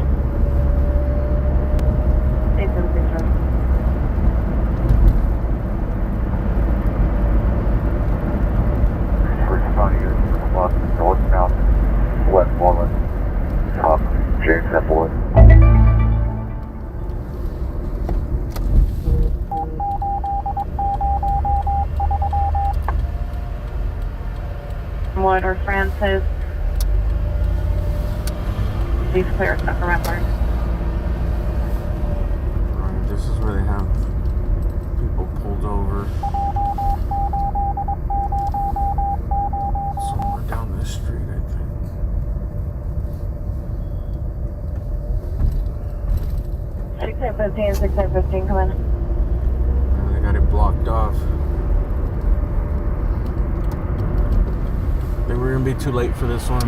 S10: Northbound, Westmoreland, James and Boyd.
S8: Wood or Francis. Please clear stuck around there.
S3: Alright, this is where they have people pulled over. Somewhere down this street, I think.
S8: 6915, 6915, come in.
S3: They got it blocked off. I think we're gonna be too late for this one.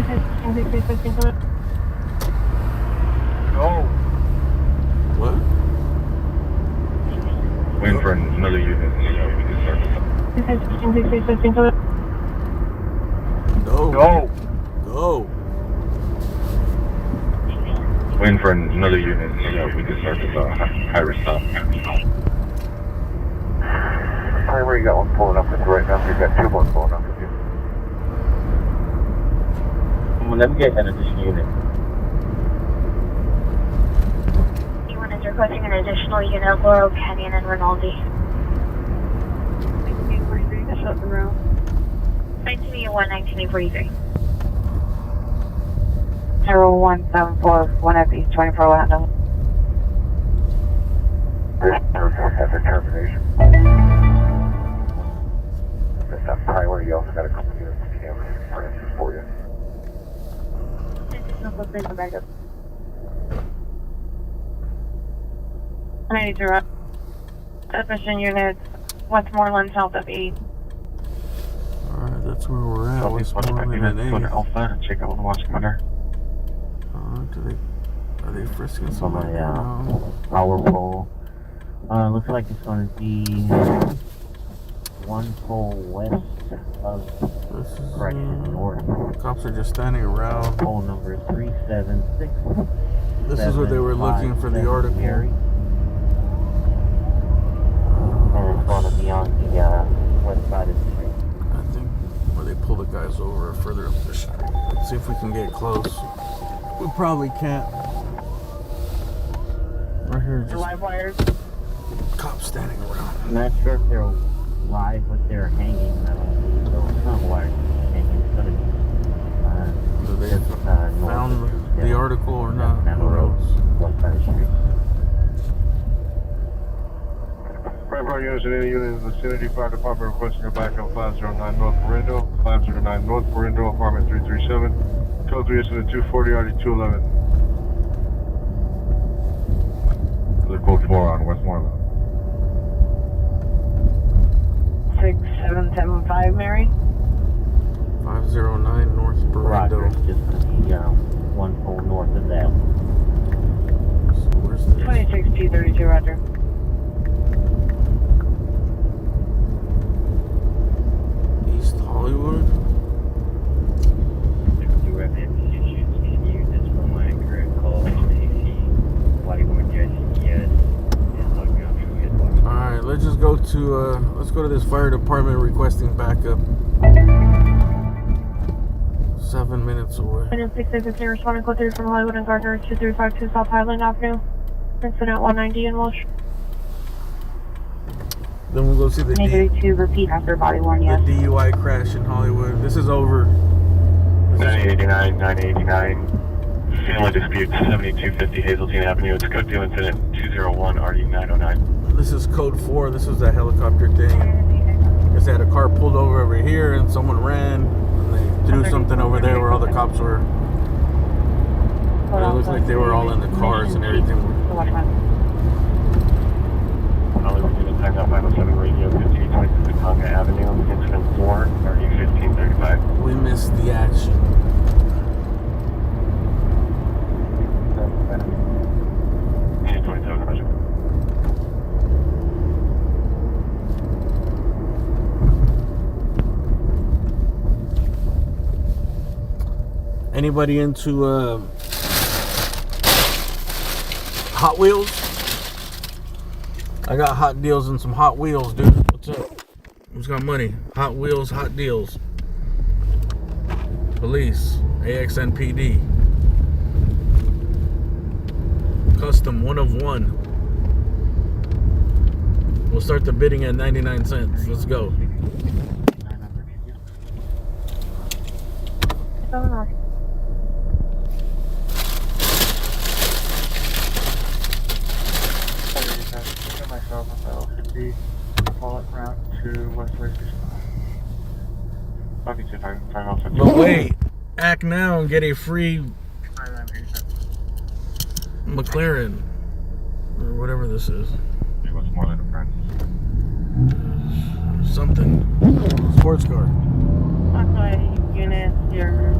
S10: No.
S3: What?
S10: Waiting for another unit.
S3: No.
S10: No.
S3: Go.
S10: Waiting for another unit so that we can start this high risk stop. Primary, you got one pulling up with you right now. You've got two more pulling up with you.
S14: Let me get an additional unit.
S8: E1 is requesting an additional unit, Laurel Canyon and Rinaldi.
S13: 1943, that's up the road.
S8: 1981, 1943.
S13: 0174, one of these 24 Lando.
S10: After termination. That's not primary. You also got a couple units of cameras for you.
S13: I need to run. Sufficient units, Westmoreland, south of 8.
S3: Alright, that's where we're at. Westmoreland and 8.
S12: Alpha, check out the watch commander.
S3: Are they frisking somebody?
S14: Our pole. Looks like it's going to be one pole west of correction north.
S3: Cops are just standing around.
S14: Pole number 376.
S3: This is where they were looking for the article.
S14: And it's going to be on the west side of the street.
S3: I think where they pull the guys over further up the street. Let's see if we can get close. We probably can't. Right here, just
S13: Live wires.
S3: cops standing around.
S14: I'm not sure if they're live, but they're hanging. So it's not wired. Hanging. It's going to be.
S3: Do they found the article or not?
S14: Down the road. West side of the street.
S10: Primary units in any unit in the vicinity. Fire department requesting a backup 509 North Perindo. 509 North Perindo, apartment 337. Code 3 incident 240, RD 211. The code 4 on Westmoreland.
S13: 6775, Mary.
S3: 509 North
S14: Roger,
S3: Perindo.
S14: it's just going to be one pole north of that.
S3: So where's this?
S13: 26232, Roger.
S3: East Hollywood? Alright, let's just go to let's go to this fire department requesting backup. 7 minutes away.
S13: Minute 650, responding code 3 from Hollywood and Gardner 2352 South Highland Avenue. Incident 190 in Welsh.
S3: Then we'll go see the
S13: Negative 2, repeat after body worn, yes.
S3: the DUI crash in Hollywood. This is over.
S10: 989, 989. Family dispute 7250 Hazeltine Avenue. It's a code 2 incident 201 RD 909.
S3: This is code 4. This was that helicopter thing. They had a car pulled over here and someone ran and they threw something over there where all the cops were. But it looks like they were all in the cars and everything.
S10: Hollywood unit timed out 507 radio 5826 Tonga Avenue. Incident 4 RD 1535.
S3: We missed the action.
S10: Unit 27, Roger.
S3: Anybody into Hot Wheels? I got hot deals and some Hot Wheels, dude. What's up? Who's got money? Hot Wheels, hot deals. Police, AXNPD. Custom, 1 of 1. We'll start the bidding at 99 cents. Let's go. But wait, act now and get a free McLaren or whatever this is. Something. Sports car.
S13: Occupy unit, your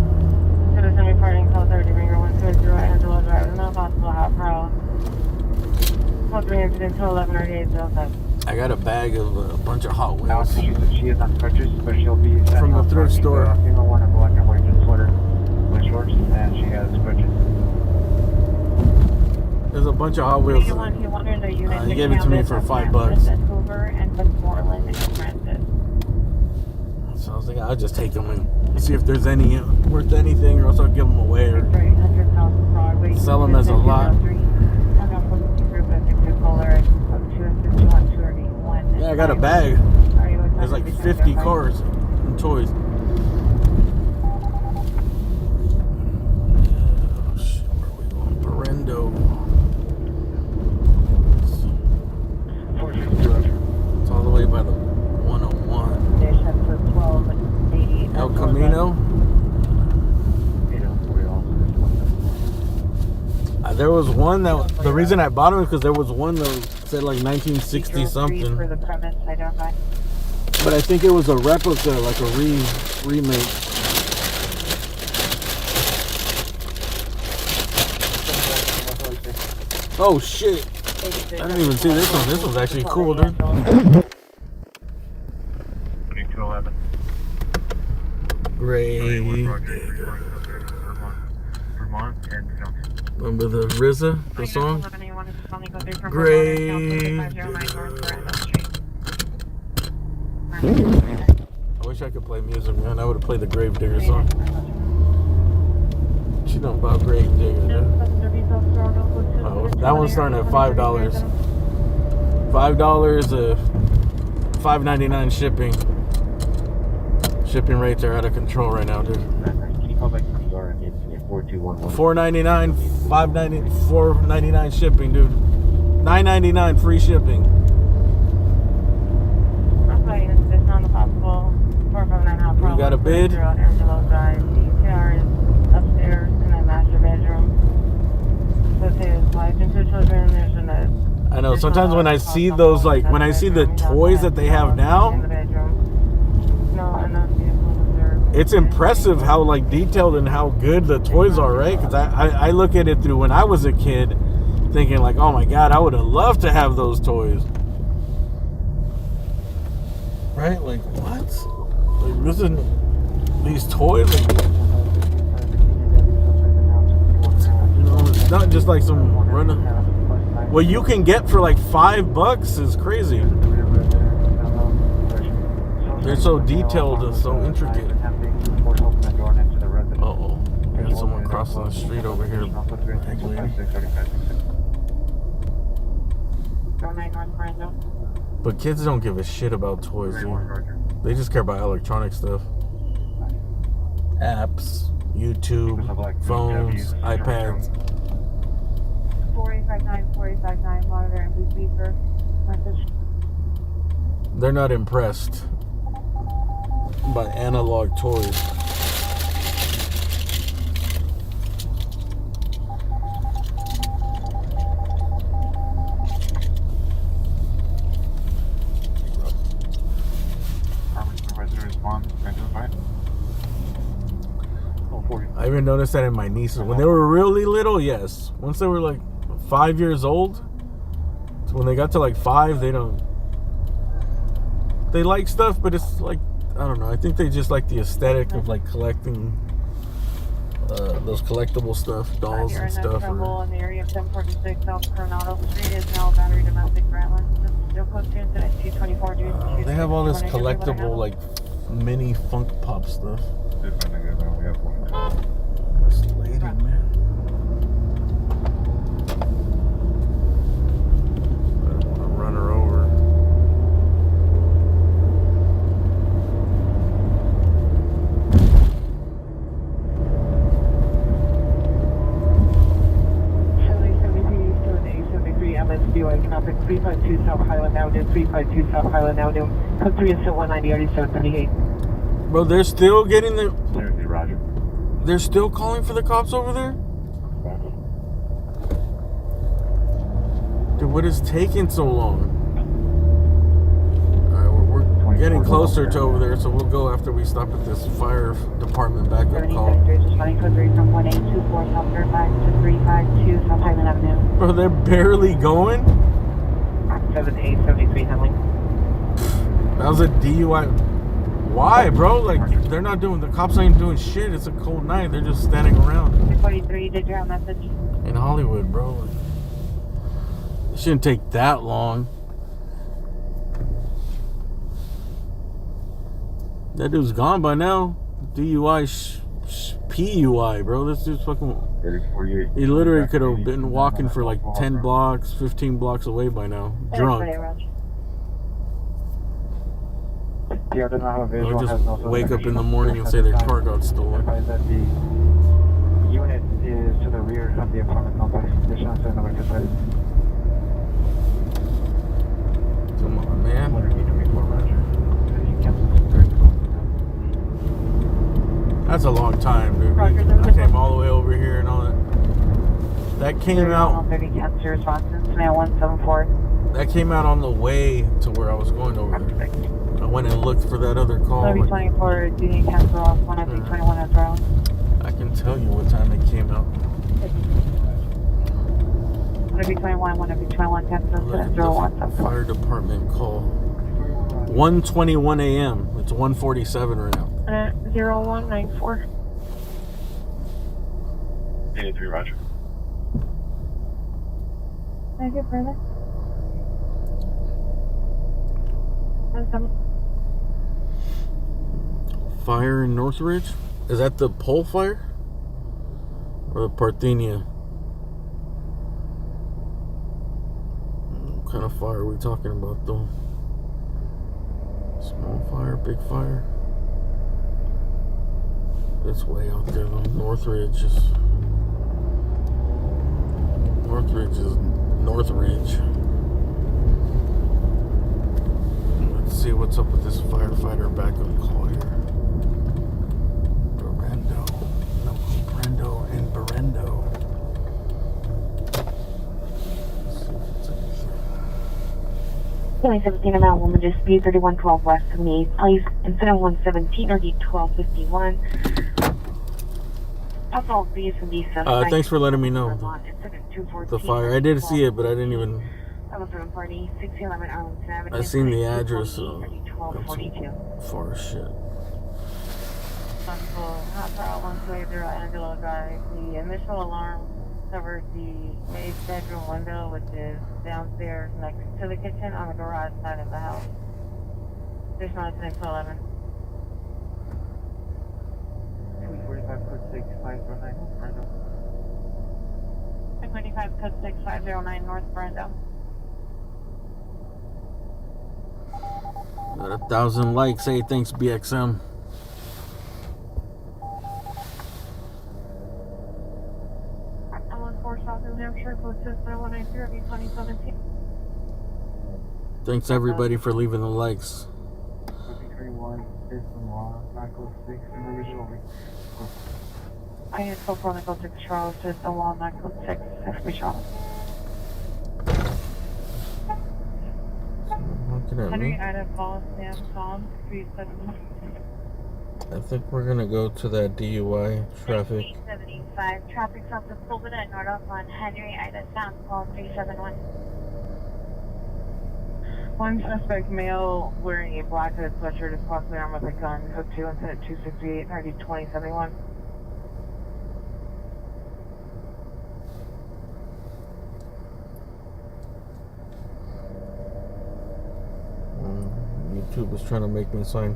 S13: citizen reporting call 30 ringer 120 Angelo Drive, no possible hot pro. Code 3 incident 211 RD807.
S3: I got a bag of a bunch of Hot Wheels.
S9: She is on purchase, but she'll be
S3: from the thrift store.
S9: Female one in black and white sweater with shorts, and she has purchase.
S3: There's a bunch of Hot Wheels.
S13: He wanted a unit.
S3: He gave it to me for $5.
S13: Hoover and Westmoreland and Francis.
S3: So I was like, I'll just take them and see if there's any worth anything, or else I'll give them away or sell them as a lot. Yeah, I got a bag. There's like 50 cars and toys. Oh, shit, where are we going? Berendo. It's all the way by the 101. El Camino. There was one that the reason I bought them is because there was one that said like 1960 something.
S13: For the premise, I don't know.
S3: But I think it was a replica, like a remake. Oh shit! I didn't even see this one. This one's actually cool, dude.
S12: 2211.
S3: Great.
S12: Vermont and
S3: Remember the RZA, the song? Great. I wish I could play music, man. I would have played the Gravedigger song. You know about Gravedigger, dude. Oh, that one's starting at $5. $5, $5.99 shipping. Shipping rates are out of control right now, dude. $4.99, $5.90, $4.99 shipping, dude. $9.99 free shipping. We got a bid. I know. Sometimes when I see those, like when I see the toys that they have now, it's impressive how like detailed and how good the toys are, right? Because I look at it through when I was a kid, thinking like, oh my god, I would have loved to have those toys, right? Like what? Like this is these toys. Like, you know, it's not just like some random. What you can get for like $5 is crazy. They're so detailed and so intricate. Uh-oh. There's someone crossing the street over here. But kids don't give a shit about toys, dude. They just care about electronic stuff. Apps, YouTube, phones, iPads.
S13: 4859, monitor and blue speaker. Message.
S3: They're not impressed by analog toys. I even noticed that in my nieces. When they were really little, yes. Once they were like 5 years old, so when they got to like 5, they like stuff, but it's like, I don't know, I think they just like the aesthetic of like collecting those collectible stuff, dolls and stuff.
S13: In the area of 746 South Coronado Street is now battery domestic Grantland.
S3: They have all this collectible like mini funk pop stuff. This lady, man. I don't want to run her over.
S11: Traffic 352 South Highland Avenue, 352 South Highland Avenue, code 3 is still 190, 8738.
S3: Bro, they're still getting the.
S12: Seriously, Roger.
S3: They're still calling for the cops over there? Dude, what is taking so long? Alright, we're getting closer to over there, so we'll go after we stop at this fire department backup call. Bro, they're barely going?
S11: 7873 handling.
S3: That was a DUI. Why, bro? Like, they're not doing, the cops ain't doing shit. It's a cold night. They're just standing around.
S13: 243, did you have a message?
S3: In Hollywood, bro. It shouldn't take that long. That dude's gone by now. DUI, PUI, bro. This dude's fucking. He literally could have been walking for like 10 blocks, 15 blocks away by now. Drunk.
S9: Yeah, does not have a visual.
S3: They'll just wake up in the morning and say their car got stolen.
S9: That the unit is to the rear of the apartment complex. Additional 7 number 2.
S3: Come on, man. That's a long time, dude. I came all the way over here and all that. That came out.
S8: 30 cancer responses, now 174.
S3: That came out on the way to where I was going over there. I went and looked for that other call.
S8: 3024, do cancel off 10321 as well.
S3: I can tell you what time it came out.
S8: 10321, 10321, cancel
S3: Look
S8: 0174.
S3: at the fire department call. 1:21 a.m. It's 1:47 right now.
S8: 0194.
S15: 83, roger.
S8: Thank you, further.
S3: Fire in Northridge? Is that the pole fire? Or the Parthenia? What kind of fire are we talking about though? Small fire, big fire? It's way out there though. Northridge is Northridge. Let's see what's up with this firefighter backup call here. Brendo and Berendo.
S8: 2017 amount woman dispute 3112 west of me. Please incident 117 or D1251. That's all these and these.
S3: Thanks for letting me know. The fire. I did see it, but I didn't even.
S8: Party 611 Arlington Avenue.
S3: I seen the address. So far as shit.
S8: The initial alarm covered the maid bedroom window, which is downstairs next to the kitchen on the garage side of the house. There's not a 10 to 11.
S9: 245 code 6509 Brendo.
S8: 225 code 6509 North Brendo.
S3: Got 1,000 likes. Hey, thanks BXM. Thanks everybody for leaving the likes.
S9: 31 System Law, Michael 6, and original.
S8: I had so far to go to Charles, System Law, Michael 6, FB Charles.
S3: Looking at me. I think we're gonna go to that DUI traffic.
S8: 75 traffic stop is pulled in at North on Henry Ida Sound, call 371. One suspect male wearing a black hooded sweatshirt is possibly armed with a gun. Code 2 incident 268 30 2071.
S3: YouTube was trying to make me sign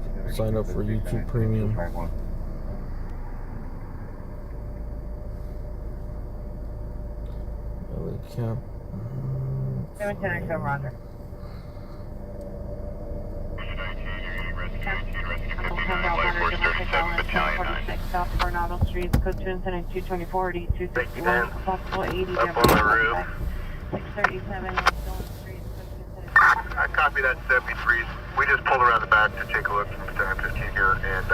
S3: up for YouTube Premium. LA Cap.
S8: 710 Roger. South Coronado Street, code 2 incident 224 261, possible 80
S4: up on the roof.
S8: 637 Street,
S4: I copy that 73. We just pulled around the back to take a look from Battalion 15 here and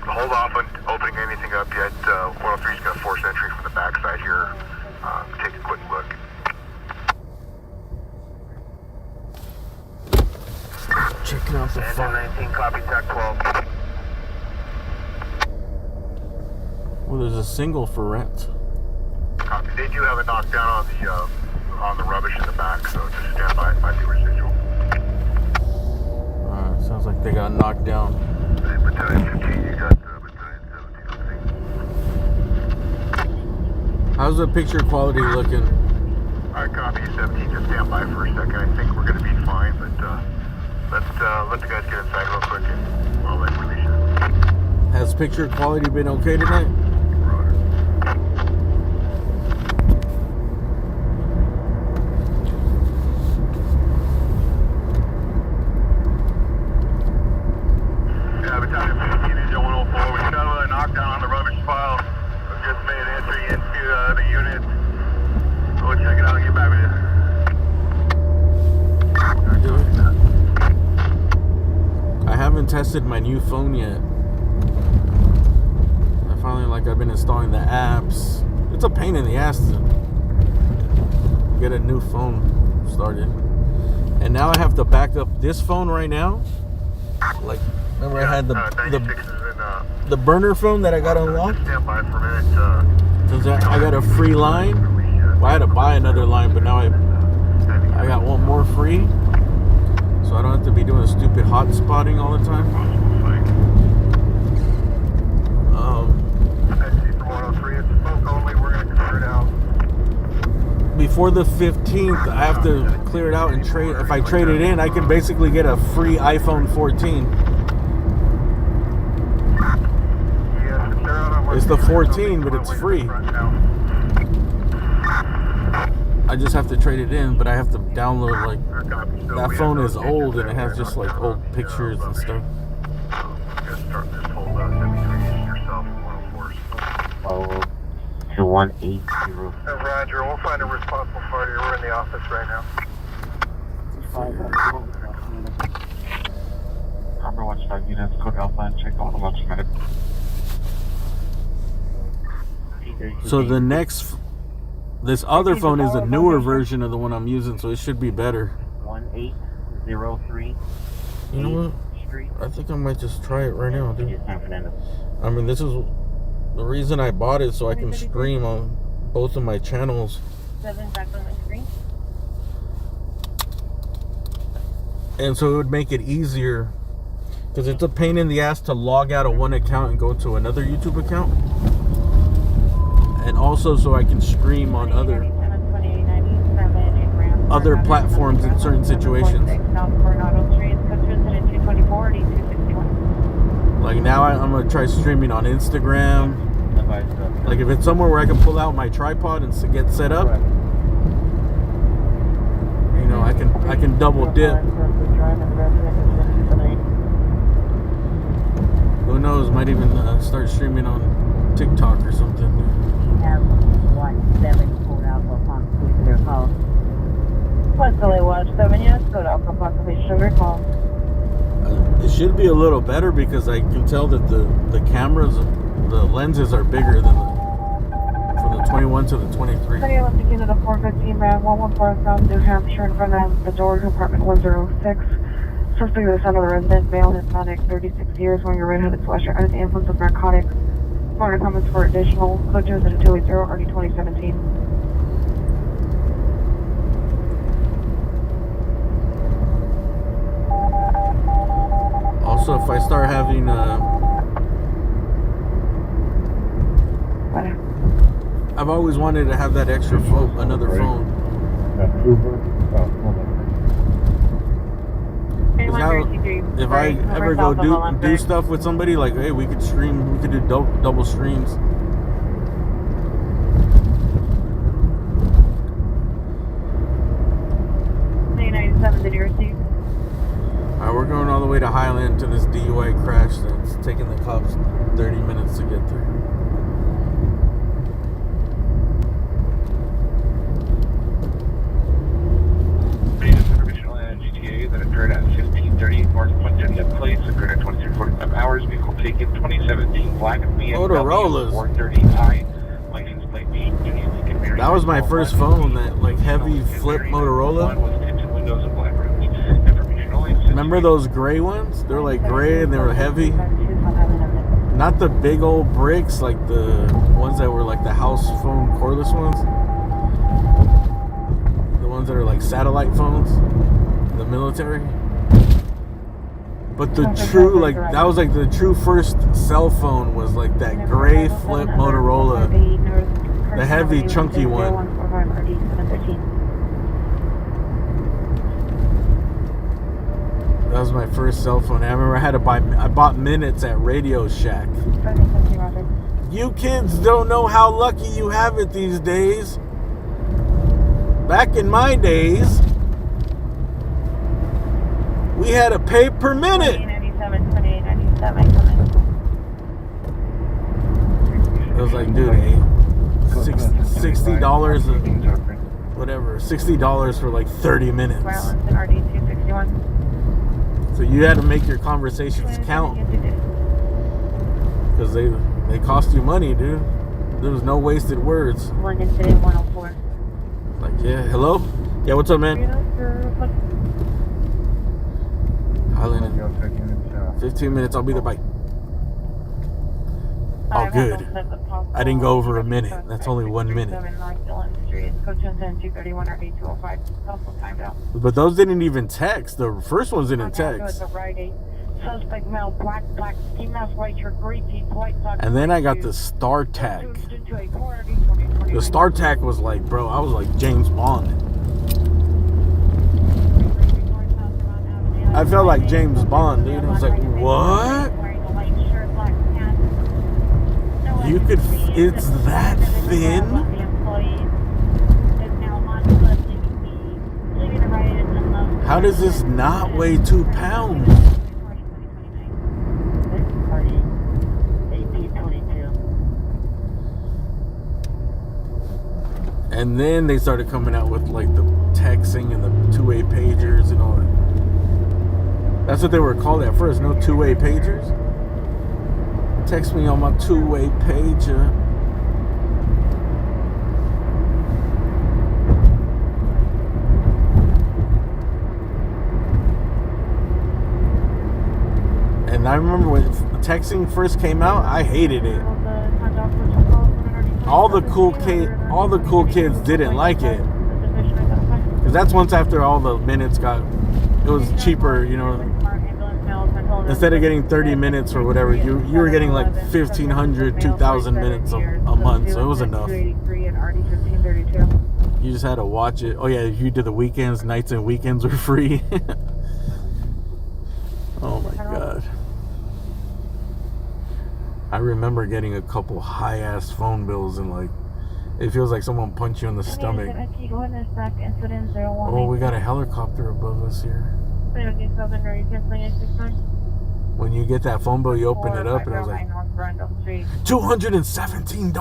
S4: hold off on opening anything up yet. 103 is going to force entry from the backside here. Take a quick look.
S3: Checking out the fire.
S4: 19, copy, TAC 12.
S3: Well, there's a single for rent.
S4: Copy. They do have a knockdown on the rubbish in the back, so just stand by. It might be residual.
S3: Alright, sounds like they got knocked down.
S4: Battalion 15, you got Battalion 17.
S3: How's the picture quality looking?
S10: Alright, copy 17. Just stand by for a second. I think we're going to be fine, but let the guys get inside real quick and I'll let release you.
S3: Has picture quality been okay tonight?
S10: Yeah, Battalion 15 Engine 104. We settled a knockdown on the rubbish pile. We just made entry into the unit. We'll check it out and get back with you.
S3: I haven't tested my new phone yet. I finally, I've been installing the apps. It's a pain in the ass to get a new phone started. And now I have to back up this phone right now. Remember I had the burner phone that I got unlocked?
S10: Stand by for a minute.
S3: Since I got a free line. Well, I had to buy another line, but now I got one more free. So I don't have to be doing stupid hot spotting all the time. Before the 15th, I have to clear it out and trade. If I trade it in, I can basically get a free iPhone 14. It's the 14, but it's free. I just have to trade it in, but I have to download that phone is old and it has just old pictures and stuff.
S9: Oh, 2180.
S10: Roger, we'll find a responsible party. We're in the office right now.
S12: Number 15 units, code Alpha and check all the launch medic.
S3: So this other phone is a newer version of the one I'm using, so it should be better.
S9: 1803.
S3: You know what? I think I might just try it right now, dude. I mean, this is the reason I bought it, so I can stream on both of my channels. And so it would make it easier, because it's a pain in the ass to log out of one account and go to another YouTube account. And also so I can stream on other platforms in certain situations. Like now I'm going to try streaming on Instagram. Like if it's somewhere where I can pull out my tripod and get set up, you know, I can double dip. Who knows, might even start streaming on TikTok or something. It should be a little better because I can tell that the cameras, the lenses are bigger than from the 21 to the 23.
S13: New Hampshire in front of the door to apartment 106. Suspect in the son of the resident, male, Hispanic, 36 years, wearing a red-hooded sweatshirt under the influence of narcotics. More comments for additional code 280 RD 2017.
S3: Also, if I start having I've always wanted to have that extra phone, another phone. If I ever go do stuff with somebody, like, hey, we could stream, we could do double streams. Alright, we're going all the way to Highland to this DUI crash that's taking the cops 30 minutes to get there.
S12: That occurred at 1530 North Poinsettia Place, occurred at 2345 hours, vehicle taken 2017 black
S3: Motorola's.
S12: 430i, license plate B.
S3: That was my first phone, that heavy flip Motorola. Remember those gray ones? They were gray and they were heavy. Not the big old bricks, like the ones that were the house phone cordless ones. The ones that are satellite phones. The military, but the true that was the true first cell phone was that gray flip Motorola, the heavy chunky one. was my first cell phone. I remember I bought minutes at Radio Shack. You kids don't know how lucky you have it these days. Back in my days, we had to pay per minute.
S13: 2897, coming.
S3: It was like, dude, $60 whatever, $60 for like 30 minutes.
S13: Arlington RD 261.
S3: So you had to make your conversations count. Because they cost you money, dude. There was no wasted words.
S13: London City 104.
S3: Like, yeah, hello? Yeah, what's up, man? Highland, 15 minutes, I'll be there, bye. Oh, good. I didn't go over a minute. That's only 1 minute. But those didn't even text. The first ones didn't text.
S13: Suspect male, black, ski mask, white shirt, gray teeth, white socks.
S3: And then I got the StarTAC. The StarTAC was like, bro, I was like James Bond. I felt like James Bond, dude. I was like, what? You could, it's that thin? How does this not weigh 2 pounds? And then they started coming out with like the texting and the two-way pagers and all that. That's what they were called at first, no two-way pagers. Text me on my two-way pager. And I remember when texting first came out, I hated it. All the cool kids didn't like it. Because that's once after all the minutes got, it was cheaper, you know. Instead of getting 30 minutes or whatever, you were getting like 1,500, 2,000 minutes a month, so it was enough. You just had to watch it. Oh yeah, if you did the weekends, nights and weekends were free. Oh my god. I remember getting a couple high-ass phone bills and like, it feels like someone punched you in the stomach. Oh, we got a helicopter above us here. When you get that phone bill, you open it up and I was like, $217?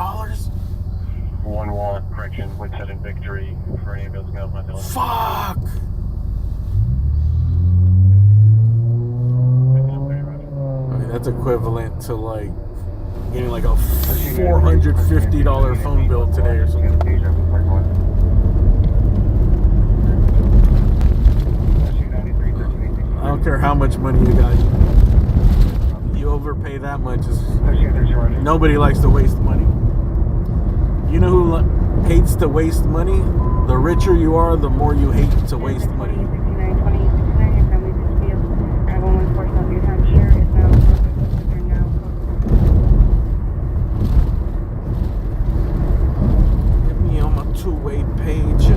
S4: 1-1, correction, Winston and Victory for any ambulance mail.
S3: Fuck! I mean, that's equivalent to like getting like a $450 phone bill today or something. I don't care how much money you got. You overpay that much. Nobody likes to waste money. You know who hates to waste money? The richer you are, the more you hate to waste money. Get me on my two-way page.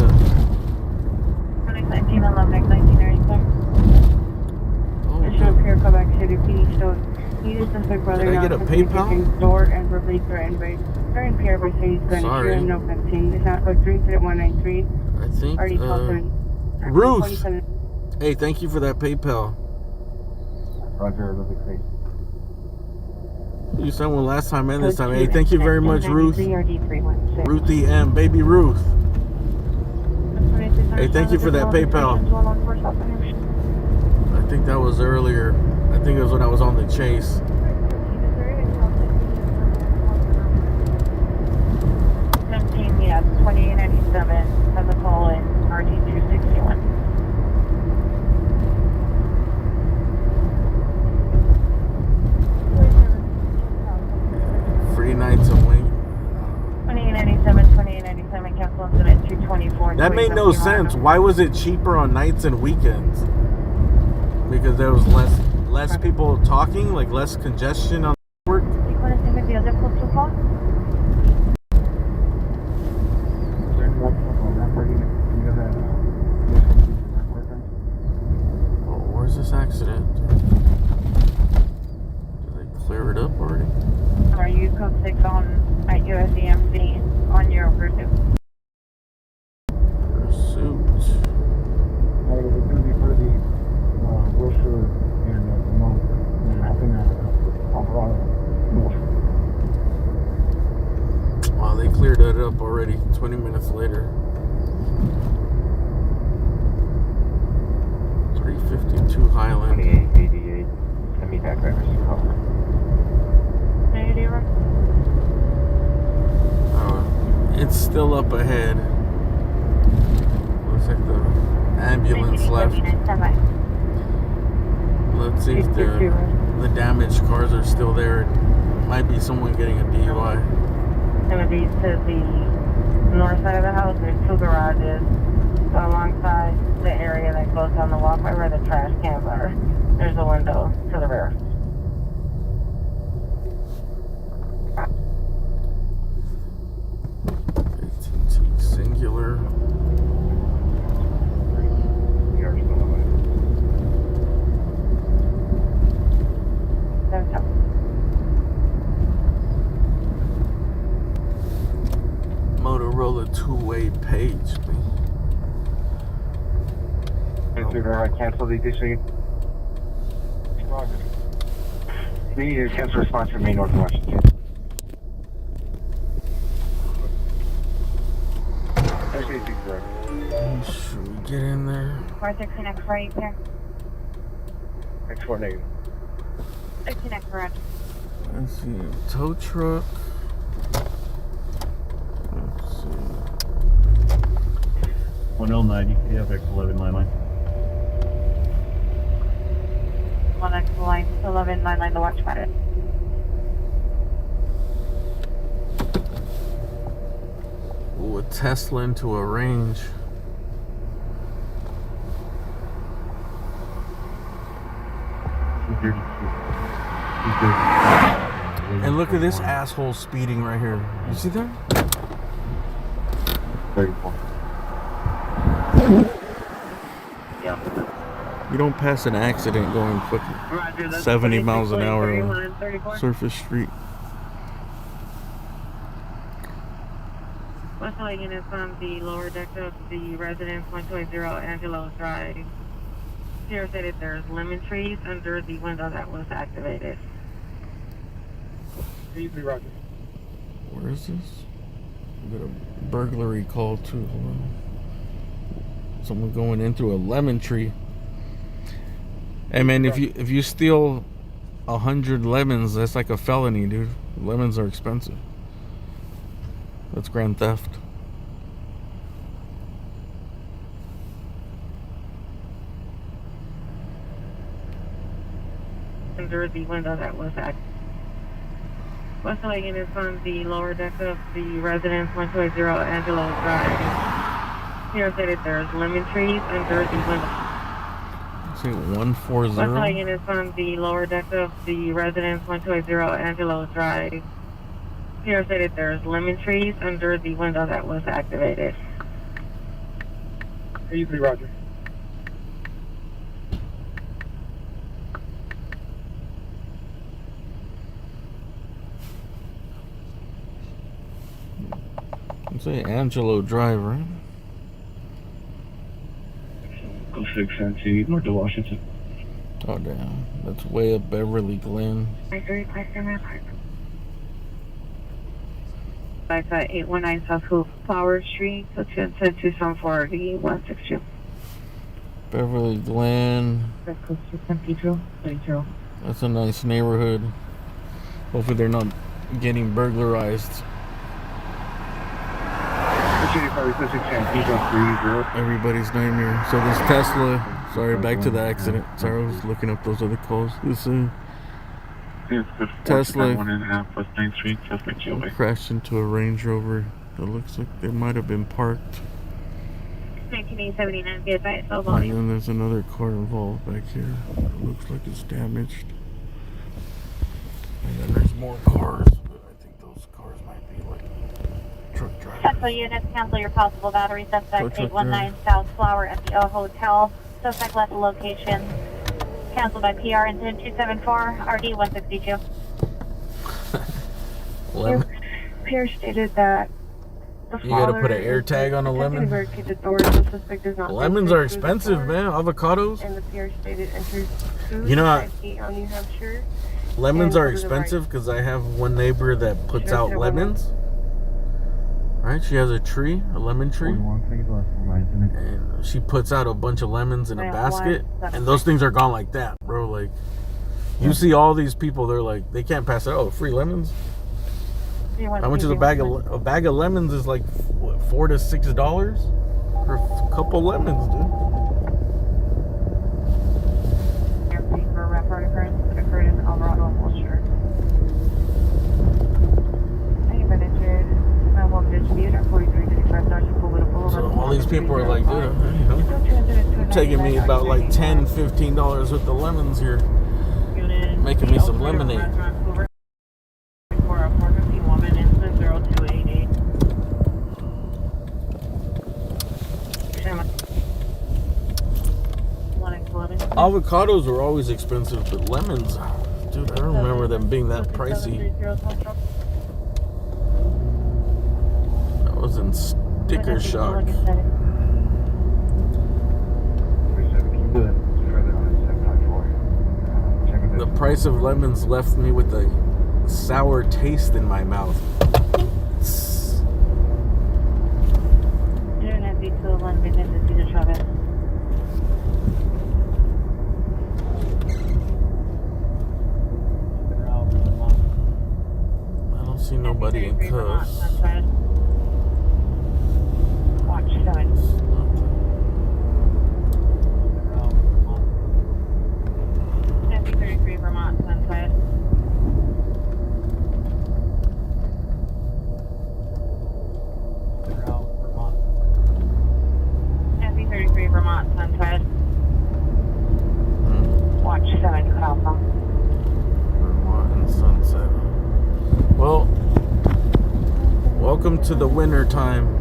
S13: 1911, here, come back to the PD store. He is the big brother.
S3: Did I get a PayPal?
S13: Door and verbally threatened by during Pierre by saying he's going to shoot him. No 15. It's not like 3-193.
S3: I think. Ruth. Hey, thank you for that PayPal.
S14: Roger, it'll be crazy.
S3: You sent one last time and this time. Hey, thank you very much, Ruth. Ruthie M. Baby Ruth. Hey, thank you for that PayPal. I think that was earlier. I think it was when I was on the chase.
S13: Yeah, 2897. Has a call in RD 261.
S3: Free nights and wing.
S13: 2897, cancel incident 224.
S3: That made no sense. Why was it cheaper on nights and weekends? Because there was less people talking, like less congestion on the network. Oh, where's this accident? cleared it up already 20 minutes later. 352 Highland.
S9: 2888. Send me that driver's call.
S3: It's still up ahead. Looks like the ambulance left. Let's see if the damaged cars are still there. Might be someone getting a DUI.
S8: It's going to be to the north side of the house. There's two garages. So alongside the area that goes down the walkway where the trash cans are, there's a window to the rear.
S3: AT&T Singular. Motorola two-way page.
S9: Cancel the issue. We need a cancel response from Main North Washington.
S3: Should we get in there?
S13: 416 right there.
S9: X4 negative.
S13: 16 correct.
S3: Let's see. Tow truck. Let's see.
S12: 109, you have X11 line line.
S13: 1X line 11 line the watch pattern.
S3: Ooh, a Tesla into a range. And look at this asshole speeding right here. You see that?
S9: 34.
S3: You don't pass an accident going quick. 70 miles an hour on surface street.
S8: West Highway units on the lower deck of the residence 120 Angelo Drive. Here stated there's lemon trees under the window that was activated.
S3: Where is this? We got a burglary call too. Hold on. Someone going in through a lemon tree. Hey man, if you steal 100 lemons, that's like a felony, dude. Lemons are expensive. That's grand theft.
S8: Under the window that was activated. West Highway units on the lower deck of the residence 120 Angelo Drive. Here stated there's lemon trees under the window.
S3: Say 140.
S8: West Highway units on the lower deck of the residence 120 Angelo Drive. Here stated there's lemon trees under the window that was activated.
S9: 83, Roger.
S3: Say Angelo Drive, right?
S12: 06 North of Washington.
S3: Oh damn, that's way up Beverly Glen.
S8: Back at 819 South Hoop Flower Street, so 210-274 162.
S3: Beverly Glen. That's a nice neighborhood. Hopefully they're not getting burglarized. Everybody's nightmare. So this Tesla, sorry, back to the accident. Sorry, I was looking up those other calls. This Tesla crashed into a Range Rover. It looks like they might have been parked.
S8: 1979, be advised, low
S3: And
S8: volume.
S3: then there's another car involved back here. It looks like it's damaged. And then there's more cars, but I think those cars might be like truck drivers.
S13: Central units, cancel your possible battery. Suspect 819 South Flower MPO Hotel. Suspect left the location. Cancelled by PR incident 274, RD 162.
S8: Pierce stated that the
S3: You gotta put an air tag on a lemon. Lemons are expensive, man. Avocados.
S8: And the Pierce stated entered food
S3: You know,
S8: on New Hampshire.
S3: lemons are expensive because I have one neighbor that puts out lemons. Right? She has a tree, a lemon tree. And she puts out a bunch of lemons in a basket. And those things are gone like that, bro. Like, you see all these people, they're like, they can't pass it. Oh, free lemons? How much is a bag of lemons is like, what, $4 to $6 for a couple lemons, dude.
S13: For a rap occurrence that occurred in Colorado and Wilshire. You've been injured. I will dispute at 4355 Sergeant Boulevard.
S3: So all these people are like, dude, you know, you're taking me about like $10, $15 worth of lemons here, making me some lemonade.
S13: For a 450 woman, incident 0288.
S3: Avocados were always expensive, but lemons, dude, I don't remember them being that pricey. I was in sticker shock. The price of lemons left me with a sour taste in my mouth. I don't see nobody in cuffs.
S13: Watch 7. MP33 Vermont, Sunset. MP33 Vermont, Sunset. Watch 7, cut off them.
S3: Vermont and Sunset. Well, welcome to the winter time.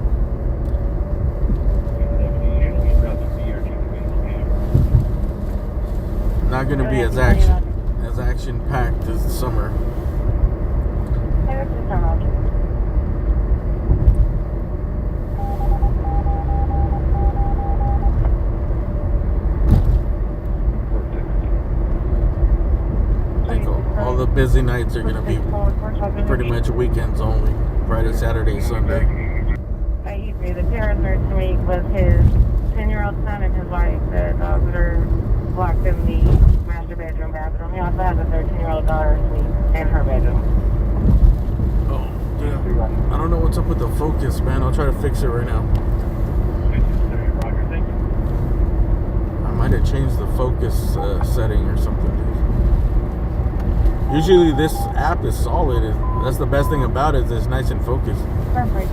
S3: Not going to be as action packed as the summer. I think all the busy nights are going to be pretty much weekends only. Friday, Saturday, Sunday.
S13: The parents are to meet with his 10-year-old son and his wife. The dogs are locked in the master bedroom bathroom. He also has a 13-year-old daughter asleep in her bedroom.
S3: Oh, damn. I don't know what's up with the focus, man. I'll try to fix it right now. I might have changed the focus setting or something. Usually this app is solid. That's the best thing about it, is it's nice and focused.
S13: Perfect.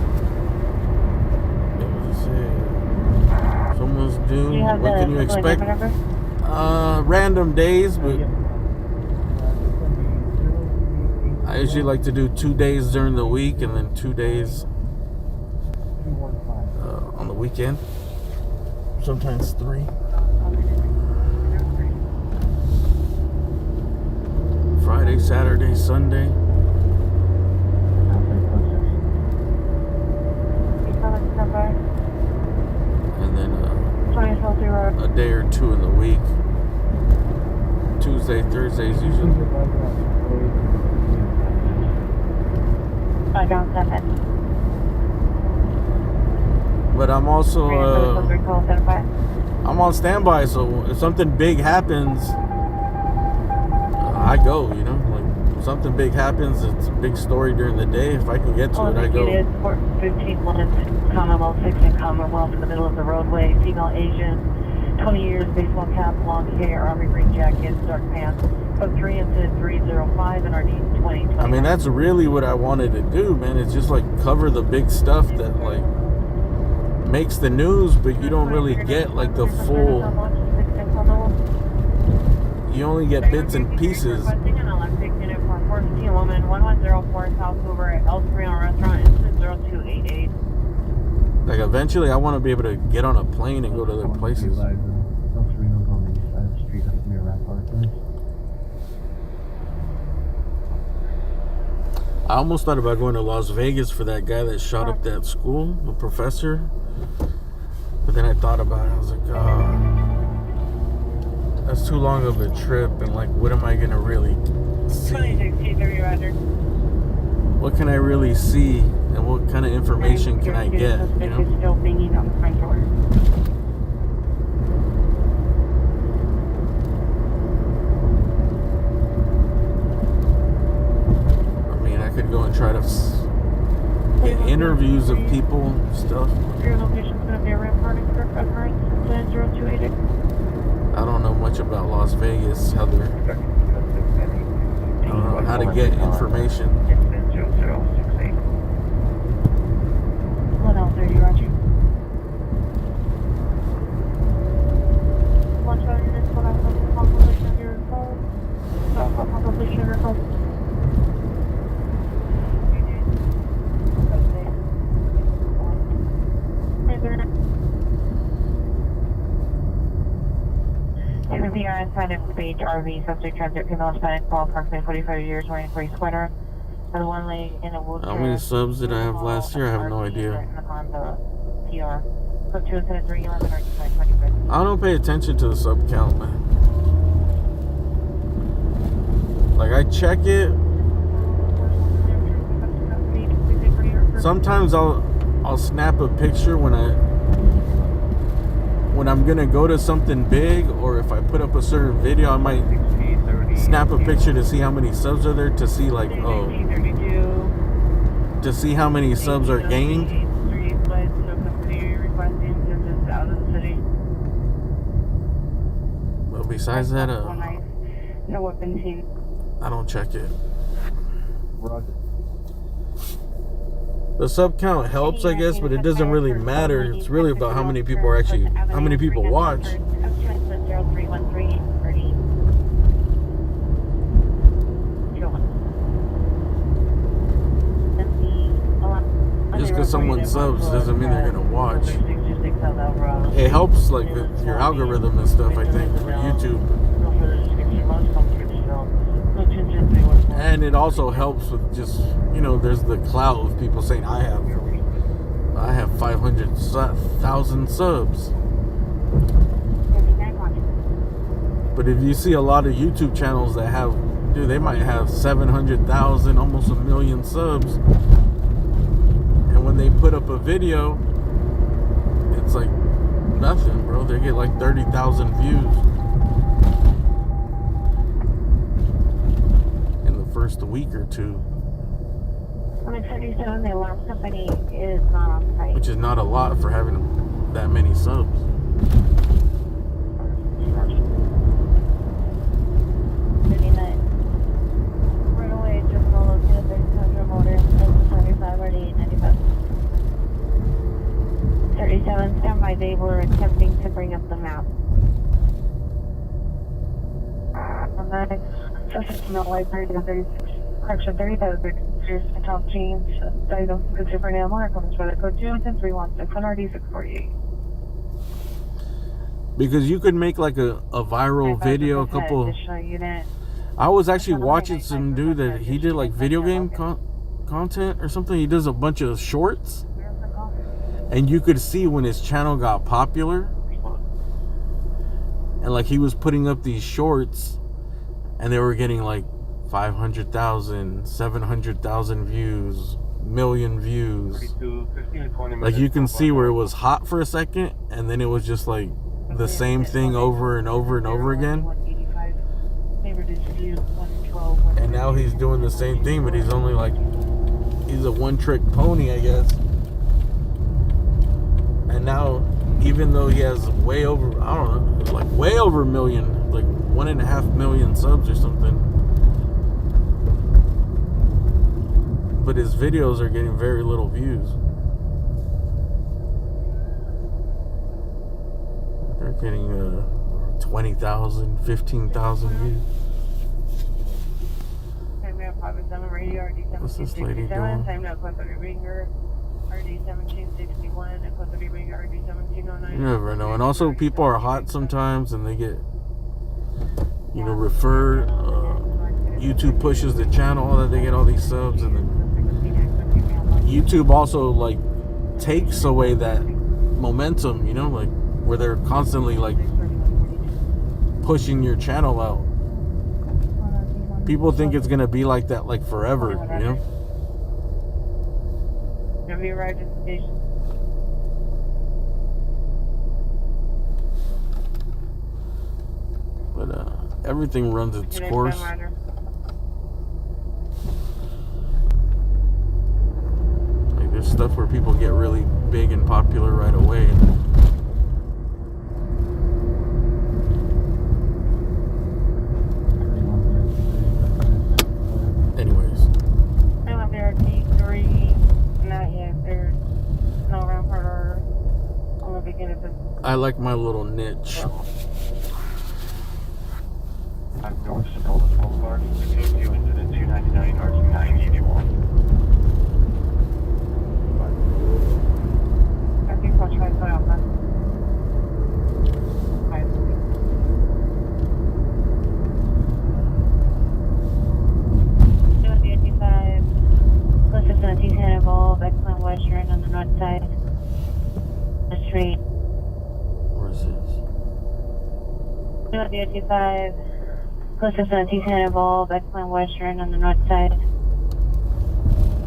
S3: Someone's due. What can you expect? Random days, but I usually like to do 2 days during the week and then 2 days on the weekend. Sometimes 3. Friday, Saturday, Sunday. And then a day or 2 in the week. Tuesday, Thursdays usually. But I'm also I'm on standby, so if something big happens, I go, you know, like if something big happens, it's a big story during the day. If I can get to it, I go.
S13: 15 months, Commonwealth 6 in Commonwealth in the middle of the roadway, female Asian, 20 years, baseball cap, long hair, army green jacket, dark pants, code 3 incident 305 and RD 20.
S3: I mean, that's really what I wanted to do, man. It's just like cover the big stuff that like makes the news, but you don't really get like the full. You only get bits and pieces.
S13: Woman 1104 South Hoover at El Sereno Restaurant, incident 0288.
S3: Like eventually, I want to be able to get on a plane and go to other places. I almost thought about going to Las Vegas for that guy that shot up that school, the professor. But then I thought about it. I was like, that's too long of a trip, and like, what am I gonna really see? what can I really see and what kind of information can I get, you know?
S13: It's still banging on the front door.
S3: I mean, I could go and try to get interviews of people and stuff.
S13: Your location's going to be around Harding for occurrence since 0288.
S3: I don't know much about Las Vegas, how they're, I don't know how to get information.
S13: 1L30, Roger. Launch out units, 1L30, completion of your call. Completion of your call. We are inside of Page RV, subject transit, female Hispanic, call approximately 45 years, wearing a gray sweater, with one leg in a wheelchair.
S3: How many subs did I have last year? I have no idea. I don't pay attention to the sub count, man. Like, I check it. Sometimes I'll snap a picture when I'm gonna go to something big, or if I put up a certain video, I might snap a picture to see how many subs are there, to see like, oh, to see how many subs are gained. But besides that,
S13: no weapon team.
S3: I don't check it. The sub count helps, I guess, but it doesn't really matter. It's really about how many people are actually, how many people watch. Just because someone subs doesn't mean they're gonna watch. It helps, like, with your algorithm and stuff, I think, for YouTube. And it also helps with just, you know, there's the clout of people saying I have 500,000 subs. But if you see a lot of YouTube channels that have, dude, they might have 700,000, almost 1 million subs, and when they put up a video, it's like nothing, bro. They get like 30,000 views first week or two.
S13: On 37, the alarm company is not on site.
S3: Which is not a lot for having that many subs.
S13: Right away, just follow to the 600 motor, 75 or 895. 37, stand by. They were attempting to bring up the map. On that, Suspect not white 30 correction 30,000 top jeans, diagnosed with different animal, comes by the code 210-316-100-648.
S3: Because you could make like a viral video, a couple. I was actually watching some dude that he did like video game content or something. He does a bunch of shorts, and you could see when his channel got popular, and like he was putting up these shorts, and they were getting like 500,000, 700,000 views, million views. Like you can see where it was hot for a second, and then it was just like the same thing over and over and over again. And now he's doing the same thing, but he's only like, he's a one-trick pony, I guess. And now, even though he has way over, I don't know, like way over a million, like 1.5 million subs or something, but his videos are getting very little views. They're getting 20,000, 15,000 views. What's this lady doing? You never know. And also, people are hot sometimes, and they get, you know, referred. YouTube pushes the channel that they get all these subs, and then YouTube also like takes away that momentum, you know, like where they're constantly like pushing your channel out. People think it's gonna be like that like forever, you know.
S13: Have you arrived at the station?
S3: But everything runs its course. Like there's stuff where people get really big and popular right away. Anyways.
S13: I love there T3. Not yet. There's no round part order. On the beginning of the.
S3: I like my little niche.
S12: I'm North Stolas Boulevard. We take you into the 299 Arts 981.
S13: I think I'll try to put out that. 285. Close to 17 Hannibal, Excellent Western on the north side. The street.
S3: Where's this?
S13: 285. Close to 17 Hannibal, Excellent Western on the north side.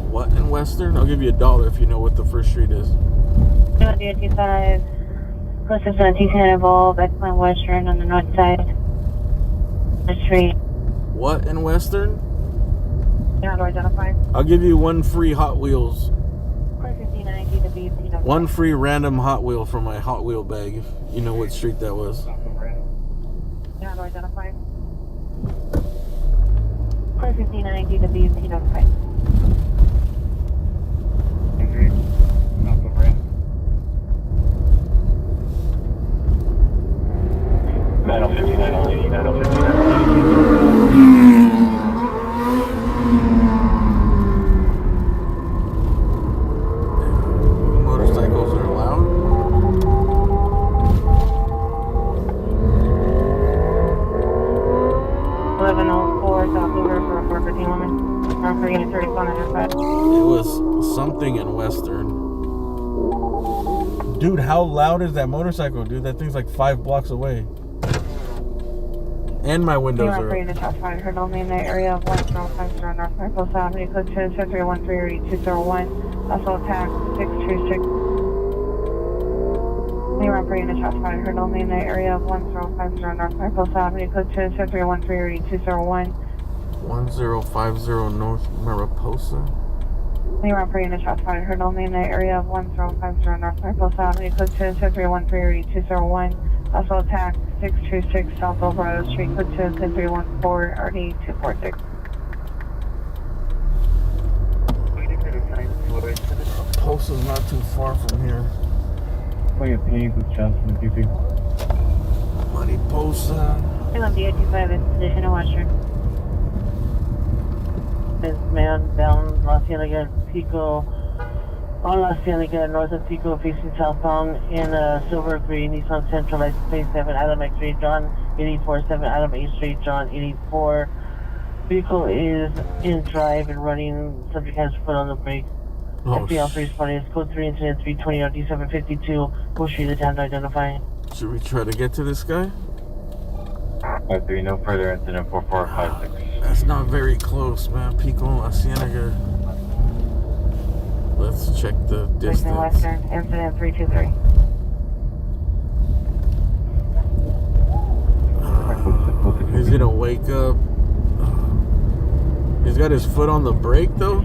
S3: What in Western? I'll give you $1 if you know what the first street is.
S13: 285. Close to 17 Hannibal, Excellent Western on the north side. The street.
S3: What in Western?
S13: How to identify?
S3: I'll give you one free Hot Wheels.
S13: Course 1590 to be.
S3: One free random Hot Wheel from my Hot Wheel bag. If you know what street that was.
S13: How to identify? Course 1590 to be notified.
S12: Agreed. Not the brand. 9059 on 80, 9059 on 80.
S3: Motorcycles are loud. It was something in Western. Dude, how loud is that motorcycle, dude? That thing's like 5 blocks away. And my windows are.
S13: In the area of 1050 North Marcos Avenue, code 213138201. Also attack 626. You're operating a shots fired. Heard only in the area of 1050 North Marcos Avenue, code 213138201.
S3: 1050 North Mariposa.
S13: You're operating a shots fired. Heard only in the area of 1050 North Marcos Avenue, code 213138201. Also attack 626 South Alvarado Street, code 21314 RD246.
S3: Posa's not too far from here.
S12: Playing a paint with Johnson and PP.
S3: Mariposa.
S13: I love the 825 in position in Western.
S11: This man down La Cienega Pico, on La Cienega, north of Pico, facing southbound in a silver green Nissan Sentra, license plate 7 Adam X Street, John 84, 7 Adam A Street, John 84. Vehicle is in drive and running. Subject has foot on the brake. FPL 3 responding is code 3 incident 320 RD 752. We'll shoot the time to identify.
S3: Should we try to get to this guy?
S12: 53, no further incident 4456.
S3: That's not very close, man. Pico, La Cienega. Let's check the distance.
S13: Western, incident 323.
S3: He's gonna wake up. He's got his foot on the brake, though.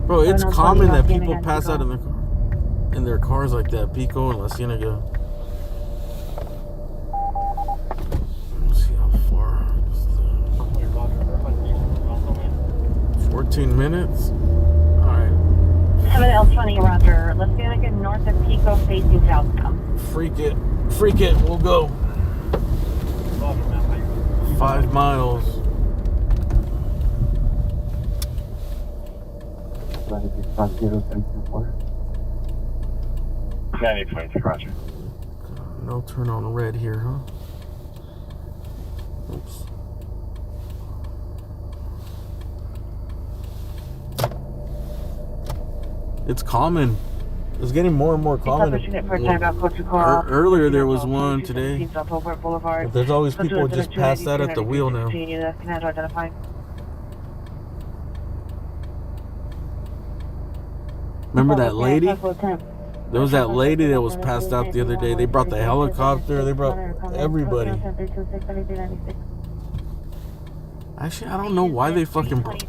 S3: Bro, it's common that people pass out in their cars like that. Pico and La Cienega. Let's see how far. 14 minutes. All right.
S13: 7L20, Roger. Let's get like north of Pico, facing southbound.
S3: Freak it. Freak it. We'll go. 5 miles.
S12: 90.3, Roger.
S3: No turn on red here, huh? Oops. It's common. It's getting more and more common. Earlier there was one today. But there's always people just pass out at the wheel now. Remember that lady? There was that lady that was passed out the other day. They brought the helicopter. They brought everybody. Actually, I don't know why they fucking brought.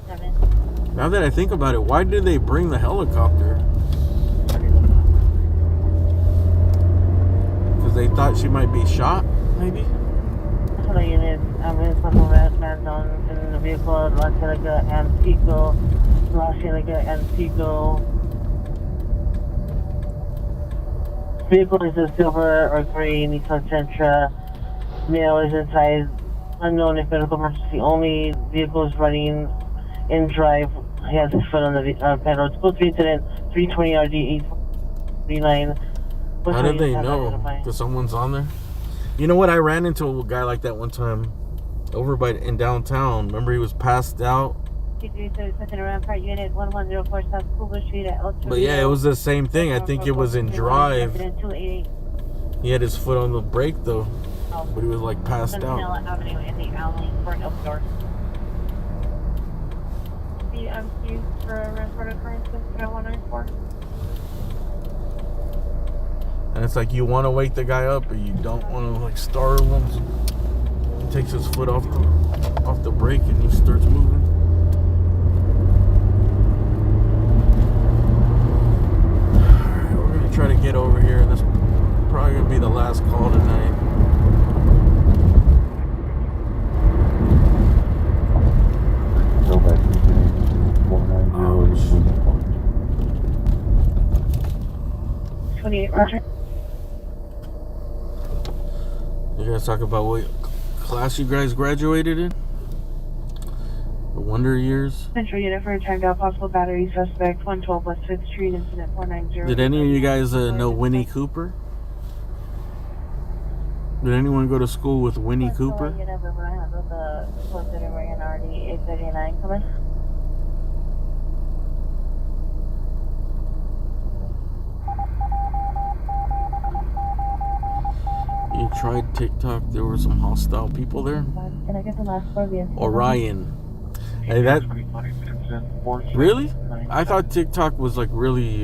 S3: Now that I think about it, why did they bring the helicopter? Because they thought she might be shot, maybe?
S11: Unit, ambulance level man on in the vehicle, Los Angeles and Pico, Los Angeles and Pico. Vehicle is a silver or gray Nissan Sentra. Male is inside. Unknown if medical emergency only. Vehicle is running in drive. He has his foot on the pedal. It's code 3 incident 320 RD 839.
S3: How did they know that someone's on there? You know what? I ran into a guy like that one time over in downtown. Remember, he was passed out. But yeah, it was the same thing. I think it was in drive. He had his foot on the brake though, but he was like passed out. And it's like you want to wake the guy up, but you don't want to like startle him. So he takes his foot off the brake and he starts moving. Alright, we're gonna try to get over here, and this is probably gonna be the last call tonight.
S9: Oh,
S11: 28, Roger.
S3: You guys talk about what class you guys graduated in? The Wonder Years?
S13: Central unit for a timed out possible battery suspect 112 West 5th Street, incident 490.
S3: Did any of you guys know Winnie Cooper? Did anyone go to school with Winnie Cooper? You tried TikTok, there were some hostile people there.
S13: Can I get the last part of the incident?
S3: Orion. Hey, that really? I thought TikTok was like really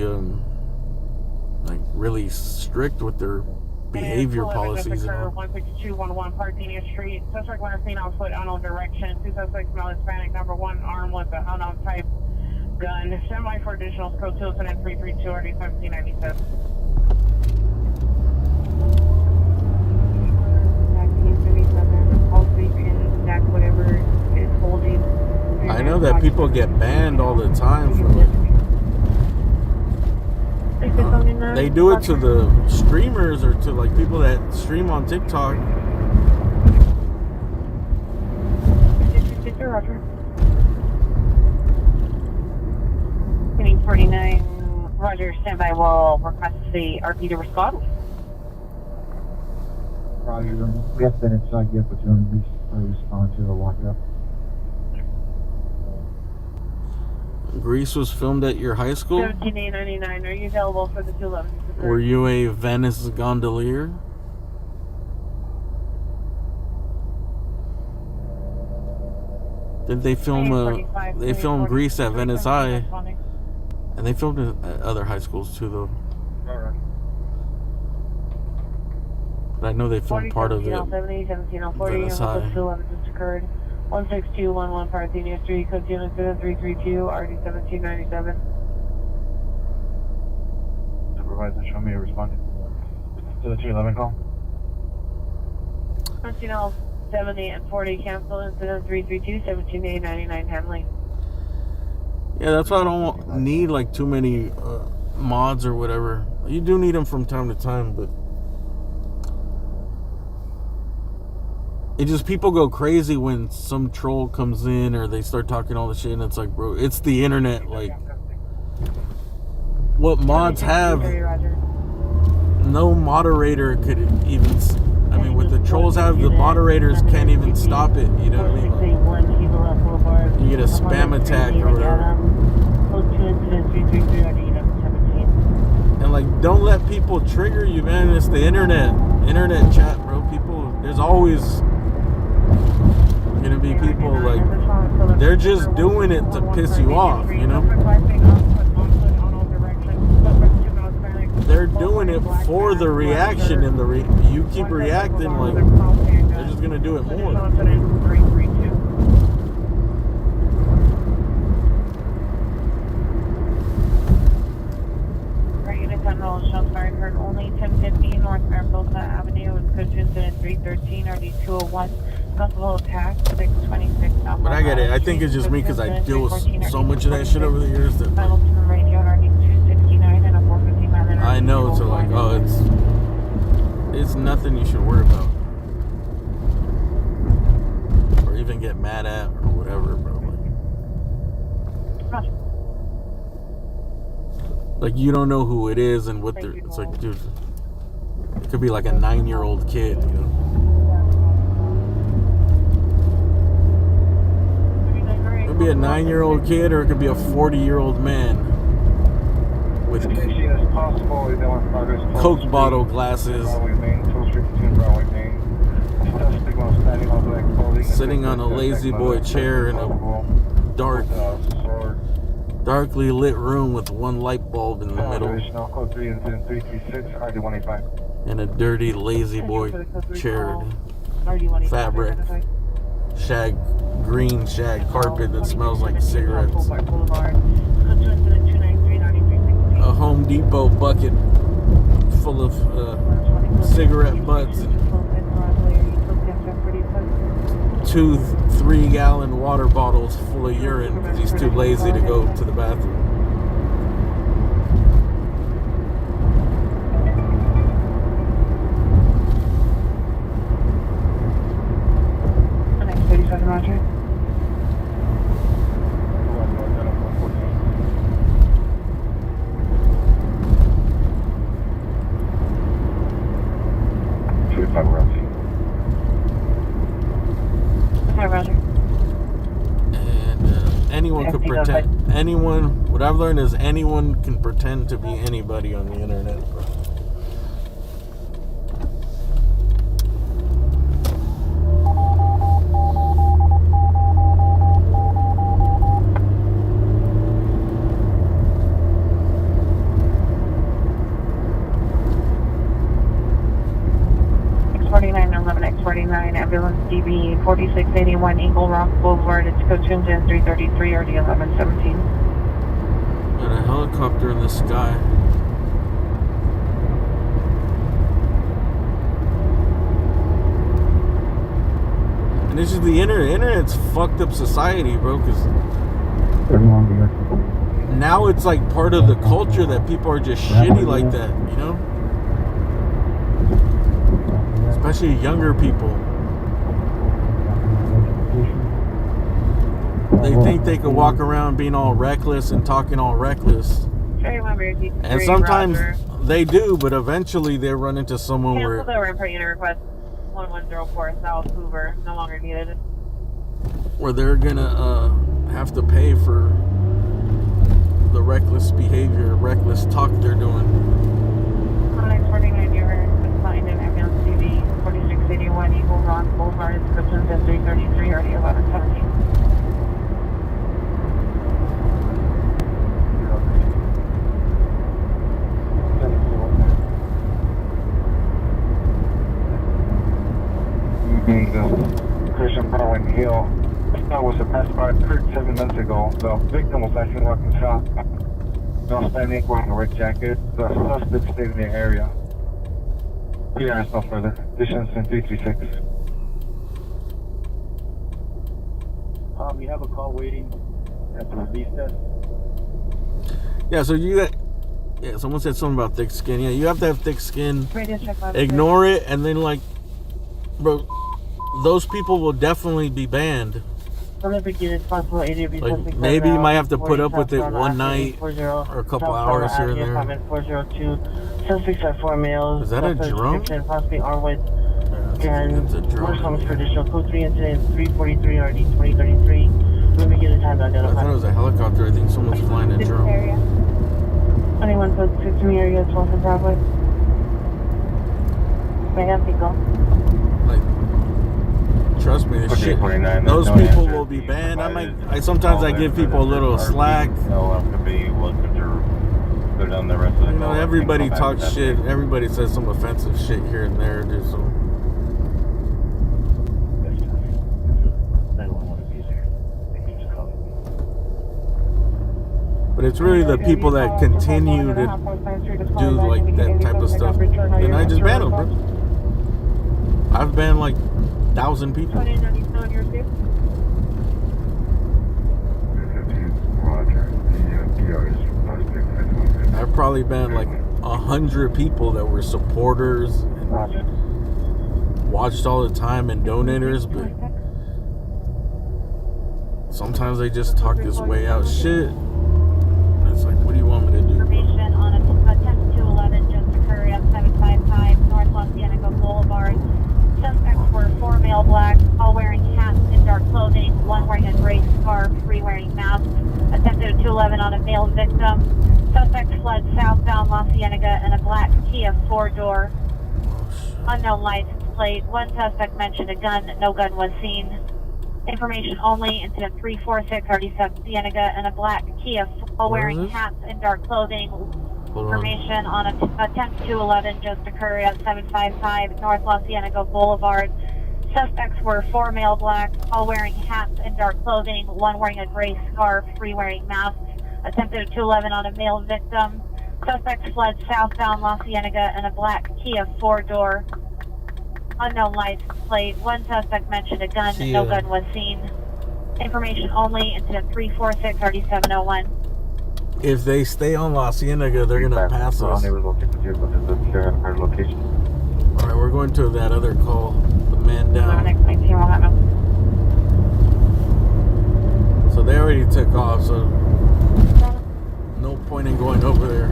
S3: strict with their behavior policies.
S2: 16211 Parthenia Street. Suspect last seen on foot, unknown direction. Two suspects, male Hispanic, number one, armed with an unknown type gun. Semi for additional code 20332 RD 1797.
S3: I know that people get banned all the time for like. They do it to the streamers or to like people that stream on TikTok.
S13: Roger. 49, Roger, standby. Will request the RP to respond.
S9: Roger, we have been inside yet, but you're going to respond to the lockup.
S3: Grease was filmed at your high school?
S13: 17899, are you available for the 211?
S3: Were you a Venice gondolier? Did they film they filmed Grease at Venice High? And they filmed it at other high schools too though.
S9: Alright.
S3: But I know they filmed part of it at Venice High.
S11: 16211 Parthenia Street, code 20332, RD 1797.
S9: Supervisor, show me a respondent to the 211 call.
S11: 70 and 40 cancel, incident 332, 17A99 handling.
S3: Yeah, that's why I don't need like too many mods or whatever. You do need them from time to time, but it just, people go crazy when some troll comes in or they start talking all the shit, and it's like, bro, it's the internet. Like, what mods have, no moderator could even, I mean, what the trolls have, the moderators can't even stop it, you know what I mean? Like, you get a spam attack or whatever. And like, don't let people trigger you, man. It's the internet chat, bro. People, there's always gonna be people like, they're just doing it to piss you off, you know? they're doing it for the reaction, and you keep reacting like they're just gonna do it more.
S13: Unit 10 roll, shots fired, heard only 1050 North Mariposa Avenue with code incident 313 RD 201. Possible attack 626 South.
S3: But I get it. I think it's just me because I deal with so much of that shit over the years that
S13: Final to the radio on RD 269 and a 450 mile.
S3: I know. So like, oh, it's nothing you should worry about or even get mad at or whatever, bro. Like you don't know who it is and what they're. It's like, dude, it could be like a 9-year-old kid, you know. It could be a 9-year-old kid or it could be a 40-year-old man with Coke bottle glasses, sitting on a lazy boy chair in a darkly lit room with one light bulb in the middle and a dirty lazy boy chair, fabric, green shag carpet that smells like cigarettes, a Home Depot bucket full of cigarette butts and 2 3-gallon water bottles full of urine because he's too lazy to go to the bathroom.
S13: Next 37 Roger. Roger.
S3: And anyone could pretend. What I've learned is anyone can pretend to be anybody on the internet, bro.
S13: X49, ambulance DB 4681 Eagle Rock Boulevard. It's code 333 RD 1117.
S3: Got a helicopter in the sky. And this is the internet. Internet's fucked up society, bro, because now it's like part of the culture that people are just shitty like that, you know? Especially younger people. They think they can walk around being all reckless and talking all reckless. And sometimes they do, but eventually they run into someone
S13: Cancel the ramp unit request 1104 South Hoover. No longer needed.
S3: Where they're gonna have to pay for the reckless behavior, reckless talk they're doing.
S13: 49, you're assigned an ambulance CV 4681 Eagle Rock Boulevard. It's code 333 RD 1117.
S10: Christian Brown Hill. That was a pass by 7 minutes ago. The victim was actually walking south. No standing wearing a red jacket. The suspect stayed in the area. Here is no further. Distance in 336.
S14: We have a call waiting at the release desk.
S3: Yeah, so you got. Yeah, someone said something about thick skin. Yeah, you have to have thick skin. Ignore it, and then, like, bro, those people will definitely be banned. Like, maybe you might have to put up with it one night or a couple hours here and there.
S11: Suspects are 4 males.
S3: Is that a drum?
S11: Possibly armed with
S3: It's a drone.
S11: traditional code 3 incident 343 RD 2033. Let me get a time to
S3: I
S11: identify.
S3: thought it was a helicopter. I think someone's flying a drone.
S13: Anyone code 6 area 12 and Broadway. Mexico.
S3: Like, trust me, the shit. Those people will be banned. Sometimes I give people a little slack.
S10: No, could be welcome to
S14: clear down the rest of the
S3: You know,
S14: call.
S3: everybody
S14: Come back
S3: talks
S14: to
S3: shit.
S14: that.
S3: Everybody says some offensive shit here and there, dude. So
S14: I don't want to be there. They keep just calling me.
S3: but it's really the people that continue to do like that type of stuff. Then I just ban them, bro. I've banned like 1,000 people. I've probably banned like 100 people that were supporters and watched all the time and donators, but sometimes they just talk this way out shit. It's like, what do you want me to do?
S8: Information on a 10-211 just occurred at 755 North Los Angeles Boulevard. Suspects were 4 male black, all wearing hats and dark clothing, one wearing a gray scarf, 3 wearing masks. Attempted a 211 on a male victim. Suspects fled southbound La Cienega in a black Kia 4-door. Unknown license plate. One suspect mentioned a gun. No gun was seen. Information only. Incident 346 37 Cienega in a black Kia, all wearing hats and dark clothing. Information on a 10-211 just occurred at 755 North Los Angeles Boulevard. Suspects were 4 male black, all wearing hats and dark clothing, one wearing a gray scarf, 3 wearing masks. Attempted a 211 on a male victim. Suspects fled southbound La Cienega in a black Kia 4-door. Unknown license plate. One suspect mentioned a gun. No gun was seen. Information only. Incident 346 3701.
S3: If they stay on La Cienega, they're gonna pass us. Alright, we're going to that other call. The man down. So they already took off, so no point in going over there.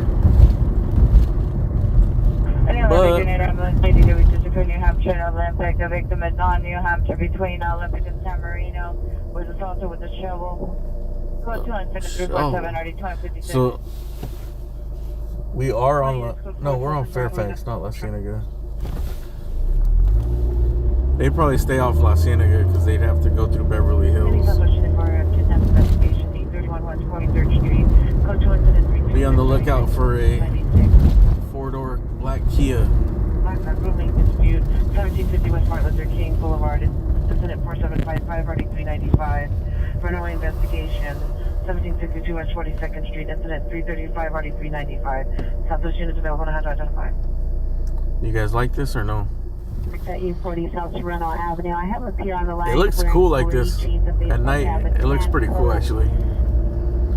S3: But
S13: New Hampshire and Olympic. The victim is on New Hampshire between Olympic and San Marino. Was assaulted with a shovel. Code 217 already 2056.
S3: So we are on no, we're on Fairfax, not La Cienega. They'd probably stay off La Cienega because they'd have to go through Beverly Hills. Be on the lookout for a 4-door black Kia.
S11: Rooming dispute, 1750 West Martin Luther King Boulevard, incident 4755, already 395. Runaway investigation, 1762 West 42nd Street, incident 335, already 395. Southwest units available on how to identify.
S3: You guys like this or no?
S8: At U40 South Sereno Avenue. I have a pier on the line.
S3: It looks cool like this at night. It looks pretty cool actually.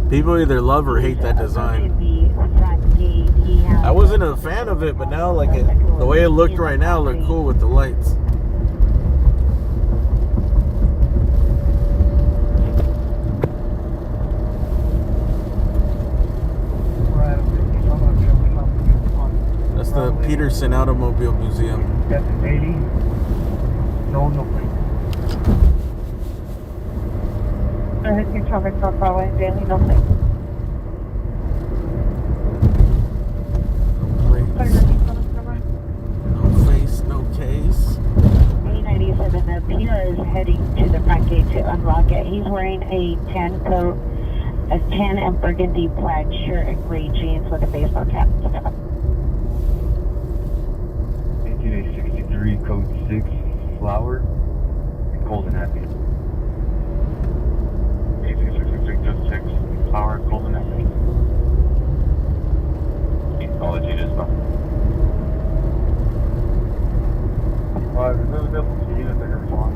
S3: People either love or hate that design. I wasn't a fan of it, but now like the way it looked right now looked cool with the lights. That's the Peterson Automobile Museum.
S14: That's 80. No plate.
S13: I heard your traffic for Broadway daily, no plate.
S3: No face, no case.
S8: 897, the Pina is heading to the front gate to unlock it. He's wearing a tan coat, a tan and burgundy plaid shirt, and gray jeans with a baseball cap.
S14: 1863 code 6 flower and golden happy. 1863 code 6 flower golden happy. College it is not. Is there available to units that can respond?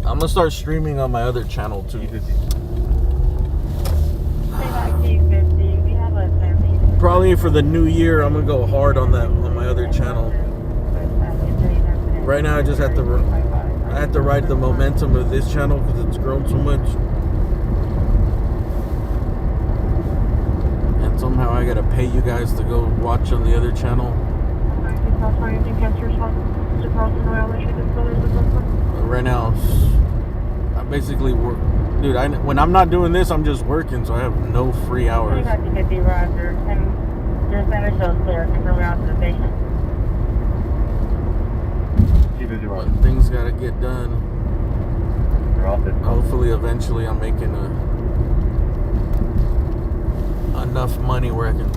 S3: I'm gonna start streaming on my other channel too. Probably for the new year, I'm gonna go hard on that on my other channel. Right now, I just have to ride the momentum of this channel because it's grown so much, and somehow I gotta pay you guys to go watch on the other channel. Right now, I basically work. Dude, when I'm not doing this, I'm just working, so I have no free hours.
S8: 50 Roger. And your center shows clear. Confirm out to the station.
S3: But things gotta get done. Hopefully, eventually, I'm making enough money where I can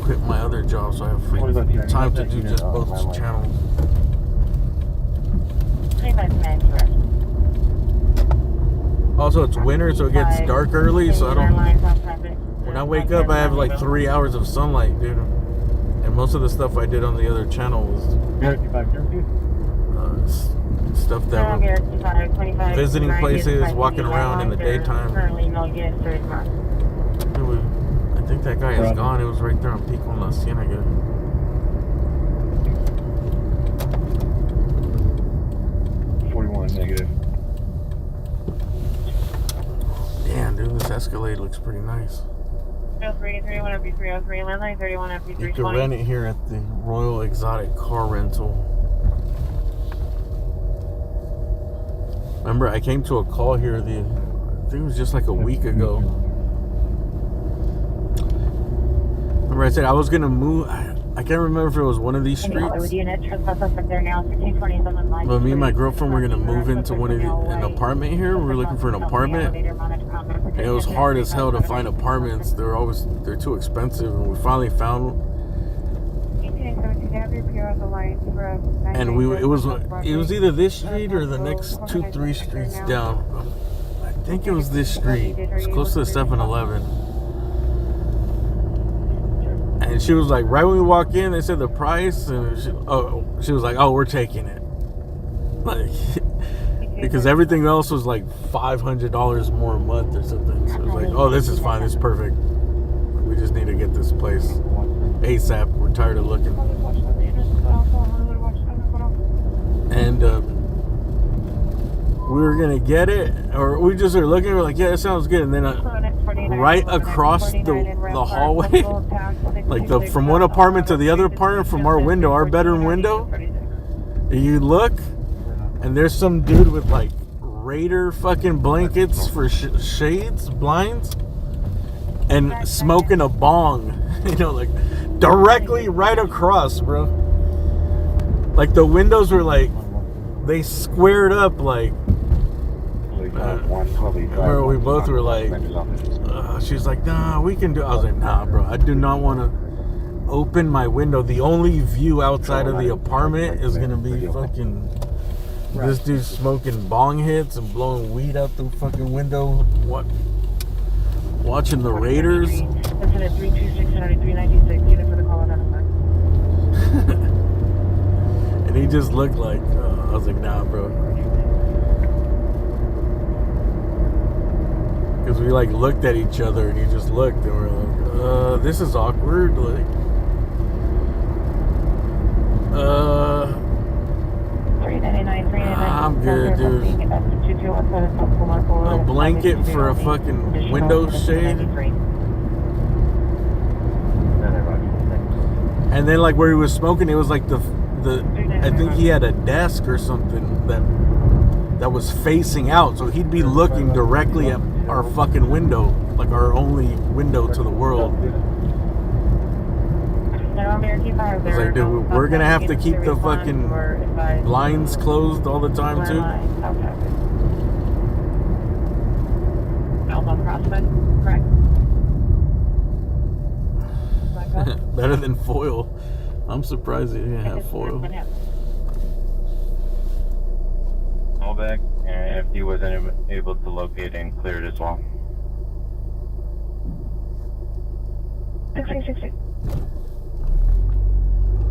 S3: quit my other job, so I have free time to do just both channels.
S8: 25 minutes, correct.
S3: Also, it's winter, so it gets dark early, so I don't. When I wake up, I have like 3 hours of sunlight, dude. And most of the stuff I did on the other channel was stuff that was visiting places, walking around in the daytime. I think that guy is gone. It was right there on Pico and La Cienega.
S9: Negative.
S3: Damn, dude, this Escalade looks pretty nice.
S8: 31 FP303, landline 31
S3: You
S8: FP320.
S3: can rent it here at the Royal Exotic Car Rental. Remember, I came to a call here I think it was just like a week ago. Remember I said I was gonna move. I can't remember if it was one of these streets. But me and my girlfriend were gonna move into an apartment here. We were looking for an apartment, and it was hard as hell to find apartments. They're too expensive, and we finally found one. And it was either this street or the next 2-3 streets down. I think it was this street. It's close to the 7-Eleven. And she was like, right when we walk in, they said the price, and she was like, oh, we're taking it. Like, because everything else was like $500 more a month or something. So it was like, oh, this is fine, this is perfect. We just need to get this place ASAP. We're tired of looking. And we were gonna get it, or we just are looking. We're like, yeah, it sounds good. And then right across the hallway, like from one apartment to the other apartment, from our window, our bedroom window, you look, and there's some dude with like Raider fucking blankets for shades, blinds, and smoking a bong. You know, like directly right across, bro. Like the windows were like, they squared up like. Remember we both were like, she's like, nah, we can do. I was like, nah, bro, I do not want to open my window. The only view outside of the apartment is gonna be fucking this dude smoking bong hits and blowing weed out the fucking window. What? Watching the Raiders. And he just looked like, I was like, nah, bro. Because we like looked at each other and he just looked and we're like, this is awkward. Like, I'm good, dude. A blanket for a fucking window shade. And then like where he was smoking, it was like I think he had a desk or something that was facing out, so he'd be looking directly at our fucking window, like our only window to the world. I was like, dude, we're gonna have to keep the fucking blinds closed all the time too. Better than foil. I'm surprised they didn't have foil.
S9: All back, and FD wasn't able to locate and clear it as well.
S8: 666.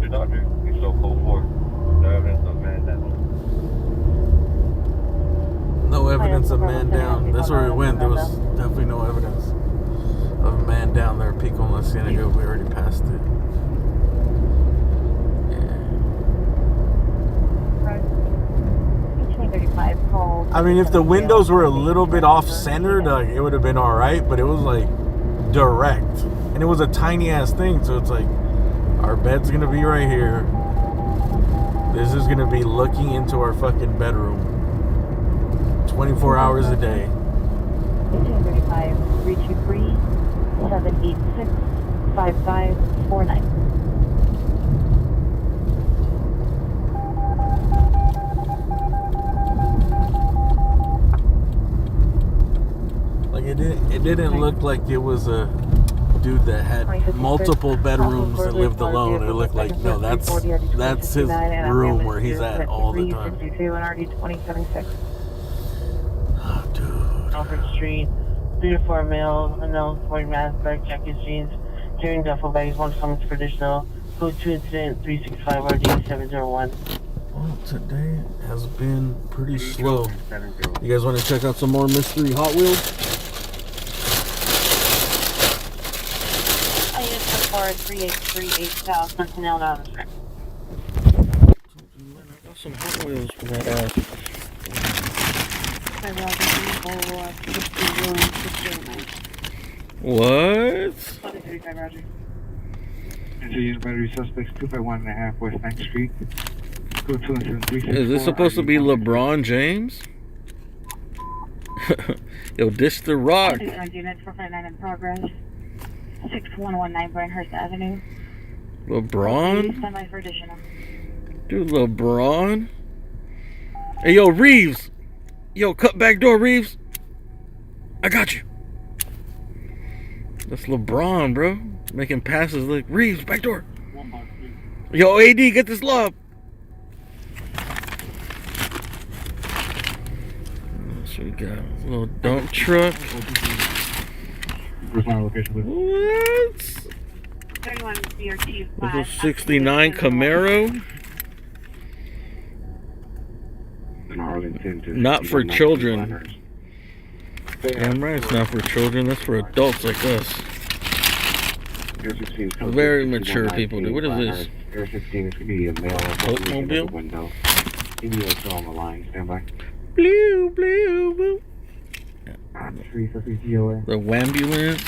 S9: Your doctor, you still code 4. No evidence of man down.
S3: No evidence of man down. That's where we went. There was definitely no evidence of a man down there. Pico and La Cienega, we already passed it. I mean, if the windows were a little bit off-centered, like, it would have been all right, but it was like direct, and it was a tiny ass thing, so it's like our bed's gonna be right here, This is gonna be looking into our fucking bedroom 24 hours a day.
S8: 235, 323, 786, 5549.
S3: Like it didn't look like it was a dude that had multiple bedrooms and lived alone. It looked like, no, that's his room where he's at all the time.
S8: 62 and RD 2076.
S3: Oh, dude.
S11: Alfred Street, 3 to 4 male, unknown, wearing mask, black jacket, jeans, carrying duffel bags, 1 common traditional, code 2 incident, 365 RD 701.
S3: Well, today has been pretty slow. You guys want to check out some more mystery Hot Wheels?
S8: I unit 3838 South, personnel down the street.
S5: I got some Hot Wheels for that ass. What?
S9: Unit battery suspects 251.5 West 9th Street.
S5: Is this supposed to be LeBron James? Yo, dish the rock.
S8: Unit 459 in progress. 6119 Brandhurst Avenue.
S5: LeBron?
S8: Stand by for additional.
S5: Dude, LeBron? Hey, yo, Reeves! Yo, cut back door, Reeves! I got you! That's LeBron, bro. Making passes like, Reeves, back door! Yo, AD, get this lob! So we got a little dump truck.
S9: Where's my location, please?
S5: What?
S8: 31 BRT.
S5: There's a 69 Camaro. Not for children. Damn right, it's not for children. That's for adults like us. Very mature people. Dude, what is this?
S9: Air 16 is going to be a male.
S5: Oldsmobile?
S9: Window. India still on the line. Stand by.
S5: Blue, blue, blue. The Wambulance.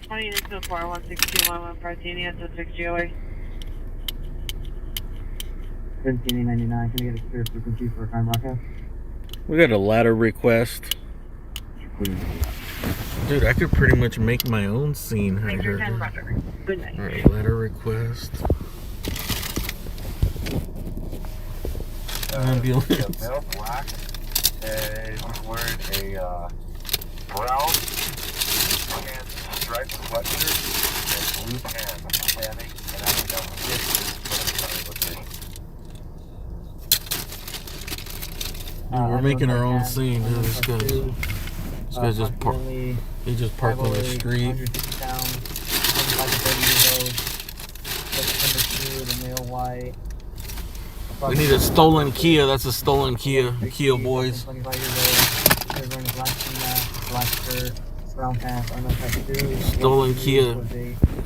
S11: 20 units so far, 16211 Parthenia to 6 GOA.
S14: 1799, can you get a clear frequency for a time broadcast?
S5: We got a ladder request. Dude, I could pretty much make my own scene right here.
S8: Good night.
S5: Alright, ladder request. Ambulance.
S10: Male black, he's wearing a brown pants, striped sweatshirt, and blue pants, standing and acting down the stairs for the current location.
S3: We're making our own scene, dude. This guy's just he just parked on the street. We need a stolen Kia. That's a stolen Kia. Kia boys.
S14: 25 years old. Wearing a black black shirt, brown pants,
S3: Stolen Kia.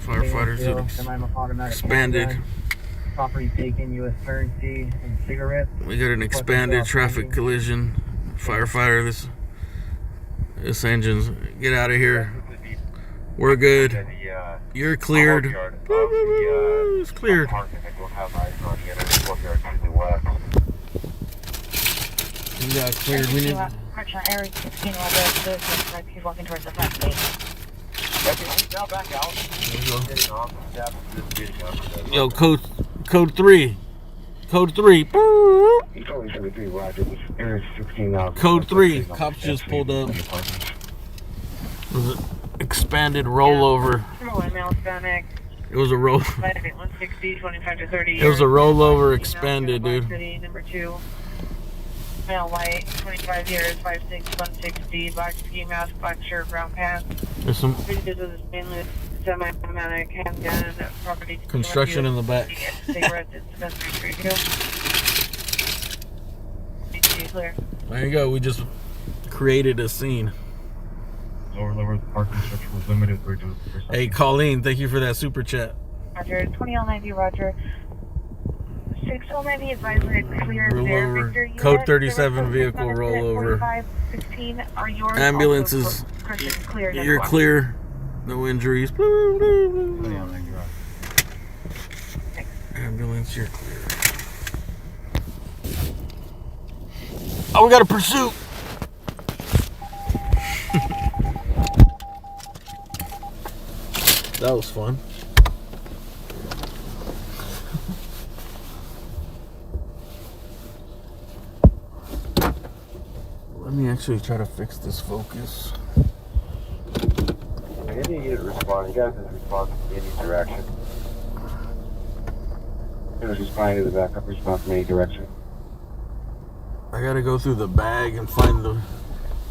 S3: Firefighters expanded.
S14: Property taken, U.S. currency, and cigarettes.
S3: We got an expanded traffic collision. Firefighter, this engine's, get out of here. We're good. You're cleared. It's cleared. You got cleared. We need.
S8: Area 16 he's walking towards the front gate.
S10: Now back out.
S3: Yo, code 3. Code 3. Code 3. Cops just pulled up. It was an expanded rollover. It was a roll.
S11: 160, 25 to 30.
S3: It was a rollover expanded, dude.
S11: Number 2. Male white, 25 years, 5'6", 160, black ski mask, black shirt, brown pants.
S3: There's some
S11: semi-automatic handgun, property
S3: construction in the back.
S11: Cigarettes, dispensary, clear.
S3: There you go. We just created a scene.
S10: Lower level parking structure was limited for
S3: Hey, Colleen, thank you for that super chat.
S8: Roger, 2090, Roger. 6090 advisory clear there. Victor,
S3: Code 37 vehicle rollover.
S8: 4516 are yours.
S3: Ambulance is you're clear. No injuries. Ambulance, you're clear. Oh, we got a pursuit. That was fun. Let me actually try to fix this focus.
S9: Any unit respond, you guys just respond from any direction. It was just fine to the backup response from any direction.
S3: I gotta go through the bag and find the.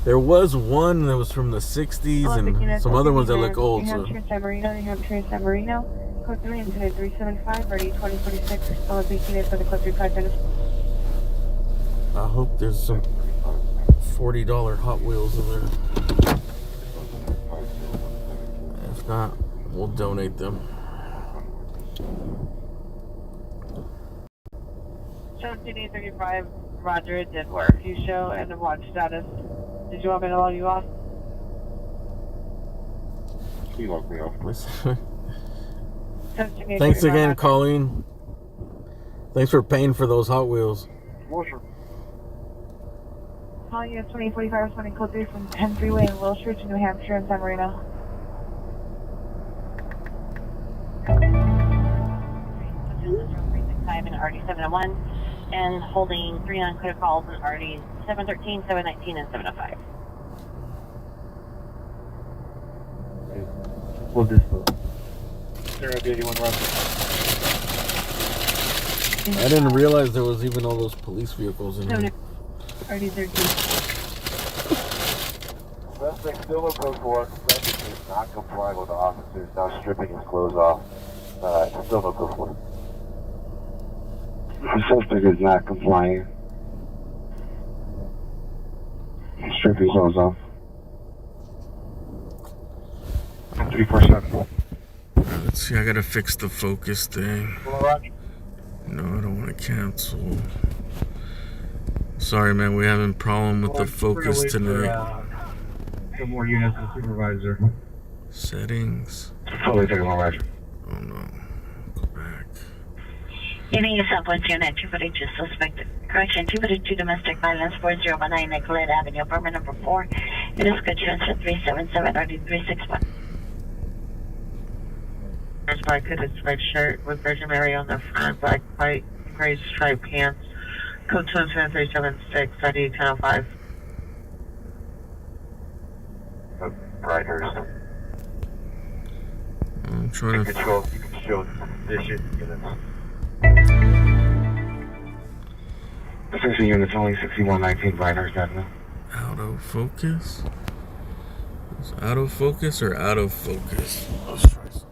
S3: There was one that was from the 60s and some other ones that look old.
S13: New Hampshire, San Marino, New Hampshire, San Marino. Code 3 incident 375, ready 2046. Still beacon in for the code 35 minutes.
S3: I hope there's some $40 Hot Wheels in there. If not, we'll donate them.
S11: Show CD35, Roger, it did work. You show and the watch status. Did you want me to log you off?
S9: You logged me off.
S3: Thanks again, Colleen. Thanks for paying for those Hot Wheels.
S13: Calling US 2045 responding code 3 from 10 Freeway in Wilshire to New Hampshire and San Marino.
S8: In RD 701 and holding 3 unclear calls in RD 713, 719, and 705.
S9: We'll dispo. There will be anyone running.
S3: I didn't realize there was even all those police vehicles in here.
S13: RD 13.
S9: Suspect still a code 4. Suspect does not comply with the officers now stripping his clothes off. Still no code 4. The suspect is not complying. Stripping clothes off. 347.
S3: Let's see, I gotta fix the focus thing. No, I don't want to cancel. Sorry, man, we're having a problem with the focus tonight.
S9: Some more units and supervisor.
S3: Settings.
S9: Totally taking my right.
S3: Oh no. Go back.
S8: Any Southwest unit, 242 suspect. Correction, 242 domestic violence, 4019 Nicollet Avenue, apartment number 4. It is good to answer 377 RD 361.
S11: There's black hooded striped shirt with Virgin Mary on the front, black, white, gray striped pants. Code 27376, ID 1005.
S9: Riders.
S3: I'm trying to.
S9: You can show this shit units. Section units only 6119 Riders Avenue.
S3: Out of focus? Is it out of focus or out of focus? Let's try something.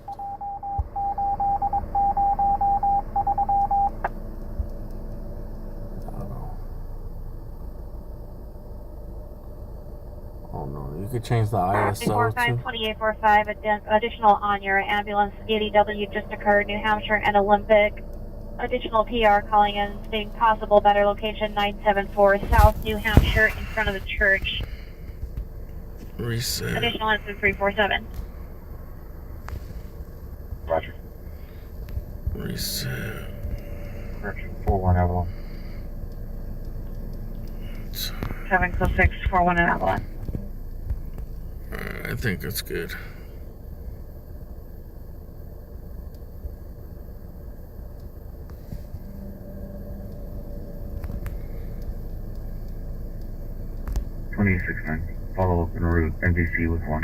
S3: Oh no, you could change the ISO
S13: 2845, additional on your ambulance. ADW just occurred, New Hampshire and Olympic. Additional PR calling in, stating possible better location 974 South New Hampshire in front of the church.
S3: Reset.
S13: Additional incident 347.
S9: Roger.
S3: Reset.
S9: Correction 41 Avalon.
S11: Kevin Code 641 and Avalon.
S3: I think that's good.
S9: Follow up en route. NBC with 1.
S10: 1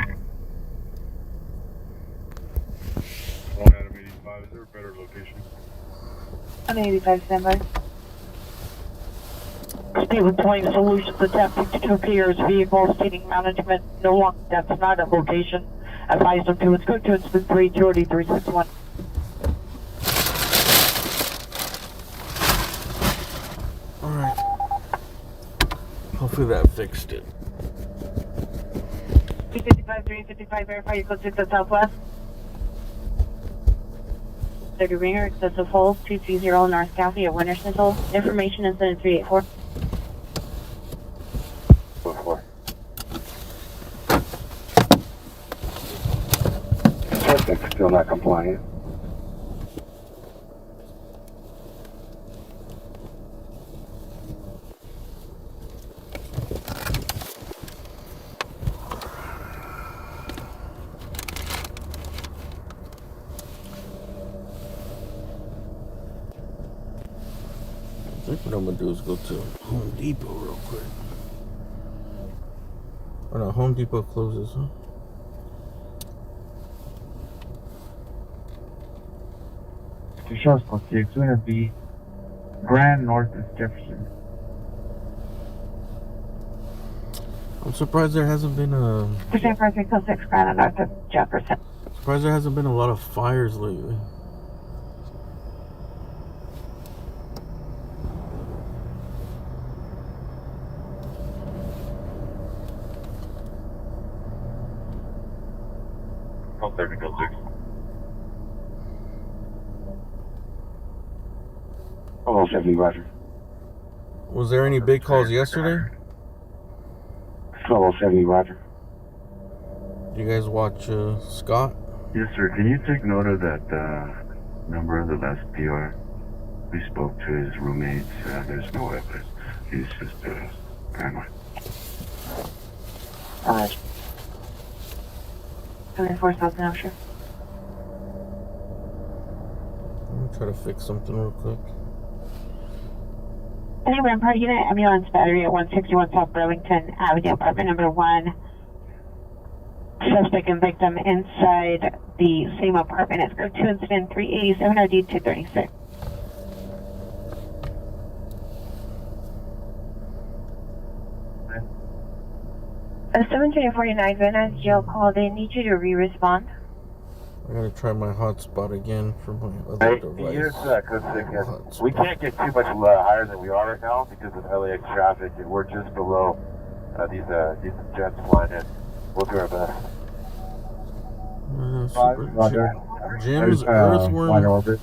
S10: out of 85. Is there a better location?
S13: I'm 85 standby.
S11: Speed with 20 solutions attempting to appears vehicle stating management no longer that's not a location. Advise them to its code to incident 340 361.
S3: Alright. Hopefully that fixed it.
S11: 255 355 verify your code 6 at Southwest. 30 ringer excessive holes 230 North County at Winter Schnitzel. Information incident 384.
S9: 4. Suspect still not compliant.
S5: think what I'm gonna do is go to Home Depot real quick. Oh no, Home Depot closes, huh?
S14: To show us it's going to be Grand North of Jefferson.
S5: I'm surprised there hasn't been a.
S8: San Francisco 6 Grand North of Jefferson.
S5: Surprised there hasn't been a lot of fires lately.
S10: Technical 6.
S9: Hello, 70, Roger.
S5: Was there any big calls yesterday?
S9: 1270, Roger.
S5: You guys watch Scott?
S10: Yes, sir. Can you take note of that number of the last PR? We spoke to his roommates. There's no evidence. He's just paranoid.
S8: Alright. 24 South New Hampshire.
S5: I'm gonna try to fix something real quick.
S8: Any Rampart unit, ambulance battery at 161 South Burlington Avenue, apartment number 1. Suspect and victim inside the same apartment. It's group 2 incident 387 RD 236. 1749 Van Nuys jail call. They need you to re-respond.
S5: I gotta try my hotspot again for my other device.
S9: Use code 6. We can't get too much higher than we are right now because of LAX traffic, and we're just below these jets flying in. We'll do our best.
S5: Jim's earthworm.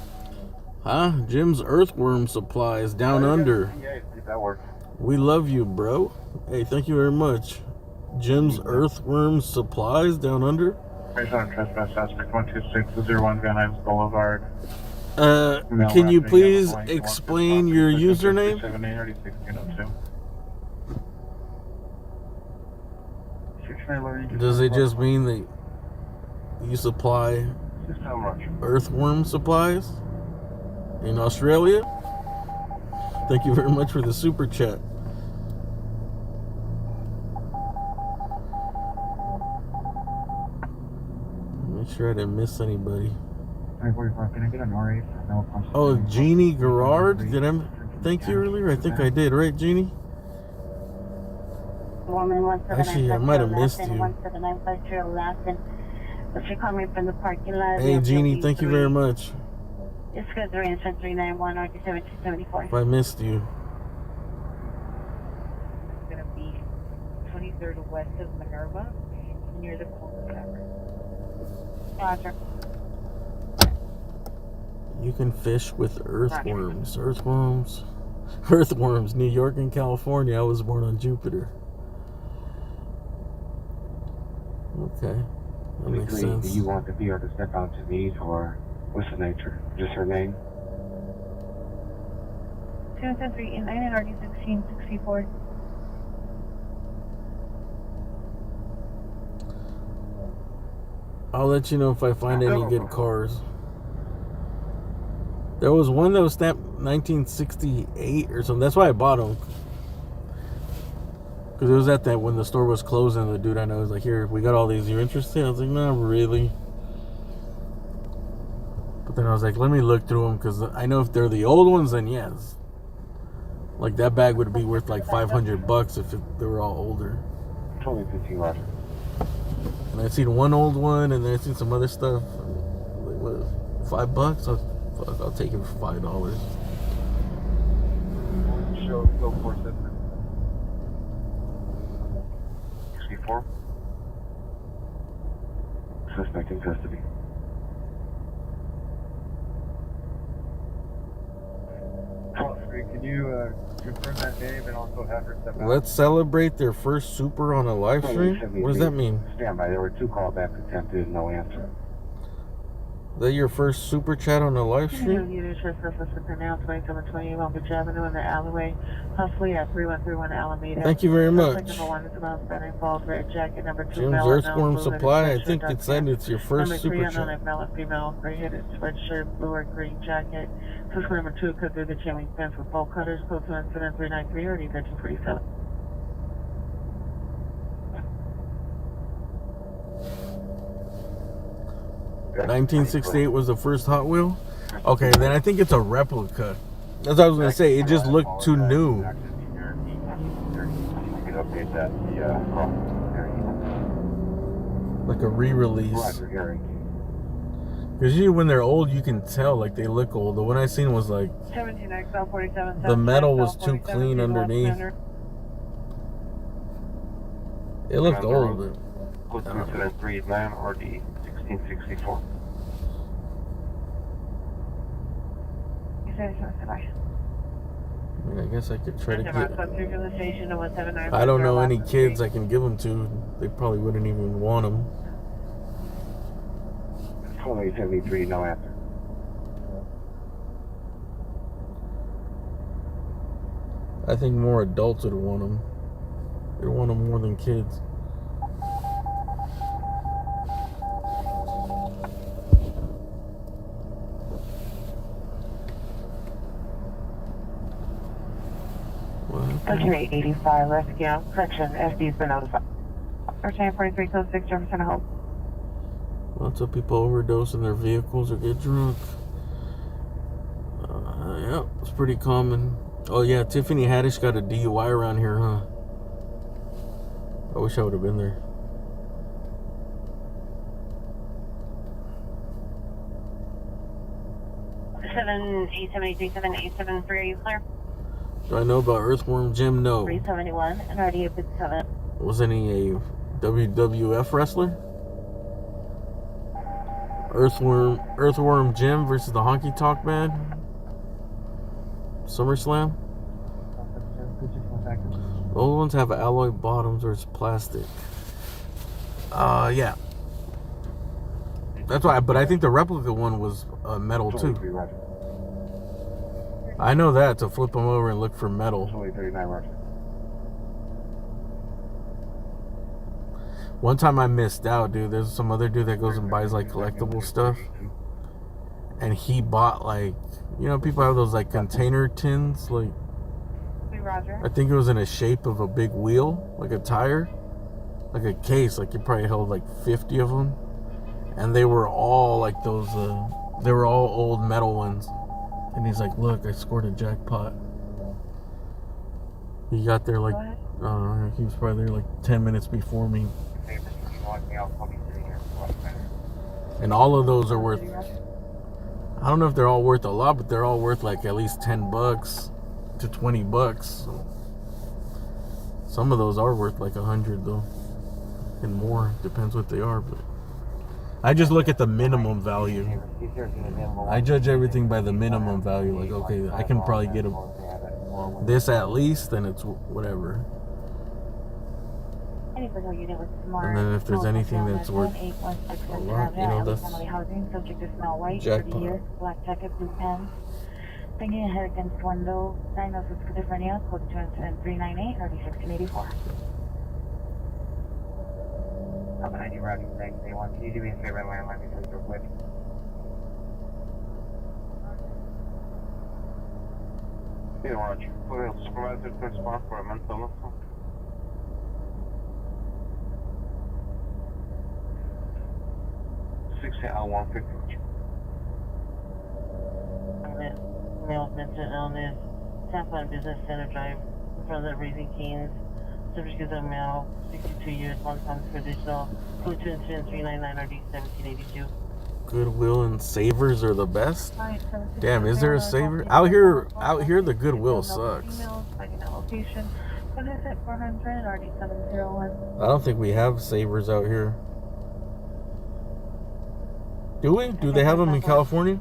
S5: Huh? Jim's earthworm supplies down under.
S9: Yeah, that works.
S5: We love you, bro. Hey, thank you very much. Jim's earthworm supplies down under.
S12: Based on trespass suspect 12601 Van Nuys Boulevard.
S5: Can you please explain your username? Does it just mean that you supply earthworm supplies in Australia? Thank you very much for the super chat. Make sure I didn't miss anybody.
S12: Can I get an RA for no consultation?
S5: Oh, Jeannie Garrard? Did I thank you earlier? I think I did, right, Jeannie? Actually, I might have missed you.
S8: 17950 Lassen. If you call me from the parking lot.
S5: Hey, Jeannie, thank you very much.
S8: It's good 3 and 391 or 1774.
S5: If I missed you.
S13: It's going to be 23rd west of Minerva, near the cul-de-sac.
S8: Roger.
S5: You can fish with earthworms. Earthworms, New York and California. I was born on Jupiter. Okay. That makes sense.
S9: Do you want the PR to step out to meet, or what's the nature? Just her name?
S13: 27389 and RD 1664.
S5: I'll let you know if I find any good cars. There was one that was stamped 1968 or something. That's why I bought them. Because it was at that when the store was closing. The dude I know was like, here, we got all these. You interested? I was like, not really. But then I was like, let me look through them. Because I know if they're the old ones, then yes. Like that bag would be worth like $500 if they were all older.
S9: Totally 15, Roger.
S5: And I've seen one old one, and then I've seen some other stuff. Like, what, $5? I'll take it for $5.
S9: Show 64. Suspect in custody.
S12: Can you confirm that name and also have her step out?
S5: Let's celebrate their first super on a live stream? What does that mean?
S9: Stand by. There were 2 callbacks attempted, no answer.
S5: that your first super chat on the live stream?
S11: Unit now 2720 Long Beach Avenue in the alleyway, possibly at 3131 Alameda.
S5: Thank you very much.
S11: Number 1 is about Spanish Falls, red jacket. Number 2,
S5: Jim's
S11: male,
S5: Earthworm
S11: blue,
S5: Supply. I
S11: hooded
S5: think
S11: sweatshirt,
S5: it said it's your first
S11: Number 3,
S5: super
S11: unknown,
S5: chat.
S11: male, female, gray hooded sweatshirt, blue or green jacket. Suspect number 2 could do the chain link fence with bolt cutters, code to incident 393 or 1347.
S5: $1968 was the first Hot Wheel. Okay, then I think it's a replica. That's what I was gonna say. It just looked too new.
S9: You can update that.
S5: Like a re-release.
S9: Roger, Gary.
S5: Because usually when they're old, you can tell, like, they look old. The one I seen was like,
S11: 17XL47.
S5: the metal was too clean underneath. It looked old.
S9: Code 3739 RD 1664.
S5: I mean, I guess I could try to get...
S11: I
S5: I don't know any kids I can give them to. They probably wouldn't even want them.
S9: 2873, no answer.
S5: I think more adults would want them. They'd want them more than kids.
S11: Okay, 85 rescue. Correction, FD's been notified. Return 43 code 6 Jefferson Hope.
S5: Lots of people overdose in their vehicles or get drunk. Yeah, it's pretty common. Oh yeah, Tiffany Haddish got a DUI around here, huh? I wish I would have been there.
S8: Seven 873, are you clear?
S5: Do I know about Earthworm Jim? No.
S8: 371 and already up at 7.
S5: Wasn't he a WWF wrestler? Earthworm Jim versus the Honky Tonk Man? SummerSlam? The old ones have alloy bottoms or it's plastic. Yeah. That's why, but I think the replica one was metal too. I know that, to flip them over and look for metal. One time I missed out, dude. There's some other dude that goes and buys like collectible stuff. And he bought like, you know, people have those like container tins, like, I think it was in a shape of a big wheel, like a tire, like a case, like it probably held like 50 of them. And they were all like those, they were all old metal ones. And he's like, look, I scored a jackpot. He got there like, he was probably there like 10 minutes before me. And all of those are worth, I don't know if they're all worth a lot, but they're all worth like at least $10 to $20. Some of those are worth like 100 though, and more, depends what they are. But I just look at the minimum value. I judge everything by the minimum value. Like, okay, I can probably get this at least, then it's whatever. And then if there's anything that's worth a lot, you know, that's jackpot.
S8: Black jacket, blue pants. Banging your head against window. Diagnosis schizophrenia. Code 398 or 1684.
S9: I'm an ID routing thing. They want, can you do me a favor and landline me real quick? Yeah, Roger. Supervisor to respond for a mental illness.
S11: Male mental illness. Tampa Business Center Drive in front of the Raising Canes. Subject is a male, 62 years, 1 pound for additional. Code 399 RD 1782.
S5: Goodwill and Savers are the best. Damn, is there a Saver out here? Out here, the Goodwill sucks. I don't think we have Savers out here. Do we? Do they have them in California?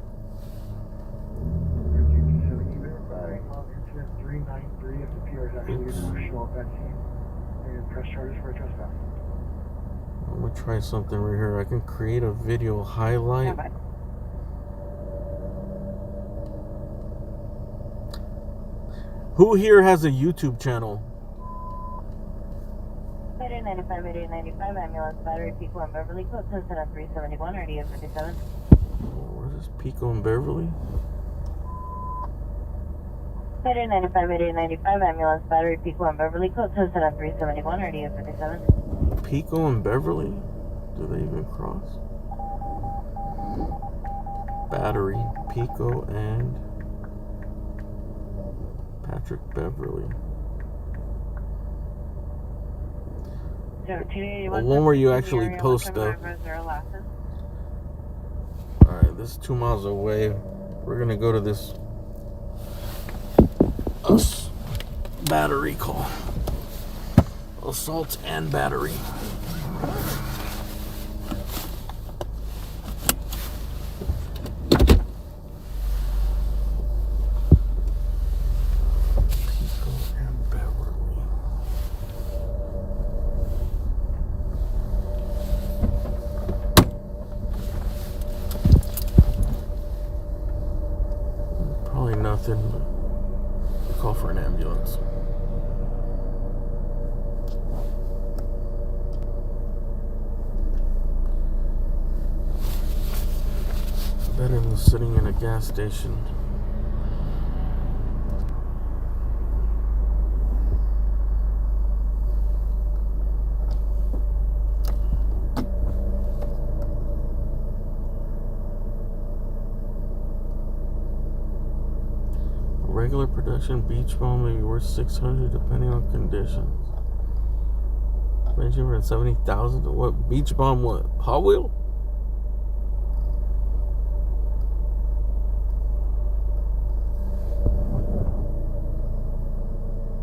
S5: Oops. I'm gonna try something right here. I can create a video highlight.
S3: Who here has a YouTube channel?
S8: 95, 95, ambulance, battery, Pico and Beverly, code 371, RDF 57.
S3: Where's this Pico and Beverly?
S8: 95, 95, ambulance, battery, Pico and Beverly, code 371, RDF 57.
S3: Pico and Beverly? Do they even cross? Battery, Pico and Patrick Beverly. Well, one where you actually post though. Alright, this is 2 miles away. We're gonna go to this battery call. Assault and battery. Nothing, but call for an ambulance. Better than sitting in a gas station. Regular production beach ball may be worth $600 depending on conditions. Ranging from 70,000 to what? Beach bomb what? Hot wheel?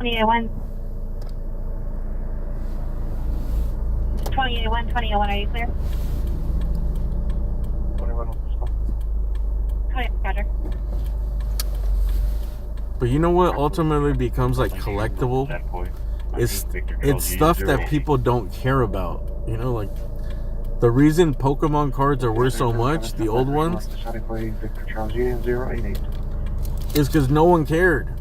S8: $28,1. $28,1, are you clear?
S12: 21, let's go.
S8: 20, Roger.
S3: But you know what ultimately becomes like collectible? It's stuff that people don't care about. You know, like the reason Pokemon cards are worth so much, the old ones, is because no one cared.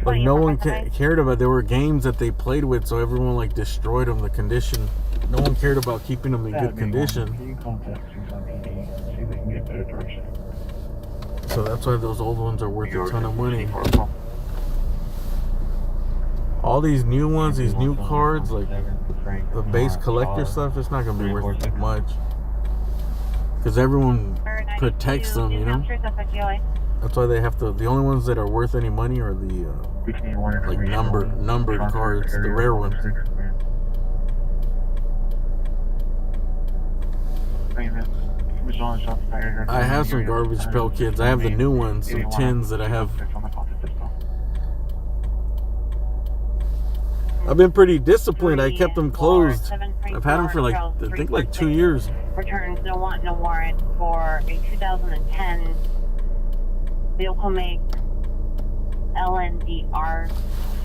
S3: Like no one cared about. There were games that they played with, so everyone like destroyed them. The condition, no one cared about keeping them in good condition. So that's why those old ones are worth a ton of money. All these new ones, these new cards, like the base collector stuff, it's not gonna be worth much because everyone protects them, you know. That's why they have to. The only ones that are worth any money are the like numbered cards, the rare ones. I have some garbage pail kids. I have the new ones, some tins that I have. I've been pretty disciplined. I kept them closed. I've had them for like, I think like 2 years.
S8: Returns no want, no warrant for a 2010 vehicle make LNDR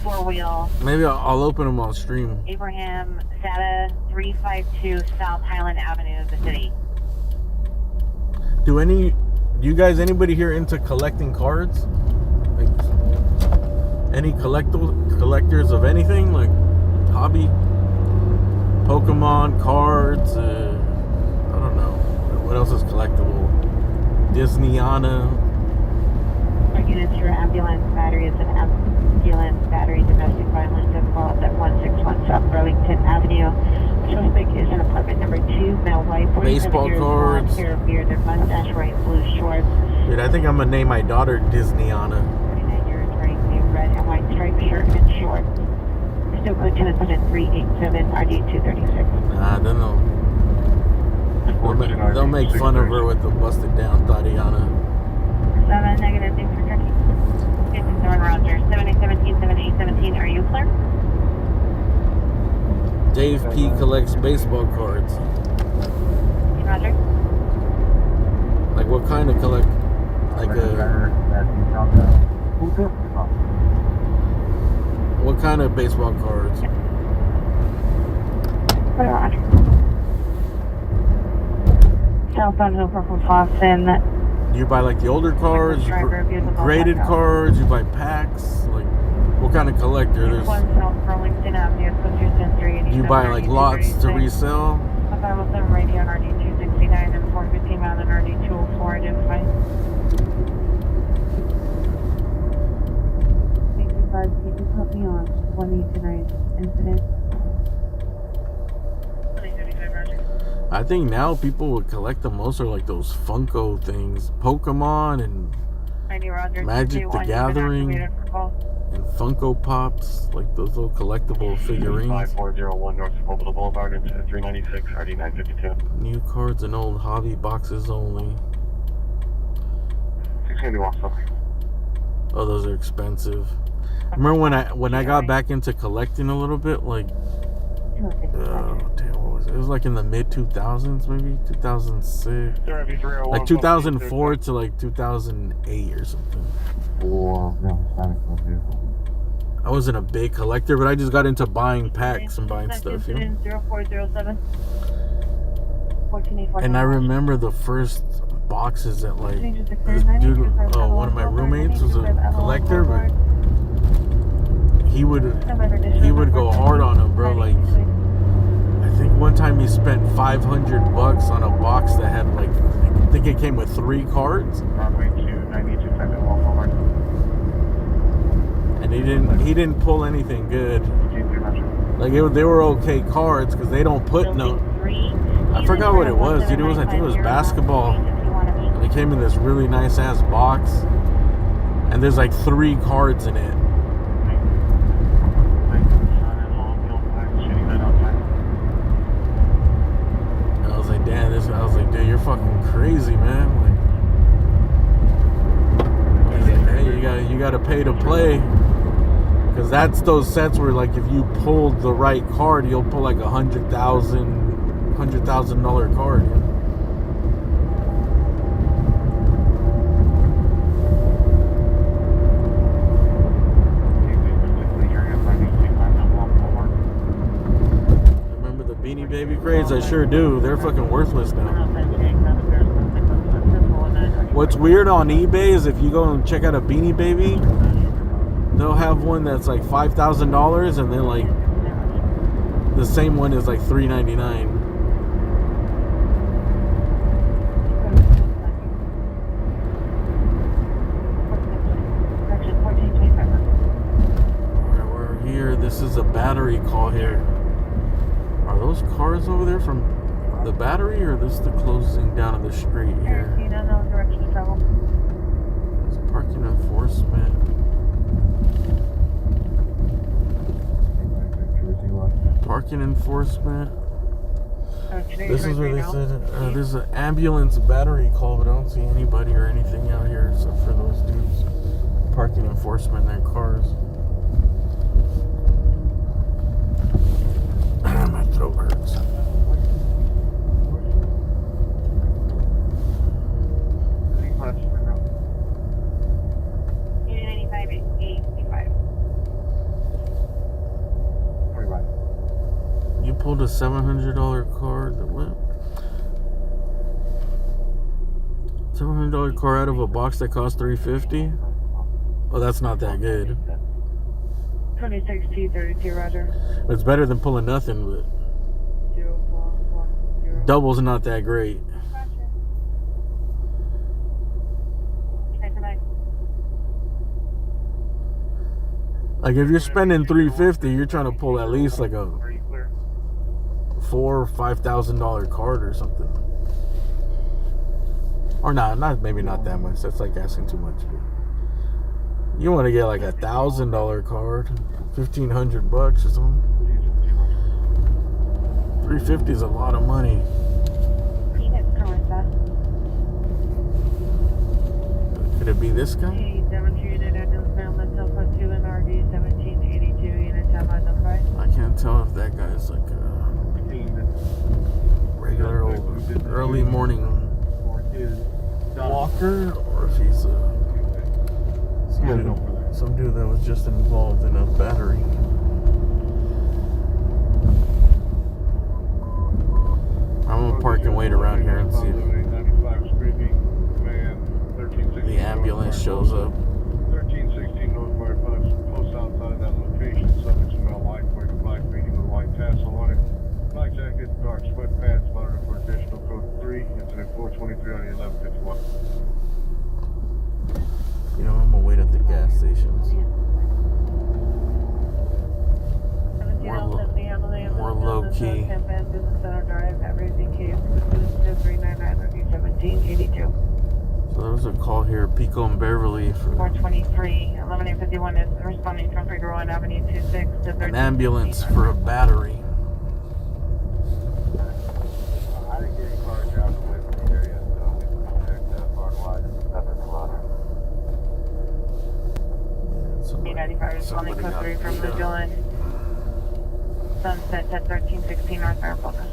S8: 4-wheel.
S3: Maybe I'll open them on stream.
S8: Abraham SATA 352 South Highland Avenue, the city.
S3: Do you guys, anybody here into collecting cards? Like, any collectors of anything? Like, hobby? Pokemon, cards, I don't know. What else is collectible? Disneyana.
S8: Units, your ambulance battery is an ambulance battery, domestic violence involved at 161 South Burlington Avenue. Suspect is in apartment number 2, male, white, 47
S3: baseball
S8: years
S3: cards.
S8: Long, hair, bearded mustache, wearing blue shorts.
S3: Dude, I think I'm gonna name my daughter Disneyana.
S8: 49 years, wearing a red and white striped shirt and shorts. Still good to incident 387 RD 236.
S3: Then they'll make fun of her with the busted down Tatiana.
S8: 7 negative, thanks for checking. 57 Roger, 7817, 7817, are you clear?
S3: Dave P collects baseball cards.
S8: Roger.
S3: Like what kind of collect? Like what kind of baseball cards?
S8: Roger. Southbound Hooper from Boston,
S3: You buy like the older cars, graded cars, you buy packs, like what kind of collector? There's you buy like lots to resell.
S8: Radio on RD269 and 415 mile and RD204 identified. Can you put me on 189 incident?
S3: I think now people would collect the most are like those Funko things, Pokemon and Magic the Gathering and Funko Pops, like those little collectible figurines.
S10: 5401 North Orbital Boulevard into 396 RD952.
S3: New cards and old hobby boxes only.
S10: 680 walk something.
S3: Oh, those are expensive. Remember when I got back into collecting a little bit, like damn, what was it? It was like in the mid 2000s, maybe 2006, like 2004 to like 2008 or something. I wasn't a big collector, but I just got into buying packs and buying stuff, you know.
S8: 0407.
S3: And I remember the first boxes that like this dude, one of my roommates was a collector, but he would go hard on them, bro. Like I think one time he spent $500 on a box that had like I think it came with 3 cards. And he didn't pull anything good. Like they were okay cards because they don't put no. I forgot what it was, dude. I think it was basketball. And it came in this really nice ass box, and there's like 3 cards in it. I was like, damn, I was like, dude, you're fucking crazy, man. Like, I was like, hey, you gotta pay to play. Because that's those sets where, like, if you pulled the right card, you'll pull like $100,000 card. Remember the Beanie Baby craze? I sure do. They're fucking worthless now. What's weird on eBay is if you go and check out a Beanie Baby, they'll have one that's like $5,000 and then like the same one is like $399. We're here. This is a battery call here. Are those cars over there from the battery or this the closing down of the street here? It's parking enforcement. Parking enforcement. This is where they said there's an ambulance battery call, but I don't see anybody or anything out here except for those dudes. Parking enforcement in their cars. My throat hurts. You pulled a $700 card. What? $700 card out of a box that cost $350? Oh, that's not that good.
S8: 26T32, Roger.
S3: It's better than pulling nothing, but
S8: 0410.
S3: double's not that great. Like if you're spending $350, you're trying to pull at least like a $4,000 or $5,000 card or something. Or not maybe not that much. That's like asking too much. But you want to get like $1,000 card, $1,500 or something. $350 is a lot of money. Could it be this guy? I can't tell if that guy's like a regular old early morning walker or if he's some dude that was just involved in a battery. I'm gonna park and wait around here and see if the ambulance shows up.
S10: 1316 North Bypass, close outside of that location. Subject smell white, wearing black beanie with white tassel on it. Black jacket, dark sweatpants, monitor for additional code 3, incident 423 on the 1151.
S3: You know, I'm gonna wait at the gas stations. More low key. So there's a call here, Pico and Beverly for
S11: 423, 11851 is responding from Figure 1 Avenue 26 to 13.
S3: an ambulance for a battery.
S14: I didn't get any cars driving away from the area, so we checked that far wide. Nothing close.
S11: 895 responding code 3 from Magellan. Sunset at 1316 North Mariposa.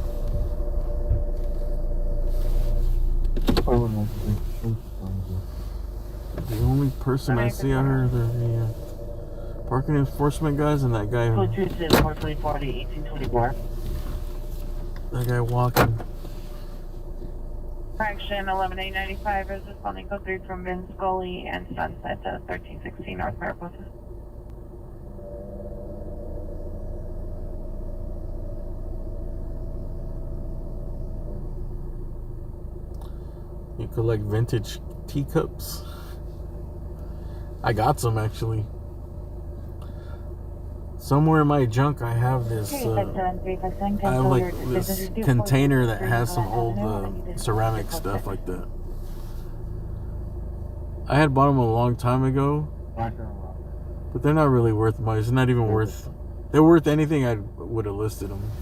S3: The only person I see out here are the parking enforcement guys and that guy.
S11: Code 2 is 440, 1824.
S3: That guy walking.
S11: Correction 11895 is responding code 3 from Vin Scully and Sunset at 1316 North Mariposa.
S3: You collect vintage teacups. I got some actually. Somewhere in my junk I have this I have like this container that has some old ceramic stuff like that. I had bought them a long time ago, but they're not really worth much. It's not even worth, they're worth anything I would have listed them.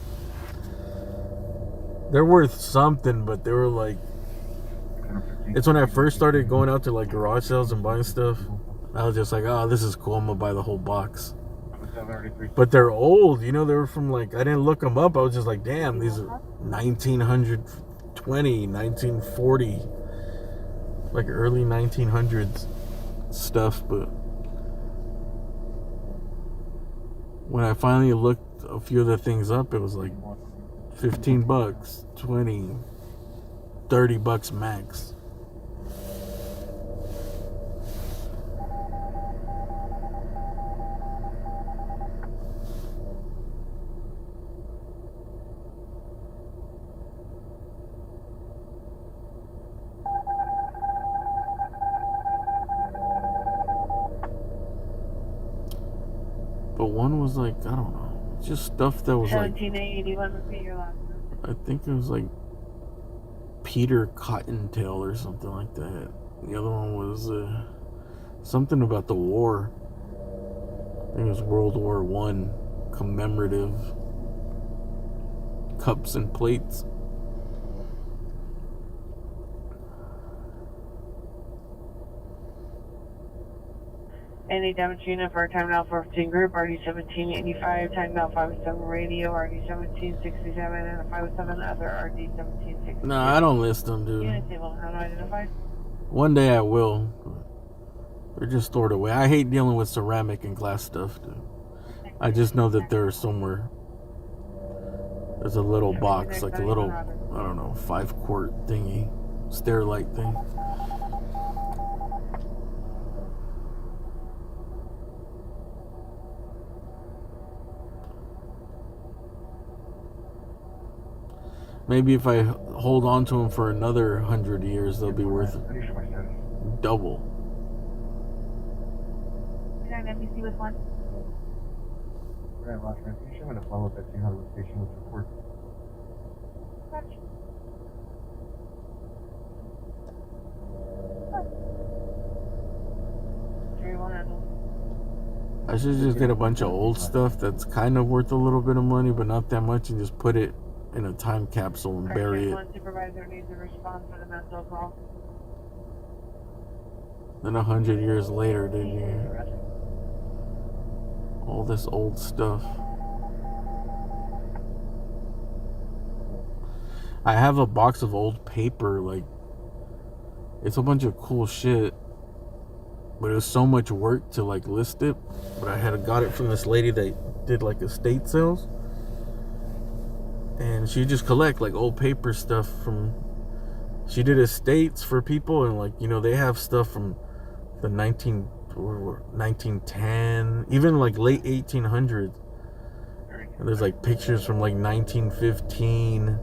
S3: They're worth something, but they were like, it's when I first started going out to like garage sales and buying stuff. I was just like, oh, this is cool. I'm gonna buy the whole box. But they're old, you know. They were from like, I didn't look them up. I was just like, damn, these are 1920, 1940, like early 1900s stuff. But when I finally looked a few of the things up, it was like 15 bucks, 20, 30 bucks max. But one was like, I don't know, just stuff that was like,
S11: 1781 would be your last number.
S3: I think it was like Peter Cottontail or something like that. The other one was something about the war. I think it was World War I commemorative cups and plates.
S11: Any damage unit for time now 14 group, RD 1785, time now 57 radio, RD 1767, and a 57 other RD 1760.
S3: No, I don't list them, dude.
S11: Unit table unidentified.
S3: One day I will. They're just stored away. I hate dealing with ceramic and glass stuff, dude. I just know that they're somewhere. There's a little box, like a little, I don't know, 5-quart thingy, Sterilite thing. Maybe if I hold on to them for another 100 years, they'll be worth double.
S11: NBC with one.
S14: Right, last transmission. I'm going to follow up at 200 location with report.
S11: Gotcha.
S3: I should just get a bunch of old stuff that's kind of worth a little bit of money, but not that much, and just put it in a time capsule and bury it.
S11: One supervisor needs a response for the mental call.
S3: Then 100 years later, they do all this old stuff. I have a box of old paper, like, it's a bunch of cool shit, but it was so much work to like list it. But I had got it from this lady that did like estate sales, and she just collect like old paper stuff from, she did estates for people, and like, you know, they have stuff from the 1910, even like late 1800s. And there's like pictures from like 1915,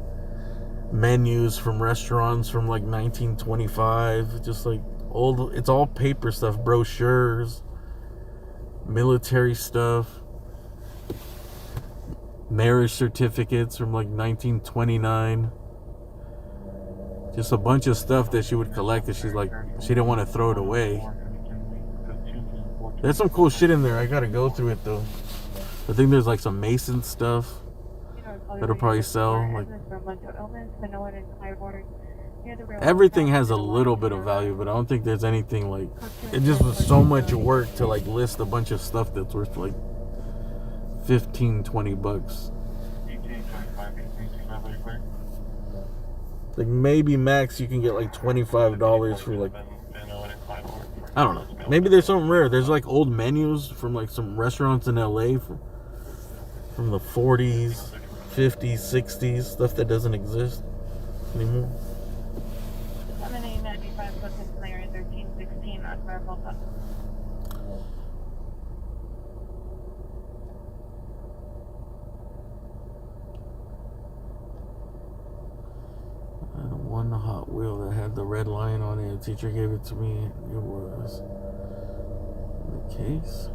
S3: menus from restaurants from like 1925, just like old. It's all paper stuff, brochures, military stuff, marriage certificates from like 1929. Just a bunch of stuff that she would collect that she's like, she didn't want to throw it away. There's some cool shit in there. I gotta go through it though. I think there's like some Mason stuff that'll probably sell. Like everything has a little bit of value, but I don't think there's anything like. It just was so much work to like list a bunch of stuff that's worth like $15-20. Like maybe max you can get like $25 for like, I don't know. Maybe there's something rare. There's like old menus from like some restaurants in LA from the 40s, 50s, 60s, stuff that doesn't exist anymore. I had one Hot Wheel that had the red line on it. The teacher gave it to me. It was the case.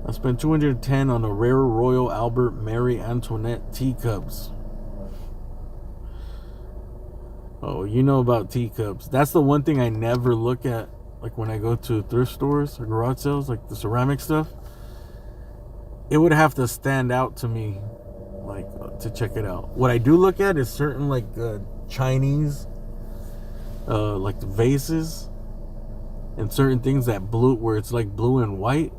S3: I spent $210 on a rare Royal Albert Marie Antoinette teacups. Oh, you know about teacups. That's the one thing I never look at, like when I go to thrift stores or garage sales, like the ceramic stuff. It would have to stand out to me, like to check it out. What I do look at is certain like Chinese, like vases, and certain things that blue, where it's like blue and white.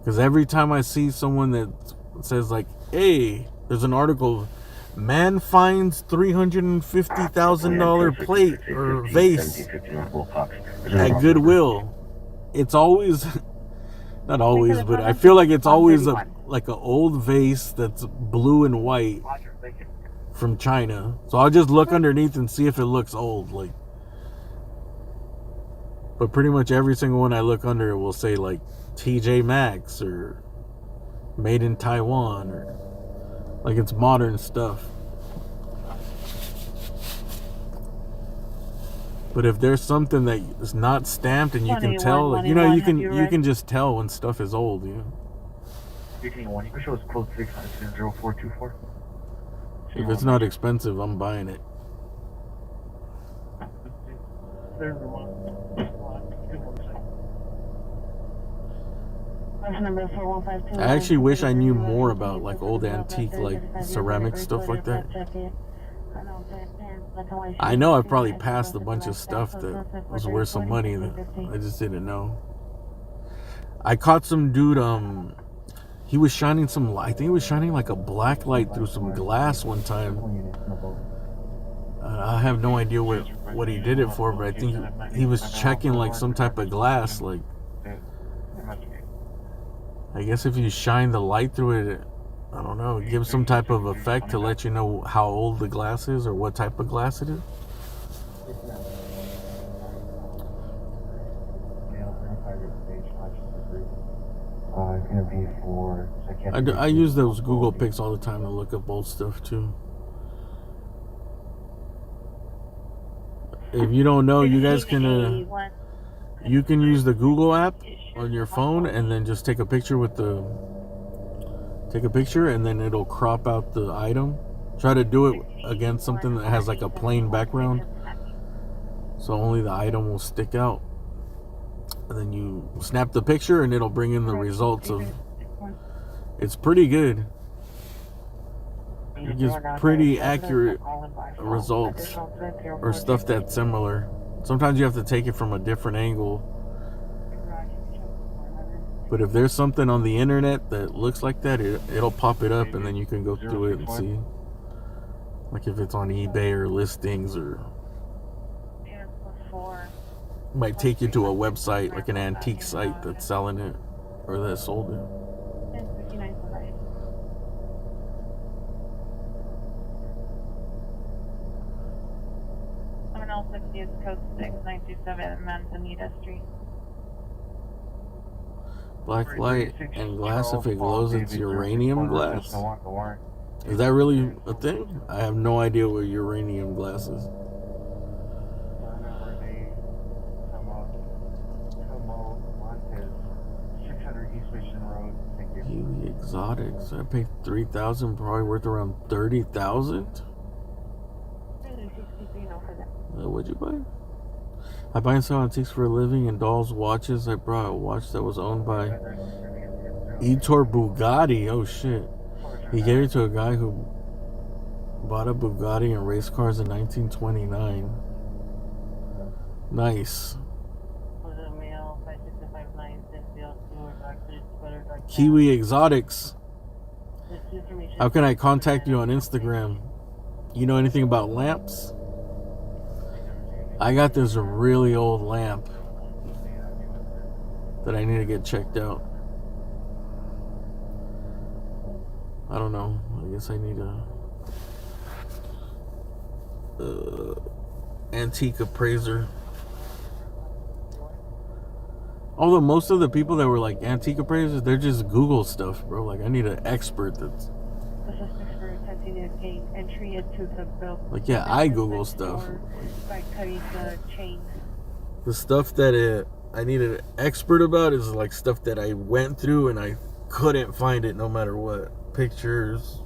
S3: Because every time I see someone that says like, hey, there's an article, man finds $350,000 plate or vase at Goodwill, it's always, not always, but I feel like it's always like an old vase that's blue and white from China. So I'll just look underneath and see if it looks old. Like, but pretty much every single one I look under, it will say like TJ Maxx or made in Taiwan, or like it's modern stuff. But if there's something that is not stamped and you can tell, like, you know, you can just tell when stuff is old, you know. If it's not expensive, I'm buying it. I actually wish I knew more about like old antique, like ceramic stuff like that. I know I've probably passed a bunch of stuff that was worth some money that I just didn't know. I caught some dude, he was shining some light. I think he was shining like a black light through some glass one time. I have no idea what he did it for, but I think he was checking like some type of glass. Like, I guess if you shine the light through it, I don't know, it gives some type of effect to let you know how old the glass is or what type of glass it is. I use those Google Pics all the time to look up old stuff too. If you don't know, you guys can you can use the Google app on your phone and then just take a picture with and then it'll crop out the item. Try to do it against something that has like a plain background, so only the item will stick out. And then you snap the picture and it'll bring in the results of. It's pretty good. It gives pretty accurate results or stuff that's similar. Sometimes you have to take it from a different angle. But if there's something on the internet that looks like that, it'll pop it up and then you can go through it and see. Like if it's on eBay or listings, or it might take you to a website, like an antique site that's selling it or that sold it.
S13: East Coast 6927 Manzanita Street.
S3: Black light and glass if it glows, it's uranium glass. Is that really a thing? I have no idea what uranium glass is. Kiwi Exotics. I paid $3,000, probably worth around $30,000. What'd you buy? I buy and sell antiques for a living and dolls, watches. I brought a watch that was owned by Ettore Bugatti. Oh shit. He gave it to a guy who bought a Bugatti and race cars in 1929. Nice. Kiwi Exotics. How can I contact you on Instagram? You know anything about lamps? I got this really old lamp that I need to get checked out. I don't know. I guess I need a antique appraiser. Although most of the people that were like antique appraisers, they're just Google stuff, bro. Like I need an expert that's like, yeah, I Google stuff. The stuff that I need an expert about is like stuff that I went through and I couldn't find it no matter what. Pictures,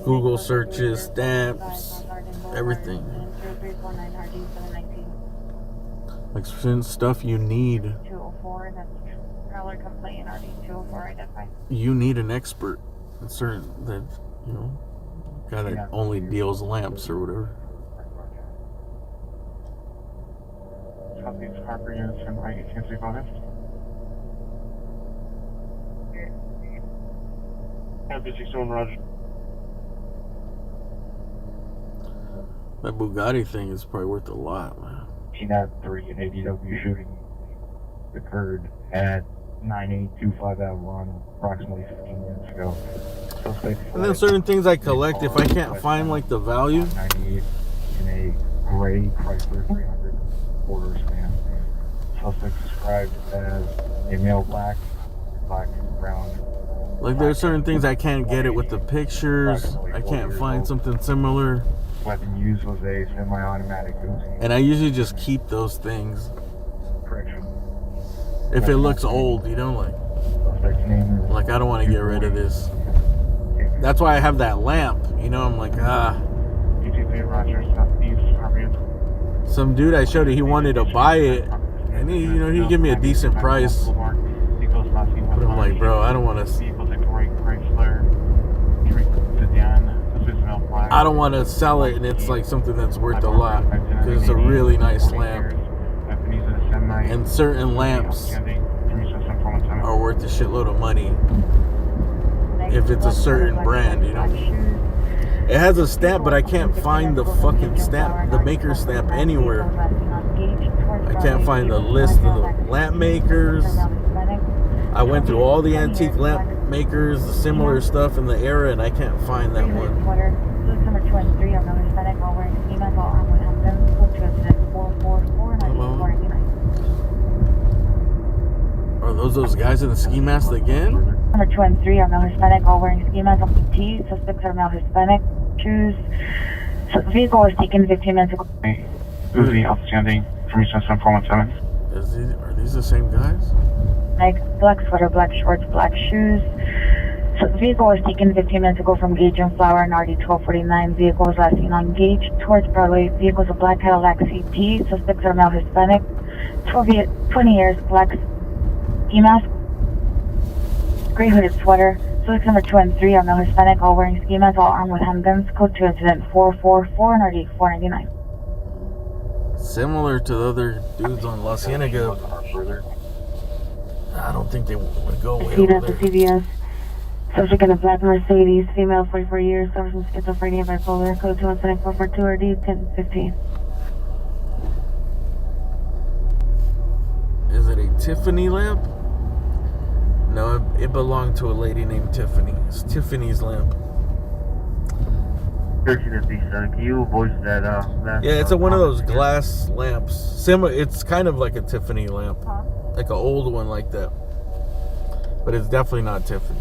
S3: Google searches, stamps, everything. Like certain stuff you need.
S13: 204, that's Prowler complaint RD 204 identified.
S3: You need an expert. Certain that, you know, guy that only deals lamps or whatever.
S12: Southeast Harper units from I-18 bonus.
S10: F-61, Roger.
S3: That Bugatti thing is probably worth a lot, man.
S14: T-3 and ADW shooting occurred at 9825 Avalon approximately 15 minutes ago.
S3: And then certain things I collect, if I can't find like the value.
S14: 98 in a gray Chrysler 300 quarter span. Suspect described as a male black brown.
S3: Like there's certain things I can't get it with the pictures. I can't find something similar.
S14: Weapon used was a semi-automatic Uzi.
S3: And I usually just keep those things.
S14: Correction.
S3: If it looks old, you know, like I don't want to get rid of this. That's why I have that lamp, you know. I'm like, some dude I showed it, he wanted to buy it, and he gave me a decent price. But I'm like, bro, I don't want to. I don't want to sell it, and it's like something that's worth a lot because it's a really nice lamp. And certain lamps are worth a shitload of money if it's a certain brand, you know. It has a stamp, but I can't find the fucking stamp, the maker stamp anywhere. I can't find the list of the lamp makers. I went through all the antique lamp makers, the similar stuff in the era, and I can't find that one. Are those guys in the ski mask again?
S8: Number 2 and 3 are male Hispanic, all wearing ski masks on T. Suspects are male Hispanic. Shoes. So the vehicle was taken 15 minutes ago.
S12: Uzi outstanding from Eastern 7417.
S3: Are these the same guys?
S8: Black sweater, black shorts, black shoes. So the vehicle was taken 15 minutes ago from Gage and Flower and RD 1249. Vehicle was last seen on Gage towards Broadway. Vehicles a black Cadillac CT. Suspects are male Hispanic. 20 years, black ski mask. Gray hooded sweater. Suspects number 2 and 3 are male Hispanic, all wearing ski masks, all armed with handguns. Code 2 incident 444 and RD 499.
S3: Similar to the other dudes on La Cienega. I don't think they would go away over there.
S8: CVS. Subject in a black Mercedes, female, 44 years, suffers from schizophrenia, bipolar. Code 2 incident 442 RD 1015.
S3: Is it a Tiffany lamp? No, it belonged to a lady named Tiffany. It's Tiffany's lamp.
S9: 13-37. Can you voice that last?
S3: Yeah, it's one of those glass lamps. It's kind of like a Tiffany lamp, like an old one like that. But it's definitely not Tiffany.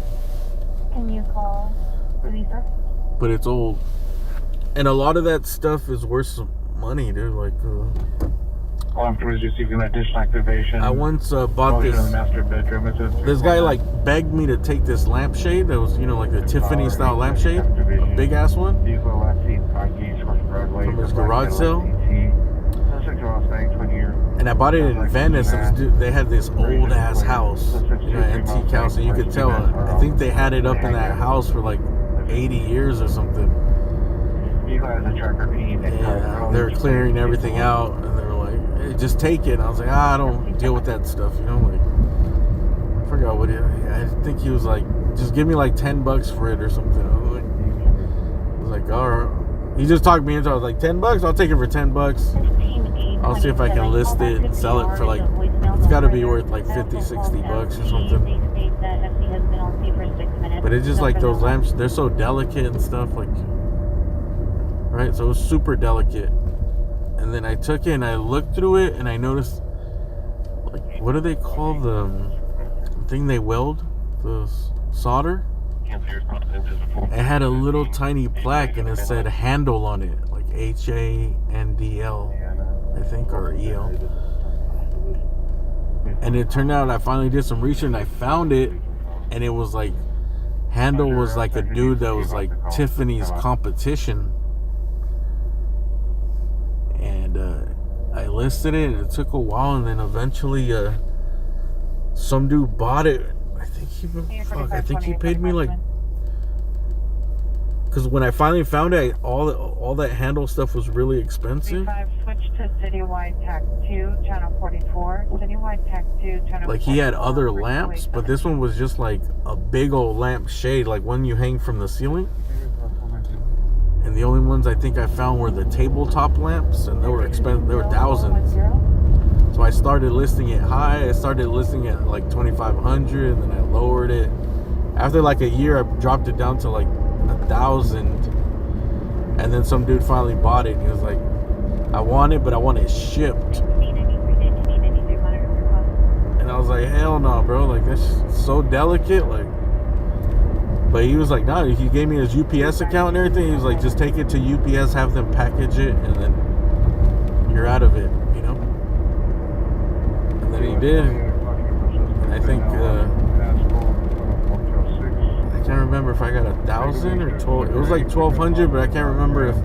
S13: Can you call Lisa?
S3: But it's old, and a lot of that stuff is worth some money, dude. Like,
S12: afterwards, just even additional activation.
S3: I once bought this.
S12: In the master bedroom.
S3: This guy like begged me to take this lampshade that was, like the Tiffany style lampshade, a big ass one, from his garage sale. And I bought it in Venice. And they had this old ass house, antique house, and you could tell. I think they had it up in that house for like 80 years or something. Yeah, they were clearing everything out, and they were like, "Hey, just take it." And I was like, I don't deal with that stuff, like. I forgot what I think he was like, just give me like $10 for it or something. I was like, all right. He just talked me into it. I was like, $10? I'll take it for $10. I'll see if I can list it, sell it for like, it's got to be worth like $50-$60 or something. But it's just like those lamps, they're so delicate and stuff, like, right? So it was super delicate. And then I took it and I looked through it and I noticed, like, what do they call the thing they weld? The solder? It had a little tiny plaque and it said handle on it, like HANDL, I think, or EL. And it turned out I finally did some research and I found it, and it was like, handle was like a dude that was like Tiffany's competition. And I listed it and it took a while, and then eventually some dude bought it. I think he paid me like, because when I finally found it, all that handle stuff was really expensive.
S13: Switch to Citywide Tech 2, channel 44. Citywide Tech 2, channel.
S3: Like, he had other lamps, but this one was just like a big old lamp shade, like one you hang from the ceiling. And the only ones I think I found were the tabletop lamps, and they were expensive. They were thousands. So I started listing it high. I started listing it at like 2,500, and then I lowered it. After like a year, I dropped it down to like 1,000. And then some dude finally bought it. He was like, I want it, but I want it shipped. And I was like, hell no, bro. Like, that's so delicate. Like, but he was like, nah, he gave me his UPS account and everything. He was like, just take it to UPS, have them package it, and then you're out of it, And then he did. And I think, I can't remember if I got 1,000 or 12. It was like 1,200, but I can't remember if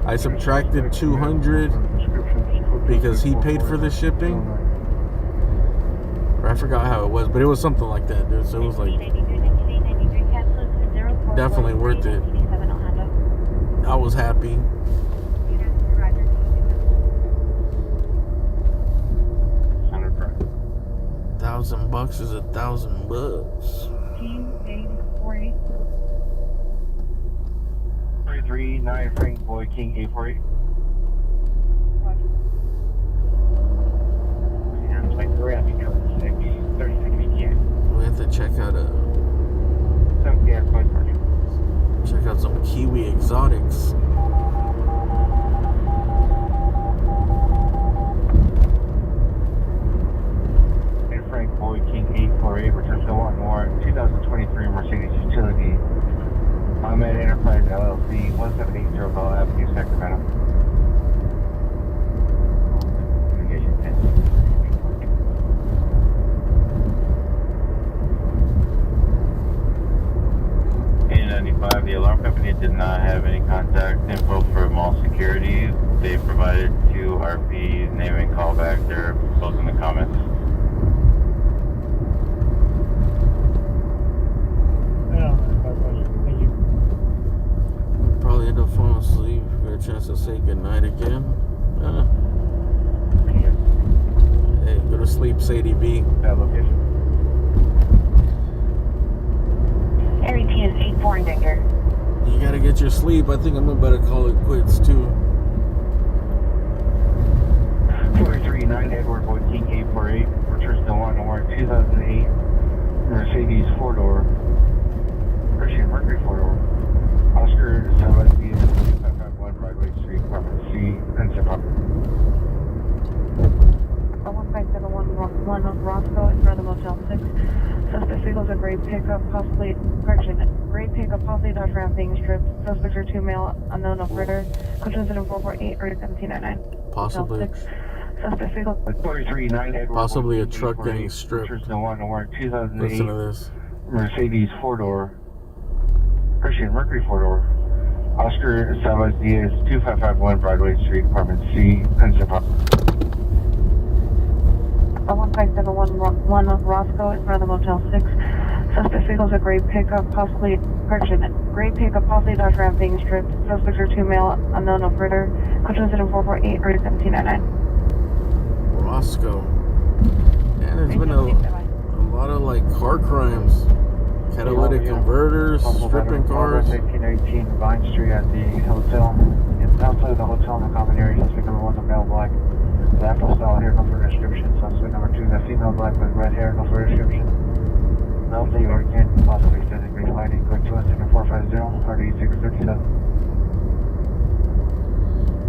S3: I subtracted 200 because he paid for the shipping. Or I forgot how it was, but it was something like that, dude. So it was like definitely worth it. I was happy. $1,000 is $1,000.
S9: 339 Frank Boy King 848. Sounds like we're at 36 BTN.
S3: We have to check out some Kiwi exotics.
S9: Frank Boy King 848 returns to Walton Ward 2023 Mercedes Utility. Ahmed Enterprise LLC, 1780 Bell Avenue, Sacramento. Communication 10. 895, the alarm company did not have any contact info for mall security. They provided to RP name and callback. They're both in the comments.
S3: Probably end up falling asleep. Got a chance to say goodnight again. Hey, go to sleep, Sadie B.
S9: That location.
S8: Area T is 84 in danger.
S3: You gotta get your sleep. I think I'm about to call it quits too.
S9: 439 Edward Boy King 848 returns to Walton Ward 2008 Mercedes 4-door. Mercury 4-door. Oscar Celestia
S13: 1 of Roscoe in front of the Motel 6. Suspect vehicles a gray pickup, possibly, gray pickup, possibly Dodge Ram being stripped. Suspects are 2 male, unknown operator. Coach incident 448, or 1799.
S3: Possibly.
S13: Suspect vehicle.
S9: 439 Edward.
S3: Possibly a truck getting stripped. Listen to this.
S9: Mercedes 4-door. Christian Mercury 4-door. Oscar Savas Diaz, 2551 Broadway Street, Apartment C, Pension Park.
S13: 15711 of Roscoe in front of the Motel 6. Suspect vehicles a gray pickup, possibly, gray pickup, possibly Dodge Ram being stripped. Suspects are 2 male, unknown operator. Coach incident 448, or 1799.
S3: Roscoe. Yeah, there's been a lot of like car crimes. Catalytic converters, stripping cars.
S9: 1818 Vine Street at the hotel. It's outside the hotel in the common area. Suspect number 1 is a male black. The Afro style hair, no further description. Suspect number 2 is a female black with red hair, no further description. No, they are again, possibly standing green lighting. Going to us in 450, 3637.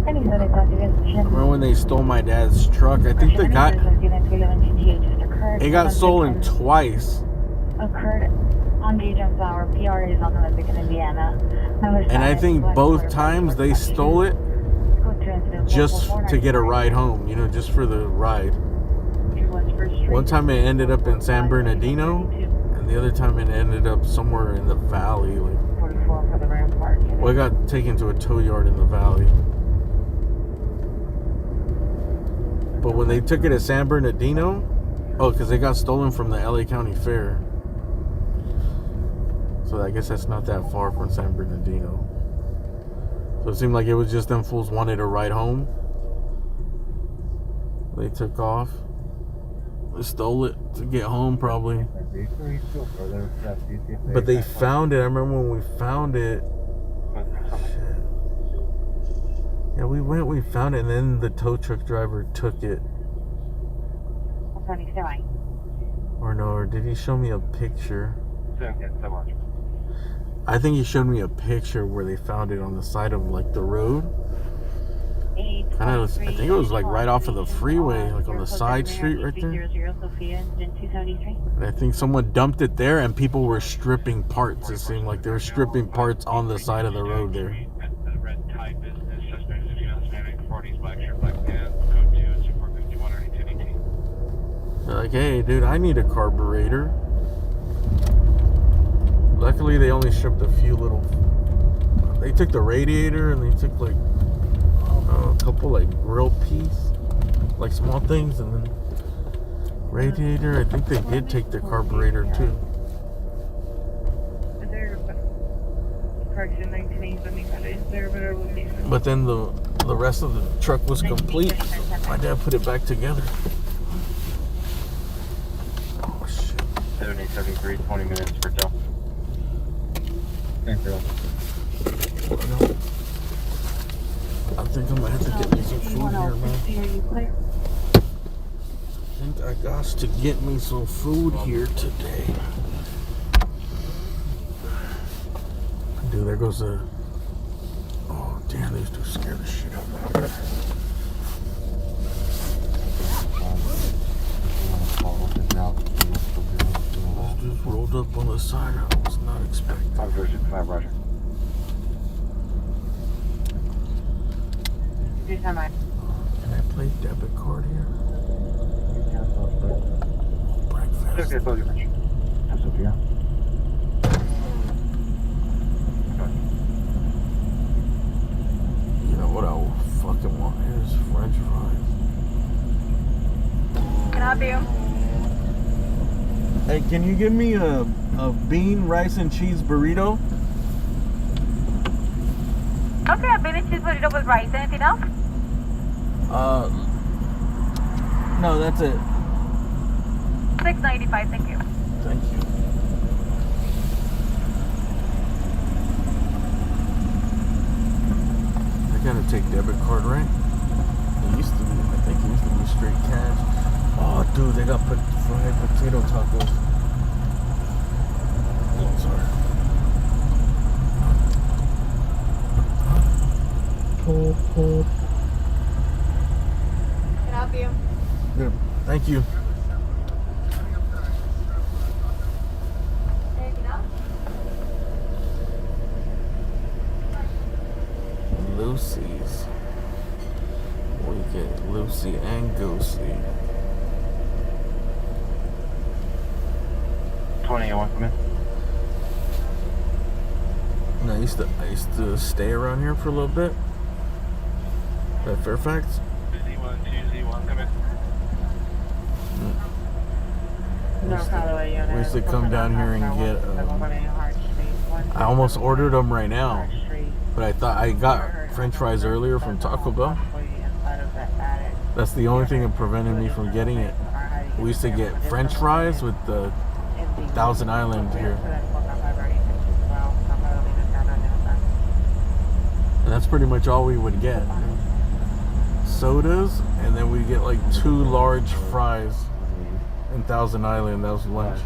S3: Remember when they stole my dad's truck? I think they got. It got stolen twice.
S8: Occurred on the agent flower. PR is on the Olympic in Indiana.
S3: And I think both times they stole it just to get a ride home, you know, just for the ride. One time it ended up in San Bernardino, and the other time it ended up somewhere in the valley. Like, well, it got taken to a tow yard in the valley. But when they took it to San Bernardino, oh, because they got stolen from the LA County Fair. So I guess that's not that far from San Bernardino. So it seemed like it was just them fools wanted to ride home. They took off. They stole it to get home probably. But they found it. I remember when we found it. Shit. Yeah, we found it, and then the tow truck driver took it. Or no, or did he show me a picture? I think he showed me a picture where they found it on the side of like the road. Kind of, I think it was like right off of the freeway, like on the side street right there. And I think someone dumped it there, and people were stripping parts. It seemed like they were stripping parts on the side of the road there. They're like, hey, dude, I need a carburetor. Luckily, they only stripped a few little. They took the radiator and they took like a couple like grill piece, like small things, and then radiator. I think they did take the carburetor too. But then the rest of the truck was complete. My dad put it back together.
S9: 7873, 20 minutes for tow. Thanks, girl.
S3: I think I'm gonna have to get me some food here, man. I think I got to get me some food here today. Dude, there goes a. Oh, damn, these dudes scare the shit out of me. Just rolled up on the side. I was not expecting.
S9: 5 Roger.
S3: Can I play debit card here? Breakfast.
S9: Okay, close your bench. Sophia.
S3: You know what I fucking want here is French fries.
S1: Can I help you?
S3: Hey, can you give me a bean, rice, and cheese burrito?
S1: Okay, a bean and cheese burrito with rice. Anything else?
S3: No, that's it.
S1: $6.95, thank you.
S3: Thank you. I gotta take debit card, right? It used to be, I think it used to be straight cash. Oh, dude, they got fried potato tacos. Oh, sorry.
S1: Can I help you?
S3: Good. Thank you. Lucy's. We get Lucy and Goosey.
S9: 21, come in.
S3: And I used to stay around here for a little bit. At Fairfax.
S9: Z1, 2Z1, come in.
S11: North Holloway unit.
S3: We used to come down here and get. I almost ordered them right now, but I thought I got French fries earlier from Taco Bell. That's the only thing that prevented me from getting it. We used to get French fries with the Thousand Island here. And that's pretty much all we would get. Sodas, and then we'd get like 2 large fries in Thousand Island. That was lunch.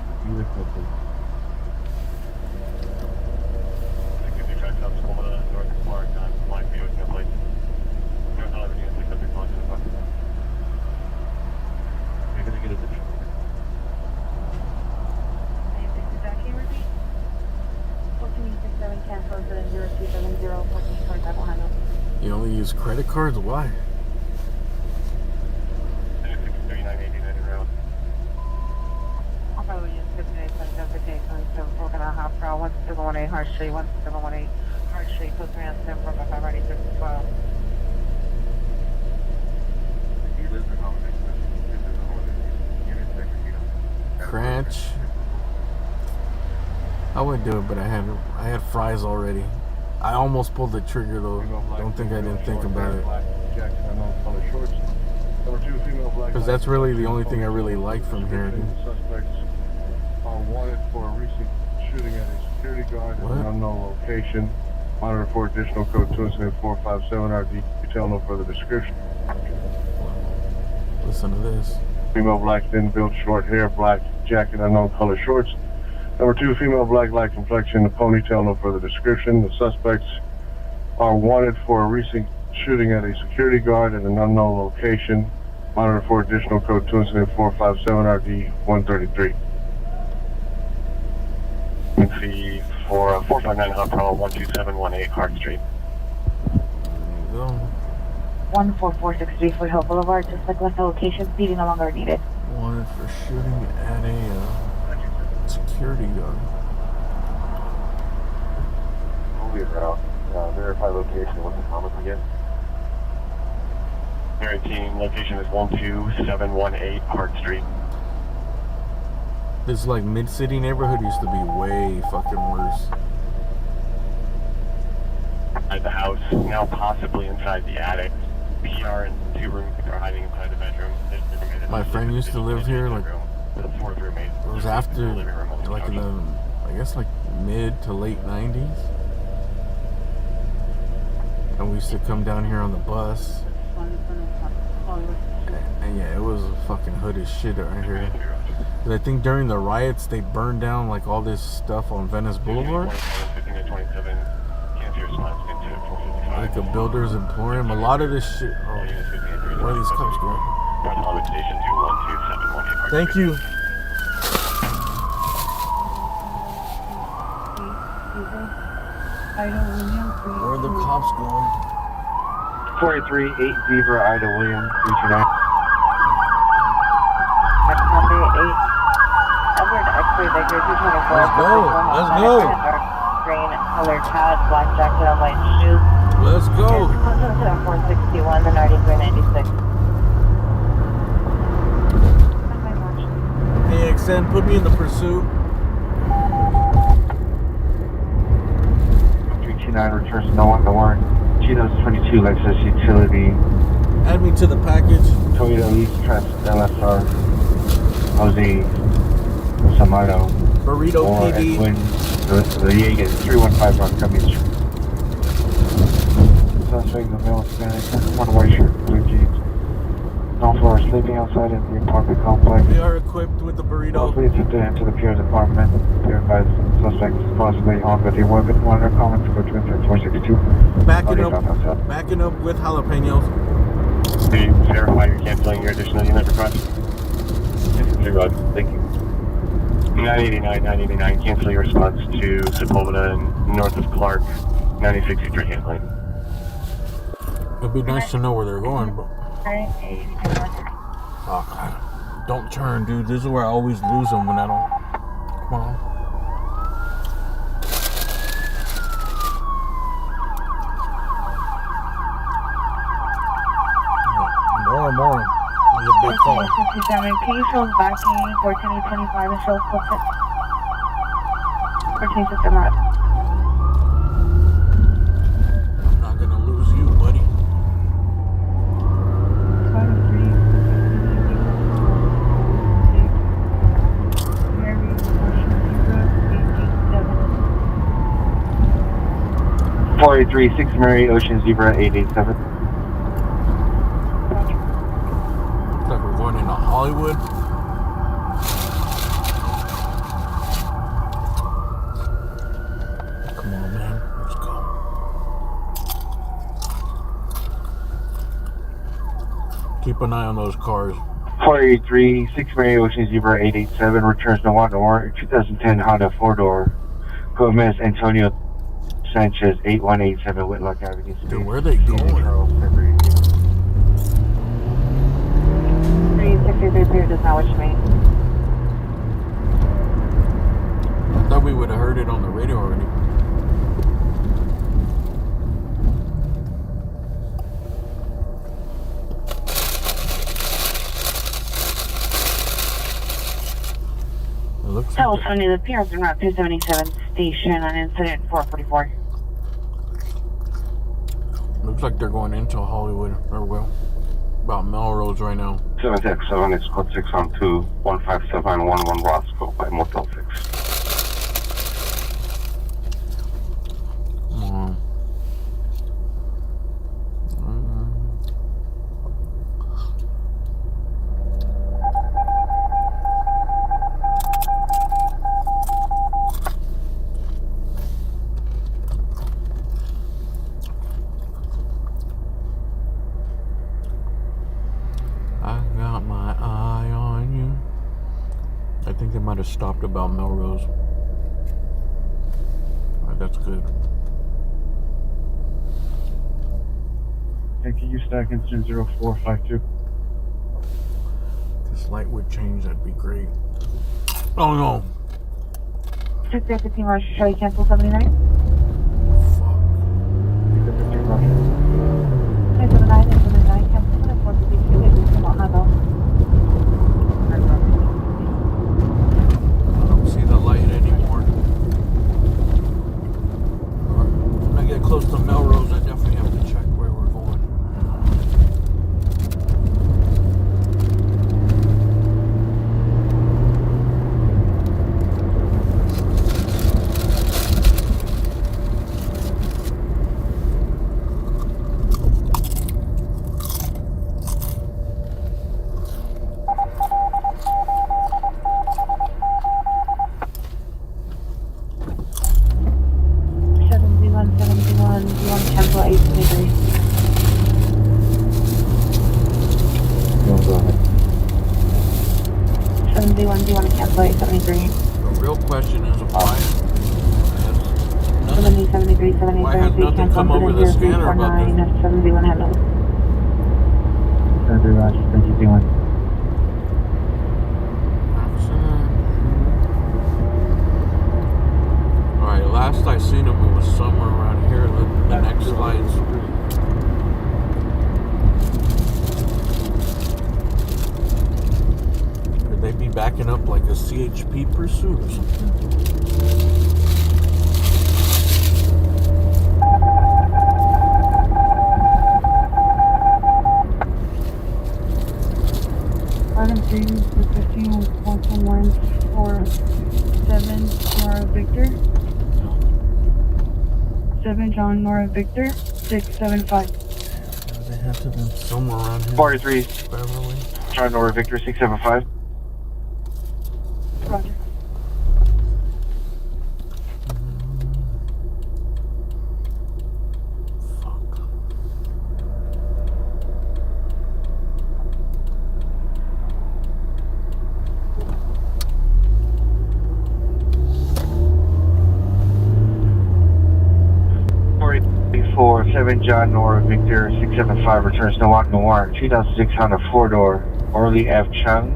S3: You only use credit cards? Why?
S11: Hard Street, 1718 Hard Street, post me on 745 ready 612.
S3: Crunch. I would do it, but I had fries already. I almost pulled the trigger though. Don't think I didn't think about it. Because that's really the only thing I really like from here.
S10: Suspects are wanted for a recent shooting at a security guard in an unknown location. Monitor for additional code 27457 RD. Detail no further description.
S3: Listen to this.
S10: Female black, thin built, short hair, black jacket, unknown color shorts. Number 2, female black, light complexion, a ponytail, no further description. The suspects are wanted for a recent shooting at a security guard at an unknown location. Monitor for additional code 27457 RD 133.
S15: See for 459 Hot Pro 12718 Hart Street.
S3: There you go.
S8: 14463 Foothill Boulevard, just like left the location, speeding no longer needed.
S3: Wanted for shooting at a security guard.
S15: Movie route. Verify location. What's the comment again? Area team, location is 12718 Hart Street.
S3: This like mid-city neighborhood used to be way fucking worse.
S15: At the house, now possibly inside the attic. PR and 2 roommates are hiding inside the bedroom.
S3: My friend used to live here, like,
S15: The 4th roommate.
S3: it was after, like in the, I guess like mid to late 90s. And we used to come down here on the bus. And yeah, it was fucking hood as shit right here. But I think during the riots, they burned down like all this stuff on Venice Boulevard. Like a builder's emporium. A lot of this shit. Oh, where are these cops going? Thank you. Where are the cops going?
S9: 483 8 Zebra Ida Williams, reaching out.
S8: Next number 8. Edward X-ray Victor 224.
S3: Let's go. Let's go.
S8: Green colored hat, black jacket, and white shoes.
S3: Let's go.
S8: 461, the 9396.
S3: Hey, XN, put me in the pursuit.
S9: 329 returns no one to warrant. Cheetos 22 Lexus Utility.
S3: Add me to the package.
S9: Toyota Leaf Trust LSR. Jose Samato.
S3: Burrito
S9: or
S3: PD.
S9: Edwin, the Jaeger 315 Rock Cummings. Suspect the male Hispanic, one white shirt, blue jeans. No floor sleeping outside in the apartment complex.
S3: We are equipped with the burrito.
S9: Please enter the Pierre's apartment. Pierre advised suspect is possibly armed with a weapon. Monitor comments go to inside 462.
S3: Backing up with jalapenos.
S15: Can you verify you're canceling your additional unit request? Thank you. 989, cancel your response to Sepulveda and north of Clark, 9663 handling.
S3: It'd be nice to know where they're going, but oh god, don't turn, dude. This is where I always lose them when I don't. Come on. More. There's a big call.
S13: 67, can you show backing 1425 and show close it? 1467 right.
S3: I'm not gonna lose you, buddy.
S9: Four 6 Mary Ocean Zebra 887.
S3: Looks like we're going into Hollywood. Come on, man. Let's go. Keep an eye on those cars.
S9: 483 6 Mary Ocean Zebra 887 returns to one door 2010 Honda 4-door. Gomez Antonio Sanchez 8187 Whitlock Avenue.
S3: Dude, where are they going?
S8: 3633 does not wish me.
S3: I thought we would have heard it on the radio already. It looks like
S8: California, the appearance on Route 277 station on incident 444.
S3: Looks like they're going into Hollywood, or well, about Melrose right now.
S10: 767 is code 612 15711 Roscoe by Motel 6.
S3: I got my eye on you. I think they might have stopped about Melrose. Alright, that's good.
S9: Thank you, stack incident 0452.
S3: This light would change, that'd be great. Oh no!
S13: 615 Rush, shall you cancel 79? 679, cancel 452, come on, Honda.
S3: I don't see the light anymore. When I get close to Melrose, I definitely have to check where we're going.
S13: Do you want to cancel 873?
S3: The real question is why
S13: 73, 73,
S3: why has nothing come over the scanner about this?
S13: 71 handle.
S9: Roger, thank you, D1.
S3: Alright, last I seen him, it was somewhere around here. The next slides. Could they be backing up like a CHP pursuit or something?
S13: Item 3, 15, 14147, Nora Victor. 7 John Nora Victor, 675.
S3: They have to be somewhere around here.
S9: 43
S3: Beverly.
S9: John Nora Victor 675.
S13: Roger.
S9: 47 John Nor Victor 675 returns to Wat Noir 2006 Honda 4-door Orly F. Chung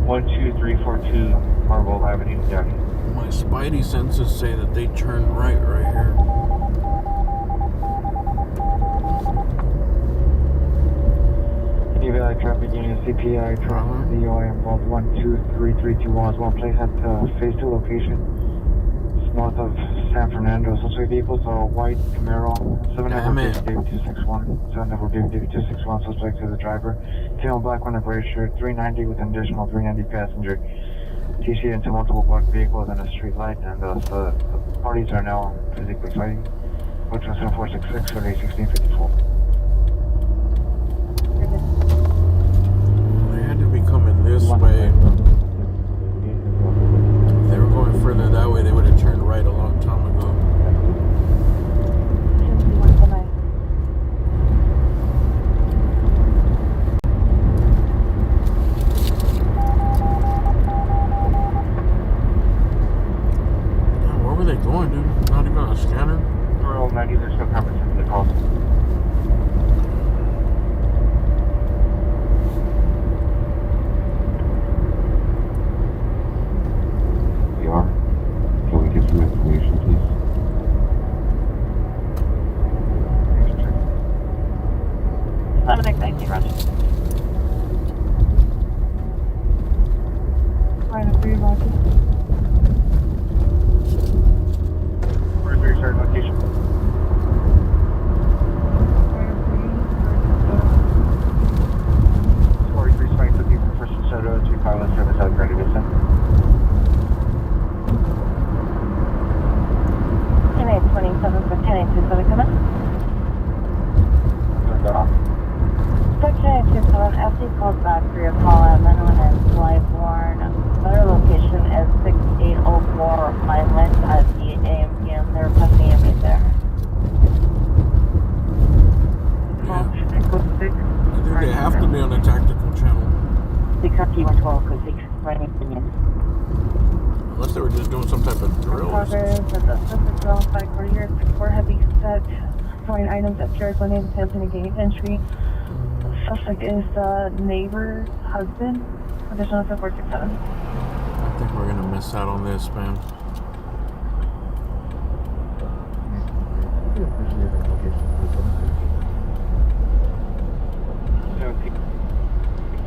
S9: 12342 Marble Avenue, Downey.
S3: My spidey senses say that they turned right here.
S9: Evaluate traffic unit CPI traffic DOI involved 12331 one place at phase 2 location. It's north of San Fernando. Suspect vehicles are white Camaro 7 David 261 7 David 261 suspect to the driver. Tail black one of gray shirt 390 with an additional 390 passenger. TC into multiple parked vehicles and a street light, and the parties are now physically fighting. Which was 7466 for 1654.
S3: They had to be coming this way. If they were going further that way, they would have turned right a long time ago. Damn, where were they going, dude? Not even on a scanner?
S9: Royal 90, there's no comments in the call.
S17: Can we get some information, please?
S8: Thank you, Roger.
S13: Line of 3, Roger.
S9: We're very sorry, location.
S13: Line of
S9: 43 Spike with you from First and Soto, 2 pilots, service out ready to send.
S8: 10-827 for 10-827, come in. Section 827, FC calls back for your call at Menwin and Flyborn. Their location is 6804 Violent at 8 a.m. p.m. They're requesting a meet there.
S3: Yeah. I think they have to be on the tactical channel.
S8: 6-112 code 6 running opinion.
S3: Unless they were just doing some type of drill or something.
S13: For heavy set, throwing items at Jared Lane, attempting to gain entry. Suspect is the neighbor's husband. Additional 467.
S3: I think we're gonna miss out on this, man.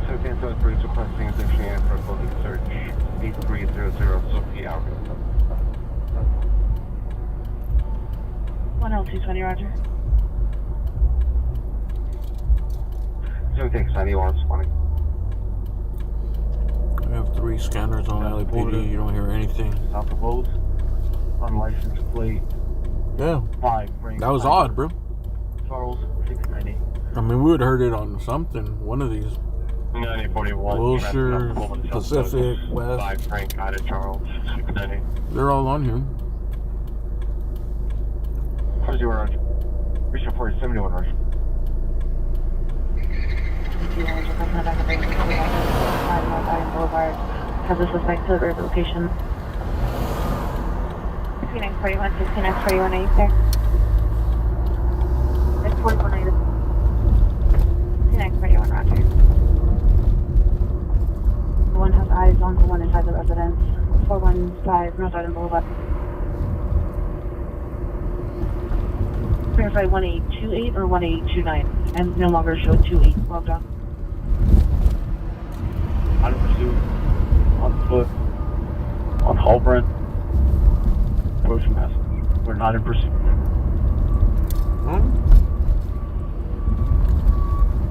S9: So cancel bridge requesting attention and for police search 8300 Sophie Avenue.
S8: 1L220, Roger.
S9: So thanks, 91 spawning.
S3: We have 3 scanners on LAPD. You don't hear anything.
S14: South of Bose. Unlicensed plate.
S3: Yeah.
S14: 5.
S3: That was odd, bro.
S14: Charles 690.
S3: I mean, we would have heard it on something. One of these.
S9: 9041.
S3: Wilshire, Pacific, West.
S9: 5 Frank out of Charles 690.
S3: They're all on here.
S9: 40 Roger. Richard 4071 Roger.
S8: Boulevard has a suspect to the location. 6941, 6941, 8 there. It's 41, 6941, Roger. One has eyes on the one inside the residence. 415, North Island Boulevard. Verify 1828 or 1829 and no longer show 28. Well done.
S14: On pursuit. On foot. On Halbrand. Approaching passage. We're not in pursuit.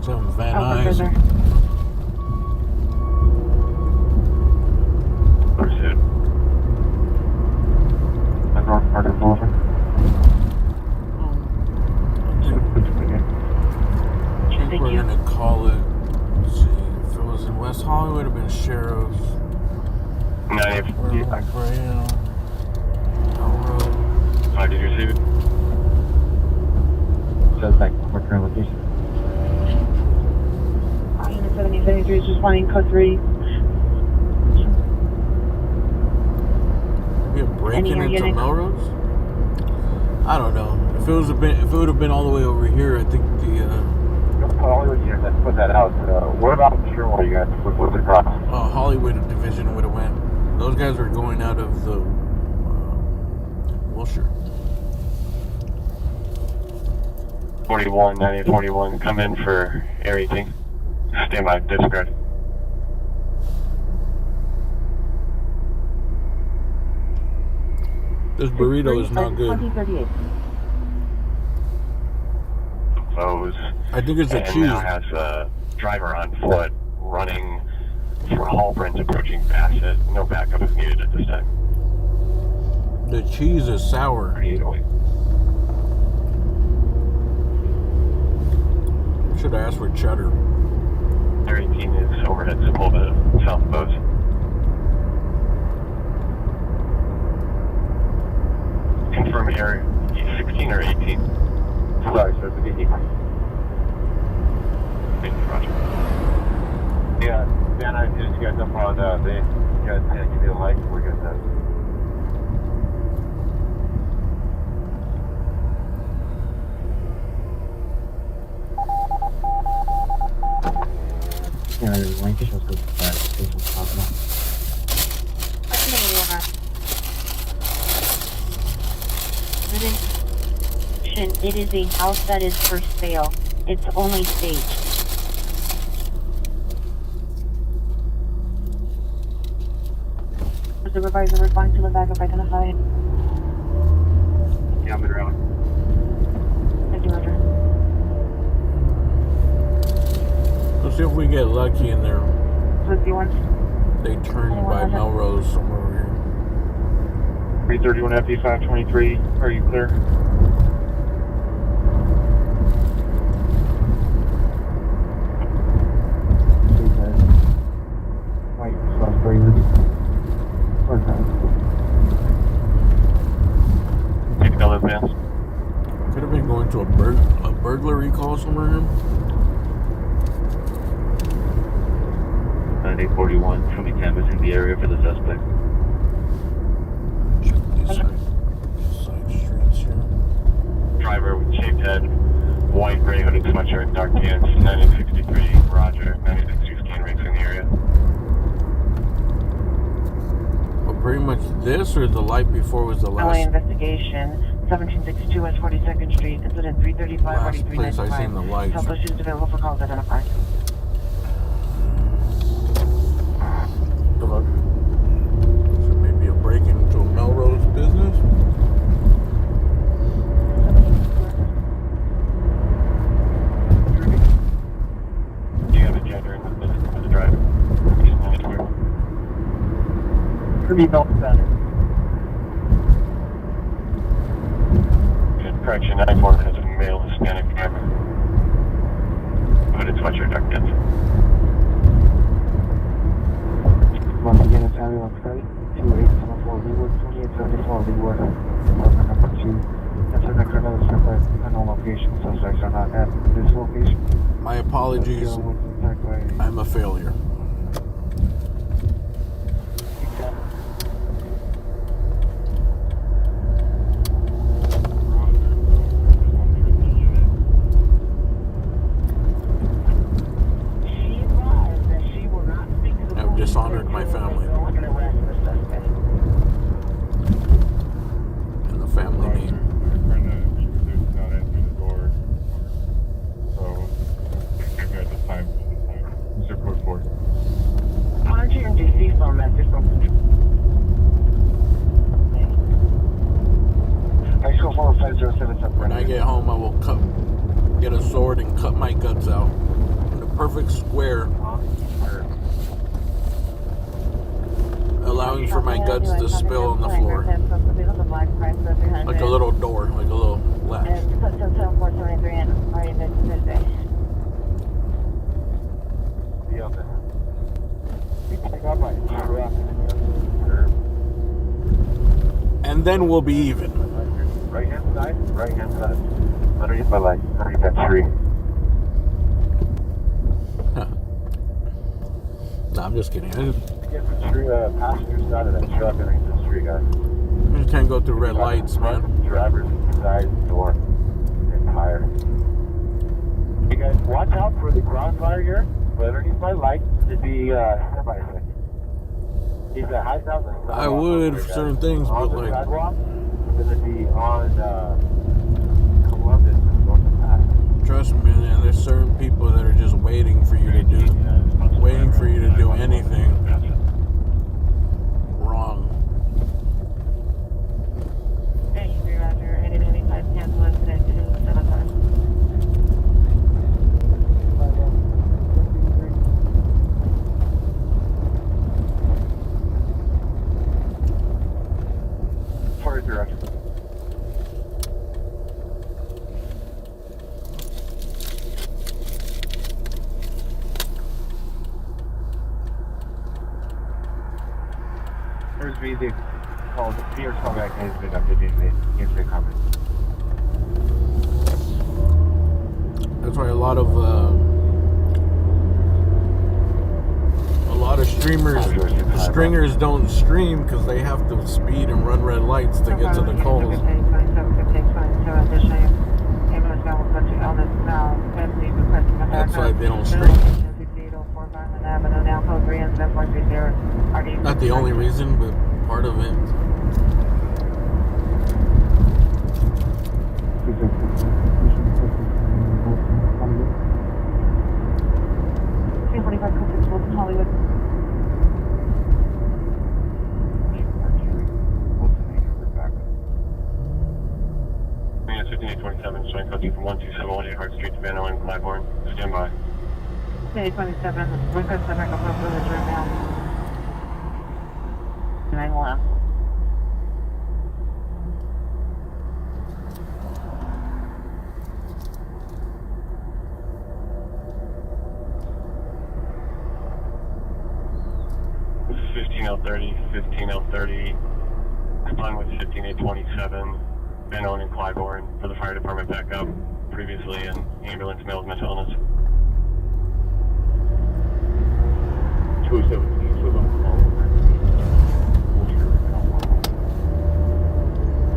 S3: Some Van Nuys.
S9: Pursuit. And North Garden Boulevard.
S3: I think we're gonna call it. Let's see, if it was in West Hollywood, it would have been Sheriff's.
S9: 90.
S3: Graham. Elrow.
S9: How did you see it?
S14: Says back to our current location.
S8: Unit 7073 is responding code 3.
S3: Maybe a break-in into Melrose? I don't know. If it would have been all the way over here, I think the
S9: Hollywood unit that put that out. What about Sherwood, you guys? What's the cross?
S3: Hollywood division would have went. Those guys were going out of the Wilshire.
S4: 41, 9841, come in for everything. Stand by, disregard.
S3: This burrito is not good.
S8: 2038.
S4: Close.
S3: I think it's the
S4: and
S3: cheese.
S4: now has a driver on foot running for Halbrand approaching Bassett. No backup is needed at this time.
S3: The cheese is sour.
S4: 3808.
S3: Should have asked for cheddar.
S4: 18 is overhead Sepulveda, south Bose. Confirm area 16 or 18?
S9: Sorry, sir, it's 18.
S4: Roger.
S9: Yeah, Dan, I hit you guys up on you guys give me a like, we're good then. Yeah, the link is supposed to go to that station possible.
S8: It is a house that is for sale. It's only staged. Supervisor, respond to the backup identified.
S9: Yeah, I'm in around.
S8: Thank you, Roger.
S3: Let's see if we get lucky in there.
S8: 51.
S3: They turned by Melrose somewhere over here.
S12: 331 FE 523. Are you clear?
S9: White Salisbury.
S4: Take another advance.
S3: Could have been going to a burglary call somewhere here.
S15: 9841, show me canvassing the area for the suspect.
S3: Check these side streets here.
S4: Driver with shaved head, white gray hooded sweatshirt, dark pants, 1963, Roger, 963 scan rates in the area.
S3: Well, pretty much this or the light before was the
S11: LA
S3: last
S11: investigation, 1762 West 42nd Street, incident 335
S3: last place I seen the lights.
S11: Southwest is available for calls identified.
S3: So maybe a break into a Melrose business.
S4: Do you have a gender in the driver?
S9: Kirby Belt Center.
S4: Correction, 94 has a male Hispanic driver. Hooded sweatshirt, dark pants.
S9: Once again, it's ambulance credit. 2874 Leeward, 2874 Leeward. Apartment number 2. Enter the criminal suspect and all location. Suspects are not at this location.
S3: My apologies. I'm a failure. I've dishonored my family. And the family name.
S11: Monitor your DC phone message from
S9: High school 4507
S3: When I get home, I will get a sword and cut my guts out in a perfect square, allowing for my guts to spill on the floor, like a little door, like a little latch. And then we'll be even.
S9: Right hand side, underneath my leg, underneath that tree.
S3: No, I'm just kidding.
S9: Get the tree, passenger side of that truck underneath the tree, guys.
S3: You can't go through red lights, man.
S9: Driver's side door.
S14: crossfire. You guys watch out for the crossfire here, but underneath my light to be semi-safe. He's at high south and south.
S3: I would for certain things, but
S14: on the
S3: like
S14: sidewalk, it's gonna be on Columbus and north of that.
S3: trust me, man, there's certain people that are just waiting for you to do anything wrong.
S13: Hey, Roger, 8095, cancel incident 275.
S14: Roger. First music called Pierce Comeback has been updated in the comments.
S3: That's why a lot of stringers don't stream because they have to speed and run red lights to get to the calls. That's why they don't stream. Not the only reason, but part of it.
S13: Hollywood.
S4: It's 5827, showing code from 12718 Hart Street to Van Owen, Claiborne. Stand by.
S13: 5827, 157, Oakland Village right now. 9-1.
S4: This is 15L30, combined with 15827, Van Owen and Claiborne for the fire department backup. Previously an ambulance male with mental illness.
S14: 217 was on call.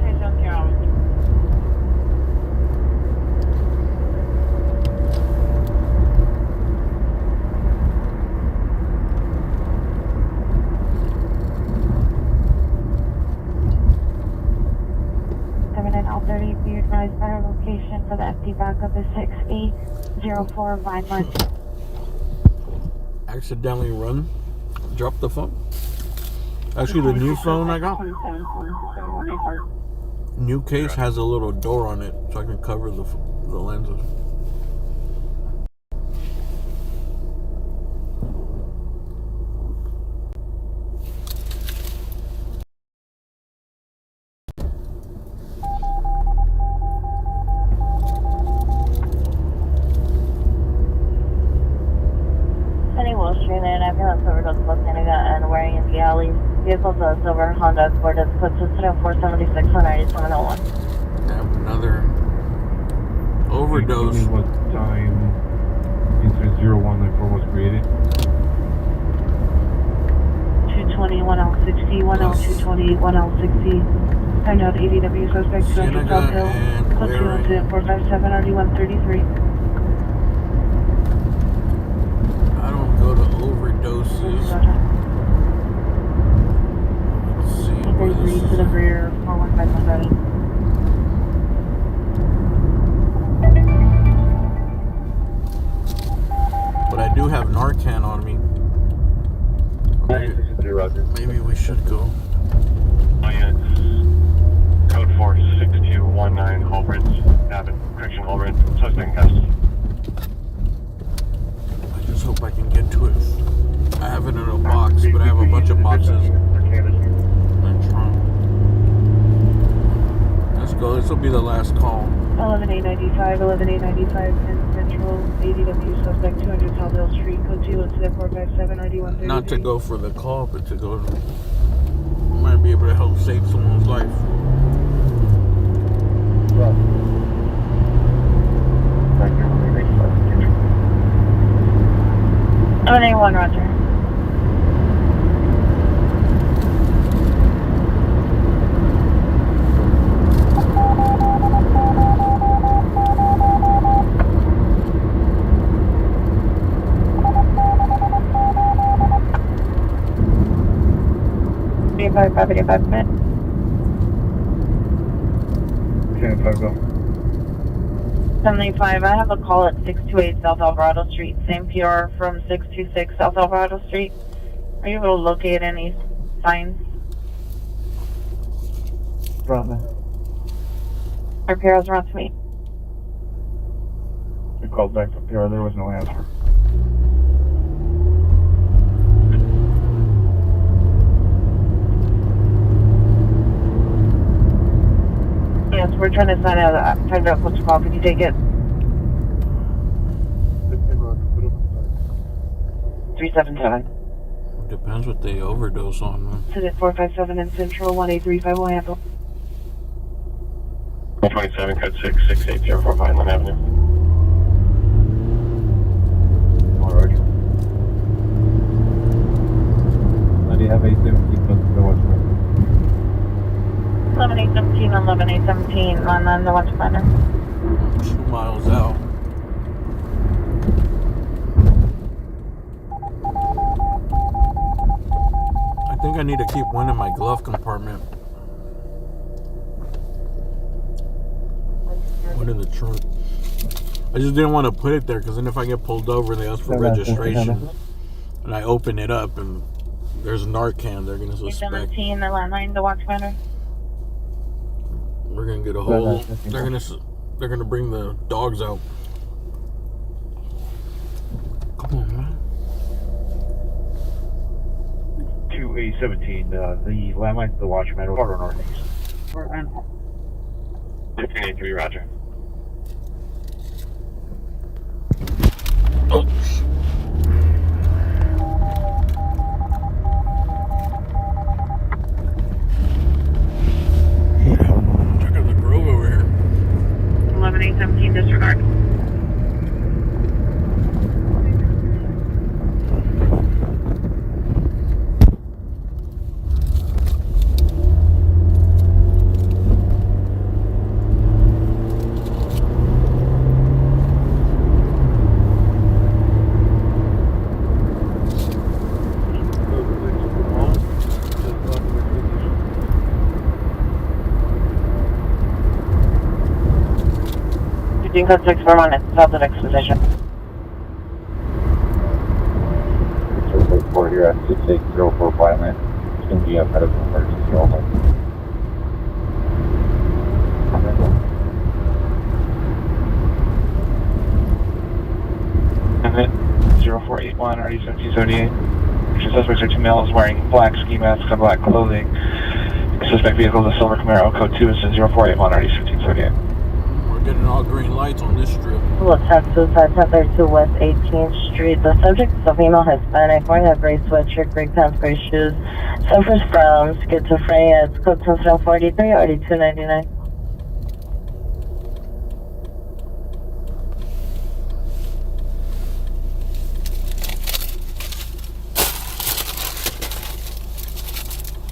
S13: Hey, junkyard. L30, be advised better location for the FD backup is 6804 Vineland.
S3: Accidentally drop the phone. Actually, the new phone I got, new case has a little door on it, so I can cover the lenses.
S8: And wearing in the alley. Vehicles a silver Honda Accord is code 476 on 9701.
S3: Another overdose.
S10: What time incident 0194 was created?
S13: 220, 1L60, 1L220, 1L60. Find out ADW suspect 200 South Hill. Code 2 incident 457 RD133.
S3: I don't go to overdoses. Let's see where this
S13: to the rear, 415
S3: But I do have Narcan on me. Maybe we should go.
S4: Code 46219 Halbridge Abbott, correction Halbridge, suspect in custody.
S3: I just hope I can get to it. I have it in a box, but I have a bunch of boxes in the trunk. Let's go. This will be the last call.
S13: 11895, 11895, 10 Central, ADW suspect 200 South Hill Street, code 2 incident 457 RD133.
S3: Not to go for the call, but to go. Might be able to help save someone's life.
S14: Right.
S8: 181, Roger. 35 minutes.
S9: 10-5 go.
S8: 75, I have a call at 628 South Alvarado Street. Same PR from 626 South Alvarado Street. Are you able to locate any signs?
S9: Brother.
S8: Our PRs are on to me.
S9: We called back to PR, there was no answer.
S8: Yes, we're trying to find out what's call. Could you take it? 377.
S3: Depends what they overdose on, man.
S8: Sit at 457 in Central, 1835 will handle.
S15: 27, code 66804 Vineland Avenue.
S9: Alrighty. How do you have 817 close to the watch planner?
S8: 11817 on 11817 on the watch planner.
S3: 2 miles out. I think I need to keep one in my glove compartment. One in the trunk. I just didn't want to put it there because then if I get pulled over, they ask for registration. And I open it up and there's Narcan, they're going to suspect.
S8: 17, the landline, the watch planner.
S3: We're going to get a whole... They're going to bring the dogs out. Come on, man.
S14: 2817, the landline to the watchman, or northeast.
S15: 1583, roger.
S3: Oh. Check out the grove over here.
S8: 11817, disregard. Code 6 Vermont, south of exposition.
S9: So 4 here at 6804 Vineland. It's going to be a medical emergency only.
S12: Limit 0481 RD 1778. Suspects are 2 males wearing black ski masks and black clothing. Suspect vehicle is a silver Camaro. Code 2 is 0481 RD 1778.
S3: Getting all green lights on this strip.
S8: Well, Texas, 1032 West 18th Street. The subject is a female Hispanic wearing a gray sweatshirt, gray pants, gray shoes. Suffers from schizophrenia. It's code 1043 RD 299.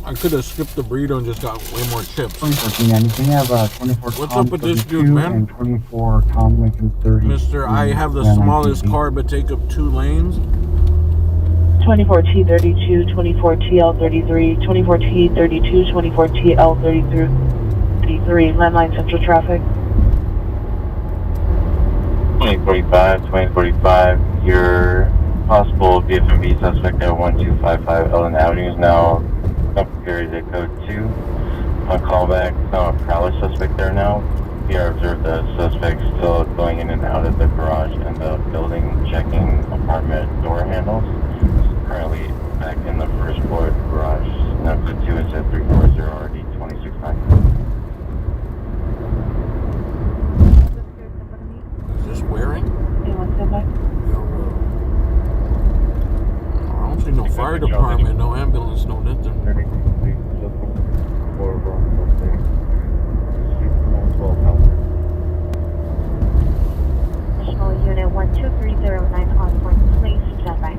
S3: I could have skipped the burrito and just got way more chips.
S14: 2014, and you have 24
S3: What's
S14: Tom
S3: up with this
S14: 32
S3: dude, man?
S14: and 24 Tom Lincoln 30.
S3: Mister, I have the smallest car but take up 2 lanes.
S8: 24T32, 24TL33, 24T32, 24TL33, landline central traffic.
S15: 2045, your possible BFMB suspect at 1255 Ellen Avenue is now up carries at code 2. On callback, now a prowler suspect there now. PR observed the suspect still going in and out of the garage and the building, checking apartment door handles. Currently back in the first floor garage. Now code 2 is at 340 RD 269.
S3: Is this wearing? I don't see no fire department, no ambulance, no nothing.
S8: Additional unit 12309 on point, please stand by.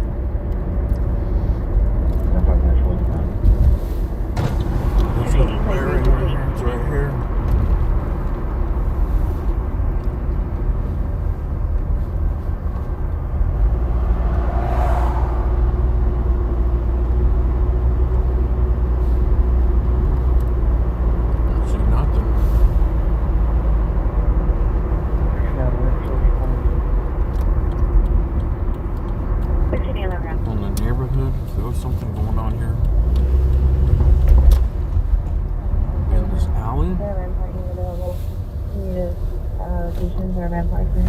S8: red library.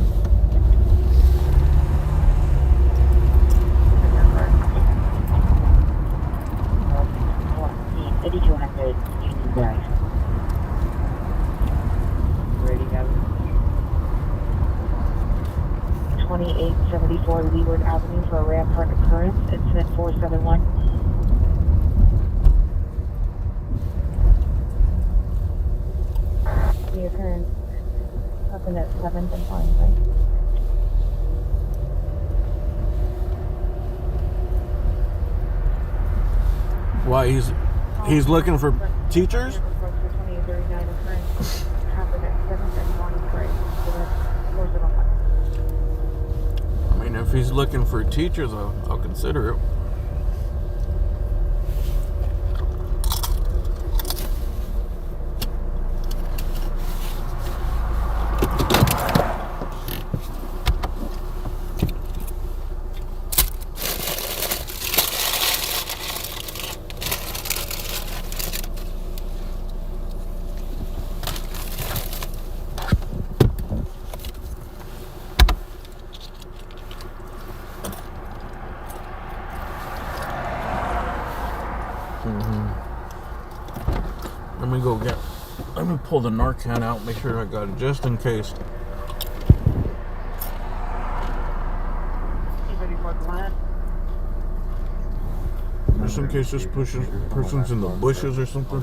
S8: 8200 Union Drive. Ready, go. 2874 Leeward Avenue for a Rampart occurrence, incident 471. The occurrence happened at 7th and Pine, right?
S3: Why he's looking for teachers? I mean, if he's looking for teachers, I'll consider it. Let me pull the Narcan out, make sure I got it, just in case. Just in case this person's in the bushes or something.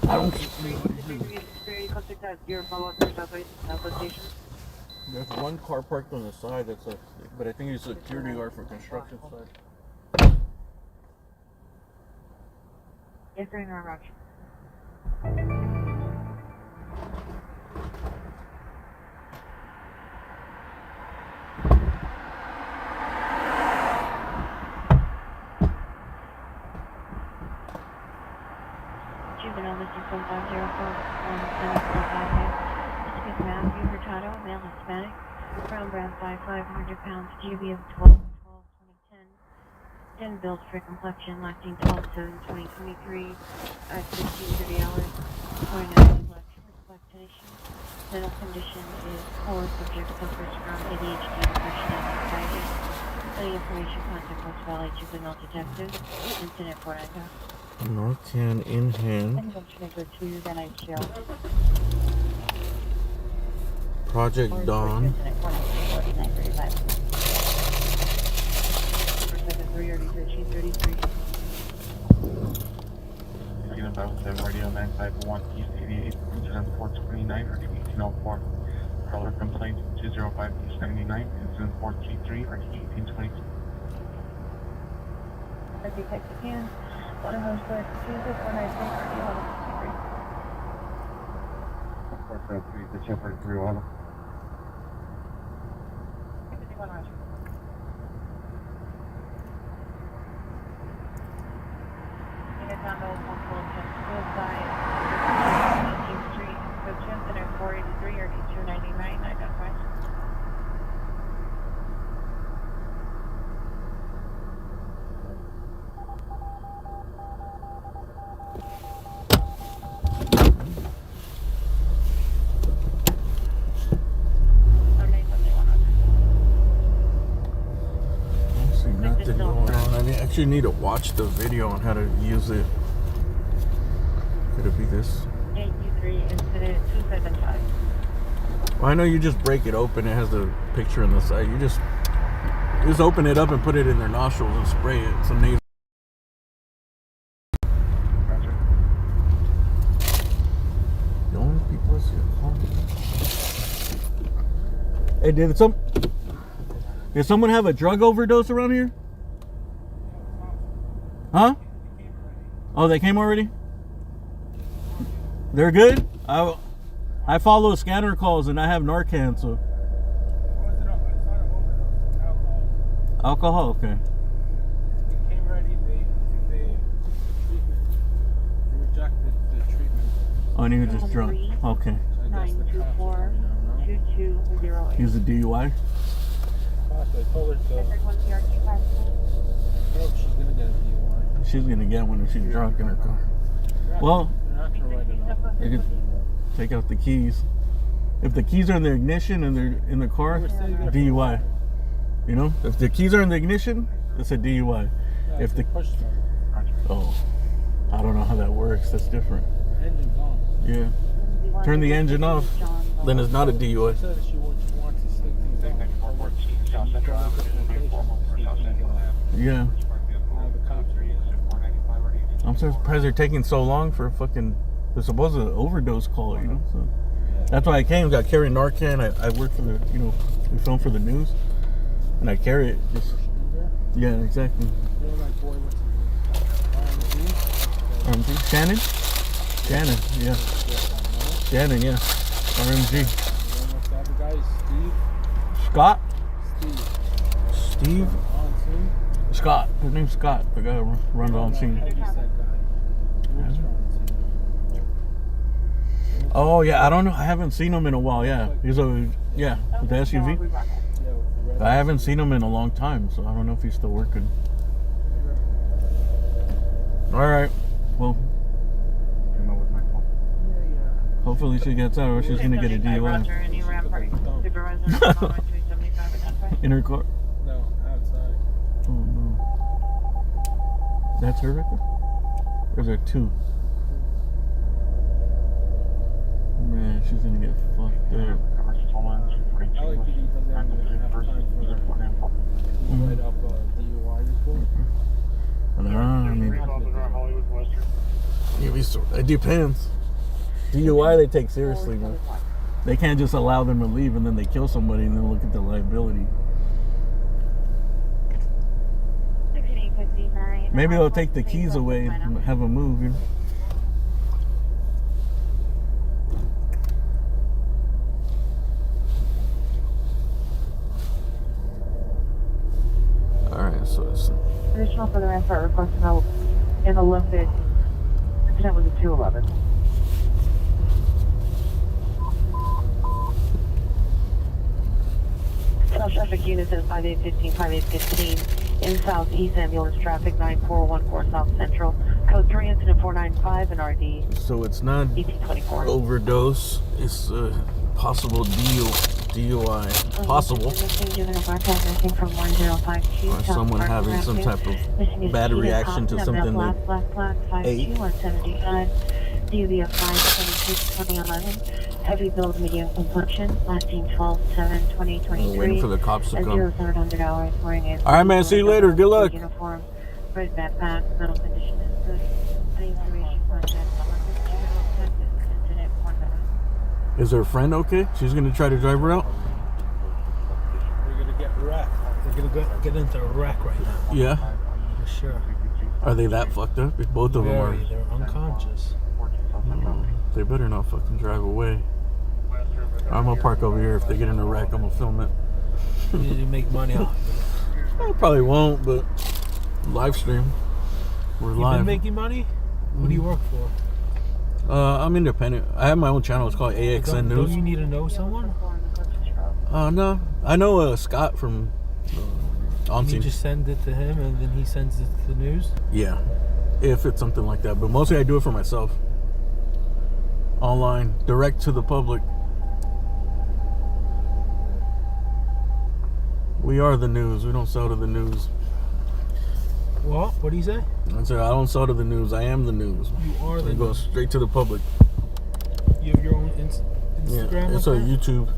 S3: I don't There's one car parked on the side but I think he's a security guard for construction side.
S8: Yes, sir, no rush. Juvenile, this is 1504175. This is Matthew Hurtado, male Hispanic, brown brown size, 500 pounds, GB of 12/12/2010. Thin build for complexion, lasting 12/7/2023 at 15:30 hours. 29 complexion. Mental condition is poor. Subject suffers from ADHD, depression, and anxiety. Any information, contact West Valley Juvenile Detective. Incident 495.
S3: Narcan in hand. Project Dawn.
S12: Unit 507 Radio 951 East 88, incident 429 or 1804. Caller complaint 205 East 99, incident 433 or 1822.
S8: Detective Hands, Water Hose Clerk, Tuesday 493 or
S9: 453, the Shepherd 311.
S3: You need to watch the video on how to use it. Could it be this?
S8: 823 incident 275.
S3: Well, I know you just break it open. It has the picture on the side. You just open it up and put it in their nostrils and spray it. Some nasal. The only people I see are calling. Hey, did someone have a drug overdose around here? Huh? Oh, they came already? They're good? I follow scanner calls and I have Narcan, so. Alcohol, okay.
S6: Came ready, they rejected the treatment.
S3: Oh, and he was just drunk. Okay.
S8: 924-2208.
S3: He was a DUI?
S6: I told her to. She's gonna get a DUI.
S3: She's gonna get one if she's drunk in her car. Well,
S6: They're not
S3: They could take out the keys. If the keys are in the ignition and they're in the car, DUI. You know, if the keys are in the ignition, it's a DUI. If the I don't know how that works. That's different.
S6: Engine's on.
S3: Yeah. Turn the engine off, then it's not a DUI. Yeah. I'm surprised they're taking so long for a fucking. They're supposed to overdose call, you know. So that's why I came. Got carrying Narcan. I work for the, you know, we film for the news, and I carry it. Just, yeah, exactly. Shannon, yeah. Shannon, yeah. RMG. Scott? Steve? Scott. His name's Scott. The guy who runs on scene. Oh, yeah. I don't know. I haven't seen him in a while. Yeah. He's with the SUV. I haven't seen him in a long time, so I don't know if he's still working. All right. Well, hopefully she gets out or she's going to get a DUI. In her car?
S6: No, outside.
S3: Oh, no. That's her right there? Or is there two? Man, she's going to get fucked up.
S6: I like that he doesn't have time for write up a DUI report.
S3: I mean, it depends. DUI they take seriously, man. They can't just allow them to leave and then they kill somebody and then look at the liability. Maybe they'll take the keys away and have them move. You know? Alright, so it's
S8: Additional for the Rampart request help in Olympic. Incident was a 211. South-traffic units at 5815, 5815 in southeast ambulance traffic 9414 South Central. Code 3 incident 495 and RD.
S3: So it's not
S8: 1824.
S3: Overdose. It's a possible DUI. Possible. Or someone having some type of bad reaction to something they ate.
S8: DUV of 5/26/2011. Heavy build, medium consumption. Last seen 12/7/2023.
S3: Waiting for the cops to come.
S8: 0-700 hours. Wearing a
S3: all right, man. See you later. Good luck.
S8: Uniform. Red backpack. Metal condition is good. Any information contact.
S3: Is her friend okay? She's gonna try to drive her out?
S6: We're gonna get wrecked. They're gonna get into a wreck right now.
S3: Yeah.
S6: For sure.
S3: Are they that fucked up? If both of them are.
S6: They're unconscious.
S3: They better not fucking drive away. I'm gonna park over here. If they get in a wreck, I'm gonna film it.
S6: You need to make money off of
S3: I probably won't, but live stream. We're
S6: it.
S3: live.
S6: You been making money? What do you work for?
S3: I'm independent. I have my own channel. It's called AXN News.
S6: Don't you need to know someone?
S3: No. I know Scott from On
S6: You
S3: Scene.
S6: just send it to him and then he sends it to the news?
S3: Yeah, if it's something like that. But mostly I do it for myself. Online, direct to the public. We are the news. We don't sell to the news.
S6: What? What do you say?
S3: I said I don't sell to the news. I am the news.
S6: You are the
S3: I go
S6: news.
S3: straight to the public.
S6: You have your own Instagram?
S3: Yeah, it's
S6: like
S3: on
S6: that?
S3: YouTube.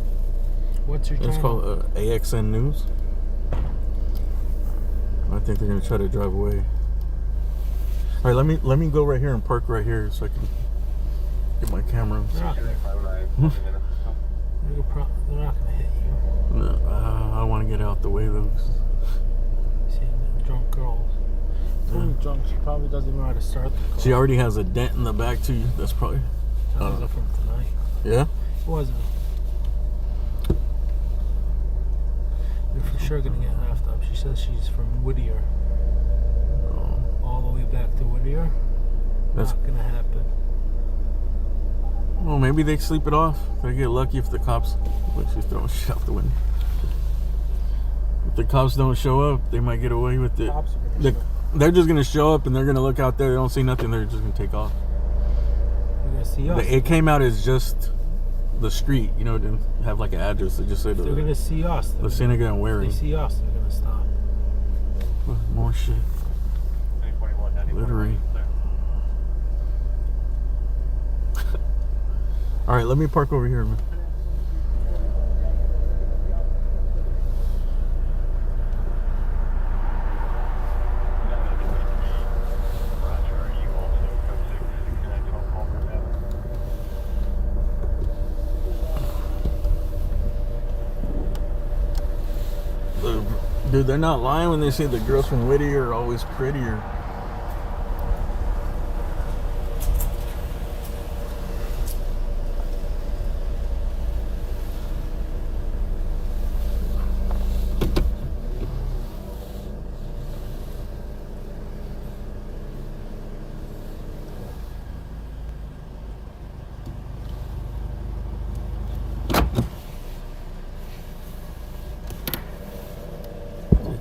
S6: What's your channel?
S3: It's called AXN News. I think they're gonna try to drive away. All right, let me go right here and park right here so I can get my camera.
S6: They're not gonna hit you.
S3: No, I want to get out the way though.
S6: Seeing them drunk girls. Totally drunk. She probably doesn't even know how to start the car.
S3: She already has a dent in the back too. That's probably.
S6: That was from tonight.
S3: Yeah.
S6: It wasn't. You're for sure gonna get laughed up. She says she's from Whittier. All the way back to Whittier.
S3: That's
S6: not gonna happen.
S3: Well, maybe they sleep it off. They get lucky if the cops. Look, she's throwing shit out the window. If the cops don't show up, they might get away with it.
S6: They're
S3: They're just gonna show up and they're gonna look out there. They don't see nothing. They're just gonna take off.
S6: gonna gonna see us.
S3: It came out as just the street. You know, it didn't have like an address. It just said
S6: They're gonna see us.
S3: the Cienega and
S6: They
S3: Waring.
S6: see us. They're gonna stop.
S3: More shit. Literally. All right, let me park over here, man. Dude, they're not lying when they say the girls from Whittier are always prettier.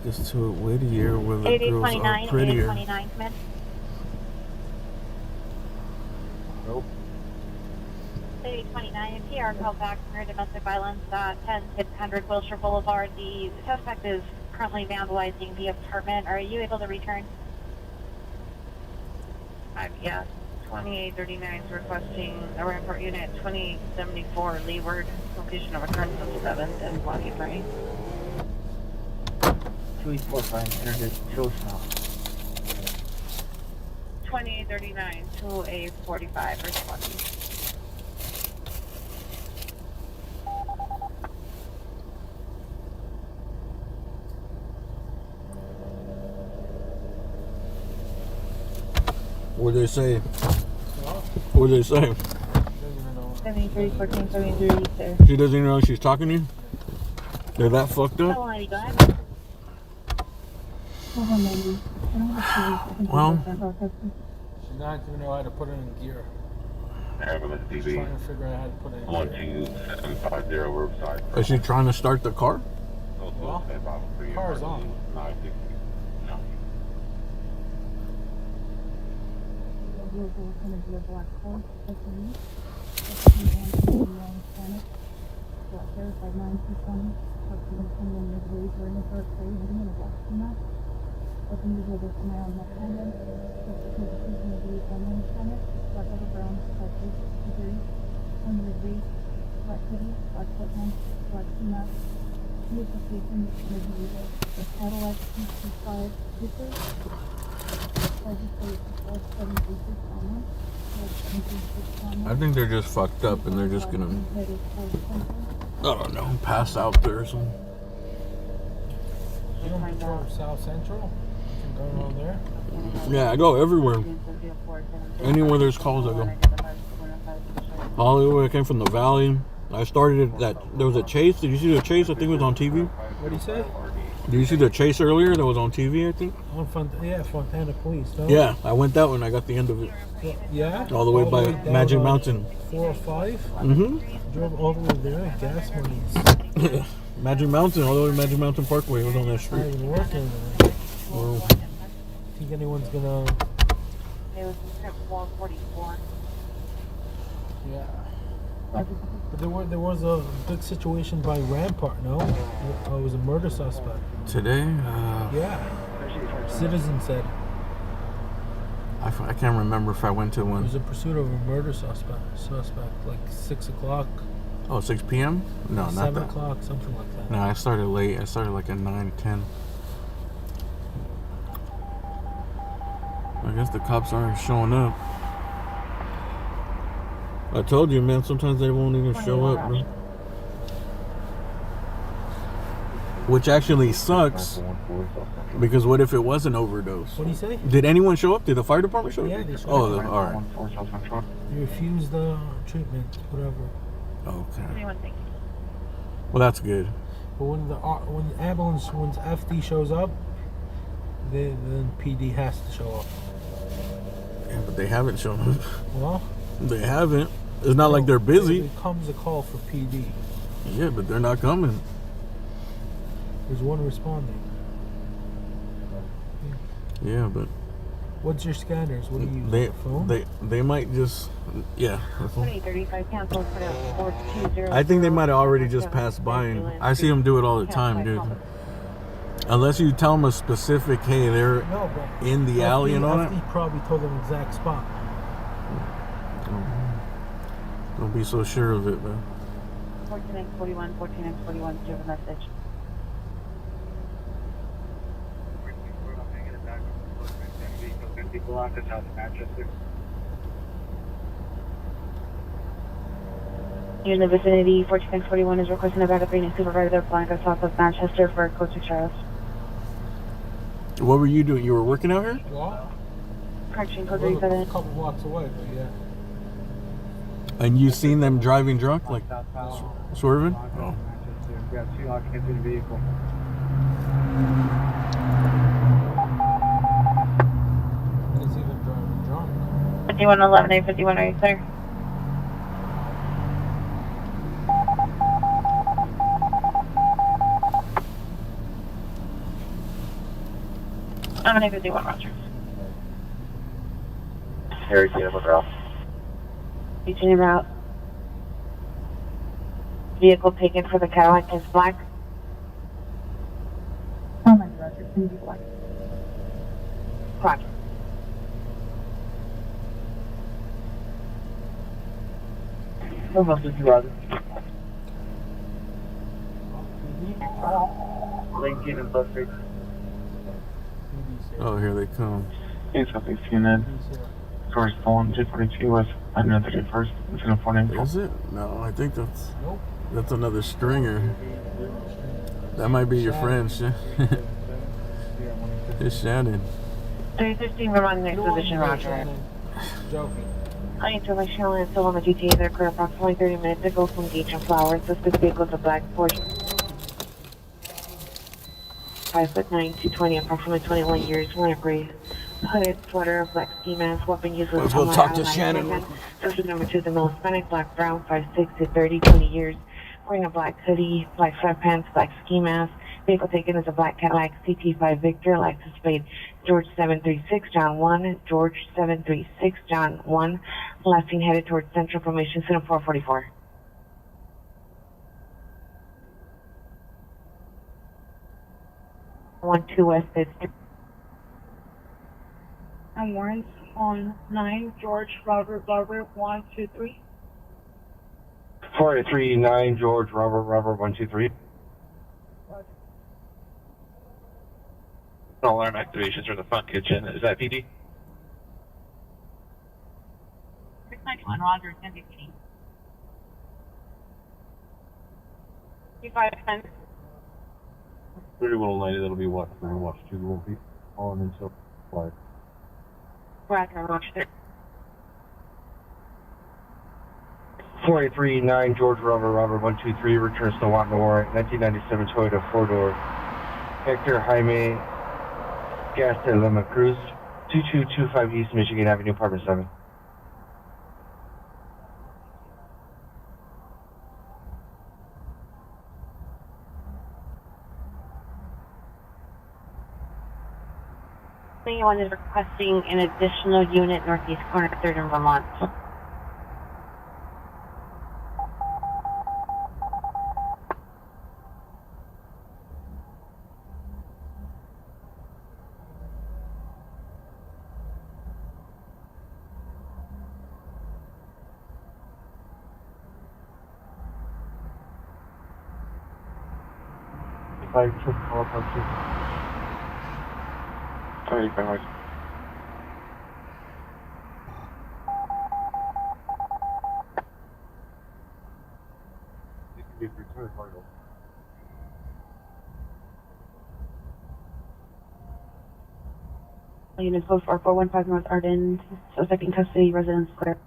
S3: Take us to Whittier where the girls are prettier.
S1: 8029, Smith.
S14: Nope.
S1: 8029, PR call back for domestic violence, 10-600 Wilshire Boulevard. The suspect is currently vandalizing the apartment. Are you able to return?
S2: Yes. 2839 is requesting a report unit 2874 Leeward, location of occurrence of 7th and Bloody Brain.
S14: 2845 Internet Show Stop.
S2: 2839 2845 responding.
S3: What did they say? What did they say?
S13: 7314, 73, sir.
S3: She doesn't even know she's talking to you? They're that fucked up?
S1: Go ahead.
S3: Well,
S6: She's not gonna know how to put it in gear.
S15: Ambulance
S6: She's
S15: TV.
S6: trying to figure out how to put it in gear.
S15: 12750 Riverside.
S3: is she trying to start the car?
S6: Well, car's on.
S3: I think they're just fucked up and they're just gonna, I don't know, pass out there or something.
S6: You don't patrol South Central? You can go around there?
S3: Yeah, I go everywhere. Anywhere there's calls, I go. Hollywood, I came from the Valley. I started that. There was a chase. Did you see the chase? I think it was on TV.
S6: What do you say?
S3: Did you see the chase earlier? That was on TV, I think.
S6: On Fontana Police, no?
S3: Yeah, I went that one. I got the end of it.
S6: Yeah?
S3: All the way by
S6: down
S3: Magic
S6: on
S3: Mountain.
S6: 405?
S3: Mm-hmm.
S6: Drove all the way there. Gas monies.
S3: Magic Mountain, all the way to Magic Mountain Parkway. It was on that
S6: I
S3: street.
S6: was working.
S3: Well,
S6: Think anyone's gonna?
S2: It was script 444.
S6: Yeah. But there was a big situation by Rampart. No, it was a murder suspect.
S3: today,
S6: Yeah. Citizen said
S3: I can't remember if I went to
S6: it
S3: one.
S6: was in pursuit of a murder suspect. Like 6 o'clock.
S3: Oh, 6 p.m.? No, not
S6: 7
S3: that.
S6: o'clock, something like that.
S3: No, I started late. I started like at 9, 10. I guess the cops aren't showing up. I told you, man, sometimes they won't even show up, bro. Which actually sucks, because what if it was an overdose?
S6: What do you say?
S3: Did anyone show up? Did the fire department show up?
S6: Yeah, they showed
S3: Oh,
S6: up.
S3: all right.
S6: You refused the treatment, whatever.
S3: Okay.
S2: Anyone think?
S3: Well, that's good.
S6: But when the ambulance, when FD shows up, then PD has to show up.
S3: Yeah, but they haven't shown up.
S6: Well,
S3: They haven't. It's not like they're busy.
S6: It comes a call for PD.
S3: Yeah, but they're not coming.
S6: There's one responding.
S3: Yeah, but
S6: What's your scanners? What do you use? Phone?
S3: They might just, yeah.
S8: 2035 cancel for 420.
S3: I think they might have already just passed by. And I see them do it all the time, dude. Unless you tell them a specific, hey, they're in the alley and all that.
S6: FD probably told them exact spot.
S3: Don't be so sure of it, man.
S8: 14X41, 14X41, do you have a message? You're in the vicinity. 14X41 is requesting a backup training supervisor Blanca south of Manchester for code 6 Charles.
S3: What were you doing? You were working out here?
S6: What?
S8: Correction, code
S6: A
S8: 37.
S6: couple blocks away, but yeah.
S3: And you seen them driving drunk, like swerving? Oh.
S9: We got 2 occupants in the vehicle.
S6: I didn't see them driving drunk.
S8: 5111, 851, are you clear? I'm an 851, Roger.
S15: Harry, Tina, McGraw.
S8: Reaching route. Vehicle taken for the Cadillac is black. Oh my God, it's going to be black. Black.
S9: How much is you, Roger? Lincoln and Buffett.
S3: Oh, here they come.
S12: Hey, Southeast Unit. Source stolen 242 West 131st. It's in a 494.
S3: Is it? No, I think that's another stringer. That might be your friend, it's Shannon.
S8: 315, we're on next position, Roger.
S6: Joking.
S8: I need to let Shannon still on the GTA. They're clear approximately 30 minutes ago from Gage and Flowers. Suspect vehicle is a black Porsche. 5'9", 220, approximately 21 years, lamp gray. Hooded sweater, black ski mask, weapon used with
S3: Let's go talk to Shannon.
S8: Suspect number 2, the male Hispanic, black brown, 5'6" to 30, 20 years. Wearing a black hoodie, black sweatpants, black ski mask. Vehicle taken is a black Cadillac CT5 Victor, license plate George 736 John 1, George 736 John 1. Last seen headed towards Central Formation, Center 444. One two West Pittsburgh.
S13: And warrants on 9 George Robert 123.
S9: 439 George Robert 123.
S18: Alarm activations from the front kitchen. Is that PD?
S8: 691 Roger, 1015. 2510.
S9: 3190, that'll be watch 3 and watch 2 will be on until 5.
S8: Roger, watch 3.
S9: 439 George Robert 123 returns to Watton Warrant, 1997 Toyota 4-door. Hector Jaime Gas de Lima Cruz, 2225 East Michigan Avenue, Apartment 7.
S8: Anyone is requesting an additional unit northeast corner 3rd and Vermont.
S9: Sorry, very much.
S8: Unit code 4415 North Arden, suspect in custody, residence clear.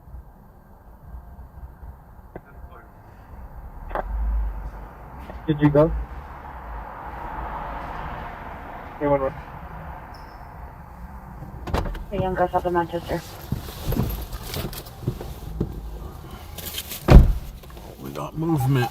S9: Did you go? Anyone?
S8: The young guy south of Manchester.
S3: We got movement.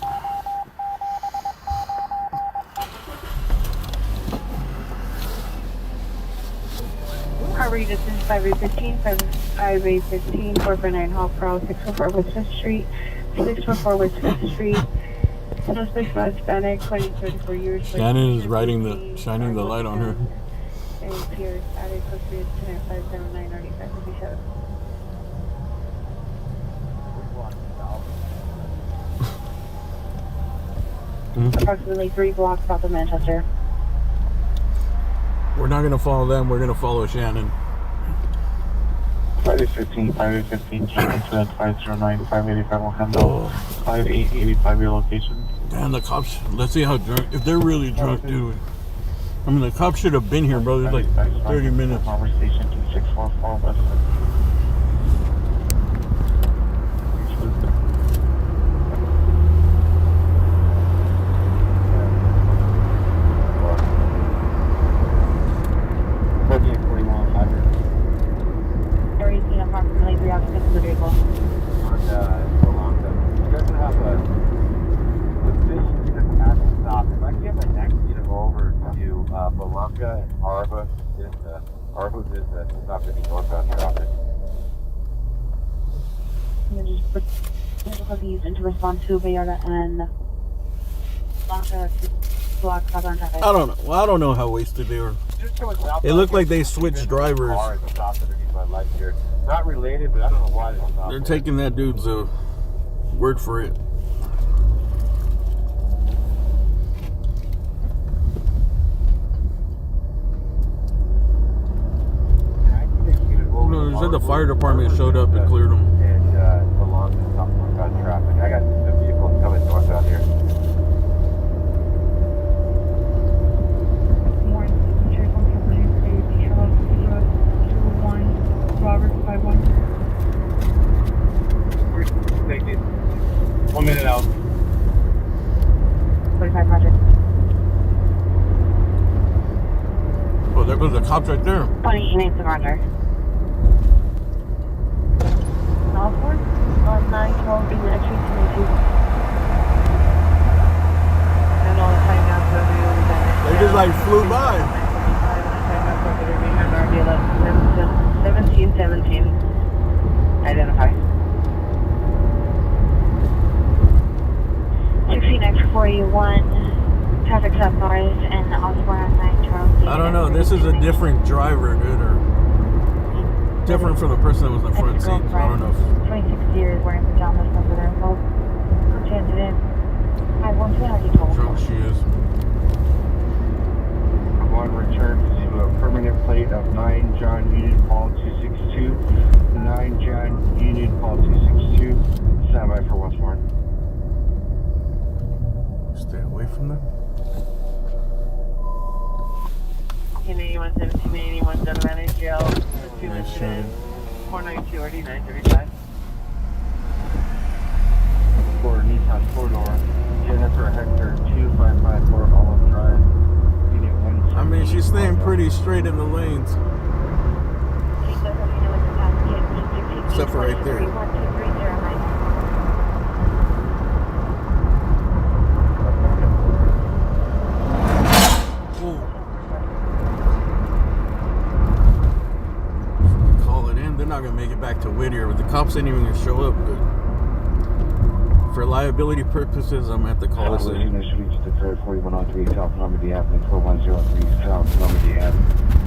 S13: Harvey, this is 5815, 5815, 449 Hall Pro, 644 West 5th Street, 644 West 5th Street. Suspect was Hispanic, 20 to 34 years.
S3: Shannon is shining the light on her.
S13: And appears at a code 105797. Approximately 3 blocks south of Manchester.
S3: We're not going to follow them. We're going to follow Shannon.
S12: 5815, 5815, transfer 509, 585 will handle 5885 your location.
S3: Damn, the cops. Let's see how drunk. If they're really drunk, dude. I mean, the cops should have been here, bro. It's like 30 minutes.
S12: Conversation 2644 West.
S13: Approximately 3 occupants of the vehicle.
S14: On Belonga. You guys gonna have a position to the pass stop. If I can get my next to go over to Belonga and Arba, Arba is stop any northbound traffic.
S13: And just put difficulties into response to Bayarda and Blanca to block southbound traffic.
S3: I don't know. Well, I don't know how wasted they were. It looked like they switched drivers.
S14: Not related, but I don't know why they stopped.
S3: They're taking that dude's word for it. No, they said the fire department showed up and cleared them.
S14: And belong to southbound traffic. I got the vehicles coming northbound here.
S13: Robert 51.
S14: Thank you. 1 minute out.
S13: 45 Project.
S3: Oh, there goes the cops right there.
S13: 20 units of Roger. Northward on 912 being actually 22. And all the time now, so
S3: They just like flew by.
S13: 1717. Identify. 16X41. Traffic stop noise and Osborne on 912.
S3: I don't know. This is a different driver, dude, or different from the person that was in the front seat. So I don't know.
S13: 26 years wearing pajamas over there. Well, changed it in. I want to have you told.
S3: Drunk she is.
S14: On return to a permanent plate of 9 John Unit Paul 262. 9 John Unit Paul 262. Stand by for Westmore.
S3: Stay away from them.
S11: 81, 1781, Donovan AGL, 2 incident, 492 or 935.
S14: For Nissan 4-door, Jennifer Hector 2554 Olive Drive.
S3: I mean, she's staying pretty straight in the lanes. Except for right there. Call it in. They're not going to make it back to Whittier, but the cops ain't even going to show up. But for liability purposes, I'm at the call this in.
S14: Initially to declare 4103 South Normandy Avenue, 4103 South Normandy Avenue.